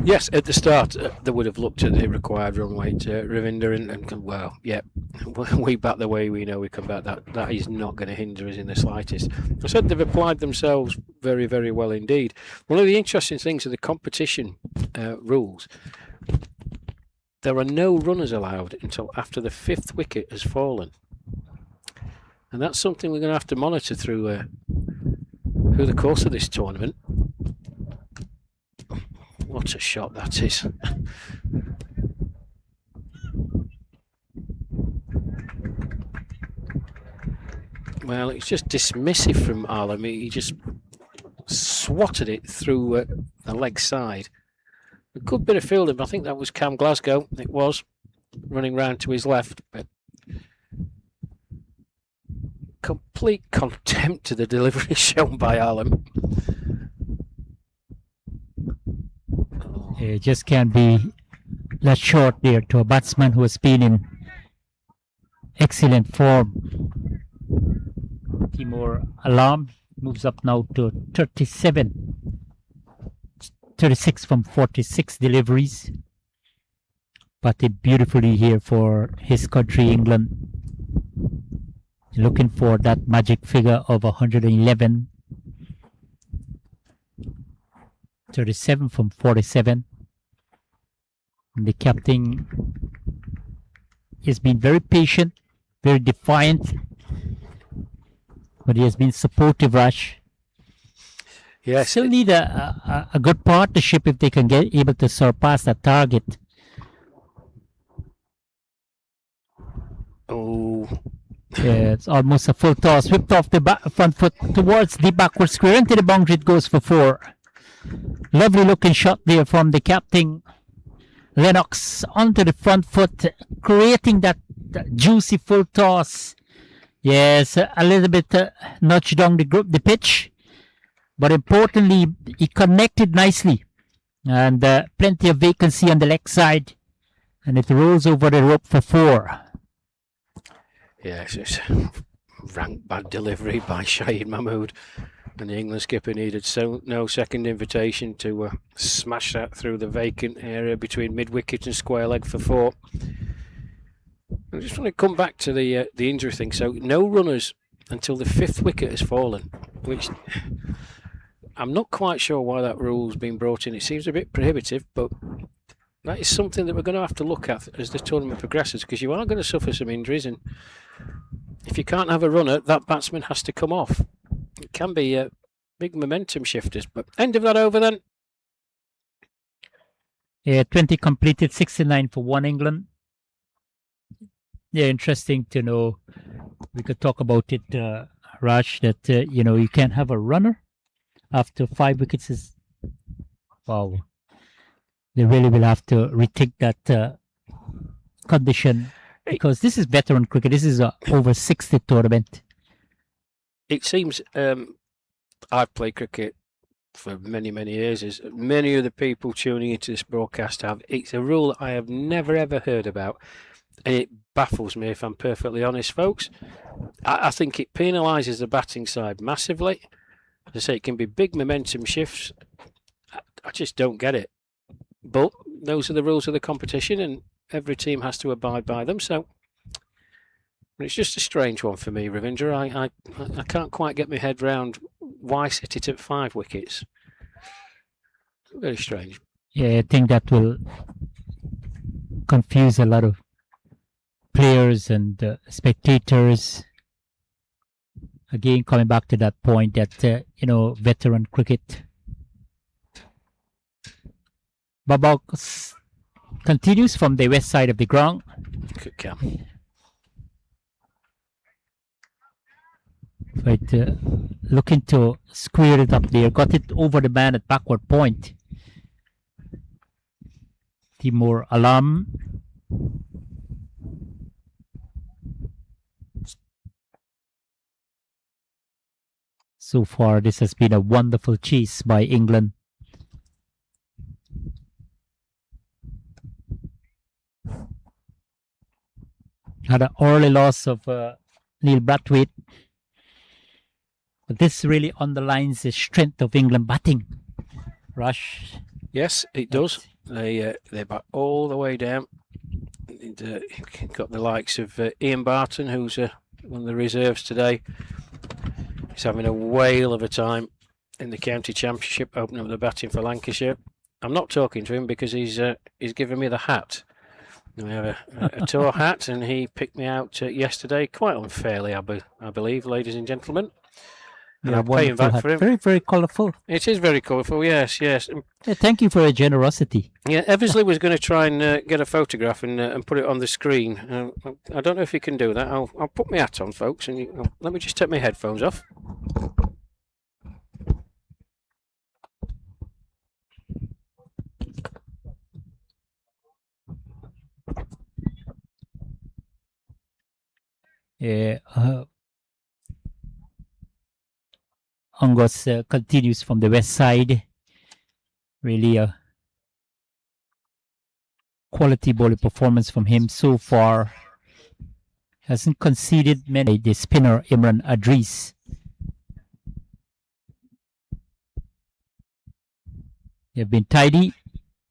Yes, at the start, they would have looked at the required run weight, Ravinder, and well, yeah, we bat the way we know we can bat. That is not going to hinder us in the slightest. I said they've applied themselves very, very well indeed. One of the interesting things of the competition rules, there are no runners allowed until after the 5th wicket has fallen. And that's something we're going to have to monitor through the course of this tournament. What a shot that is. Well, it's just dismissive from Alam. He just swatted it through the leg side. A good bit of fielding, but I think that was Cam Glasgow. It was running round to his left, but complete contempt to the delivery shown by Alam. It just can't be that short there to a batsman who has been in excellent form. Timur Alam moves up now to 36 from 46 deliveries. Batted beautifully here for his country, England. Looking for that magic figure of 111. 37 from 47. And the captain has been very patient, very defiant, but he has been supportive, Raj. Yes. Still need a good partnership if they can get able to surpass that target. Oh. Yeah, it's almost a full toss. Whipped off the front foot towards the backward square. Into the boundary it goes for 4. Lovely looking shot there from the captain. Lennox onto the front foot, creating that juicy full toss. Yes, a little bit nudged down the pitch, but importantly, he connected nicely, and plenty of vacancy on the leg side, and it rolls over the rope for 4. Yes, it's rank bad delivery by Shahid Mahmood. And the England skipper needed no second invitation to smash that through the vacant area between mid-wicket and square leg for 4. I just want to come back to the injury thing. So no runners until the 5th wicket has fallen, which I'm not quite sure why that rule's been brought in. It seems a bit prohibitive, but that is something that we're going to have to look at as the tournament progresses, because you are going to suffer some injuries, and if you can't have a runner, that batsman has to come off. It can be big momentum shifters, but end of that over then. Yeah, 20 completed, 69 for 1 England. Yeah, interesting to know. We could talk about it, Raj, that, you can't have a runner after 5 wickets. Wow. They really will have to rethink that condition, because this is veteran cricket. This is a over 60 tournament. It seems I've played cricket for many, many years, as many of the people tuning into this broadcast have. It's a rule that I have never ever heard about, and it baffles me, if I'm perfectly honest, folks. I think it penalises the batting side massively. As I say, it can be big momentum shifts. I just don't get it. But those are the rules of the competition, and every team has to abide by them. So it's just a strange one for me, Ravinder. I can't quite get my head round why set it at 5 wickets. Very strange. Yeah, I think that will confuse a lot of players and spectators. Again, coming back to that point that, veteran cricket. Babak continues from the west side of the ground. Good cam. But looking to square it up there. Got it over the man at backward point. Timur Alam. So far, this has been a wonderful chase by England. Had an early loss of Neil Brathwaite. But this really underlines the strength of England batting. Rush. Yes, it does. They bat all the way down. And, got the likes of Ian Barton, who's one of the reserves today. He's having a whale of a time in the county championship, opening up the batting for Lancashire. I'm not talking to him because he's given me the hat. We have a tour hat, and he picked me out yesterday, quite unfairly, I believe, ladies and gentlemen. And I'm paying back for him. Very, very colourful. It is very colourful, yes. Yeah, thank you for your generosity. Yeah, Eversley was going to try and get a photograph and put it on the screen. I don't know if you can do that. I'll put my hat on, folks, and let me just take my headphones off. Yeah, Angus continues from the west side. Really a quality bowling performance from him so far. Hasn't conceded many. The spinner Imran Adris. They have been tidy.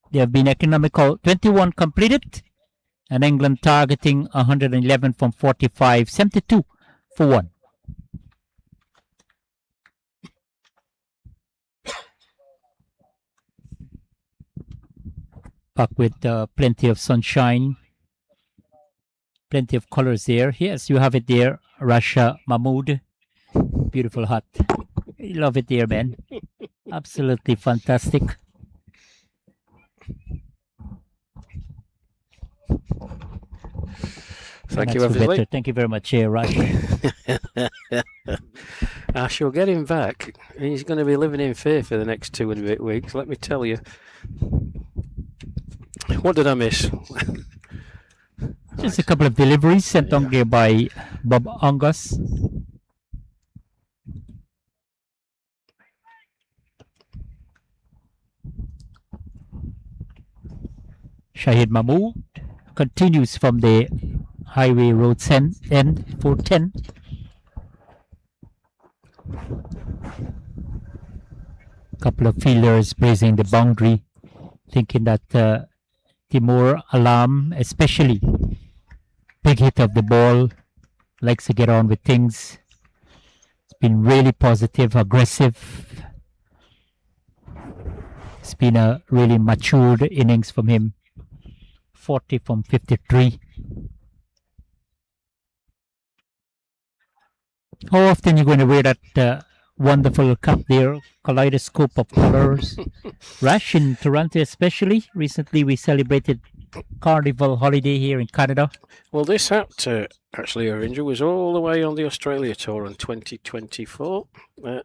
They have been economical. 21 completed. And England targeting 111 from 45. 72 for 1. Back with plenty of sunshine, plenty of colors there. Yes, you have it there, Rasha Mahmood. Beautiful hat. You love it there, man. Absolutely fantastic. Thank you, Eversley. Thank you very much, Rash. I shall get him back. He's going to be living in fear for the next 2 and a bit weeks, let me tell you. What did I miss? Just a couple of deliveries sent on here by Bob Angus. Shahid Mahmood continues from the highway road end 410. Couple of fielders blazing the boundary, thinking that Timur Alam, especially big hit of the ball, likes to get on with things. It's been really positive, aggressive. It's been a really matured innings from him. 40 from 53. How often are you going to wear that wonderful cap there, kaleidoscope of colors? Rash, in Toronto especially. Recently we celebrated Carnival holiday here in Canada. Well, this hat, actually, Aringer, was all the way on the Australia tour in 2024.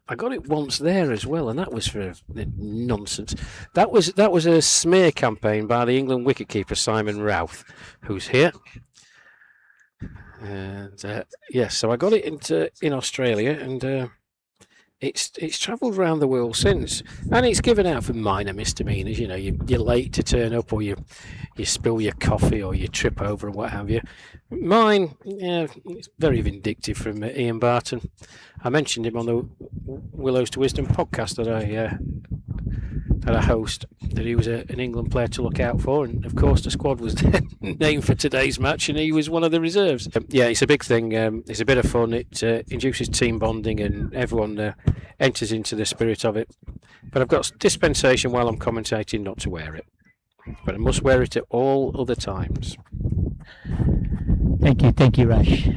I got it once there as well, and that was for nonsense. That was a smear campaign by the England wicketkeeper Simon Routh, who's here. And yes, so I got it in Australia, and it's travelled around the world since, and it's given out for minor misdemeanors. You know, you're late to turn up, or you spill your coffee, or you trip over, and what have you. Mine, yeah, it's very vindictive from Ian Barton. I mentioned him on the Willows to Wisdom podcast that I host, that he was an England player to look out for, and of course the squad was named for today's match, and he was one of the reserves. Yeah, it's a big thing. It's a bit of fun. It induces team bonding, and everyone enters into the spirit of it. But I've got dispensation while I'm commentating not to wear it, but I must wear it at all other times. Thank you, Rash.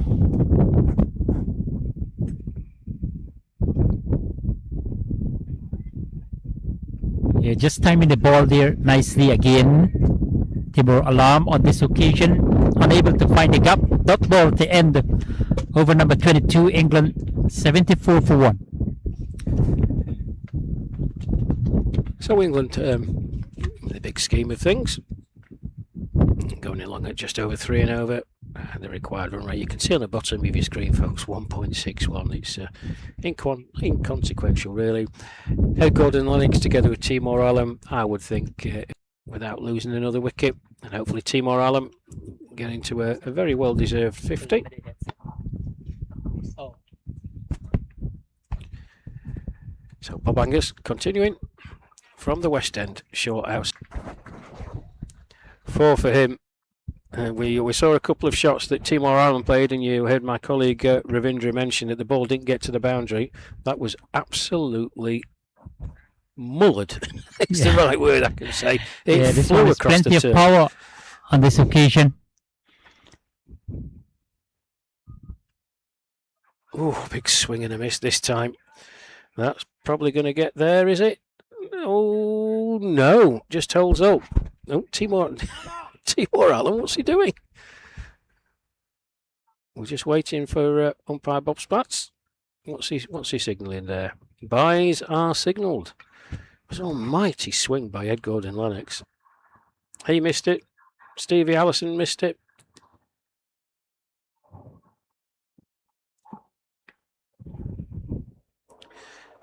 Yeah, just timing the ball there nicely again. Timur Alam on this occasion unable to find the gap. Dot ball at the end over number 22, England 74 for 1. So England, in the big scheme of things, going along at just over 3 and over. The required run rate, you can see on the bottom of your screen, folks, 1.61. It's inconsequential, really. Gordon Lennox together with Timur Alam, I would think, without losing another wicket, and hopefully Timur Alam get into a very well-deserved 50. So Bob Angus continuing from the West End, short house. 4 for him. We saw a couple of shots that Timur Alam played, and you heard my colleague Ravindra mention that the ball didn't get to the boundary. That was absolutely mullered. It's the right word I can say. It this flew one has across plenty the of turf. power on this occasion. Oh, big swing and a miss this time. That's probably going to get there, is it? Oh, no. Just holds up. Oh, Timur Alam, what's he doing? We're just waiting for umpire Bob Spats. What's he signalling there? Byes are signalled. It was an almighty swing by Ed Gordon Lennox. He missed it. Stevie Allison missed it.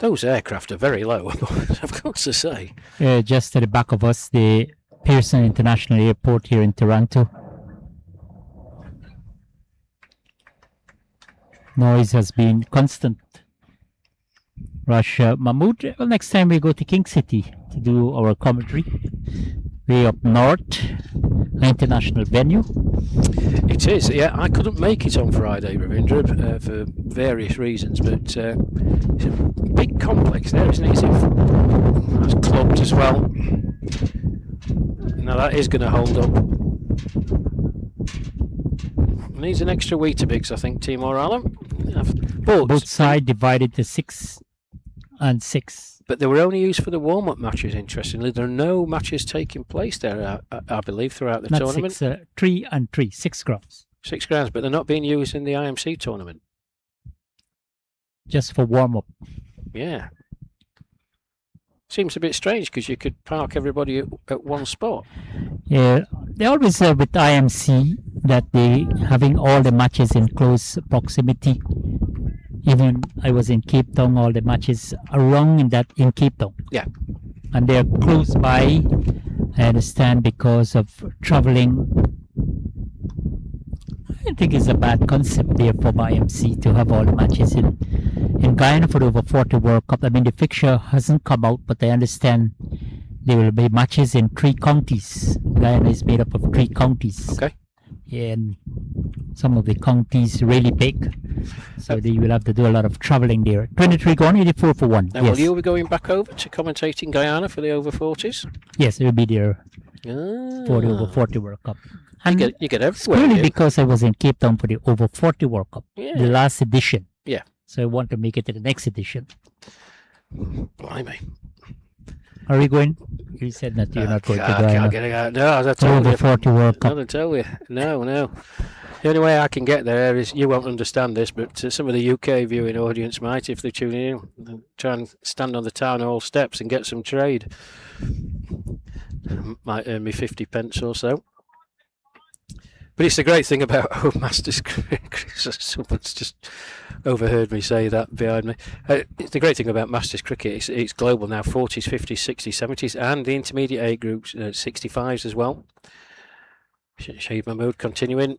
Those aircraft are very low, I've got to say. Just at the back of us, the Pearson International Airport here in Toronto. Noise has been constant. Rush Mahmood. Well, next time we go to King City to do our commentary. Way up north, an international venue. It is, yeah. I couldn't make it on Friday, Ravindra, for various reasons, but it's a big complex there, isn't it? It's clubbed as well. Now that is going to hold up. Needs an extra Weetabix, I think, Timur Alam. Both sides divided to 6 and 6. But they were only used for the warm-up matches, interestingly. There are no matches taking place there, I believe, throughout the Not tournament. 6, 3 and 3, 6 grounds. 6 grounds, but they're not being used in the IMC tournament. Just for warm-up. Yeah. Seems a bit strange because you could park everybody at one spot. Yeah, they always with IMC that they having all the matches in close proximity. Even I was in Cape Town, all the matches are wrong in Cape Town. Yeah. And they're close by, I understand, because of traveling. I think it's a bad concept there for IMC to have all the matches in Guyana for the over 40 World Cup. I mean, the fixture hasn't come out, but I understand there will be matches in 3 counties. Guyana is made up of 3 counties. Okay. And some of the counties really big, so they will have to do a lot of travelling there. 23 gone, 84 for 1. Now, will you be going back over to commentating Guyana for the over 40s? Yes, it will be there for the over Ah. 40 World Cup. And You get everywhere. purely do you? because I was in Cape Town for the over 40 World Cup, Yeah. the last edition. Yeah. So I want to make it to the next edition. Blimey. Are we going? You said that you're not going to I can't Guyana. get it out. No, as I told Over you. 40 World Cup. I tell you. No. The only way I can get there is, you won't understand this, but some of the UK viewing audience might, if they're tuning in, try and stand on the town hall steps and get some trade. Might earn me 50 pence or so. But it's the great thing about Masters cricket. Someone's just overheard me say that behind me. It's the great thing about Masters cricket. It's global now. 40s, 50s, 60s, 70s, and the intermediate age groups, 65s as well. Shahid Mahmood continuing.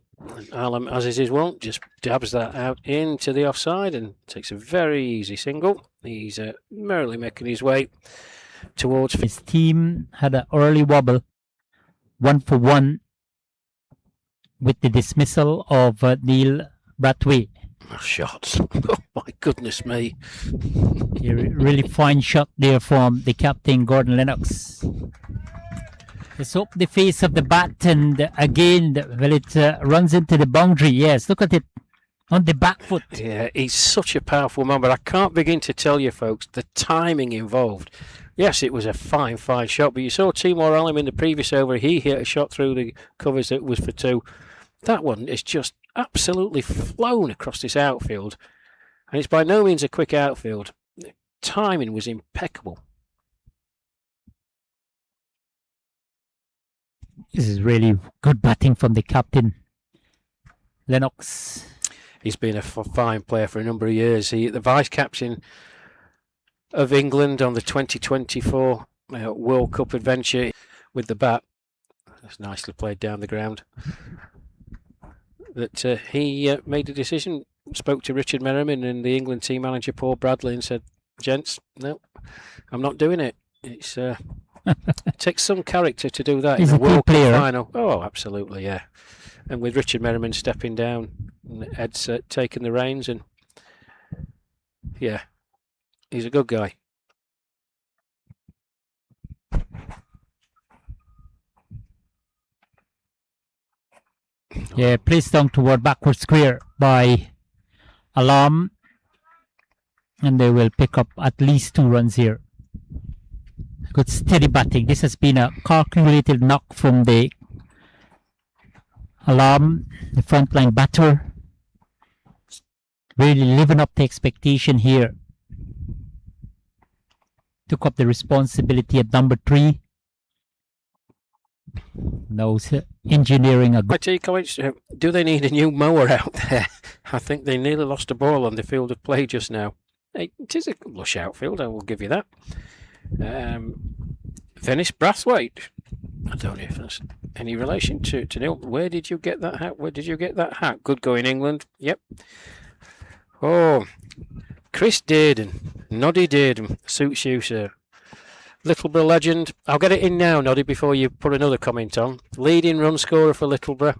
Alam, as is his wont, just dabs that out into the offside and takes a very easy single. He's merrily making his way towards. His team had an early wobble, 1 for 1, with the dismissal of Neil Bradway. Shots. Oh my goodness me. A really fine shot there from the captain, Gordon Lennox. Let's hope the face of the bat, and again, well, it runs into the boundary. Yes, look at it. On the back foot. Yeah, he's such a powerful man, but I can't begin to tell you, folks, the timing involved. Yes, it was a fine shot, but you saw Timor Alam in the previous over. He hit a shot through the covers that was for 2. That one is just absolutely flown across this outfield, and it's by no means a quick outfield. The timing was impeccable. This is really good batting from the captain, Lennox. He's been a fine player for a number of years. He, the vice captain of England on the 2024 World Cup adventure with the bat. That's nicely played down the ground. That he made a decision, spoke to Richard Merriman and the England team manager Paul Bradley and said, "Gents, no, I'm not doing it. It's it takes some character to do that He's in a a World key player. Cup final." Oh, absolutely, yeah. And with Richard Merriman stepping down, and Ed's taking the reins, and yeah, he's a good guy. Yeah, placed down toward backward square by Alam, and they will pick up at least 2 runs here. Good steady batting. This has been a calculated knock from the Alam, the frontline batter. Really living up to expectation here. Took up the responsibility at number 3. Now engineering a I tell you, comments, do they need a new mower out there? I think they nearly lost a ball on the field of play just now. It is a lush outfield, I will give you that. Venice Brathwaite. I don't know if that's any relation to Neil. Where did you get that hat? Where did you get that hat? Good going, England. Yep. Oh, Chris Dearden. Noddy Dearden. Suits you, sir. Littleborough legend. I'll get it in now, Noddy, before you put another comment on. Leading run scorer for Littleborough.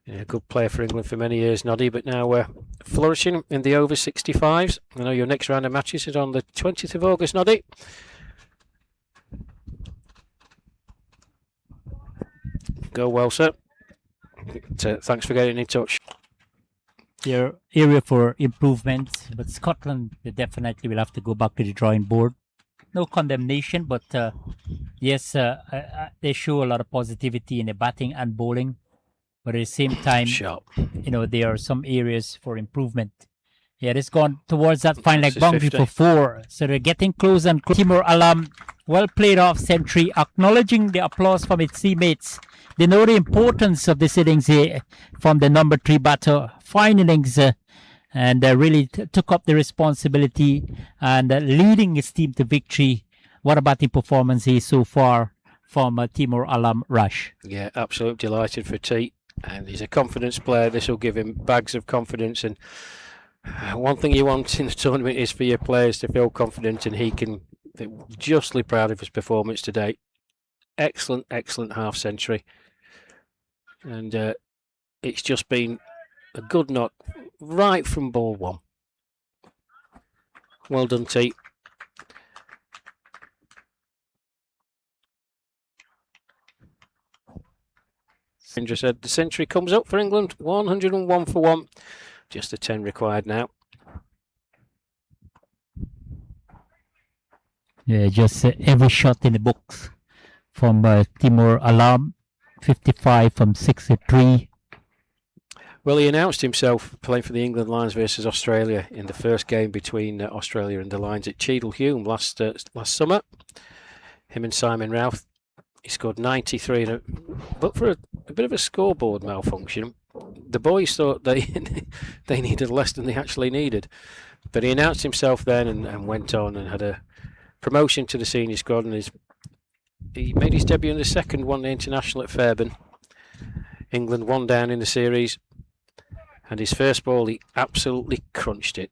Yeah, good player for England for many years, Noddy, but now we're flourishing in the over 65s. I know your next round of matches is on the 20th of August, Noddy. Go well, sir. Thanks for getting in touch. their area for improvement, but Scotland, they definitely will have to go back to the drawing board. No condemnation, but yes, they show a lot of positivity in the batting and bowling, but at the same time, Sharp. you know, there are some areas for improvement. Yeah, it's gone towards that fine leg This is boundary 50. for 4. So they're getting close and close. Timor Alam, well played off century, acknowledging the applause from its teammates. They know the importance of this innings here from the number 3 batter. Fine innings and really took up the responsibility and leading his team to victory. What a batting performance here so far from Timor Alam Rush. Yeah, absolutely delighted for T. And he's a confidence player. This will give him bags of confidence. And one thing you want in the tournament is for your players to feel confident, and he can be justly proud of his performance today. Excellent, excellent half century. And it's just been a good knock right from ball one. Well done, T. Indra said the century comes up for England, 101 for 1. Just a 10 required now. Yeah, just every shot in the books from Timor Alam, 55 from 63. Well, he announced himself playing for the England Lions versus Australia in the first game between Australia and the Lions at Cheadle-Hulme last summer. Him and Simon Routh. He scored 93, but for a bit of a scoreboard malfunction, the boys thought they needed less than they actually needed. But he announced himself then and went on and had a promotion to the senior squad, and he made his debut in the second one-day international at Fairbairn. England 1 down in the series, and his first ball he absolutely crunched it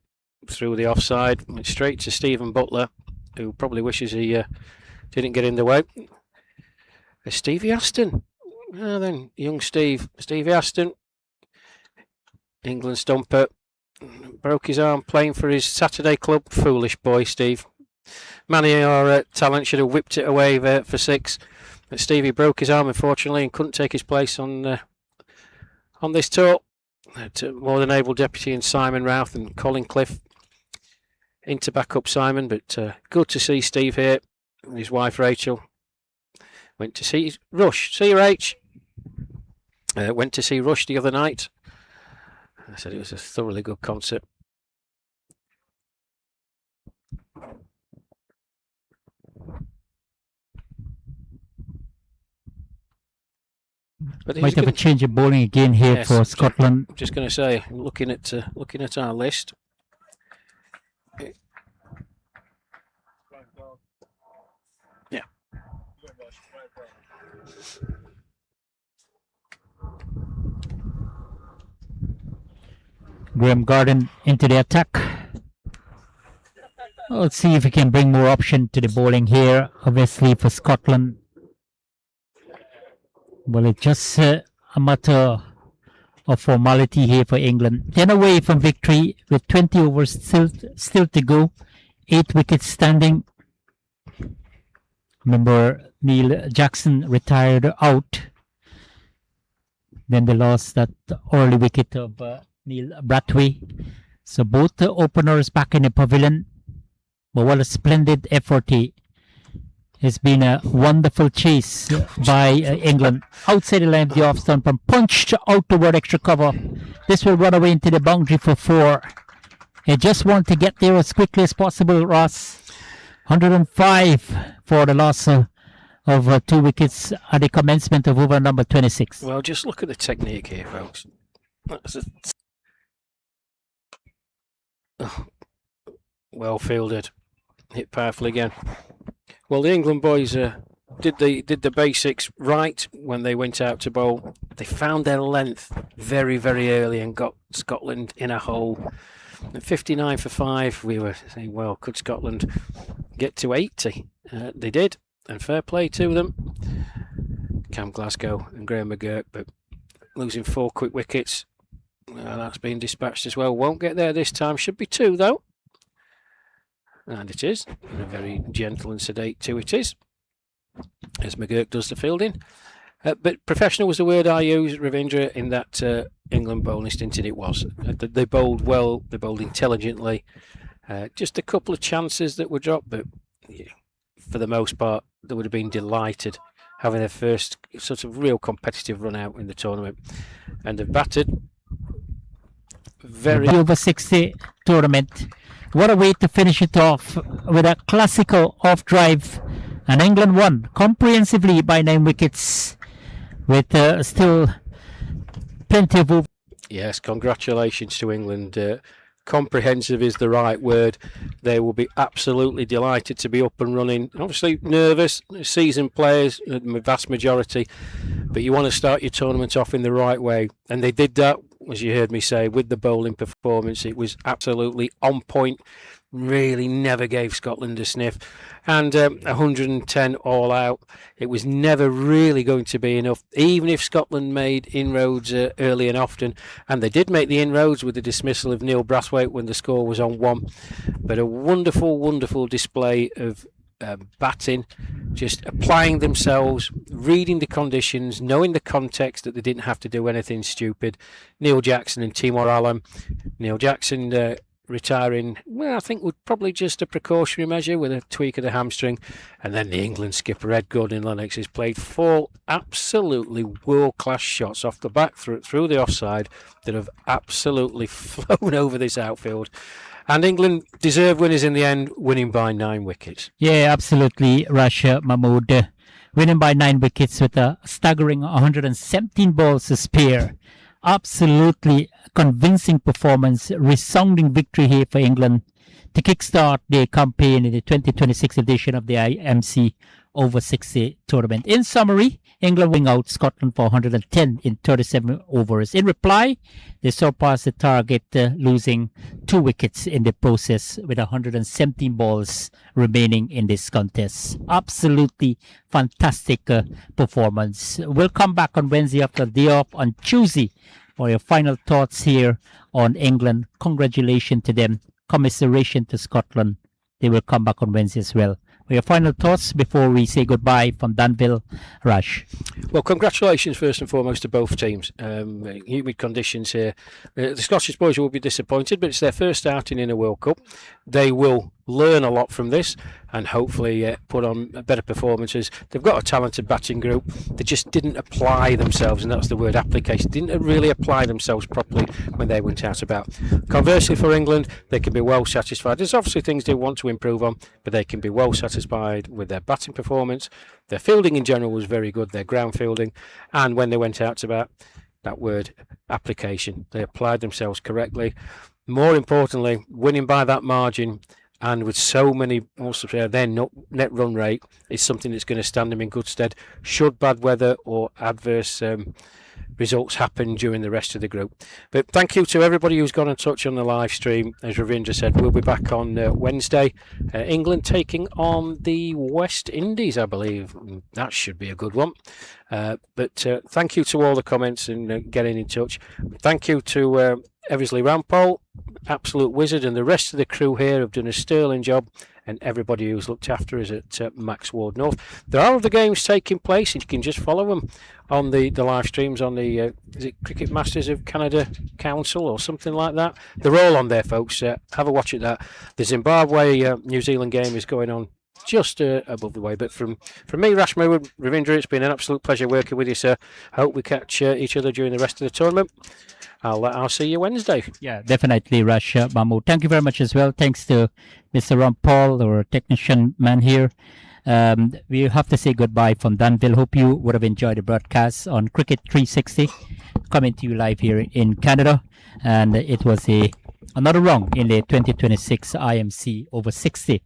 through the offside, went straight to Stephen Butler, who probably wishes he didn't get in the way. Stevie Aston. Well then, young Stevie Aston, England stumper, broke his arm playing for his Saturday club. Foolish boy, Steve. Manny, our talent, should have whipped it away for 6. But Stevie broke his arm, unfortunately, and couldn't take his place on this tour. more than able deputy in Simon Routh and Colin Cliff in to back up Simon. But good to see Steve here and his wife Rachel. Went to see Rush. See you, Rach. Went to see Rush the other night. I said it was a thoroughly good concert. But Might have a change of bowling again here Yes, for Scotland. I'm just going to say, looking at our list. Yeah. Graham Garden into the attack. Let's see if we can bring more option to the bowling here. Obviously for Scotland. Well, it's just a matter of formality here for England. 10 away from victory with 20 overs still to go. 8 wickets standing. Remember, Neil Jackson retired out. Then they lost that early wicket of Neil Bradway. So both the openers back in the pavilion. But what a splendid effort. It's been a wonderful chase by England. Outside the line of the off stump and punched out toward extra cover. This will run away into the boundary for 4. They just want to get there as quickly as possible, Ross. 105 for the loss of 2 wickets at the commencement of over number 26. Well, just look at the technique here, folks. Well fielded. Hit powerfully again. Well, the England boys did the basics right when they went out to bowl. They found their length very, very early and got Scotland in a hole. At 59 for 5, we were saying, well, could Scotland get to 80? They did, and fair play to them. Cam Glasgow and Graham McGurk, but losing 4 quick wickets. That's been dispatched as well. Won't get there this time. Should be 2, though. And it is. And a very gentle and sedate 2 it is, as McGurk does the fielding. But professional was the word I used, Ravindra, in that England bowling stint, and it was. They bowled well, they bowled intelligently. Just a couple of chances that were dropped, but yeah, for the most part, they would have been delighted having their first sort of real competitive run out in the tournament. And they've batted very... The over 60 tournament. What a way to finish it off with a classical off drive. And England won comprehensively by 9 wickets with still plenty of over. Yes, congratulations to England. Comprehensive is the right word. They will be absolutely delighted to be up and running. Obviously nervous, seasoned players, the vast majority, but you want to start your tournament off in the right way. And they did that, as you heard me say, with the bowling performance. It was absolutely on point. Really never gave Scotland a sniff. And 110 all out. It was never really going to be enough, even if Scotland made inroads early and often. And they did make the inroads with the dismissal of Neil Brathwaite when the score was on 1. But a wonderful, wonderful display of batting, just applying themselves, reading the conditions, knowing the context that they didn't have to do anything stupid. Neil Jackson and Timor Allen. Neil Jackson retiring, well, I think would probably just a precautionary measure with a tweak of the hamstring. And then the England skipper Ed Gordon-Lennox has played 4 absolutely world-class shots off the back through the offside that have absolutely flown over this outfield. And England deserved winners in the end, winning by 9 wickets. Yeah, absolutely, Rasha Mahmood. Winning by 9 wickets with a staggering 117 balls to spare. Absolutely convincing performance, resounding victory here for England to kickstart their campaign in the 2026 edition of the IMC over 60 tournament. In summary, England wing out Scotland for 110 in 37 overs. In reply, they surpassed the target, losing 2 wickets in the process with 117 balls remaining in this contest. Absolutely fantastic performance. We'll come back on Wednesday after the day off on Tuesday for your final thoughts here on England. Congratulations to them. Commiseration to Scotland. They will come back on Wednesday as well. Your final thoughts before we say goodbye from Danville, Rush. Well, congratulations first and foremost to both teams. Humid conditions here. The Scottish boys will be disappointed, but it's their first outing in a World Cup. They will learn a lot from this and hopefully put on better performances. They've got a talented batting group. They just didn't apply themselves, and that's the word, application. Didn't really apply themselves properly when they went out about. Conversely, for England, they can be well satisfied. There's obviously things they want to improve on, but they can be well satisfied with their batting performance. Their fielding in general was very good, their ground fielding, and when they went out about, that word, application, they applied themselves correctly. More importantly, winning by that margin and with so many, also their net run rate is something that's going to stand them in good stead should bad weather or adverse results happen during the rest of the group. But thank you to everybody who's got in touch on the live stream. As Ravindra said, we'll be back on Wednesday. England taking on the West Indies, I believe. That should be a good one. But thank you to all the comments and getting in touch. Thank you to Eversley Rampole, absolute wizard, and the rest of the crew here have done a sterling job, and everybody who's looked after us at Max Ward North. There are other games taking place, and you can just follow them on the live streams on the is it Cricket Masters of Canada Council or something like that. They're all on there, folks. Have a watch at that. The Zimbabwe New Zealand game is going on just above the way. But from me, Rashma, Ravindra, it's been an absolute pleasure working with you, sir. Hope we catch each other during the rest of the tournament. I'll see you Wednesday. Yeah, definitely, Rush, Mahmood. Thank you very much as well. Thanks to Mr. Ron Paul, our technician man here. We have to say goodbye from Danville. Hope you would have enjoyed the broadcast on Cricket 360, coming to you live here in Canada. And it was another round in the 2026 IMC over 60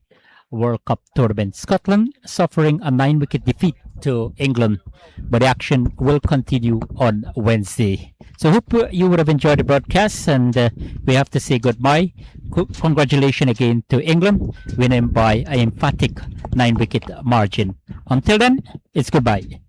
World Cup tournament. Scotland suffering a 9-wicket defeat to England, but the action will continue on Wednesday. So hope you would have enjoyed the broadcast, and we have to say goodbye. Congratulations again to England, winning by an emphatic 9-wicket margin. Until then, it's goodbye.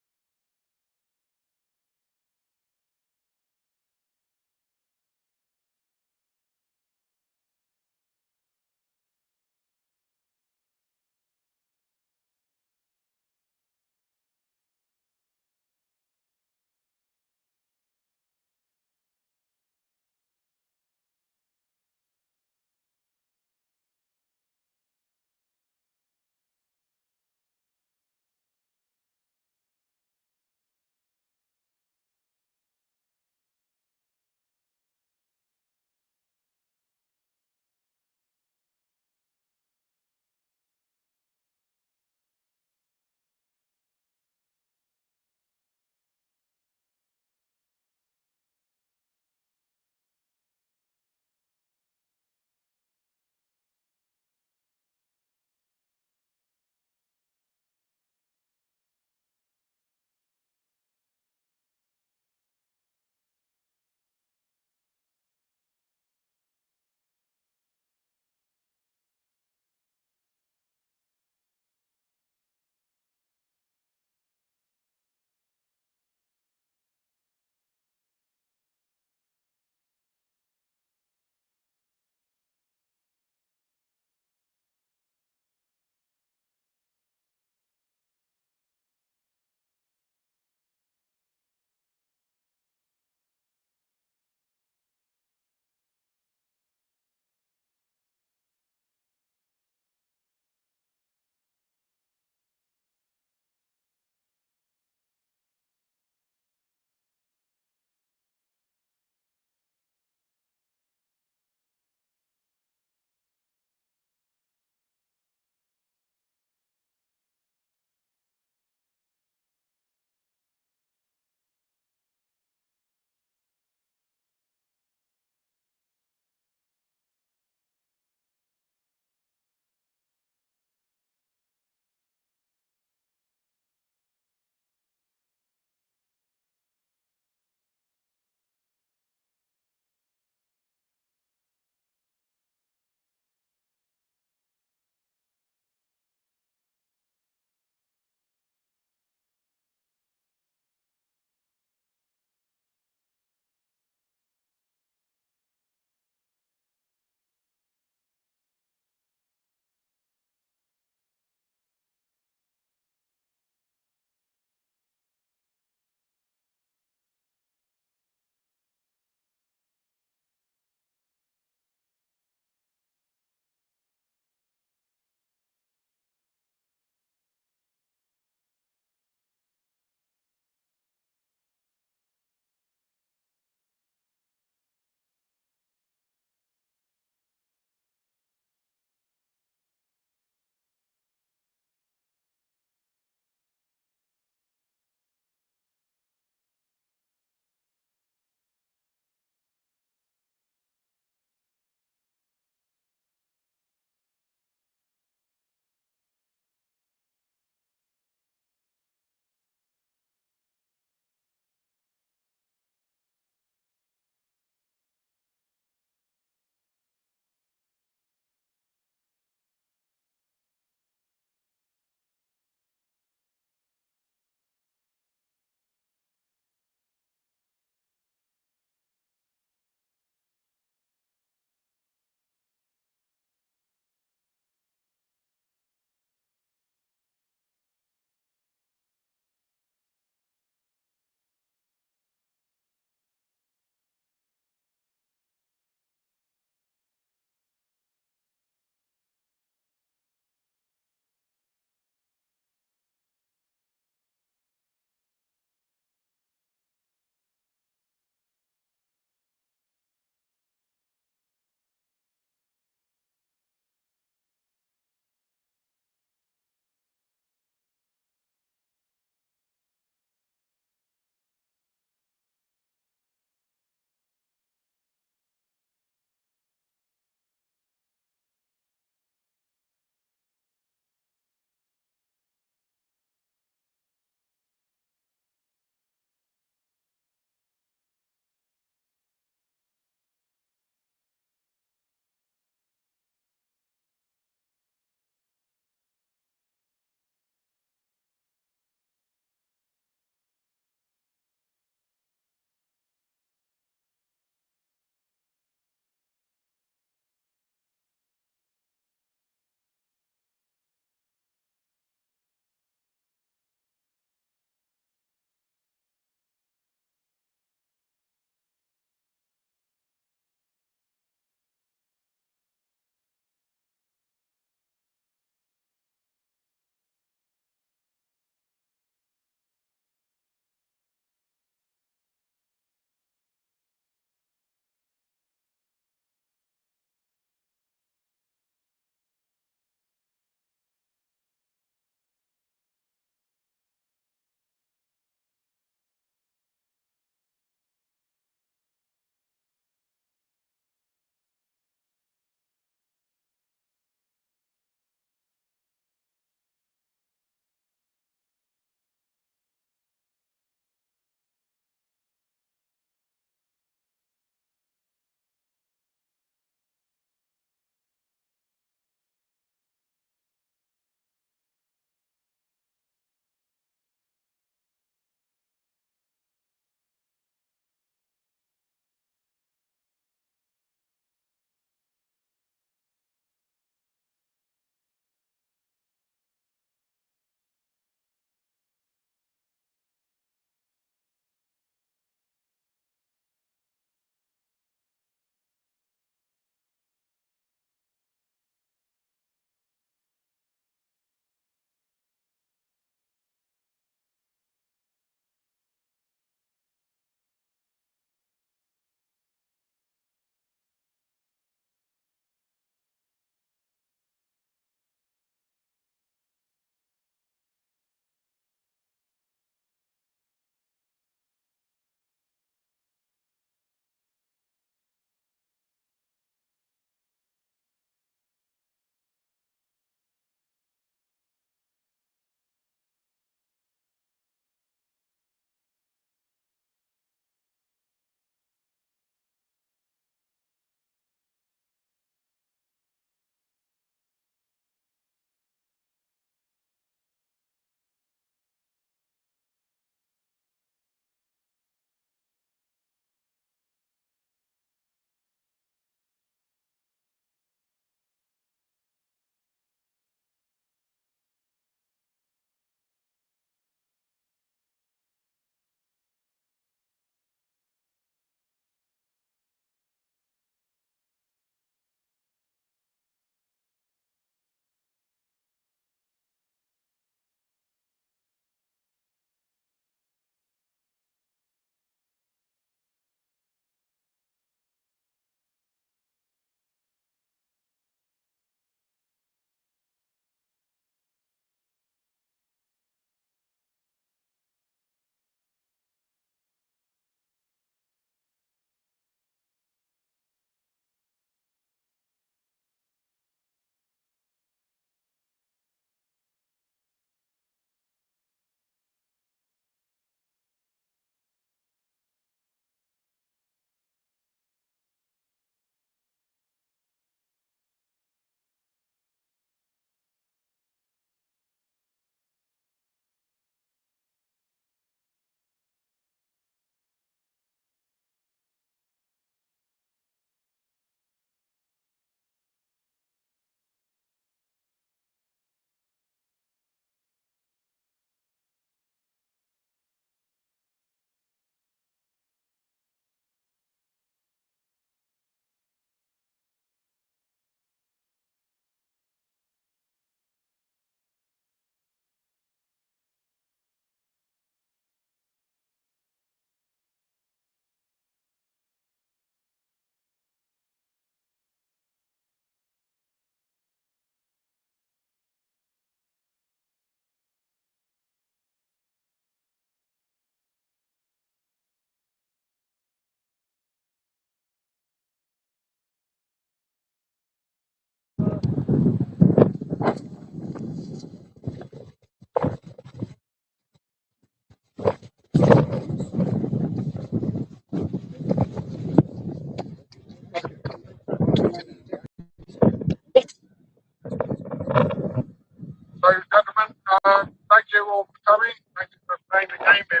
all for coming. Thank you for playing the game in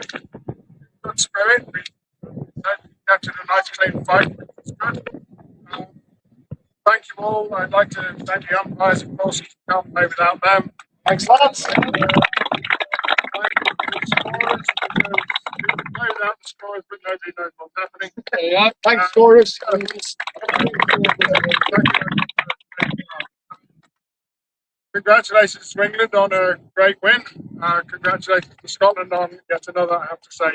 good spirit. We captured a nice clean fight, which was good. Thank you all. I'd like to thank the umpires, of course, you can't play without them. Thanks, lads. Thank you to the scorers, because you can play without the scorers, but nobody knows what's happening. Yeah, thanks, scorers. Congratulations to England on a great win. Congratulations to Scotland on yet another, I have to say,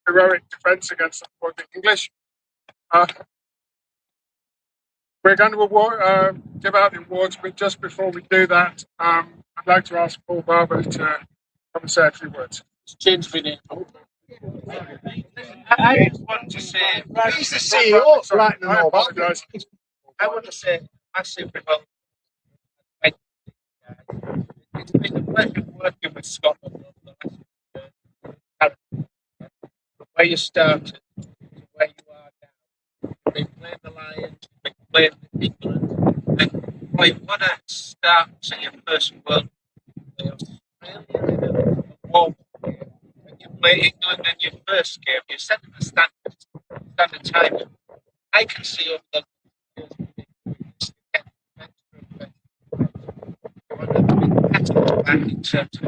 heroic defence against the English. We're going to give out the awards, but just before we do that, I'd like to ask Paul Barber to come and say a few words. Change my name. I just want to say, He's the CEO, right? I apologise. I want to say massively well. It's been a pleasure working with Scotland over the last year. From where you started to where you are now. You've been playing the Lions, you've been playing England, and boy, what a start to your first World Cup. Australia in a warm game. When you play England in your first game, you're setting the standard time. I can see over the years back in terms of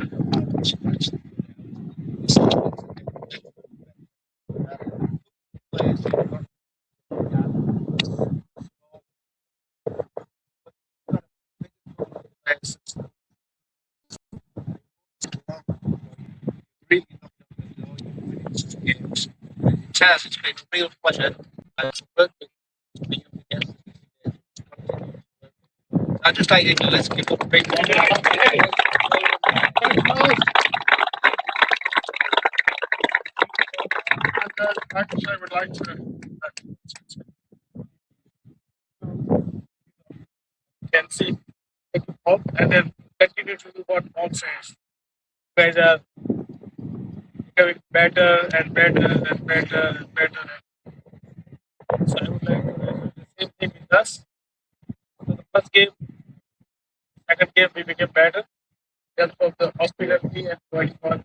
really games. Chaz, it's been a real pleasure to work with you again. I'd just like to let's give up a big I can say I would like to can see and then continue to do what Paul says. You guys are becoming better and better and better and better. So I would like to do the same thing with us. So the first game, second game, we became better. Help of the hospitality and providing for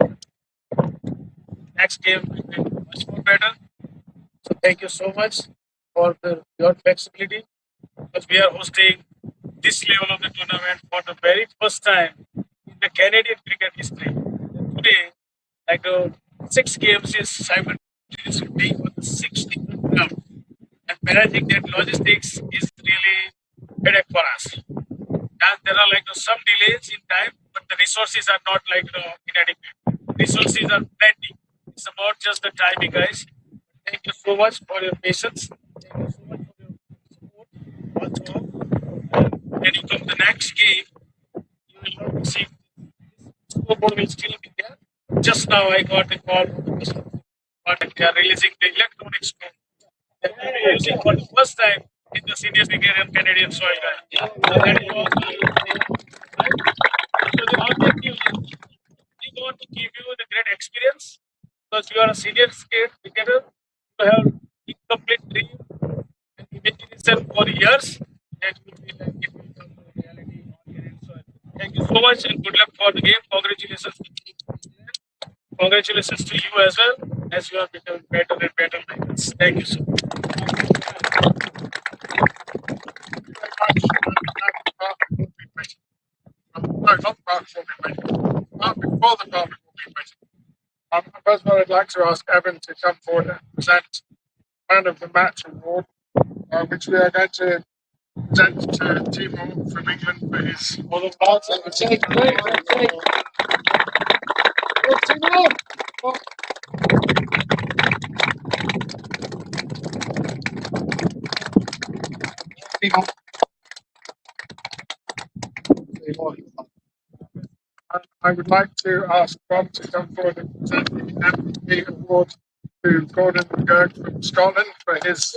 next game, we will be much more better. So thank you so much for your flexibility, because we are hosting this level of the tournament for the very first time in the Canadian cricket history. Today, like 6 games is simultaneously being for the 60th round. And I think that logistics is really headache for us. And there are some delays in time, but the resources are not inadequate. Resources are plenty. It's about just the timing, guys. Thank you so much for your patience. Thank you so much for your support. When you come to the next game, you will not see this scoreboard will still be there. Just now I got a call from the customer, but they are releasing the electronic score. They will be using for the first time in the senior cricket and Canadian soil. That is also so the objective is we want to give you the great experience, because you are a senior cricketer. You have incomplete dream and imagination for years. That will be it will come to reality on Canadian soil. Thank you so much and good luck for the game. Congratulations. Congratulations to you as well, as you are becoming better and better players. Thank you so much. No, not before the topic will be waiting. First of all, I'd like to ask Evan to come forward and present Man of the Match award, which we are going to present to Timo from England for his model parts. I would like to ask Bob to come forward and present the MVP award to Gordon McGurk from Scotland for his.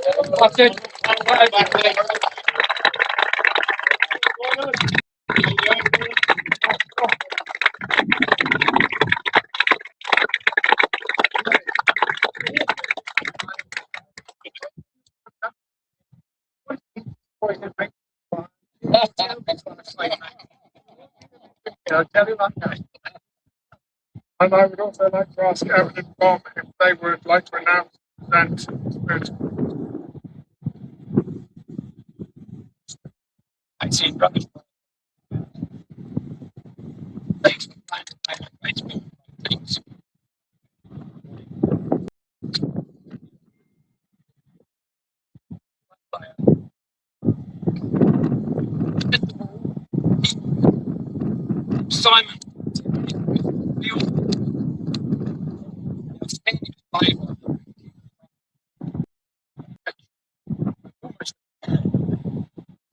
I'll tell you that guy. And I would also like to ask Evan and Bob if they would like to announce and present. I see rubbish. Thanks. Thanks. Simon.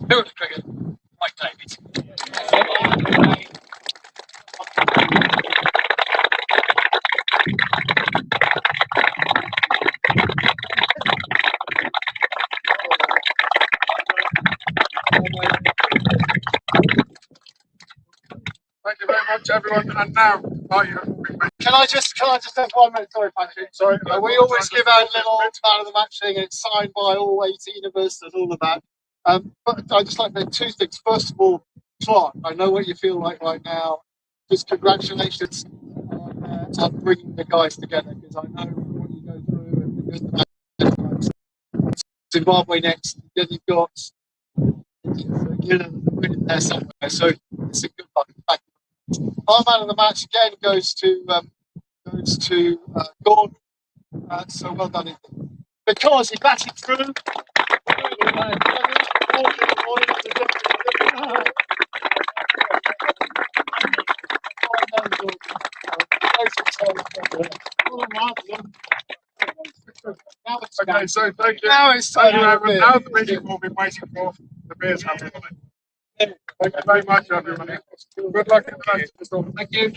Who the cricket? Mike Davies. Thank you very much, everyone. And now, are you? Can I just have 1 minute? Sorry, Patrick. Sorry, We always give out a little man of the match thing, and it's signed by all 18 of us and all of that. But I just like to make two things. First of all, Clark, I know what you feel like right now. Just congratulations on bringing the guys together, because I know what you go through and the good and bad. Zimbabwe next, then you've got the win there somewhere. So it's a good luck. Our man of the match again goes to Gordon. So well done, Ethan. Because he batted through. Okay, so thank you. Now it's time Now for a beer. now the meeting we'll be waiting for. The beers happening. Thank you very much, everybody. Good luck in the rest of the tournament. Thank you.